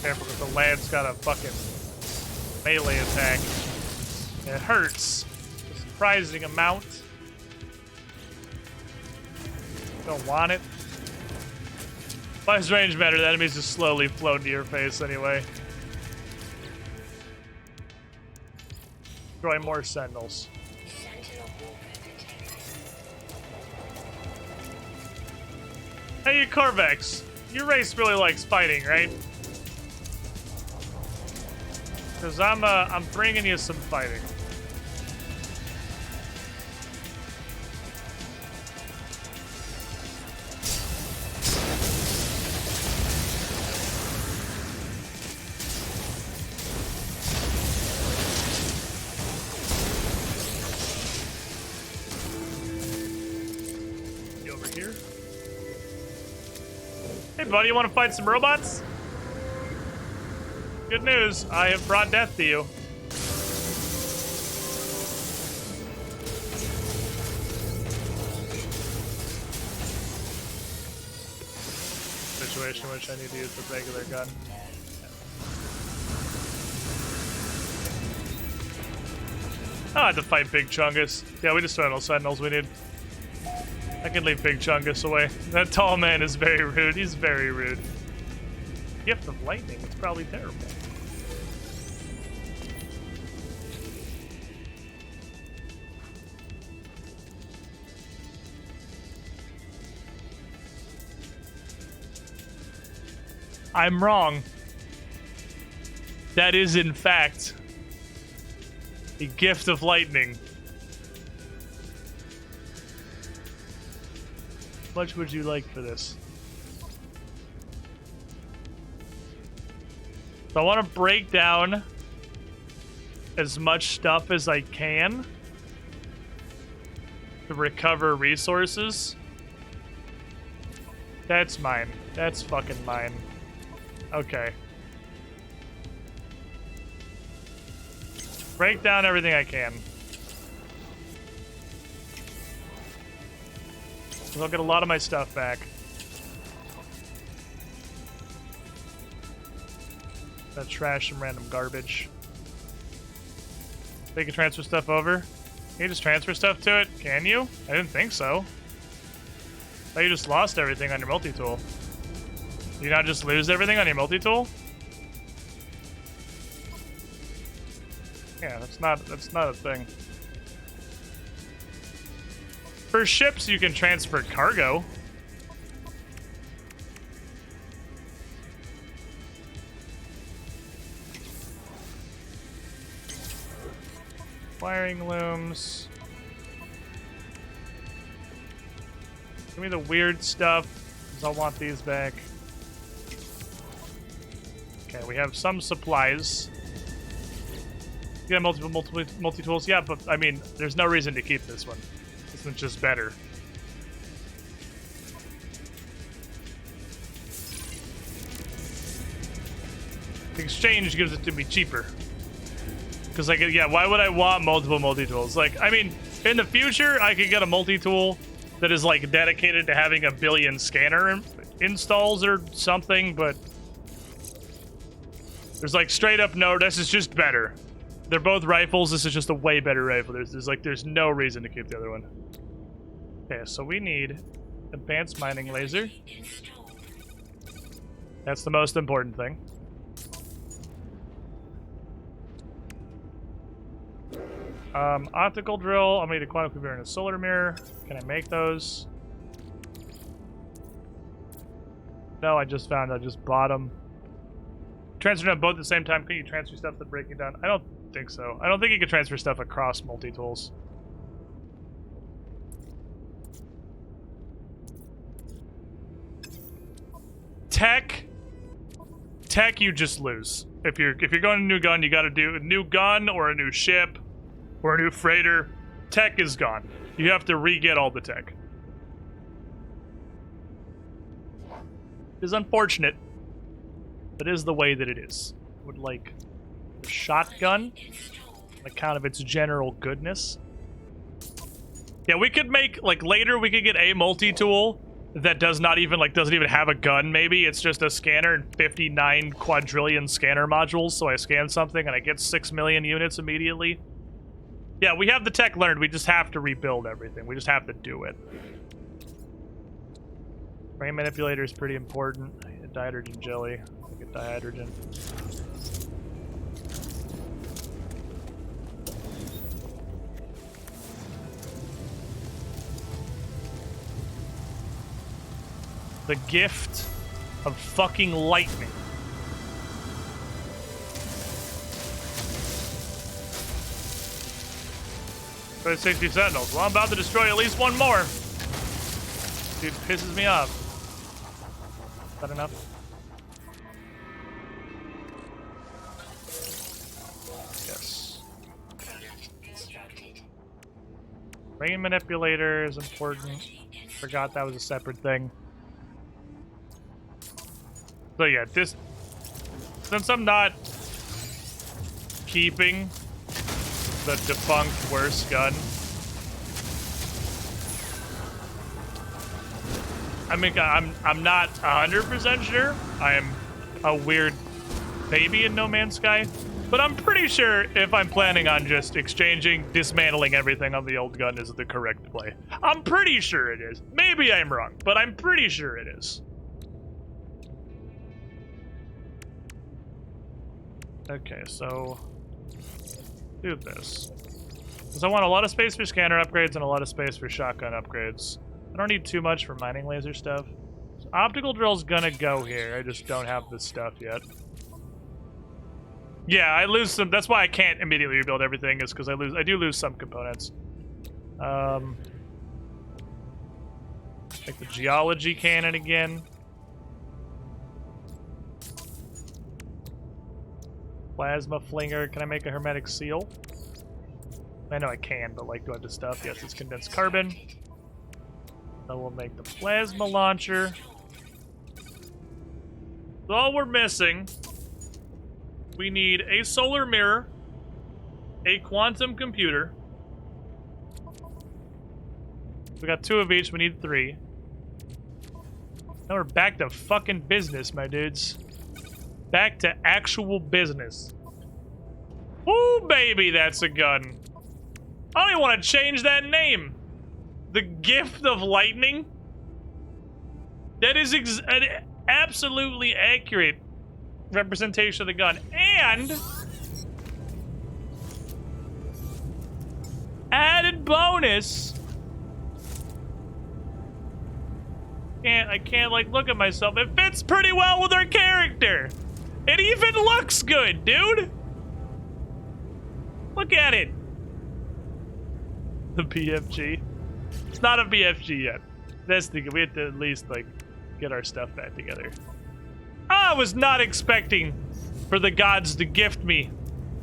Careful, because the lad's got a fucking melee attack. It hurts. A surprising amount. Don't want it. Why is range matter? The enemies just slowly float into your face anyway. Destroy more sentinels. Sentinel warfare containment. Hey, you Corvex. Your race really likes fighting, right? Because I'm bringing you some fighting. You over here? Hey, buddy, you want to fight some robots? Good news, I have brought death to you. Situation in which I need to use the regular gun. I had to fight Big Chungus. Yeah, we just found all sentinels we need. I can leave Big Chungus away. That tall man is very rude. He's very rude. Gift of lightning is probably terrible. I'm wrong. That is, in fact, a gift of lightning. How much would you like for this? So I want to break down as much stuff as I can to recover resources. That's mine. That's fucking mine. Okay. Break down everything I can. So I'll get a lot of my stuff back. That trash and random garbage. They can transfer stuff over? Can you just transfer stuff to it? Can you? I didn't think so. I thought you just lost everything on your multi-tool. Do you not just lose everything on your multi-tool? Yeah, that's not a thing. For ships, you can transfer cargo. Wiring looms. Give me the weird stuff, because I'll want these back. Okay, we have some supplies. You got multi-tools? Yeah, but, I mean, there's no reason to keep this one. This one's just better. The exchange gives it to me cheaper. Because, like, yeah, why would I want multiple multi-tools? Like, I mean, in the future, I could get a multi-tool that is, like, dedicated to having a billion scanner installs or something, but there's, like, straight up no, this is just better. They're both rifles, this is just a way better rifle. There's no reason to keep the other one. Okay, so we need advanced mining laser. That's the most important thing. Optical drill. I'm gonna need a quantum computer and a solar mirror. Can I make those? No, I just bought them. Transfer them both at the same time. Can you transfer stuff to break it down? I don't think so. I don't think you can transfer stuff across multi-tools. Tech, you just lose. If you're going to a new gun, you got to do a new gun or a new ship or a new freighter. Tech is gone. You have to re-get all the tech. It is unfortunate, but it is the way that it is. I would like a shotgun on account of its general goodness. Yeah, we could make, like, later we could get a multi-tool that doesn't even have a gun, maybe. It's just a scanner and 59 quadrillion scanner modules, so I scan something and I get 6 million units immediately. Yeah, we have the tech learned, we just have to rebuild everything. We just have to do it. Brain manipulator is pretty important. I get dihydrogen jelly. I get dihydrogen. The gift of fucking lightning. There's 60 sentinels. Well, I'm about to destroy at least one more. Dude, pisses me off. Is that enough? Yes. Brain manipulator is important. Forgot that was a separate thing. So yeah, since I'm not keeping the defunct worst gun, I mean, I'm not 100% sure. I am a weird baby in No Man's Sky, but I'm pretty sure if I'm planning on just dismantling everything on the old gun is the correct play. I'm pretty sure it is. Maybe I'm wrong, but I'm pretty sure it is. Okay, so do this. Because I want a lot of space for scanner upgrades and a lot of space for shotgun upgrades. I don't need too much for mining laser stuff. So optical drill's gonna go here. I just don't have the stuff yet. Yeah, I lose some. That's why I can't immediately rebuild everything, is because I do lose some components. Like the geology cannon again. Plasma flinger. Can I make a hermetic seal? I know I can, but like, do I have the stuff? Yes, it's condensed carbon. So we'll make the plasma launcher. So all we're missing, we need a solar mirror, a quantum computer. We got 2 of each, we need 3. Now we're back to fucking business, my dudes. Back to actual business. Ooh, baby, that's a gun. I don't even want to change that name. The Gift of Lightning? That is an absolutely accurate representation of the gun. And added bonus. I can't like look at myself. It fits pretty well with our character. It even looks good, dude. Look at it. The BFG. It's not a BFG yet. That's the we have to at least like get our stuff back together. I was not expecting for the gods to gift me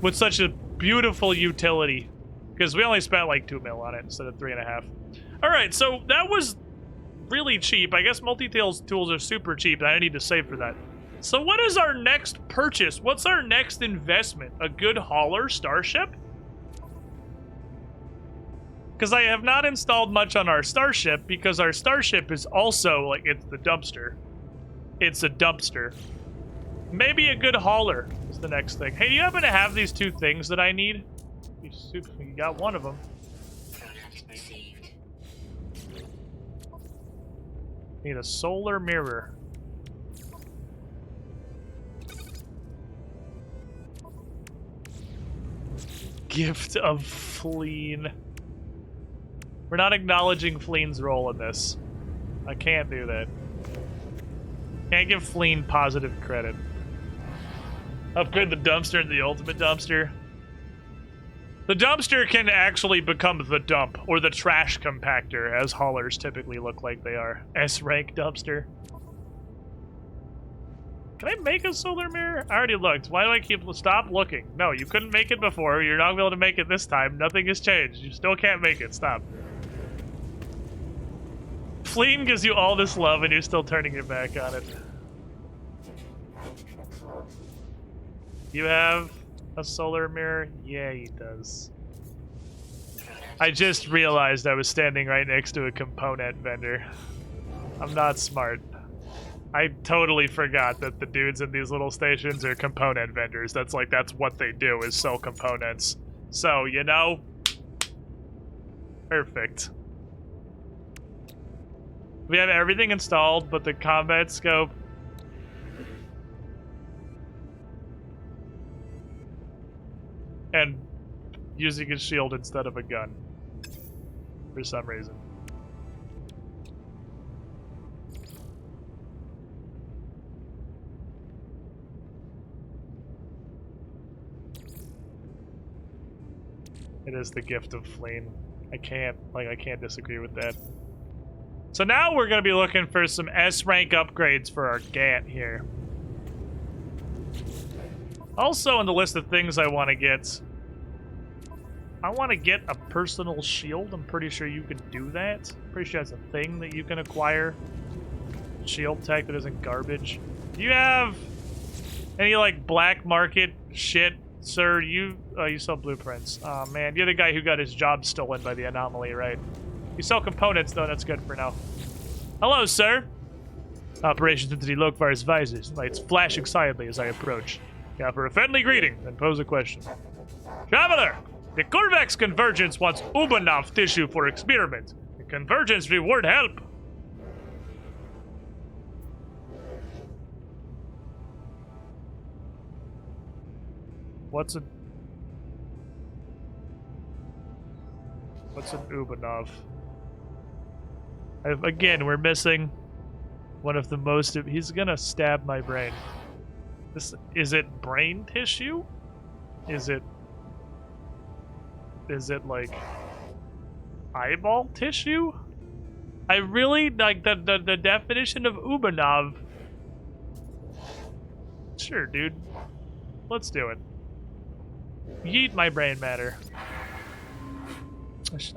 with such a beautiful utility, because we only spent like 2 mil on it instead of 3.5. All right, so that was really cheap. I guess multi-tools are super cheap, and I need to save for that. So what is our next purchase? What's our next investment? A good hauler starship? Because I have not installed much on our starship because our starship is also, like, it's the dumpster. It's a dumpster. Maybe a good hauler is the next thing. Hey, do you happen to have these two things that I need? You got one of them. Product received. Need a solar mirror. Gift of Fleen. We're not acknowledging Fleen's role in this. I can't do that. Can't give Fleen positive credit. Upgrade the dumpster into the ultimate dumpster. The dumpster can actually become the dump, or the trash compactor, as haulers typically look like they are. S-rank dumpster. Can I make a solar mirror? I already looked. Why do I keep... Stop looking. No, you couldn't make it before. You're not going to be able to make it this time. Nothing has changed. You still can't make it. Stop. Fleen gives you all this love and you're still turning your back on it. You have a solar mirror? Yeah, he does. I just realized I was standing right next to a component vendor. I'm not smart. I totally forgot that the dudes in these little stations are component vendors. That's what they do, is sell components. So, you know, perfect. We have everything installed, but the combat scope. And using a shield instead of a gun. For some reason. It is the gift of Fleen. I can't disagree with that. So now we're gonna be looking for some S-rank upgrades for our GAT here. Also on the list of things I want to get a personal shield. I'm pretty sure you can do that. Pretty sure that's a thing that you can acquire. Shield tech that isn't garbage. Do you have any like black market shit? Sir, you sell blueprints. Oh man, you're the guy who got his job stolen by the anomaly, right? You sell components though, that's good for now. Hello, sir. Operations into the Lokvar's visors. Lights flashing silently as I approach. You offer a friendly greeting, then pose a question. Traveler! The Corvex Convergence wants Ubanov tissue for experiment. The Convergence reward help. What's an Ubanov? Again, we're missing one of the most... He's gonna stab my brain. Is it brain tissue? Is it like eyeball tissue? I really like the definition of Ubanov. Sure, dude. Let's do it. Yeet my brain matter.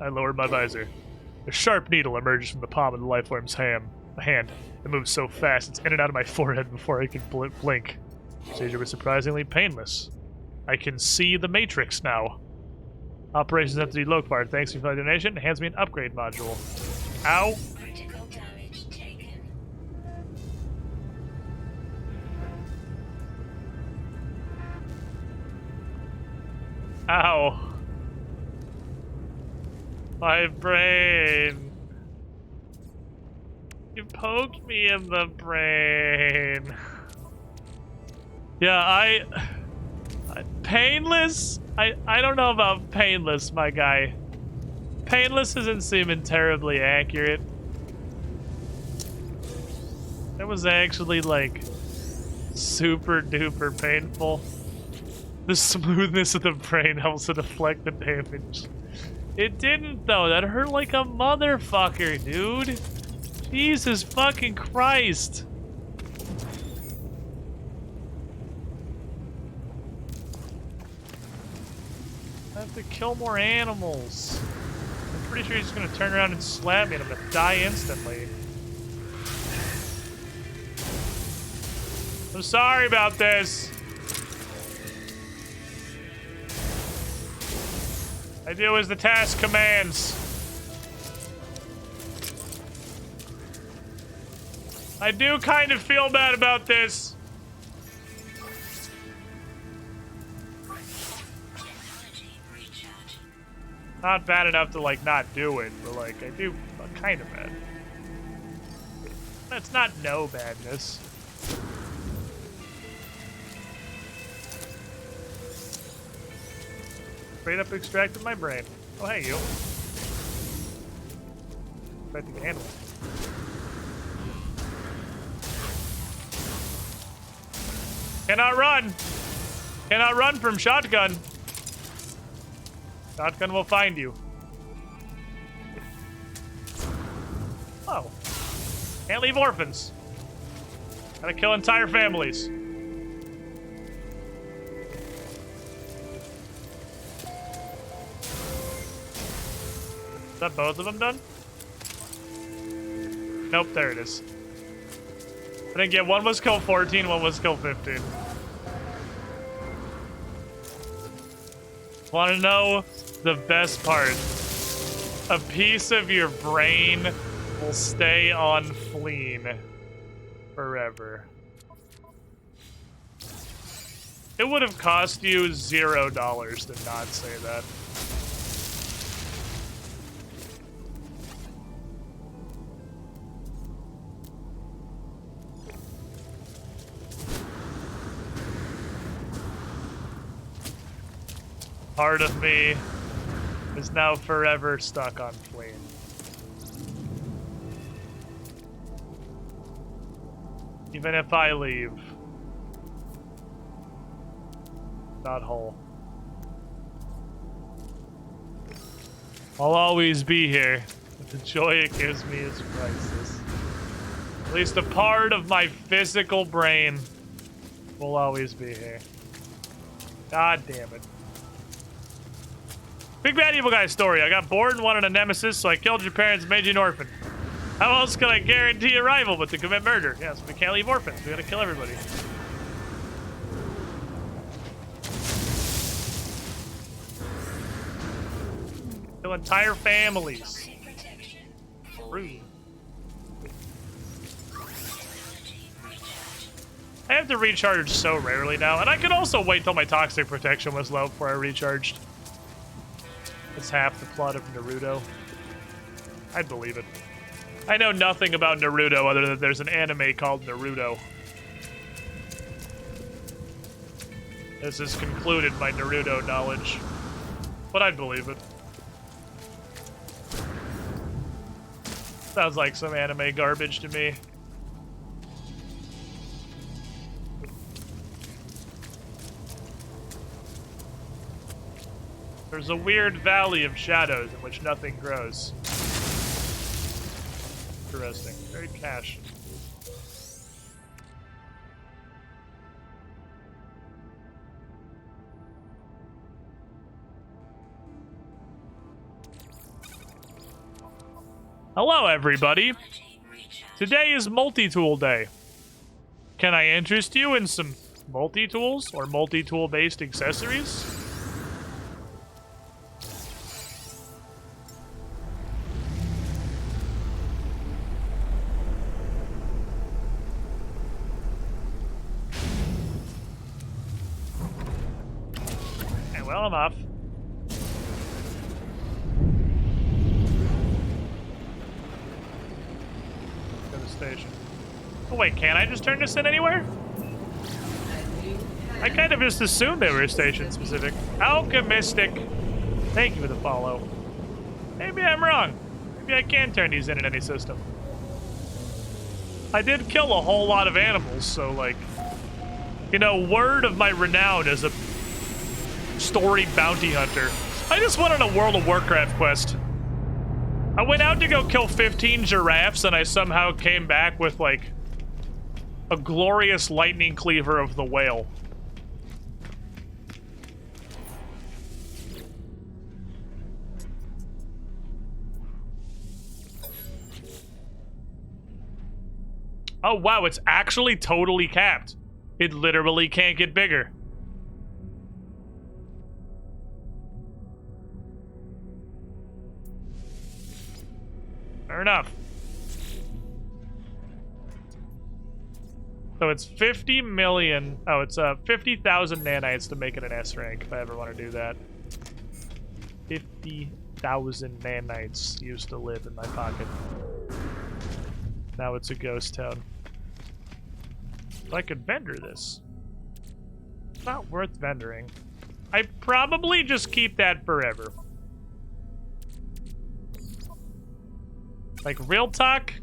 I lowered my visor. A sharp needle emerges from the palm of the lifeform's hand. It moves so fast, it's in and out of my forehead before I can blink. Procedure was surprisingly painless. I can see the Matrix now. Operations Entity Lokvar, thanks for the donation, hands me an upgrade module. Ow. Critical damage taken. Ow. My brain. You poked me in the brain. Yeah, painless? I don't know about painless, my guy. Painless isn't seeming terribly accurate. It was actually, like, super duper painful. The smoothness of the brain helps to deflect the damage. It didn't, though. That hurt like a motherfucker, dude. Jesus fucking Christ. I have to kill more animals. I'm pretty sure he's gonna turn around and slap me and I'm gonna die instantly. I'm sorry about this. I do as the task commands. I do kind of feel bad about this. Not bad enough to, like, not do it, but, like, I do kind of bad. That's not no badness. Straight up extracted my brain. Oh, hey, you. Expecting animal. Cannot run! Cannot run from shotgun. Shotgun will find you. Oh. Can't leave orphans. Gotta kill entire families. Is that both of them done? Nope, there it is. I didn't get one was kill 14, one was kill 15. Want to know the best part? A piece of your brain will stay on Fleen forever. It would have cost you $0 to not say that. Part of me is now forever stuck on Fleen. Even if I leave. Not whole. I'll always be here. But the joy it gives me is priceless. At least a part of my physical brain will always be here. God damn it. Big bad evil guy story. I got bored and wanted a nemesis, so I killed your parents and made you an orphan. How else could I guarantee a rival but to commit murder? Yes, we can't leave orphans. We gotta kill everybody. Kill entire families. Rude. I have to recharge so rarely now, and I could also wait till my toxic protection was low before I recharged. It's half the plot of Naruto. I'd believe it. I know nothing about Naruto other than there's an anime called Naruto. This has concluded my Naruto knowledge. But I'd believe it. Sounds like some anime garbage to me. There's a weird valley of shadows in which nothing grows. Interesting. Very cash. Hello, everybody. Today is multi-tool day. Can I interest you in some multi-tools or multi-tool based accessories? Well, I'm off. Go to the station. Oh wait, can I just turn this in anywhere? I kind of just assumed they were station specific. Alchemistic. Thank you for the follow. Maybe I'm wrong. Maybe I can turn these in any system. I did kill a whole lot of animals, so like, you know, word of my renown as a story bounty hunter. I just went on a World of Warcraft quest. I went out to go kill 15 giraffes and I somehow came back with like a glorious lightning cleaver of the whale. Oh wow, it's actually totally capped. It literally can't get bigger. Fair enough. So it's 50 million. Oh, it's 50,000 nanites to make it an S rank if I ever want to do that. 50,000 nanites used to live in my pocket. Now it's a ghost town. I could vendor this. It's not worth vendoring. I probably just keep that forever. Like, real talk?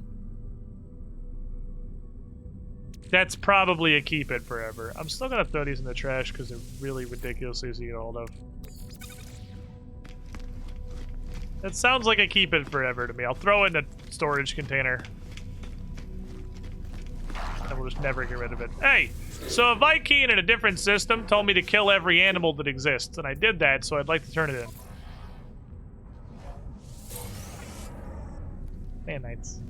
That's probably a keep it forever. I'm still gonna throw these in the trash because they're really ridiculously easy to get hold of. That sounds like a keep it forever to me. I'll throw it in a storage container. And we'll just never get rid of it. Hey! So a Viking in a different system told me to kill every animal that exists, and I did that, so I'd like to turn it in. Nanites.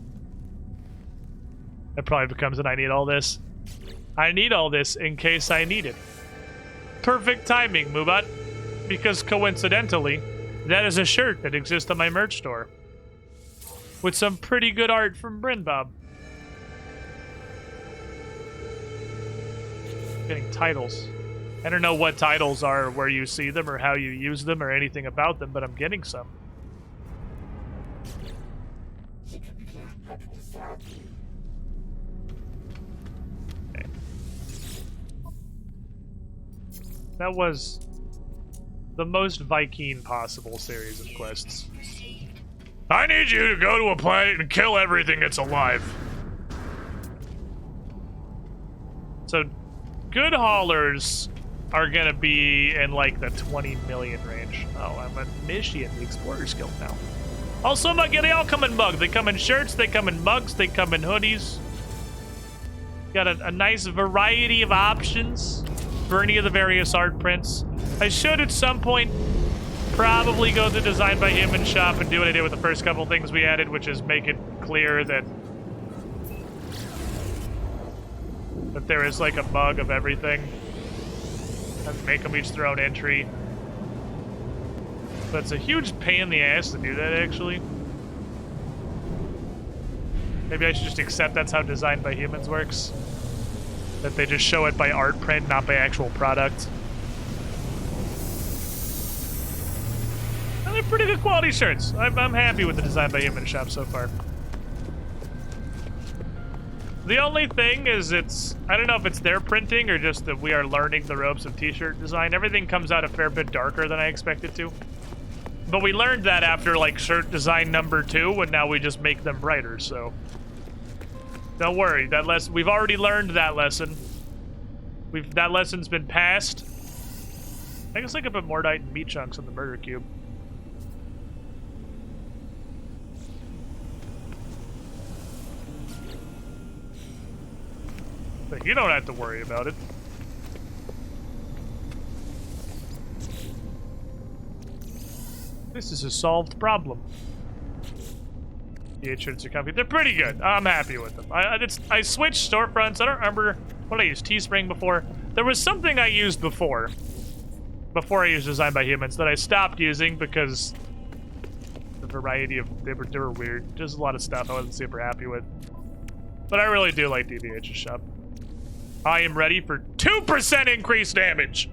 That probably becomes an I need all this. I need all this in case I need it. Perfect timing, Mubat. Because coincidentally, that is a shirt that exists on my merch store. With some pretty good art from Bryn Bob. Getting titles. I don't know what titles are, where you see them, or how you use them, or anything about them, but I'm getting some. Okay. That was the most Viking possible series of quests. I need you to go to a planet and kill everything that's alive. So, good haulers are gonna be in like the 20 million range. Oh, I'm an initiate in the Explorer's Guild now. Also, they all come in mugs. They come in shirts, they come in mugs, they come in hoodies. Got a nice variety of options for any of the various art prints. I should at some point probably go to Design by Human shop and do what I did with the first couple things we added, which is make it clear that there is like a mug of everything. And make them each their own entry. But it's a huge pain in the ass to do that, actually. Maybe I should just accept that's how Design by Humans works. That they just show it by art print, not by actual product. And they're pretty good quality shirts. I'm happy with the Design by Human shop so far. The only thing is I don't know if it's their printing or just that we are learning the ropes of t-shirt design. Everything comes out a fair bit darker than I expected to. But we learned that after like shirt design number 2, and now we just make them brighter, so. Don't worry, we've already learned that lesson. That lesson's been passed. I guess I could put Mordite and meat chunks on the murder cube. But you don't have to worry about it. This is a solved problem. The shirts are comfy. They're pretty good. I'm happy with them. I switched storefronts. I don't remember what I used Teespring before. There was something I used before I used Design by Humans that I stopped using because the variety of they were weird. Just a lot of stuff I wasn't super happy with. But I really do like DBH's shop. I am ready for 2% increased damage.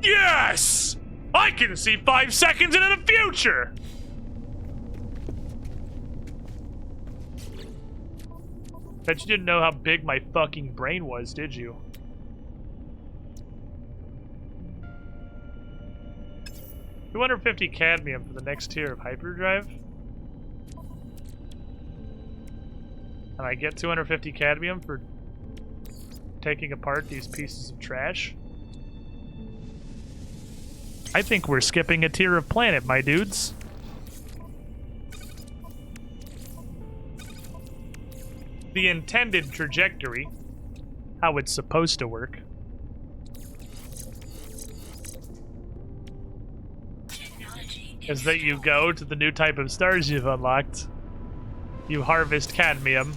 Yes! I can see 5 seconds into the future! Bet you didn't know how big my fucking brain was, did you? $250 cadmium for the next tier of hyperdrive? And I get 250 cadmium for taking apart these pieces of trash? I think we're skipping a tier of planet, my dudes. The intended trajectory, how it's supposed to work. Is that you go to the new type of stars you've unlocked, you harvest cadmium,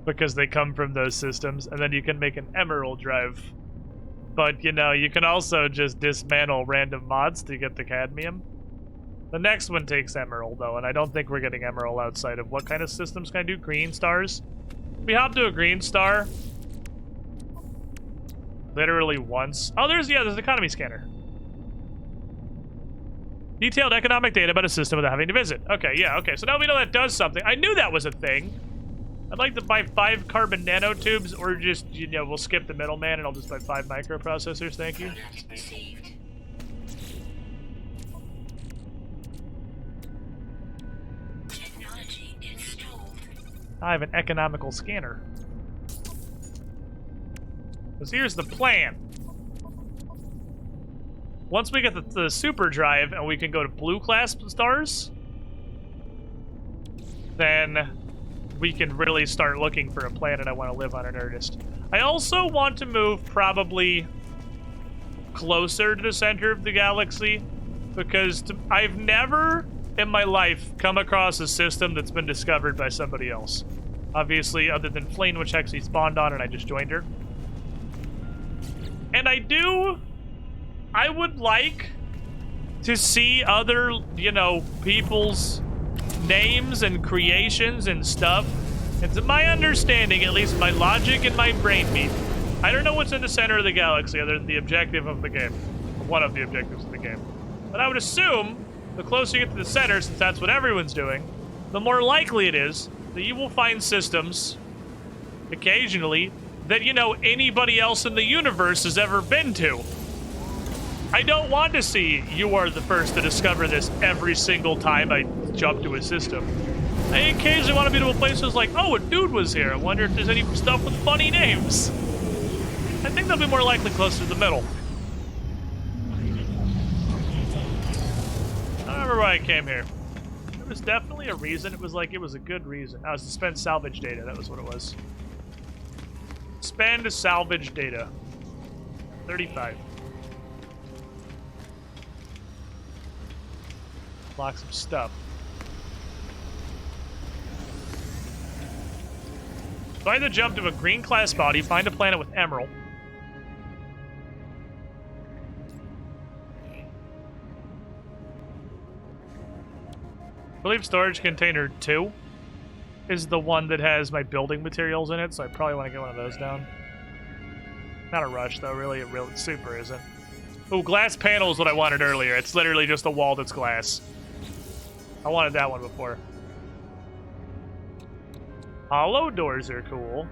because they come from those systems, and then you can make an emerald drive. But, you know, you can also just dismantle random mods to get the cadmium. The next one takes emerald, though, and I don't think we're getting emerald outside of what kind of systems can I do? Green stars? We hop to a green star. Literally once. Oh, there's an economy scanner. Detailed economic data about a system without having to visit. Okay, yeah, okay. So now we know that does something. I knew that was a thing. I'd like to buy 5 carbon nanotubes, or just, you know, we'll skip the middleman and I'll just buy 5 microprocessors, thank you. Product received. Technology installed. I have an economical scanner. Because here's the plan. Once we get the super drive and we can go to blue class stars, then we can really start looking for a planet I want to live on in earnest. I also want to move probably closer to the center of the galaxy, because I've never in my life come across a system that's been discovered by somebody else. Obviously, other than FLEEN, which actually spawned on and I just joined her. And I would like to see other, you know, people's names and creations and stuff. And to my understanding, at least my logic and my brain beat, I don't know what's in the center of the galaxy other than the objective of the game. One of the objectives of the game. But I would assume the closer you get to the center, since that's what everyone's doing, the more likely it is that you will find systems, occasionally, that, you know, anybody else in the universe has ever been to. I don't want to see you are the first to discover this every single time I jump to a system. I occasionally want to be to a place that's like, oh, a dude was here. I wonder if there's any stuff with funny names. I think they'll be more likely closer to the middle. I don't remember why I came here. There was definitely a reason. It was a good reason. I was to spend salvage data. That was what it was. Spend salvage data. 35. Lock some stuff. So I had to jump to a green class body, find a planet with emerald. I believe storage container 2 is the one that has my building materials in it, so I probably want to get one of those down. Not a rush, though, really. It really super isn't. Ooh, glass panel is what I wanted earlier. It's literally just a wall that's glass. I wanted that one before. Hollow doors are cool.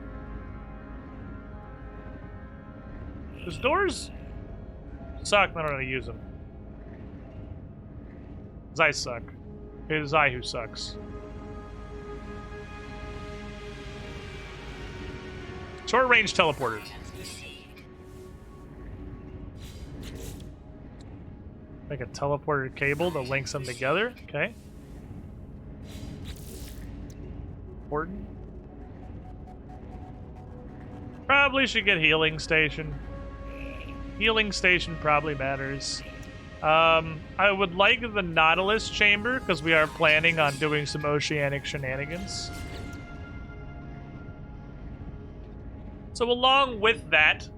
Those doors suck, I don't know how to use them. Because I suck. It is I who sucks. Short-range teleporter. Make a teleporter cable that links them together. Okay. Important. Probably should get healing station. Healing station probably matters. I would like the Nautilus chamber because we are planning on doing some oceanic shenanigans. So along with that,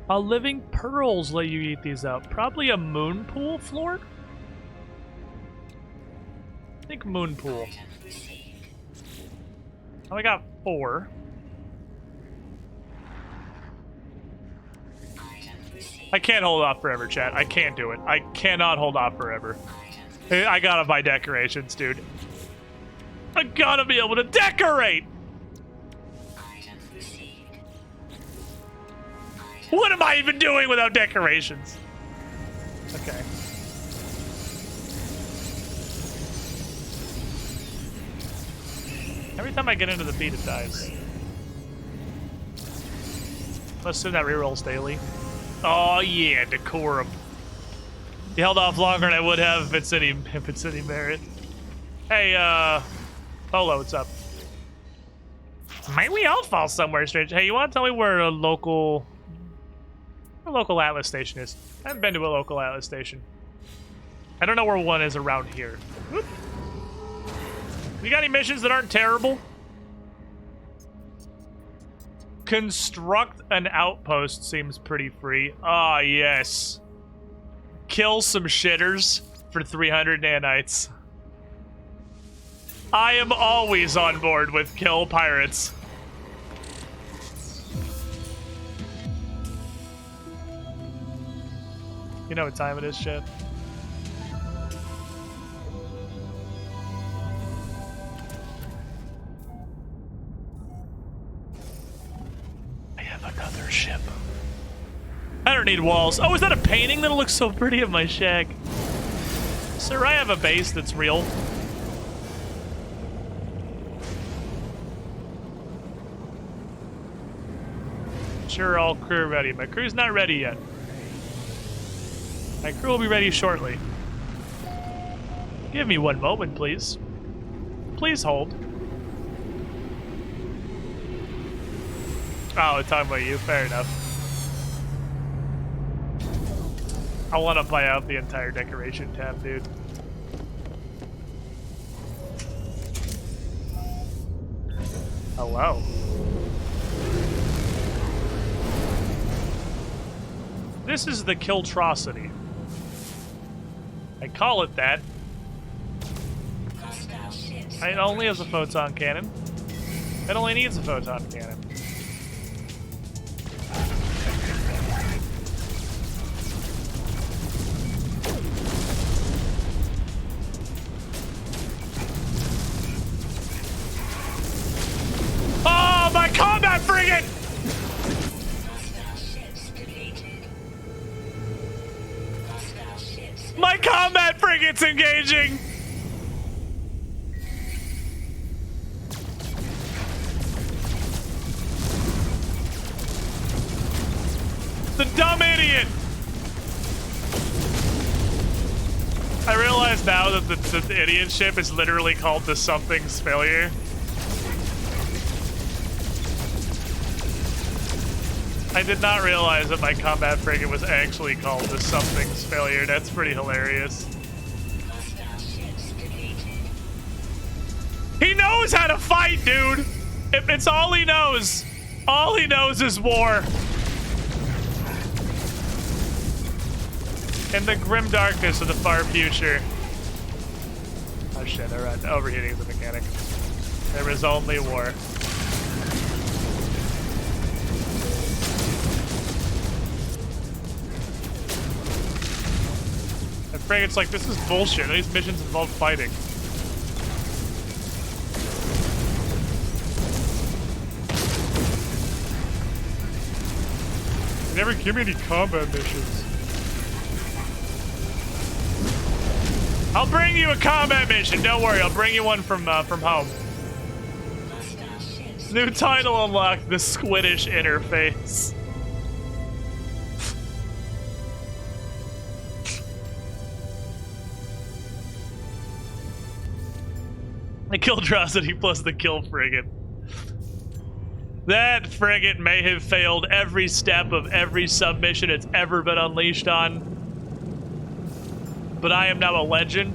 living pearls let you eat these out. Probably a moon pool floor? I think moon pool. I only got 4. I can't hold off forever, chat. I can't do it. I cannot hold off forever. I gotta buy decorations, dude. I gotta be able to decorate! What am I even doing without decorations? Okay. Every time I get into the beat, it dies. Let's assume that rerolls daily. Oh yeah, decorum. You held off longer than I would have if it's any merit. Hey, Polo, what's up? Might we all fall somewhere strange? Hey, you want to tell me where a local Atlas station is? I haven't been to a local Atlas station. I don't know where one is around here. Whoop. You got any missions that aren't terrible? Construct an outpost seems pretty free. Ah, yes. Kill some shitters for 300 nanites. I am always on board with kill pirates. You know what time it is, shit? I have another ship. I don't need walls. Oh, is that a painting that looks so pretty of my shack? Sir, I have a base that's real. Sure, all crew ready. My crew's not ready yet. My crew will be ready shortly. Give me one moment, please. Please hold. Oh, it's talking about you. Fair enough. I want to buy out the entire decoration tab, dude. Hello. This is the Kiltrocity. I call it that. It only has a photon cannon. It only needs a photon cannon. Oh, my combat frigate! My combat frigate's engaging! The dumb idiot! I realize now that the idiot ship is literally called the Something's Failure. I did not realize that my combat frigate was actually called the Something's Failure. That's pretty hilarious. He knows how to fight, dude! It's all he knows. All he knows is war. In the grim darkness of the far future. Oh shit, alright. Overheating is a mechanic. There is only war. And frigate's like, this is bullshit. These missions involve fighting. You never give me any combat missions. I'll bring you a combat mission. Don't worry, I'll bring you one from home. New title unlocked: the Squiddish interface. The Kiltrocity plus the kill frigate. That frigate may have failed every step of every submission it's ever been unleashed on. But I am now a legend.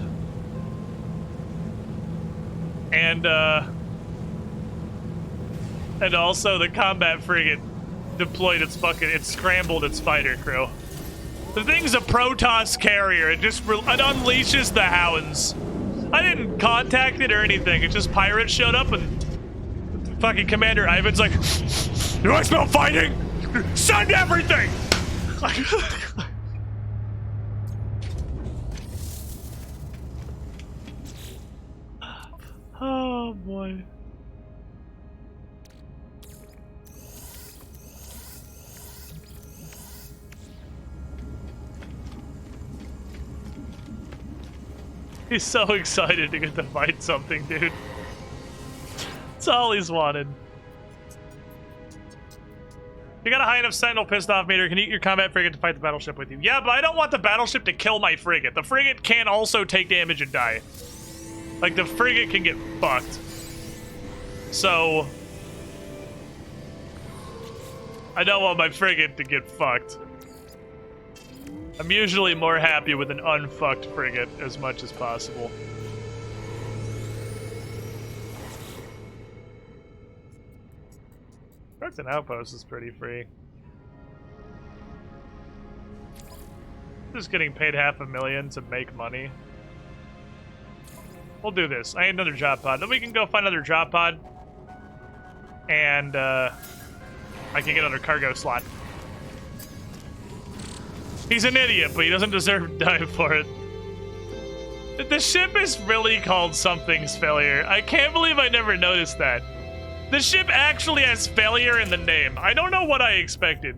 And also the combat frigate deployed it scrambled its fighter crew. The thing's a Protoss carrier. It unleashes the hounds. I didn't contact it or anything. It just pirates showed up and fucking Commander Ivan's like, do I smell fighting? Send everything! Oh boy. He's so excited to get to fight something, dude. That's all he's wanted. You got a high enough Sentinel pissed off meter. Can you get your combat frigate to fight the battleship with you? Yeah, but I don't want the battleship to kill my frigate. The frigate can also take damage and die. Like, the frigate can get fucked. So, I don't want my frigate to get fucked. I'm usually more happy with an unfucked frigate as much as possible. An outpost is pretty free. Just getting paid $500,000 to make money. We'll do this. I need another drop pod. Then we can go find another drop pod. And I can get another cargo slot. He's an idiot, but he doesn't deserve to die for it. The ship is really called Something's Failure. I can't believe I never noticed that. The ship actually has failure in the name. I don't know what I expected.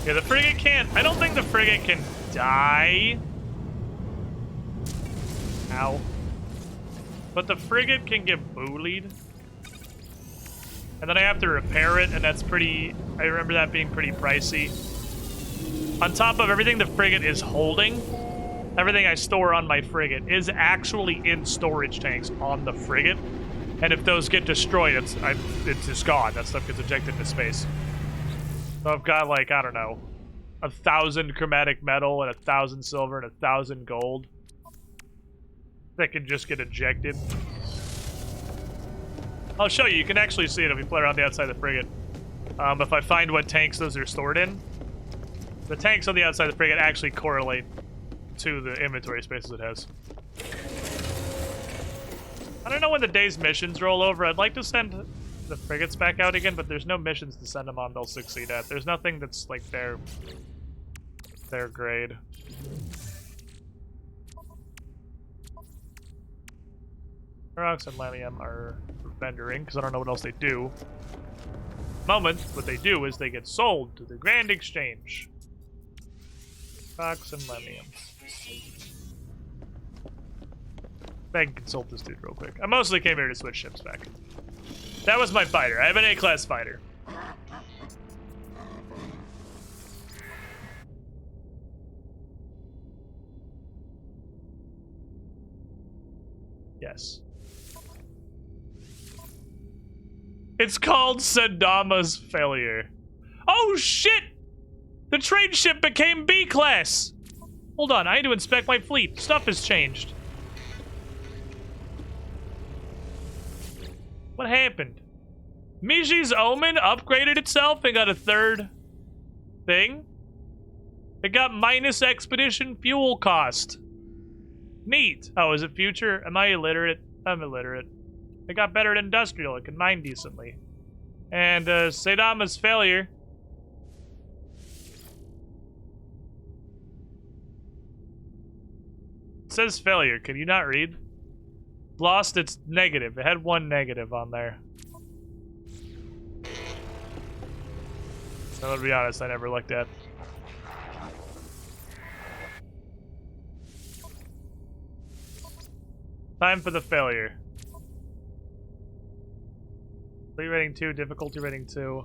Yeah, the frigate can't... I don't think the frigate can die. Ow. But the frigate can get bullied. And then I have to repair it, and that's pretty... I remember that being pretty pricey. On top of everything the frigate is holding, everything I store on my frigate is actually in storage tanks on the frigate. And if those get destroyed, it's just gone. That stuff gets ejected into space. So I've got, like, I don't know, 1,000 chromatic metal and 1,000 silver and 1,000 gold that can just get ejected. I'll show you. You can actually see it if we play around the outside of the frigate. If I find what tanks those are stored in. The tanks on the outside of the frigate actually correlate to the inventory spaces it has. I don't know when the day's missions roll over. I'd like to send the frigates back out again, but there's no missions to send them on they'll succeed at. There's nothing that's like their grade. Ferox and Lamium are vendoring, because I don't know what else they do. Moment, what they do is they get sold to the Grand Exchange. Fox and Lemium. I can consult this dude real quick. I mostly came here to switch ships back. That was my fighter. I have an A-class fighter. Yes. It's called Sadama's Failure. Oh shit! The trade ship became B-class! Hold on, I need to inspect my fleet. Stuff has changed. What happened? Miji's Omen upgraded itself and got a third thing? It got minus expedition fuel cost. Neat. Oh, is it future? Am I illiterate? I'm illiterate. It got better at industrial. It can mine decently. And Sadama's Failure. It says failure. Can you not read? Lost its negative. It had one negative on there. So to be honest, I never looked at. Time for the failure. Fleet rating 2, difficulty rating 2.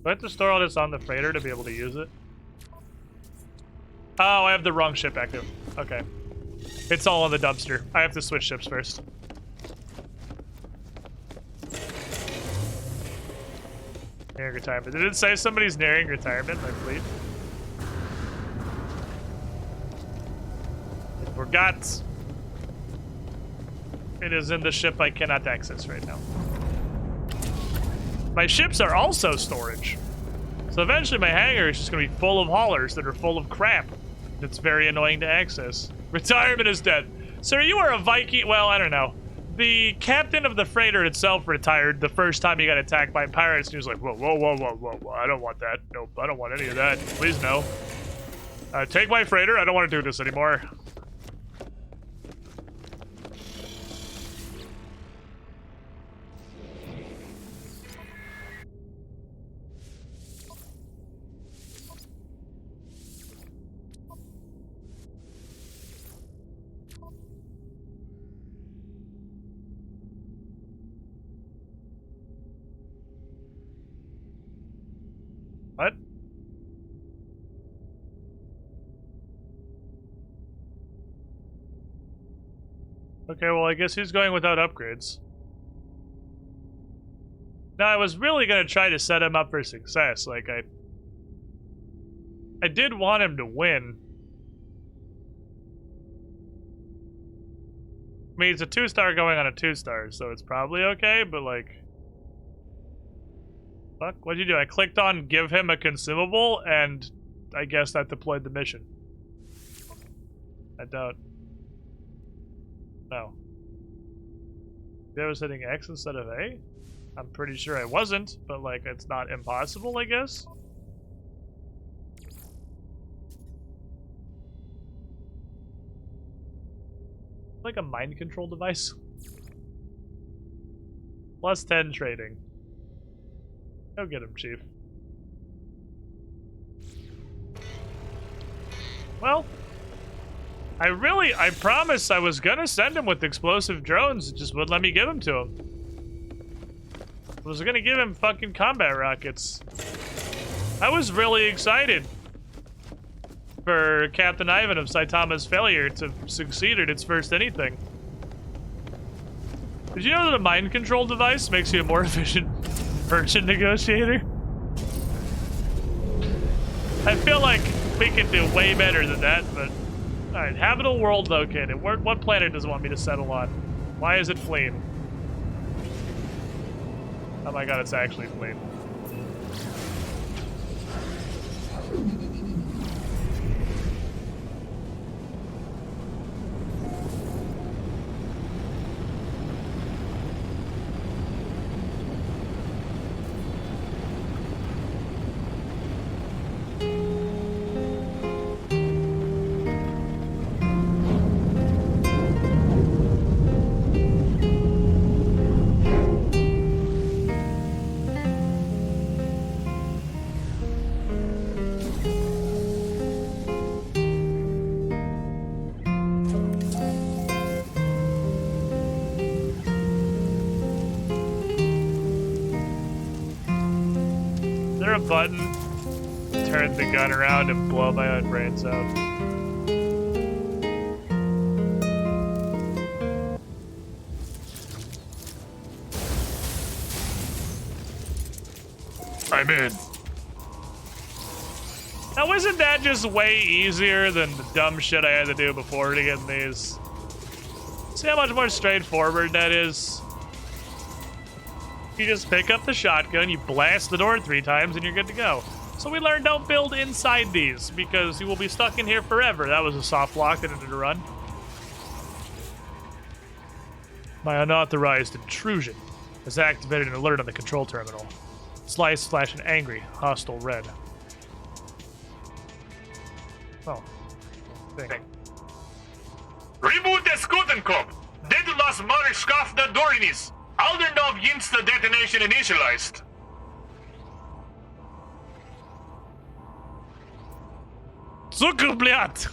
Do I have to store all this on the freighter to be able to use it? Oh, I have the wrong ship active. Okay. It's all on the dumpster. I have to switch ships first. Nearing retirement. Did it say somebody's nearing retirement in my fleet? I forgot. It is in the ship I cannot access right now. My ships are also storage. So eventually my hangar is just going to be full of haulers that are full of crap. That's very annoying to access. Retirement is dead. Sir, you are a Viking. Well, I don't know. The captain of the freighter itself retired the first time he got attacked by pirates. And he was like, whoa, whoa, whoa, whoa, whoa, whoa. I don't want that. Nope, I don't want any of that. Please no. Take my freighter. I don't want to do this anymore. What? Okay, well, I guess he's going without upgrades. Now, I was really gonna try to set him up for success. Like, I did want him to win. I mean, it's a 2-star going on a 2-star, so it's probably okay, but like... Fuck, what'd you do? I clicked on give him a consumable, and I guess that deployed the mission. I don't... No. Maybe I was hitting X instead of A? I'm pretty sure I wasn't, but like, it's not impossible, I guess? Like a mind control device? Plus 10 trading. Go get him, Chief. Well, I promised I was gonna send him with explosive drones, it just wouldn't let me give them to him. I was gonna give him fucking combat rockets. I was really excited for Captain Ivan of Saitama's failure to succeed at its first anything. Did you know that a mind control device makes you a more efficient merchant negotiator? I feel like we can do way better than that, but... Alright, habitable world located. What planet does it want me to settle on? Why is it FLEEN? Oh my god, it's actually FLEEN. A button, turn the gun around and blow my own brains out. I'm in. Now, isn't that just way easier than the dumb shit I had to do before to get in these? See how much more straightforward that is? You just pick up the shotgun, you blast the door 3 times, and you're good to go. So we learned don't build inside these, because you will be stuck in here forever. That was a soft lock that needed to run. My unauthorized intrusion has activated an alert on the control terminal. Slice flashing angry, hostile red. Oh. Thing. Reboot the Skutenkopf! Dedulas Marischkaf the Dorinis! Aldernov Yinsta detonation initialized. Zucker, blять!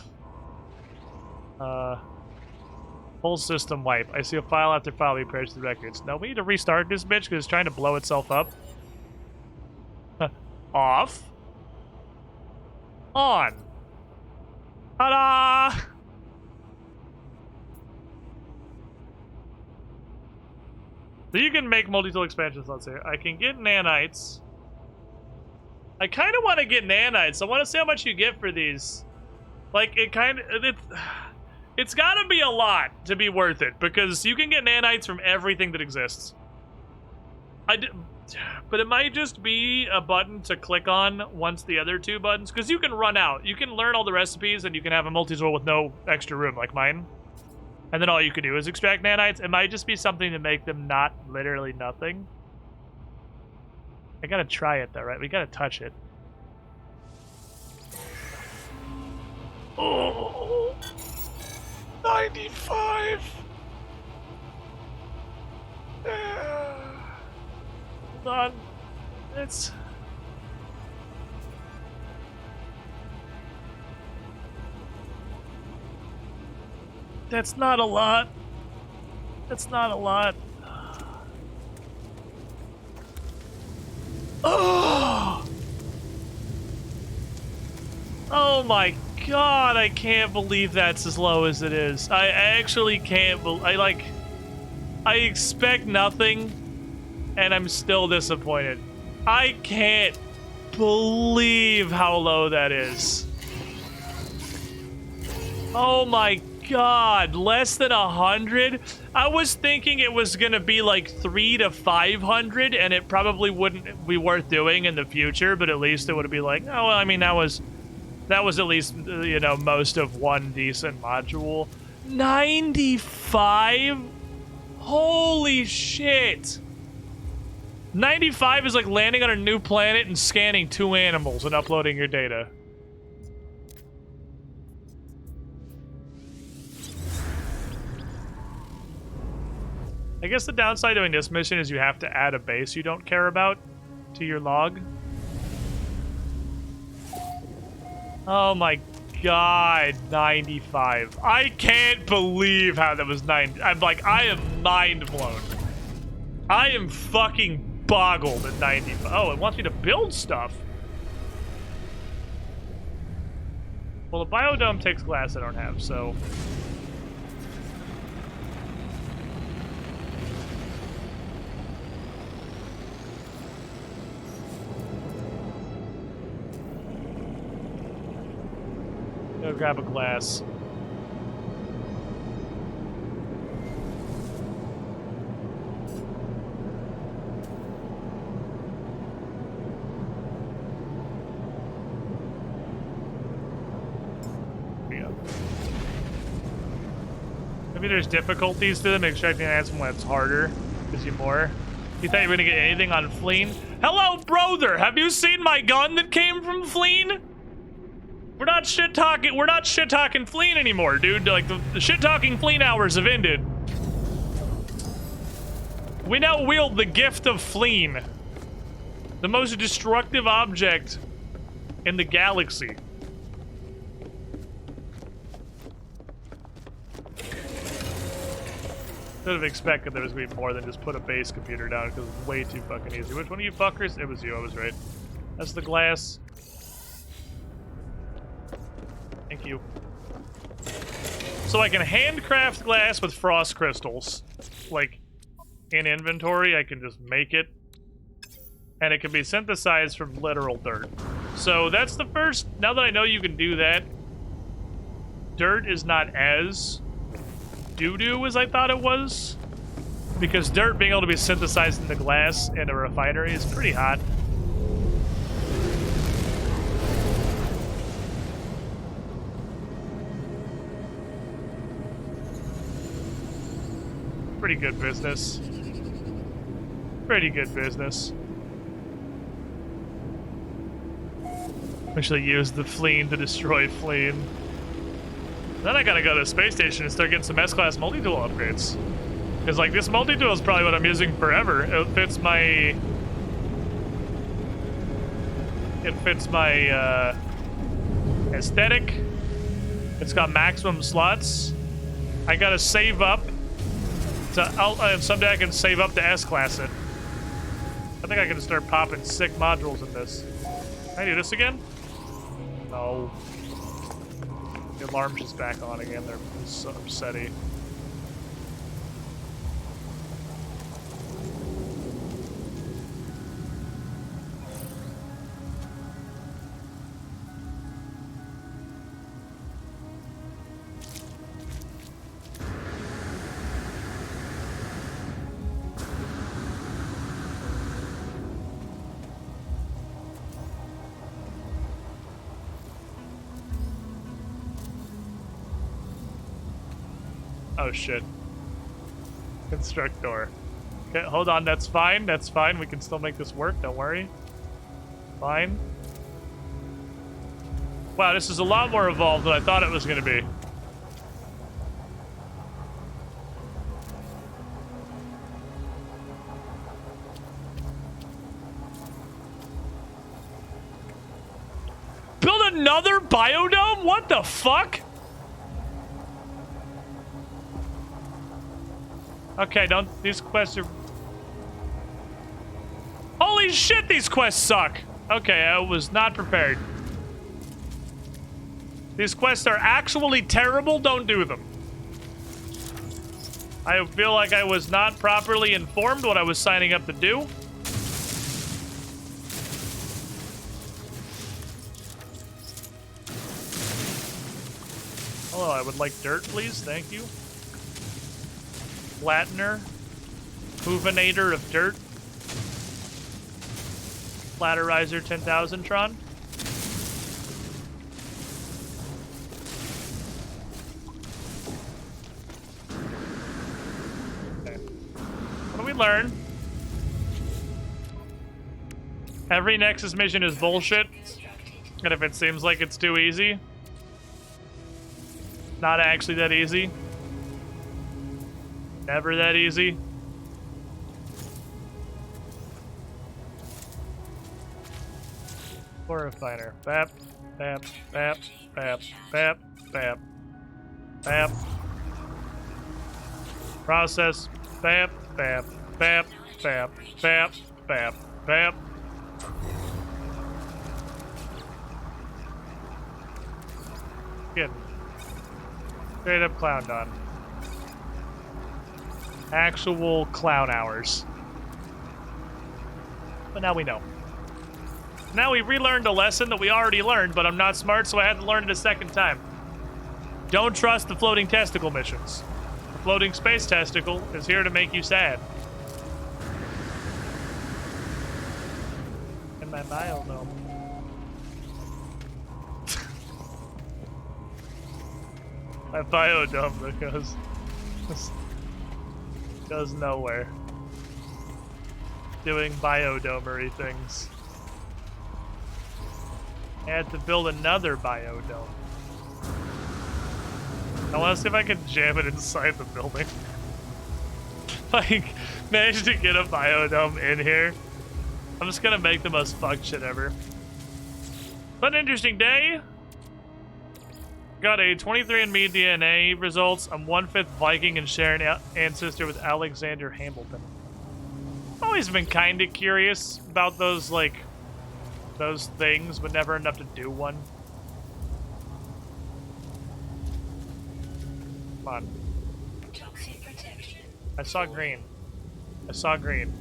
Whole system wipe. I see a file after file we purged the records. Now we need to restart this bitch because it's trying to blow itself up. Off. On. Ta-da! So you can make multi-tool expansion slots here. I can get nanites. I kind of want to get nanites. I want to see how much you get for these. Like, it's got to be a lot to be worth it, because you can get nanites from everything that exists. But it might just be a button to click on once the other 2 buttons, because you can run out. You can learn all the recipes, and you can have a multi-tool with no extra room, like mine. And then all you can do is extract nanites. It might just be something to make them not literally nothing. I gotta try it though, right? We gotta touch it. Oh, 95. Hold on. It's... That's not a lot. That's not a lot. Oh! Oh my god, I can't believe that's as low as it is. I actually can't believe... I expect nothing, and I'm still disappointed. I can't believe how low that is. Oh my god, less than 100? I was thinking it was gonna be like 300 to 500, and it probably wouldn't be worth doing in the future, but at least it would be like, oh, well, I mean, that was at least, you know, most of one decent module. 95? Holy shit. 95 is like landing on a new planet and scanning 2 animals and uploading your data. I guess the downside doing this mission is you have to add a base you don't care about to your log. Oh my god, 95. I can't believe how that was 90. I'm like, I am mind blown. I am fucking boggled at 95. Oh, it wants me to build stuff. Well, the biodome takes glass I don't have, so... Go grab a glass. Maybe there's difficulties to them, extracting an answer when it's harder. Gives you more. You thought you were gonna get anything on Fleen? Hello, brother! Have you seen my gun that came from Fleen? We're not shit-talking Fleen anymore, dude. Like, the shit-talking Fleen hours have ended. We now wield the gift of Fleen. The most destructive object in the galaxy. Should have expected there was going to be more than just put a base computer down, because it's way too fucking easy. Which one of you fuckers? It was you, I was right. That's the glass. Thank you. So I can handcraft glass with frost crystals. Like, in inventory, I can just make it. And it can be synthesized from literal dirt. So that's the first... Now that I know you can do that, dirt is not as doo-doo as I thought it was. Because dirt being able to be synthesized into glass in a refinery is pretty hot. Pretty good business. Pretty good business. Actually use the Fleen to destroy Fleen. Then I gotta go to the space station and start getting some S-Class multi-tool upgrades. Because, like, this multi-tool is probably what I'm using forever. It fits my... aesthetic. It's got maximum slots. I gotta save up. Someday I can save up to S-Class it. I think I can start popping sick modules in this. Can I do this again? No. The alarm's just back on again. They're so upsetty. Oh shit. Construct door. Okay, hold on, that's fine, that's fine. We can still make this work, don't worry. Fine. Wow, this is a lot more evolved than I thought it was gonna be. Build another biodome? What the fuck? Okay, these quests are... Holy shit, these quests suck! Okay, I was not prepared. These quests are actually terrible. Don't do them. I feel like I was not properly informed what I was signing up to do. Hello, I would like dirt, please. Thank you. Flattener. Hoovinator of dirt. Flatterizer 10,000 Tron. Okay. What do we learn? Every Nexus mission is bullshit. And if it seems like it's too easy, not actually that easy. Never that easy. Refiner. Bap, bap, bap, bap, bap, bap, bap. Process. Bap, bap, bap, bap, bap, bap, bap. Good. Straight up clowned on. Actual clown hours. But now we know. Now we relearned a lesson that we already learned, but I'm not smart, so I had to learn it a second time. Don't trust the floating testicle missions. The floating space testicle is here to make you sad. In my biodome. My biodome that goes nowhere. Doing biodomery things. I had to build another biodome. I want to see if I can jam it inside the building. Like, managed to get a biodome in here. I'm just gonna make the most fucked shit ever. But an interesting day. Got a 23andMe DNA results. I'm 1/5 Viking and share an ancestor with Alexander Hamilton. I've always been kind of curious about those, like, those things, but never enough to do one. Come on. Toxic protection. I saw green. I saw green.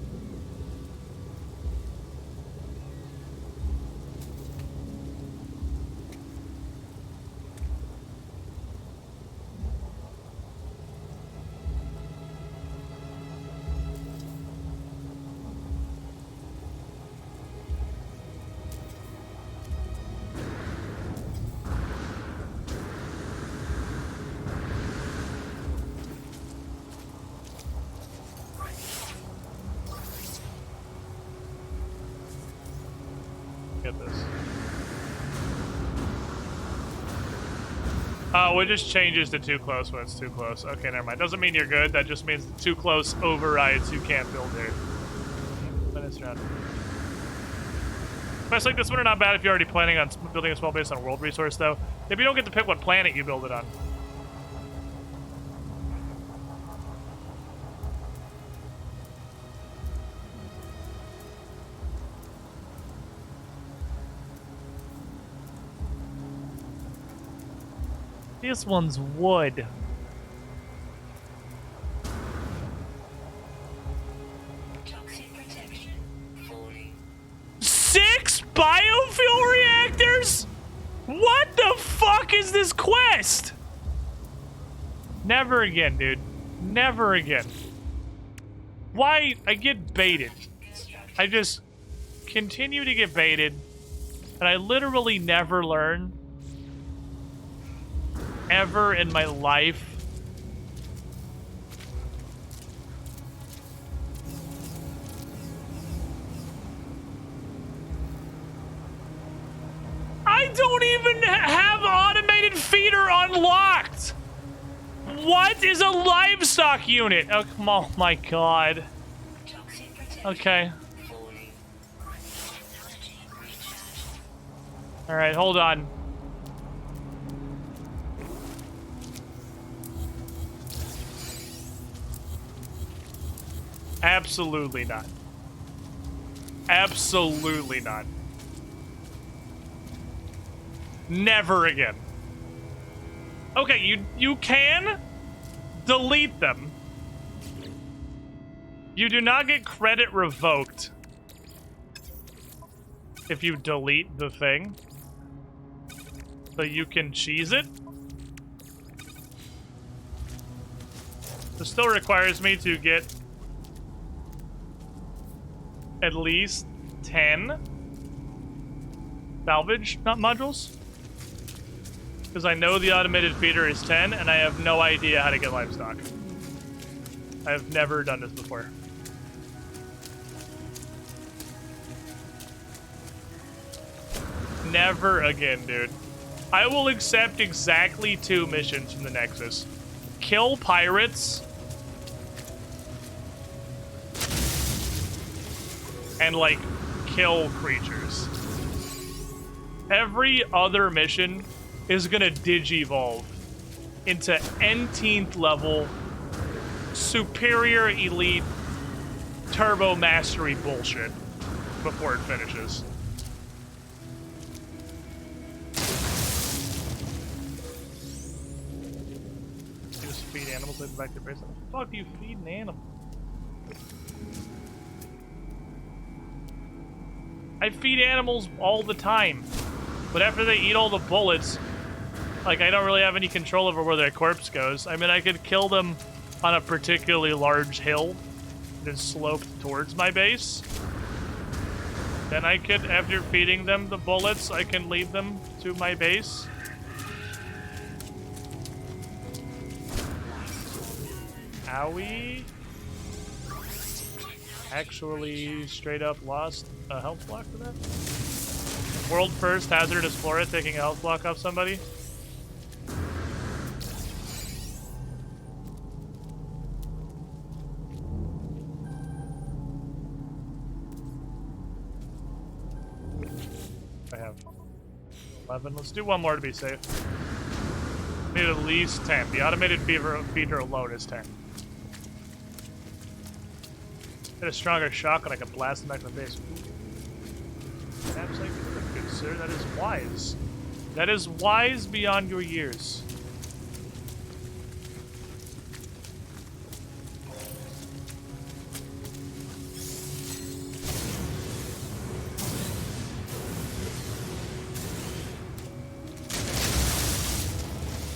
Get this. Oh, it just changes to too close when it's too close. Okay, never mind. Doesn't mean you're good. That just means too close overrides you can't build here. Minutes around. Quests like this one are not bad if you're already planning on building a small base on a world resource, though. If you don't get to pick what planet you build it on. This one's wood. Toxic protection. 40. 6 biofuel reactors? What the fuck is this quest? Never again, dude. Never again. Why? I get baited. I just continue to get baited, and I literally never learn. Ever in my life. I don't even have automated feeder unlocked. What is a livestock unit? Oh, come on, my god. Toxic protection. Okay. 40. All right, hold on. Absolutely not. Absolutely not. Never again. Okay, you can delete them. You do not get credit revoked if you delete the thing. So you can cheese it. This still requires me to get at least 10 salvage modules. Because I know the automated feeder is 10, and I have no idea how to get livestock. I've never done this before. Never again, dude. I will accept exactly 2 missions from the Nexus. Kill pirates. And, like, kill creatures. Every other mission is gonna digivolve into 18th level superior elite turbo mastery bullshit before it finishes. You just feed animals like back to base. How the fuck do you feed an animal? I feed animals all the time, but after they eat all the bullets, like, I don't really have any control over where their corpse goes. I mean, I could kill them on a particularly large hill that is sloped towards my base. Then I could, after feeding them the bullets, I can lead them to my base. Owie. Actually, straight up lost a health block for that. World first hazardous flora taking a health block off somebody. I have 11. Let's do one more to be safe. Need at least 10. The automated feeder alone is 10. Get a stronger shock and I can blast them back to the base. Absolutely good, sir. That is wise. That is wise beyond your years.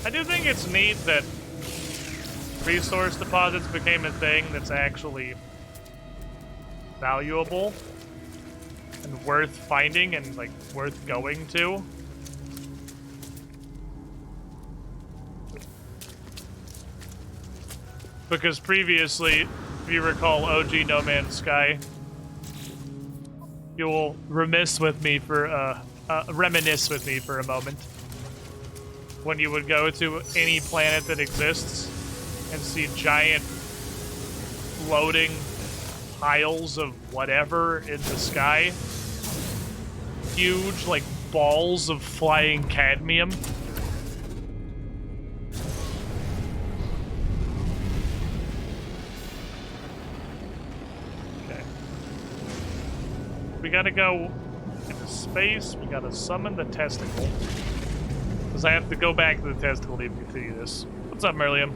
I do think it's neat that resource deposits became a thing that's actually valuable and worth finding and, like, worth going to. Because previously, if you recall OG No Man's Sky, you will reminisce with me for a moment. When you would go to any planet that exists and see giant floating piles of whatever in the sky. Huge, like, balls of flying cadmium. Okay. We gotta go into space. We gotta summon the testicle. Because I have to go back to the testicle to continue this. What's up, Merlium?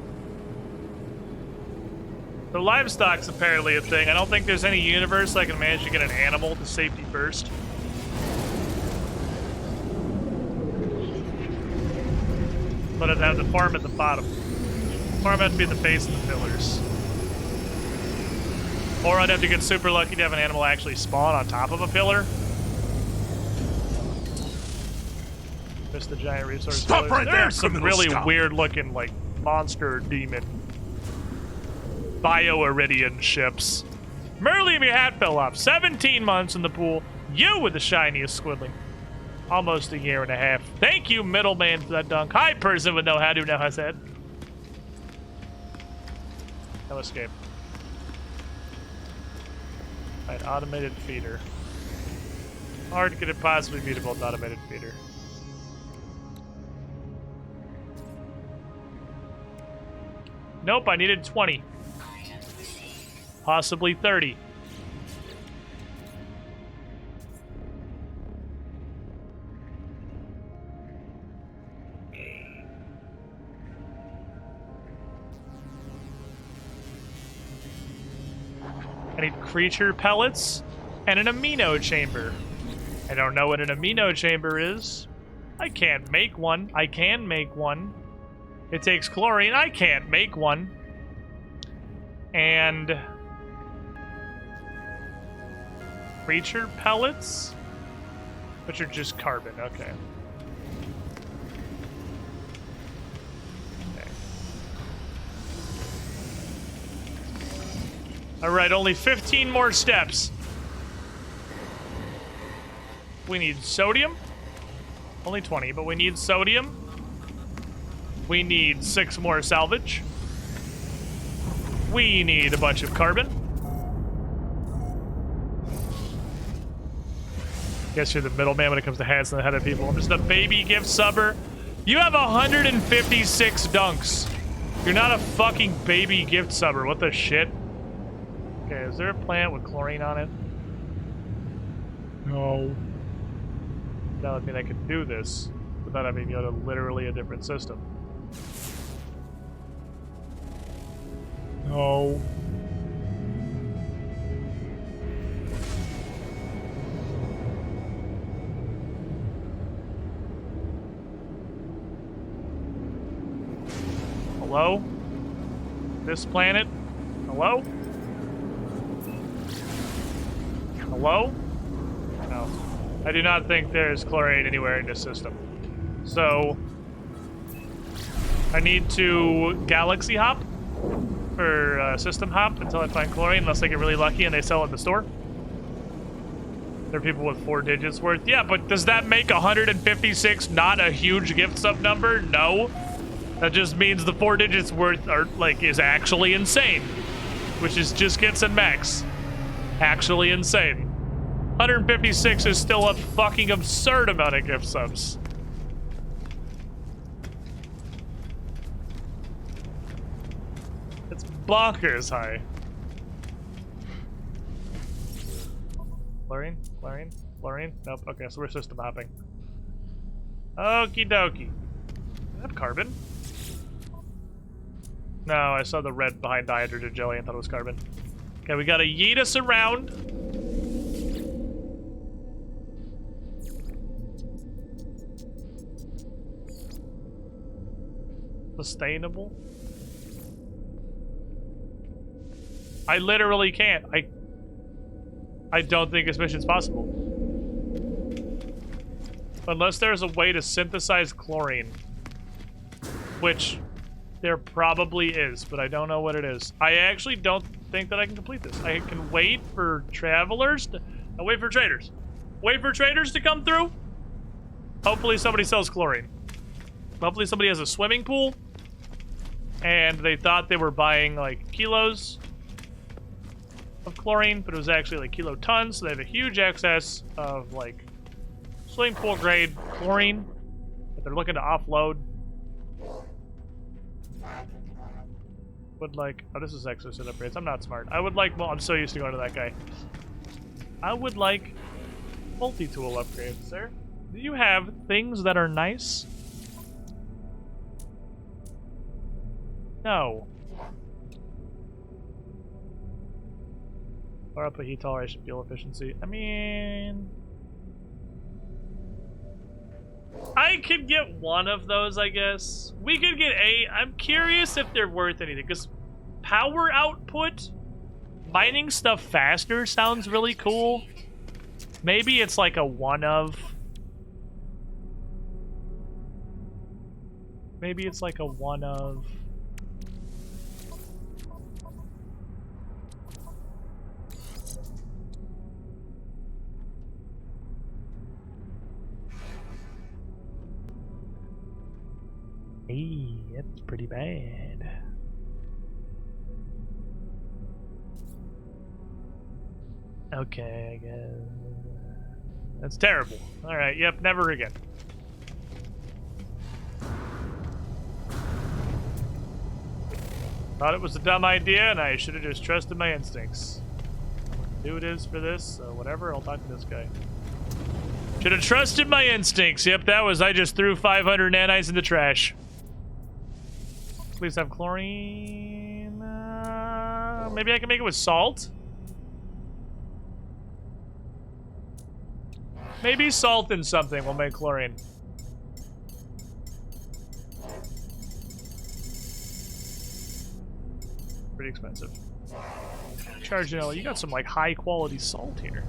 The livestock's apparently a thing. I don't think there's any universe I can manage to get an animal to safety first. But I'd have the farm at the bottom. The farm had to be at the base of the pillars. Or I'd have to get super lucky to have an animal actually spawn on top of a pillar. Missed the giant resource. Stop right there, There's some criminal really scum. weird looking, like, monster demon Bio-Iridian ships. Merlium, your hat fell off. 17 months in the pool. You with the shiniest squiddling. Almost a year and a half. Thank you, middleman, for that dunk. Hi, person with no how-do, no has said. No escape. Alright, automated feeder. Hard could it possibly be to build an automated feeder? Nope, I needed 20. Possibly 30. I need creature pellets and an amino chamber. I don't know what an amino chamber is. I can't make one. I can make one. It takes chlorine. I can't make one. And creature pellets, which are just carbon. Okay. All right, only 15 more steps. We need sodium. Only 20, but we need sodium. We need 6 more salvage. We need a bunch of carbon. Guess you're the middleman when it comes to hats and the head of people. I'm just a baby gift subber. You have 156 dunks. You're not a fucking baby gift subber. What the shit? Okay, is there a plant with chlorine on it? No. That would mean I could do this without having to go to literally a different system. No. Hello? This planet? Hello? Hello? No. I do not think there's chlorine anywhere in this system. So, I need to galaxy hop or system hop until I find chlorine, unless I get really lucky and they sell it in the store. There are people with 4 digits worth. Yeah, but does that make 156 not a huge gift sub number? No. That just means the 4 digits worth are is actually insane, which is just gets and max. Actually insane. 156 is still a fucking absurd amount of gift subs. It's bonkers high. Chlorine? Chlorine? Chlorine? Nope. Okay, so we're system hopping. Okie dokie. I have carbon? No, I saw the red behind dihydrogen jelly and thought it was carbon. Okay, we gotta yeet us around. Sustainable? I literally can't. I don't think this mission's possible. Unless there's a way to synthesize chlorine. Which there probably is, but I don't know what it is. I actually don't think that I can complete this. I can wait for travelers to... wait for traders. Wait for traders to come through. Hopefully somebody sells chlorine. Hopefully somebody has a swimming pool. And they thought they were buying, like, kilos of chlorine, but it was actually, like, kilotons, so they have a huge excess of, like, swimming pool grade chlorine that they're looking to offload. Would like... oh, this is exosuit upgrades. I'm not smart. I would like... well, I'm so used to going to that guy. I would like multi-tool upgrades, sir. Do you have things that are nice? No. Or up a heat toleration, fuel efficiency. I mean... I could get one of those, I guess. We could get 8. I'm curious if they're worth anything, because power output, mining stuff faster sounds really cool. Maybe it's like a one of. Maybe it's like a one of. Hey, that's pretty bad. Okay, I guess. That's terrible. Alright, yep, never again. Thought it was a dumb idea, and I should have just trusted my instincts. Do it is for this, so whatever, I'll talk to this guy. Should have trusted my instincts. Yep, that was, I just threw 500 nanites in the trash. Please have chlorine. Maybe I can make it with salt? Maybe salt in something will make chlorine. Pretty expensive. Charginella, you got some like high quality salt here.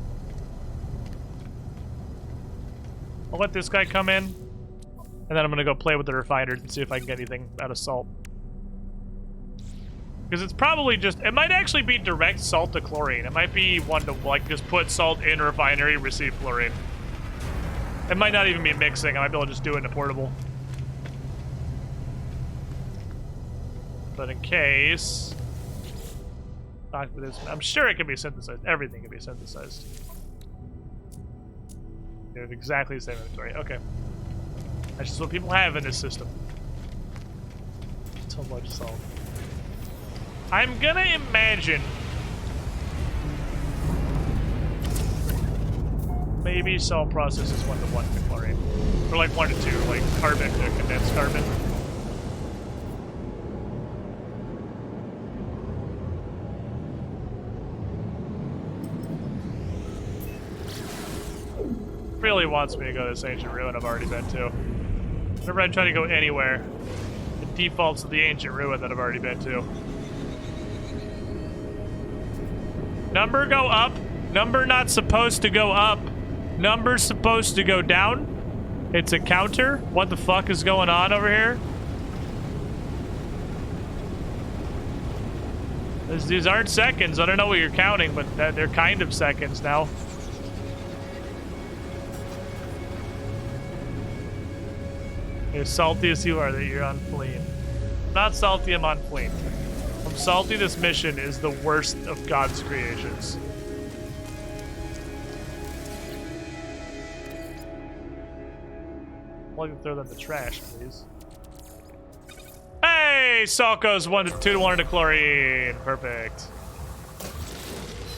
I'll let this guy come in, and then I'm gonna go play with the refiners and see if I can get anything out of salt. Because it's probably just, it might actually be direct salt to chlorine. It might be one to like just put salt in refinery, receive chlorine. It might not even be mixing. I might be able to just do it in a portable. But in case, talk to this. I'm sure it can be synthesized. Everything can be synthesized. They have exactly the same inventory. Okay. That's just what people have in this system. So much salt. I'm gonna imagine maybe salt process is 1-to-1 to chlorine. Or like 1-to-2, like carbon to condensed carbon. Really wants me to go to this ancient ruin I've already been to. Whenever I try to go anywhere, it defaults to the ancient ruin that I've already been to. Number go up. Number not supposed to go up. Number's supposed to go down. It's a counter. What the fuck is going on over here? These aren't seconds. I don't know what you're counting, but they're kind of seconds now. You're salty as you are that you're on FLEEN. Not salty, I'm on FLEEN. I'm salty this mission is the worst of God's creations. I'll throw them in the trash, please. Hey! Salt goes 2-to-1 to chlorine. Perfect.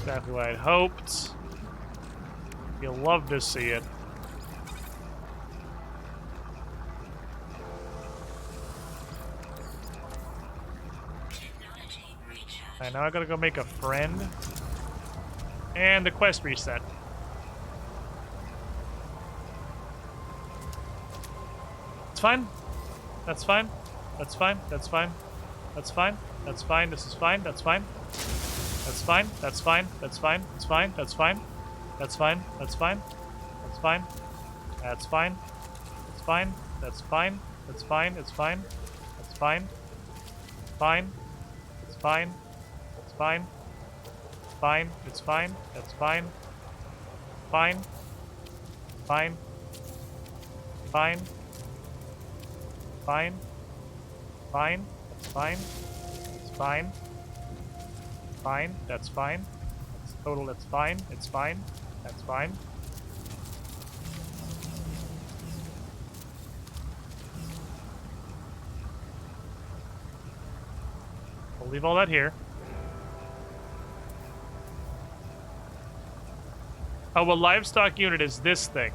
Exactly what I'd hoped. You'll love to see it. Alright, now I gotta go make a friend. And the quest reset. It's fine. That's fine. That's fine. That's fine. That's fine. That's fine. This is fine. That's fine. That's fine. That's fine. That's fine. That's fine. That's fine. That's fine. That's fine. That's fine. That's fine. That's fine. That's fine. That's fine. It's fine. That's fine. Fine. It's fine. It's fine. Fine. It's fine. That's fine. Fine. Fine. Fine. Fine. Fine. That's fine. It's fine. Fine. That's fine. It's total. That's fine. It's fine. That's fine. We'll leave all that here. Oh, well, livestock unit is this thing.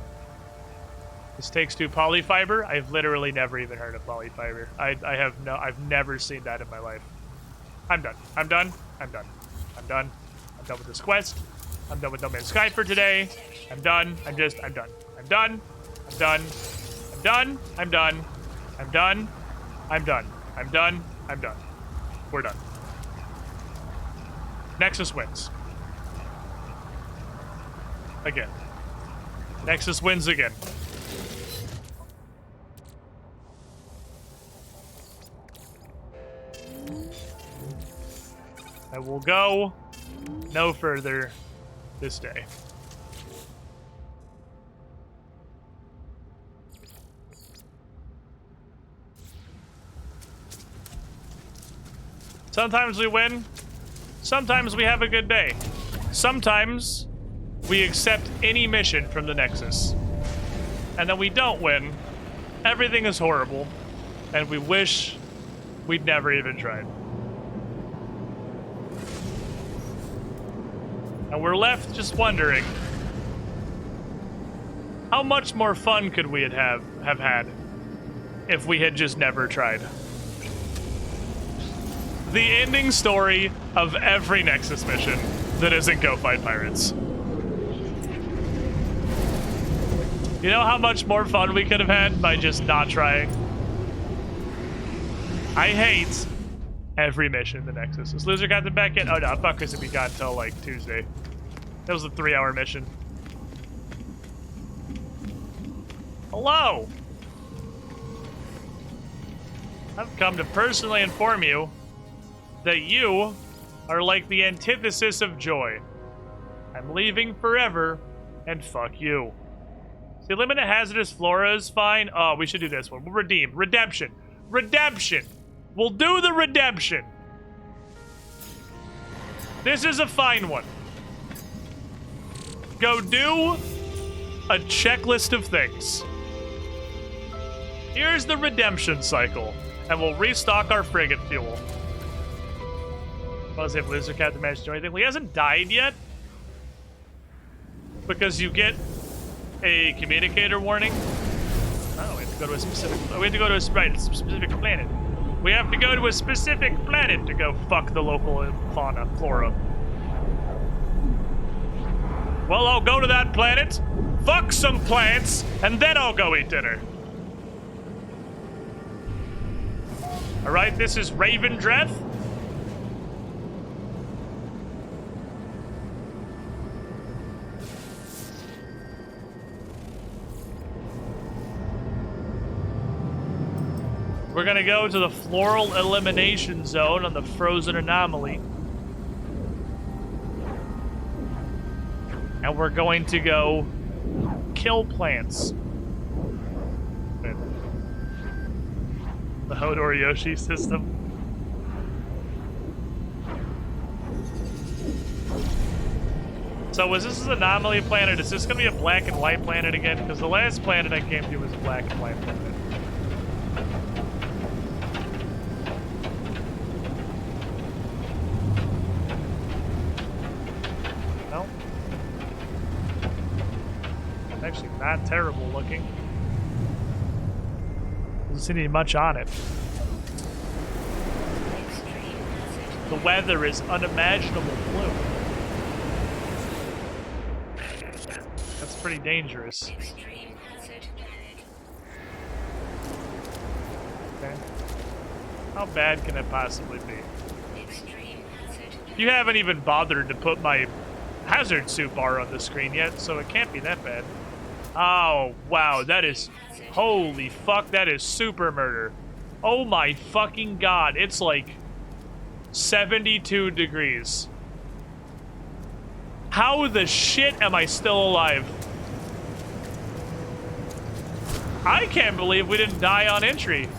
This takes 2 polyfiber. I've literally never even heard of polyfiber. I've never seen that in my life. I'm done. I'm done. I'm done. I'm done. I'm done with this quest. I'm done with No Man's Sky for today. I'm done. I'm done. I'm done. I'm done. I'm done. I'm done. I'm done. I'm done. I'm done. I'm done. We're done. Nexus wins. Again. Nexus wins again. I will go no further this day. Sometimes we win. Sometimes we have a good day. Sometimes we accept any mission from the Nexus. And then we don't win. Everything is horrible. And we wish we'd never even tried. And we're left just wondering, how much more fun could we have had if we had just never tried? The ending story of every Nexus mission that isn't Go Fight Pirates. You know how much more fun we could have had by just not trying? I hate every mission in the Nexus. Is Loser Captain back yet? Oh no, fuckers will be gone until like Tuesday. That was a 3-hour mission. Hello! I've come to personally inform you that you are like the antithesis of joy. I'm leaving forever, and fuck you. See, limited hazardous flora is fine. Oh, we should do this one. We'll redeem. Redemption. Redemption. We'll do the redemption. This is a fine one. Go do a checklist of things. Here's the redemption cycle, and we'll restock our frigate fuel. Well, if Loser Captain managed to do anything. Well, he hasn't died yet. Because you get a communicator warning. Oh, we have to go to a specific... Oh, we have to go to a specific planet. We have to go to a specific planet to go fuck the local fauna, flora. Well, I'll go to that planet, fuck some plants, and then I'll go eat dinner. Alright, this is Ravendreth. We're gonna go to the floral elimination zone on the frozen anomaly. And we're going to go kill plants. The Hodor Yoshi system. So was this an anomaly planet? Is this gonna be a black and white planet again? Because the last planet I came to was a black and white planet. No. Actually not terrible looking. Doesn't seem to be much on it. The weather is unimaginable blue. That's pretty dangerous. Extreme hazard planet. Okay. How bad can it possibly be? Extreme hazard. You haven't even bothered to put my hazard suit bar on the screen yet, so it can't be that bad. Oh, wow, that is... Holy fuck, that is super murder. Oh my fucking god, it's like 72 degrees. How the shit am I still alive? I can't believe we didn't die on entry.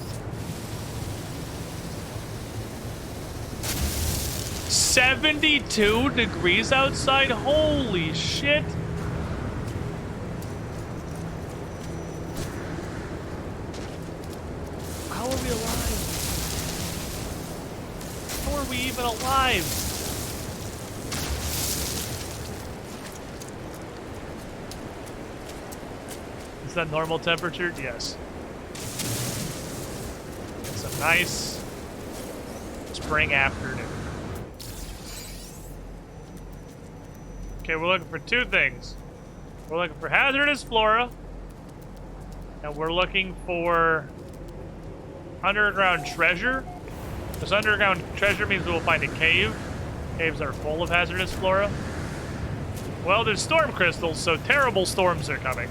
72 degrees outside? Holy shit. How are we alive? How are we even alive? Is that normal temperature? Yes. It's a nice spring afternoon. Okay, we're looking for two things. We're looking for hazardous flora, and we're looking for underground treasure. This underground treasure means we'll find a cave. Caves are full of hazardous flora. Well, there's storm crystals, so terrible storms are coming.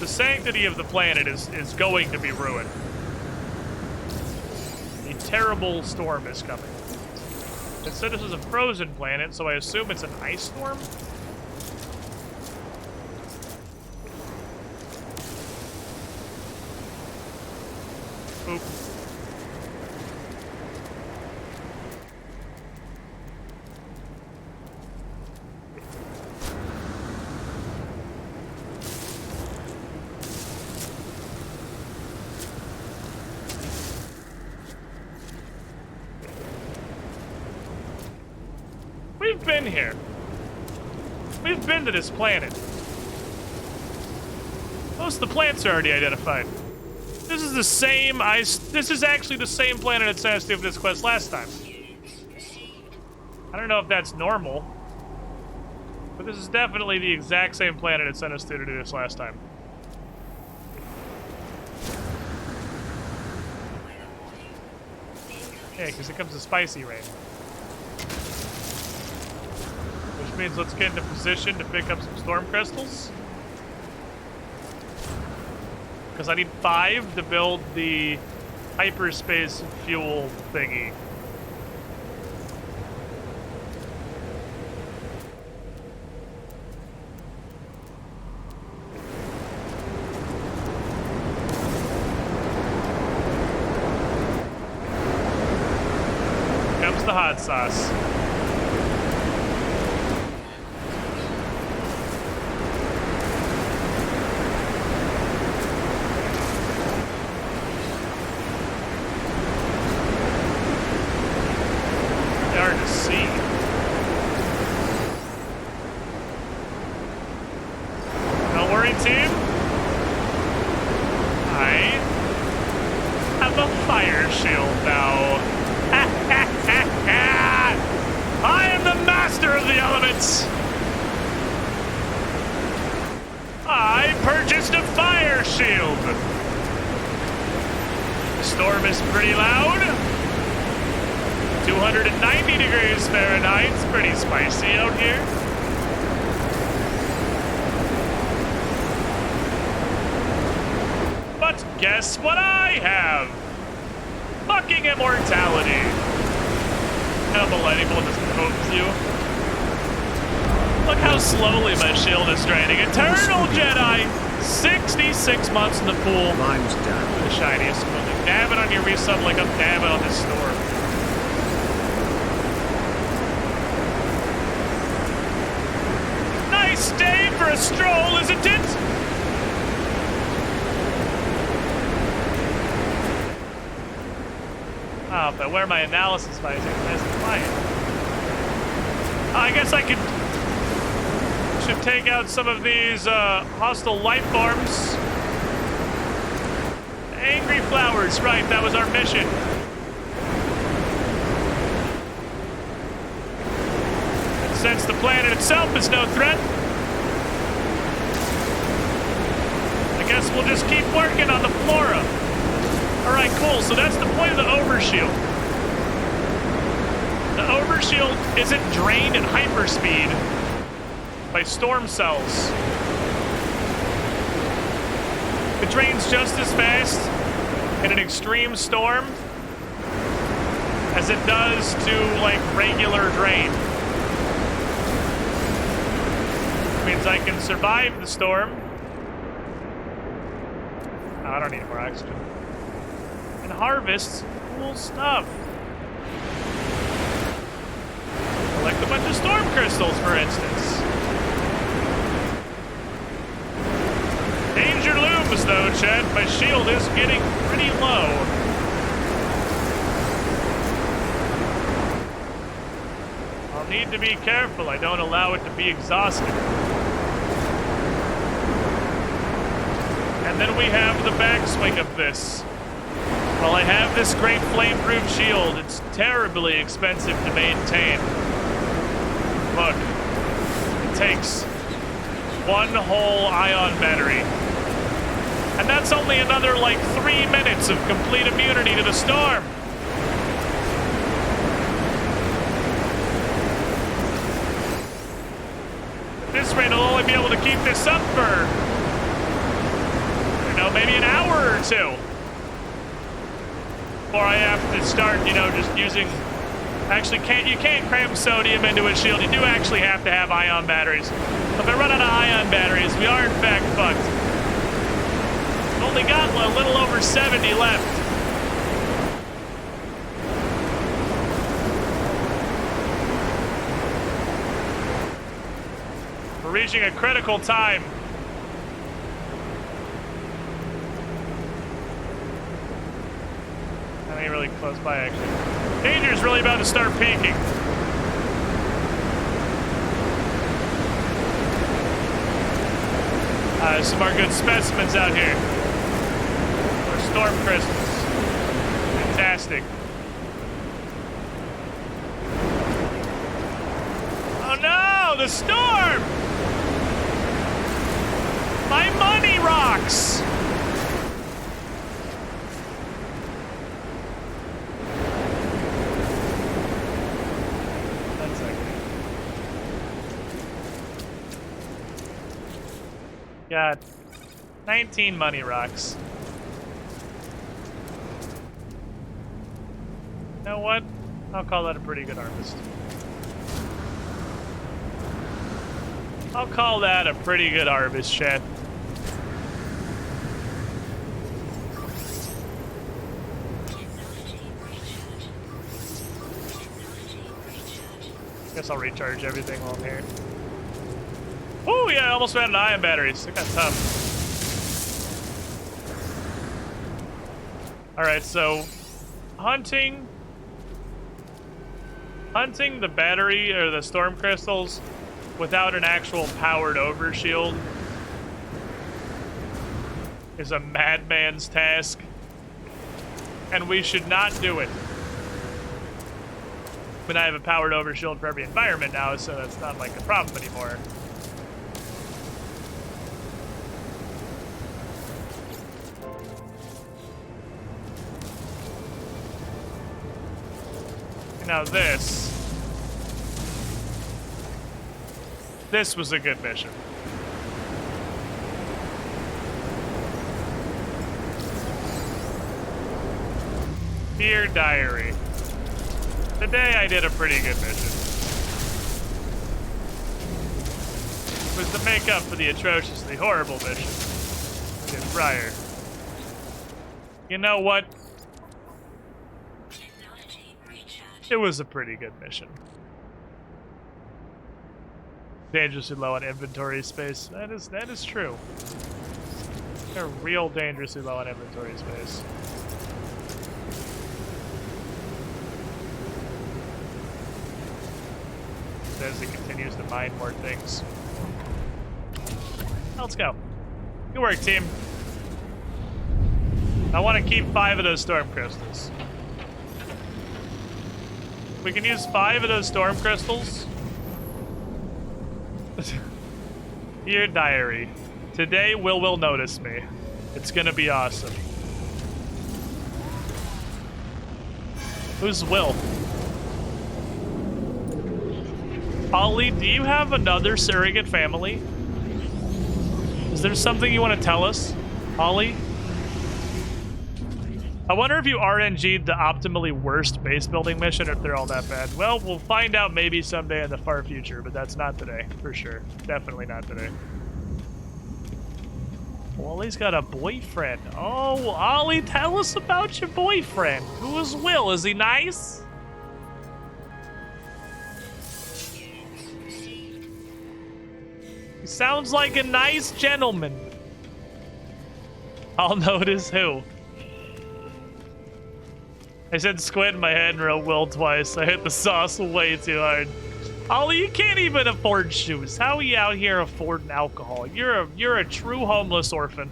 The sanctity of the planet is going to be ruined. A terrible storm is coming. It said this was a frozen planet, so I assume it's an ice storm? Oop. We've been here. We've been to this planet. Most of the plants are already identified. This is the same ice. This is actually the same planet that sent us to this quest last time. I don't know if that's normal. But this is definitely the exact same planet it sent us to do this last time. Yeah, because it comes a spicy rain. Which means let's get into position to pick up some storm crystals. Because I need 5 to build the hyperspace fuel thingy. Comes the hot sauce. Hard to see. Don't worry, team. I have a fire shield now. I am the master of the elements. I purchased a fire shield. The storm is pretty loud. 290 degrees Fahrenheit. It's pretty spicy out here. But guess what I have? Fucking immortality. How millennial just moves you. Look how slowly my shield is draining. Eternal Jedi! 66 months in the pool. Mine's down. The shiniest one. Dab it on your resub like I'm dabbing on this storm. Nice day for a stroll, isn't it? Oh, if I wear my analysis visor, as a client. I guess I should take out some of these hostile life forms. Angry flowers, right, that was our mission. And since the planet itself is no threat, I guess we'll just keep working on the flora. Alright, cool, so that's the point of the overshield. The overshield isn't drained at hyperspeed by storm cells. It drains just as fast in an extreme storm as it does to, like, regular drain. Which means I can survive the storm. Oh, I don't need more oxygen. And harvest cool stuff. Collect a bunch of storm crystals, for instance. Danger looms, though, Chad. My shield is getting pretty low. I'll need to be careful I don't allow it to be exhausted. And then we have the backswing of this. While I have this great flame-proof shield, it's terribly expensive to maintain. Look, it takes one whole ion battery. And that's only another, like, 3 minutes of complete immunity to the storm. At this rate, I'll only be able to keep this up for, you know, maybe an hour or two. Before I have to start, you know, just using... Actually, you can't cram sodium into a shield. You do actually have to have ion batteries. If I run out of ion batteries, we are in fact fucked. Only got a little over 70 left. We're reaching a critical time. I ain't really close by, actually. Danger's really about to start peaking. Some more good specimens out here. More storm crystals. Fantastic. Oh no! no, the storm! My money rocks! That's okay. Got 19 money rocks. You know what? I'll call that a pretty good harvest. I'll call that a pretty good harvest, chat. Guess I'll recharge everything while I'm here. Oh yeah, I almost ran out of ion batteries. It got tough. Alright, so hunting the battery or the storm crystals without an actual powered overshield is a madman's task, and we should not do it. But I have a powered overshield for every environment now, so that's not like a problem anymore. Now this was a good mission. Dear Diary, today I did a pretty good mission. It was to make up for the atrociously horrible mission I did prior. You know what? It was a pretty good mission. Dangerously low on inventory space. That is true. They're real dangerously low on inventory space. As it continues to mine more things. Let's go. Good work, team. I want to keep 5 of those storm crystals. We can use 5 of those storm crystals. Dear Diary, today Will notice me. It's gonna be awesome. Who's Will? Ollie, do you have another surrogate family? Is there something you want to tell us, Ollie? I wonder if you RNG'd the optimally worst base building mission, or if they're all that bad. Well, we'll find out maybe someday in the far future, but that's not today, for sure. Definitely not today. Ollie's got a boyfriend. Oh, Ollie, tell us about your boyfriend. Who is Will? Is he nice? He sounds like a nice gentleman. I'll notice who. I said squid in my head and wrote Will twice. I hit the sauce way too hard. Ollie, you can't even afford shoes. How are you out here affording alcohol? You're a true homeless orphan.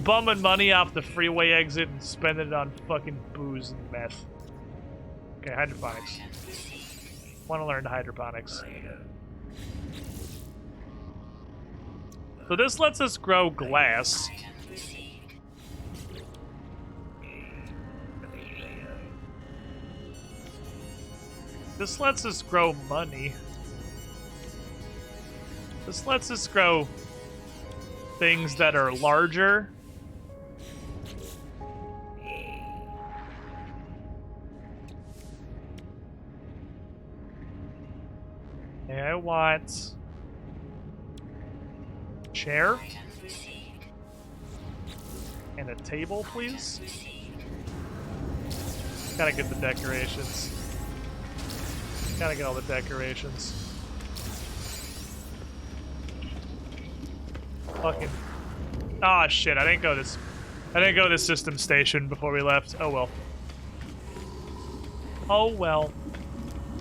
Bumming money off the freeway exit and spending it on fucking booze and meth. Okay, hydroponics. Want to learn hydroponics. So this lets us grow glass. This lets us grow money. This lets us grow things that are larger. Okay, I want a chair and a table, please. Gotta get the decorations. Gotta get all the decorations. Fucking. Ah, shit! I didn't go to system station before we left. Oh well. Oh well.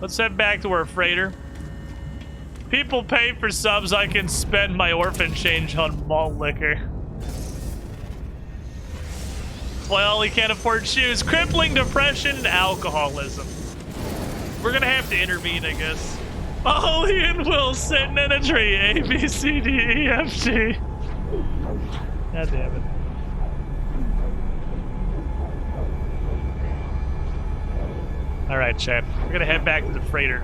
Let's head back to our freighter. People pay for subs. I can spend my orphan change on malt liquor. Well, he can't afford shoes. Crippling depression, alcoholism. We're gonna have to intervene, I guess. Ollie and Will sitting in a tree. A, B, C, D, E, F, G. God damn it. Alright, Chad. We're gonna head back to the freighter.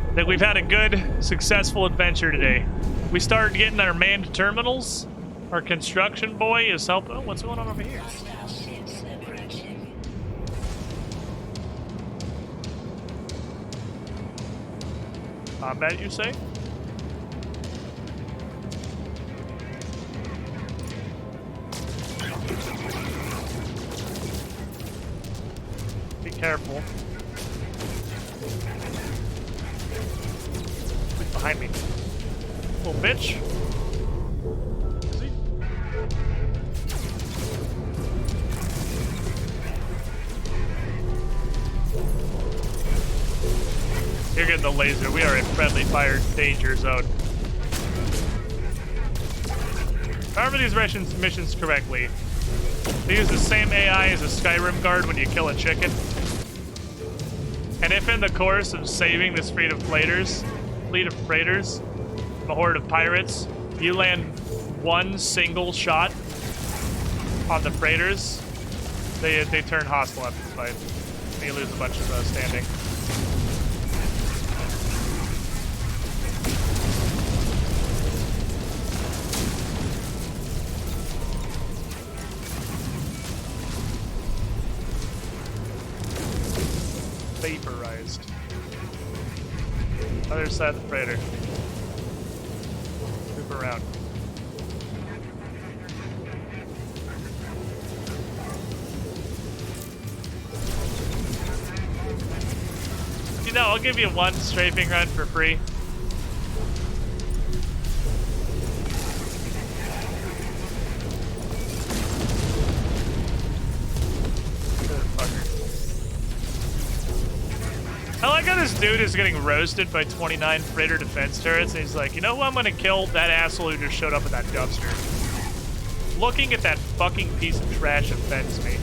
I think we've had a good, successful adventure today. We started getting our manned terminals. Our construction boy is helping. Oh, what's going on over here? Hostile ships approaching. Combat, you say? Be careful. Who's behind me? Little bitch. Is he? You're getting the laser. We are in friendly fire danger zone. If I remember these missions correctly, they use the same AI as a Skyrim guard when you kill a chicken. And if in the course of saving this fleet of freighters, from a horde of pirates, you land one single shot on the freighters, they turn hostile after the fight. And you lose a bunch of standing. Vaporized. Other side of the freighter. Move around. You know, I'll give you one strafing run for free. I like how this dude is getting roasted by 29 freighter defense turrets, and he's like, you know who I'm gonna kill? That asshole who just showed up in that dumpster. Looking at that fucking piece of trash offends me.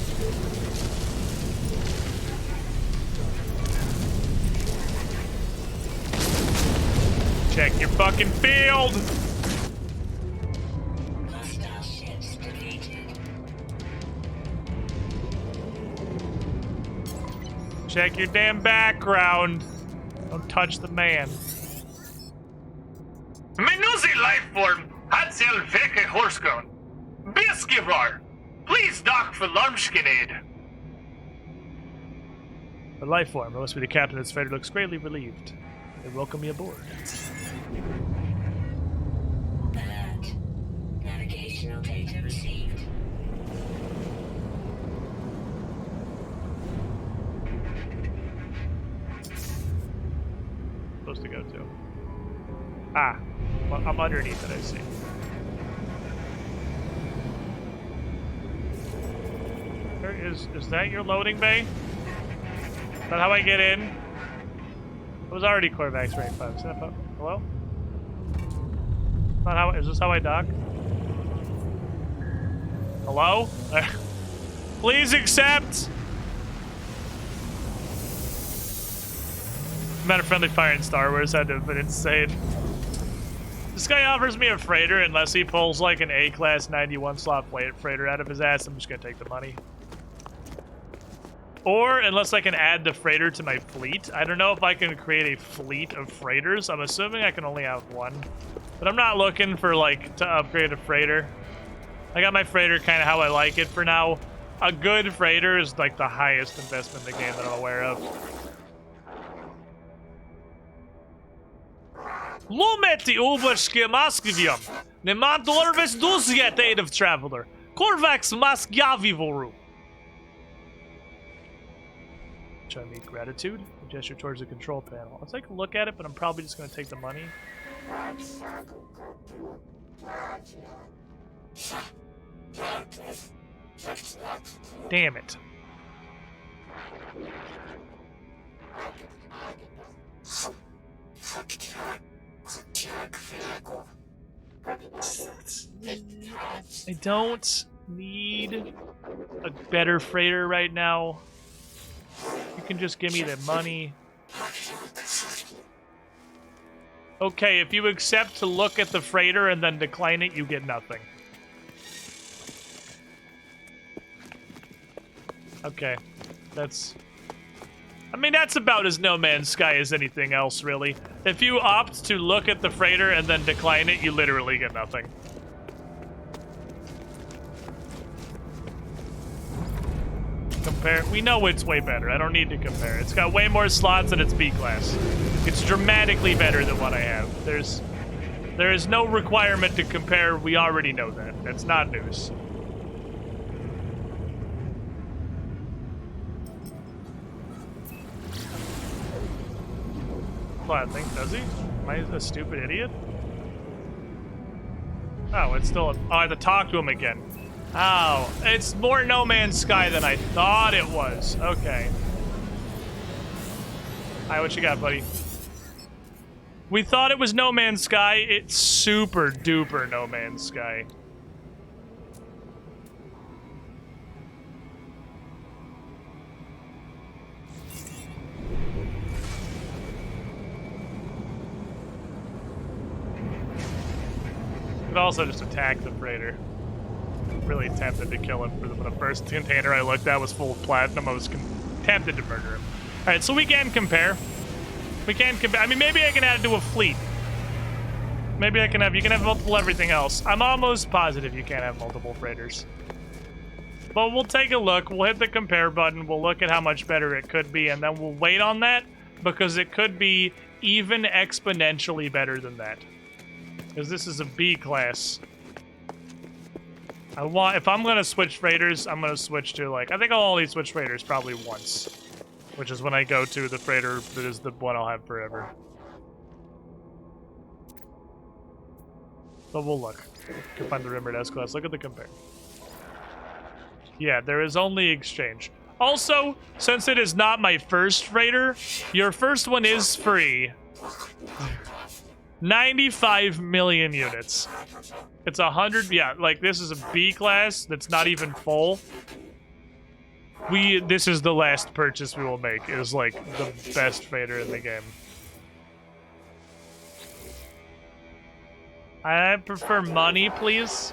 Check your fucking field! Hostile ships defeated. Check your damn background. Don't touch the man. Menuzi lifeform, Hadsel Veke Horskon. Biskivar, please dock for Larmskinade. The life form. It must be the captain of this freighter. Looks greatly relieved. They welcome me aboard. Alert. Navigational data received. Supposed to go to. Ah, well, I'm underneath it, I see. There is that your loading bay? Is that how I get in? It was already Corvax rank 5. Is that hello? Not how, is this how I dock? Hello? Please accept! Amount of friendly fire in Star Wars had to have been insane. This guy offers me a freighter unless he pulls like an A-class 91 slot freighter out of his ass. I'm just gonna take the money. Or unless I can add the freighter to my fleet. I don't know if I can create a fleet of freighters. I'm assuming I can only have one. But I'm not looking for like to upgrade a freighter. I got my freighter kind of how I like it for now. A good freighter is like the highest investment in the game that I'm aware of. Lumeti ubočke Moskvium. Nema dolorves duzget aid of traveler. Corvax Moskjavivoru. Show me gratitude. A gesture towards the control panel. I'll take a look at it, but I'm probably just going to take the money. Damn it. I don't need a better freighter right now. You can just give me the money. Okay, if you accept to look at the freighter and then decline it, you get nothing. Okay, that's... I mean, that's about as No Man's Sky as anything else, really. If you opt to look at the freighter and then decline it, you literally get nothing. Compare. We know it's way better. I don't need to compare. It's got way more slots and it's B-class. It's dramatically better than what I have. There is no requirement to compare. We already know that. That's not news. Well, I think, does he? Am I a stupid idiot? Oh, it's still... Oh, I have to talk to him again. Oh, it's more No Man's Sky than I thought it was. Okay. Alright, what you got, buddy? We thought it was No Man's Sky. It's super duper No Man's Sky. Could also just attack the freighter. Really tempted to kill him for the first container I looked at was full of platinum. I was tempted to murder him. All right, so we can compare. We can compare. I mean, maybe I can add it to a fleet. Maybe I can have. You can have multiple everything else. I'm almost positive you can't have multiple freighters. But we'll take a look. We'll hit the compare button. We'll look at how much better it could be, and then we'll wait on that because it could be even exponentially better than that. Because this is a B class. If I'm gonna switch freighters, I'm gonna switch to like, I think I'll only switch freighters probably once, which is when I go to the freighter that is the one I'll have forever. But we'll look. We can find the rumored S-Class. Look at the compare. Yeah, there is only exchange. Also, since it is not my first freighter, your first one is free. 95 million units. It's 100, yeah, like this is a B class that's not even full. This is the last purchase we will make. It is like the best freighter in the game. I prefer money, please.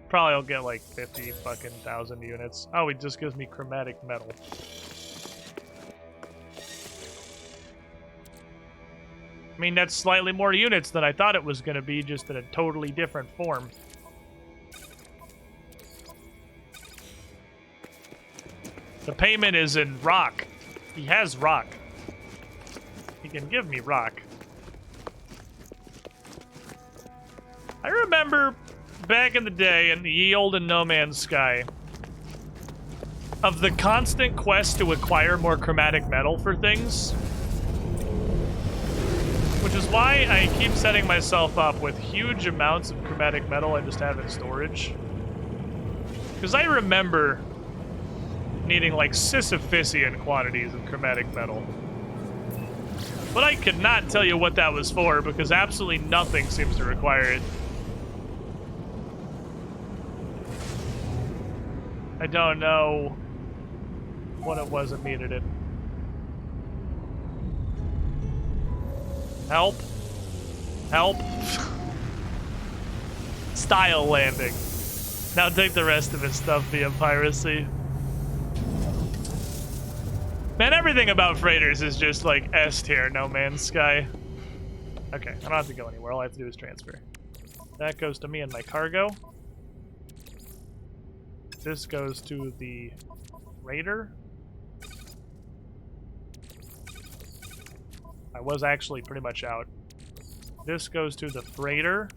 Probably I'll get like 50 fucking thousand units. Oh, it just gives me chromatic metal. I mean, that's slightly more units than I thought it was going to be, just in a totally different form. The payment is in rock. He has rock. He can give me rock. I remember back in the day in the ye olden No Man's Sky of the constant quest to acquire more chromatic metal for things. Which is why I keep setting myself up with huge amounts of chromatic metal I just have in storage. Because I remember needing like Sisyphusian quantities of chromatic metal. But I could not tell you what that was for because absolutely nothing seems to require it. I don't know what it was that needed it. Help. Help. Style landing. Now take the rest of his stuff via piracy. Man, everything about freighters is just like S tier, No Man's Sky. Okay, I don't have to go anywhere. All I have to do is transfer. That goes to me and my cargo. This goes to the raider. I was actually pretty much out. This goes to the freighter.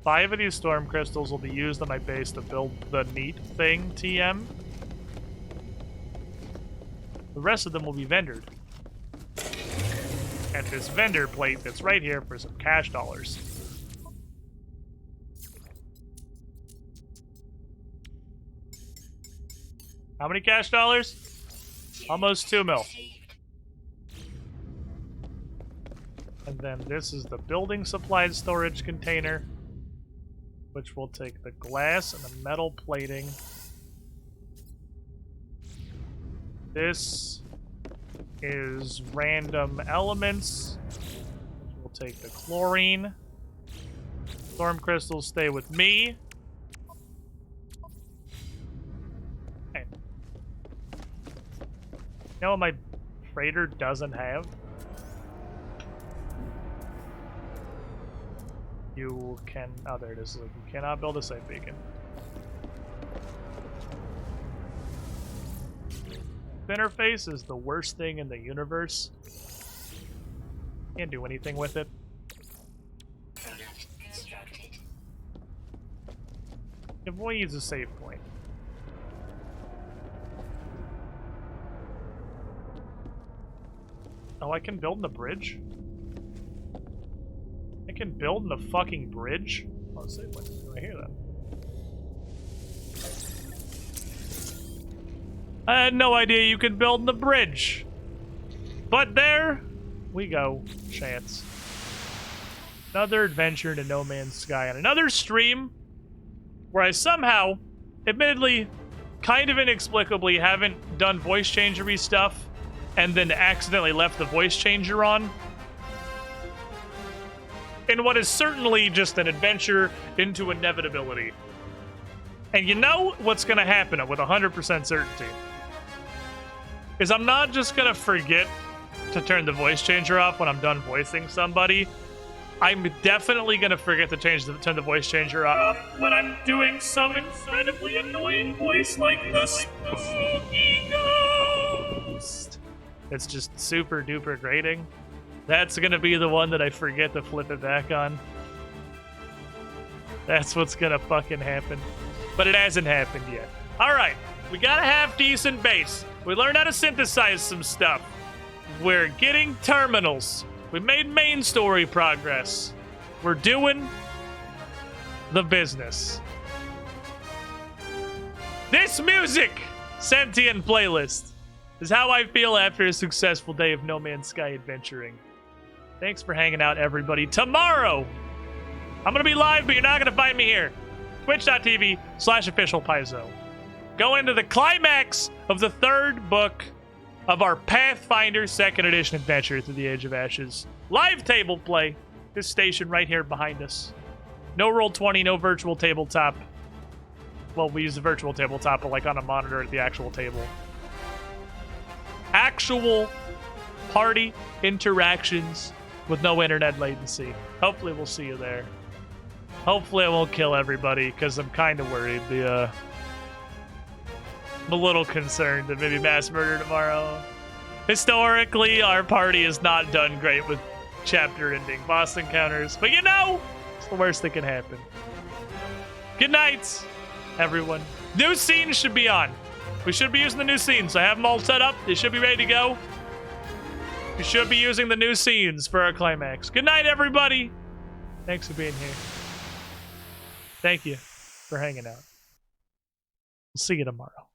5 of these storm crystals will be used on my base to build the neat thing, TM. The rest of them will be vendored. At this vendor plate that's right here for some cash dollars. How many cash dollars? Almost 2 mil. And then this is the building supplies storage container, which will take the glass and the metal plating. This is random elements. We'll take the chlorine. Storm crystals stay with me. Okay. You know what my freighter doesn't have? You can... Oh, there it is. Look, you cannot build a safe beacon. Interface is the worst thing in the universe. Can't do anything with it. Product constructed. Avoid a save point. Oh, I can build in the bridge? I can build in the fucking bridge? Oh, save point is right here then. I had no idea you could build in the bridge. But there we go. Chance. Another adventure into No Man's Sky. And another stream where I somehow, admittedly, kind of inexplicably, haven't done voice changery stuff and then accidentally left the voice changer on. In what is certainly just an adventure into inevitability. And you know what's going to happen with 100% certainty? Is I'm not just going to forget to turn the voice changer off when I'm done voicing somebody. I'm definitely going to forget to turn the voice changer off when I'm doing some incredibly annoying voice like the Spooky Ghost. It's just super duper grating. That's going to be the one that I forget to flip it back on. That's what's going to fucking happen. But it hasn't happened yet. Alright, we got a half decent base. We learned how to synthesize some stuff. We're getting terminals. We made main story progress. We're doing the business. This music, sentient playlist, is how I feel after a successful day of No Man's Sky adventuring. Thanks for hanging out, everybody. Tomorrow, I'm going to be live, but you're not going to find me here. Twitch.tv/officialpaizo. Go into the climax of the third book of our Pathfinder 2nd Edition adventure through the Age of Ashes. Live table play. This station right here behind us. No Roll20, no virtual tabletop. Well, we use the virtual tabletop, but like on a monitor at the actual table. Actual party interactions with no internet latency. Hopefully we'll see you there. Hopefully I won't kill everybody, because I'm kind of worried. I'm a little concerned that maybe mass murder tomorrow. Historically, our party has not done great with chapter-ending boss encounters, but you know, it's the worst that can happen. Good night, everyone. New scenes should be on. We should be using the new scenes. I have them all set up. They should be ready to go. We should be using the new scenes for our climax. Good night, everybody. Thanks for being here. Thank you for hanging out. We'll see you tomorrow.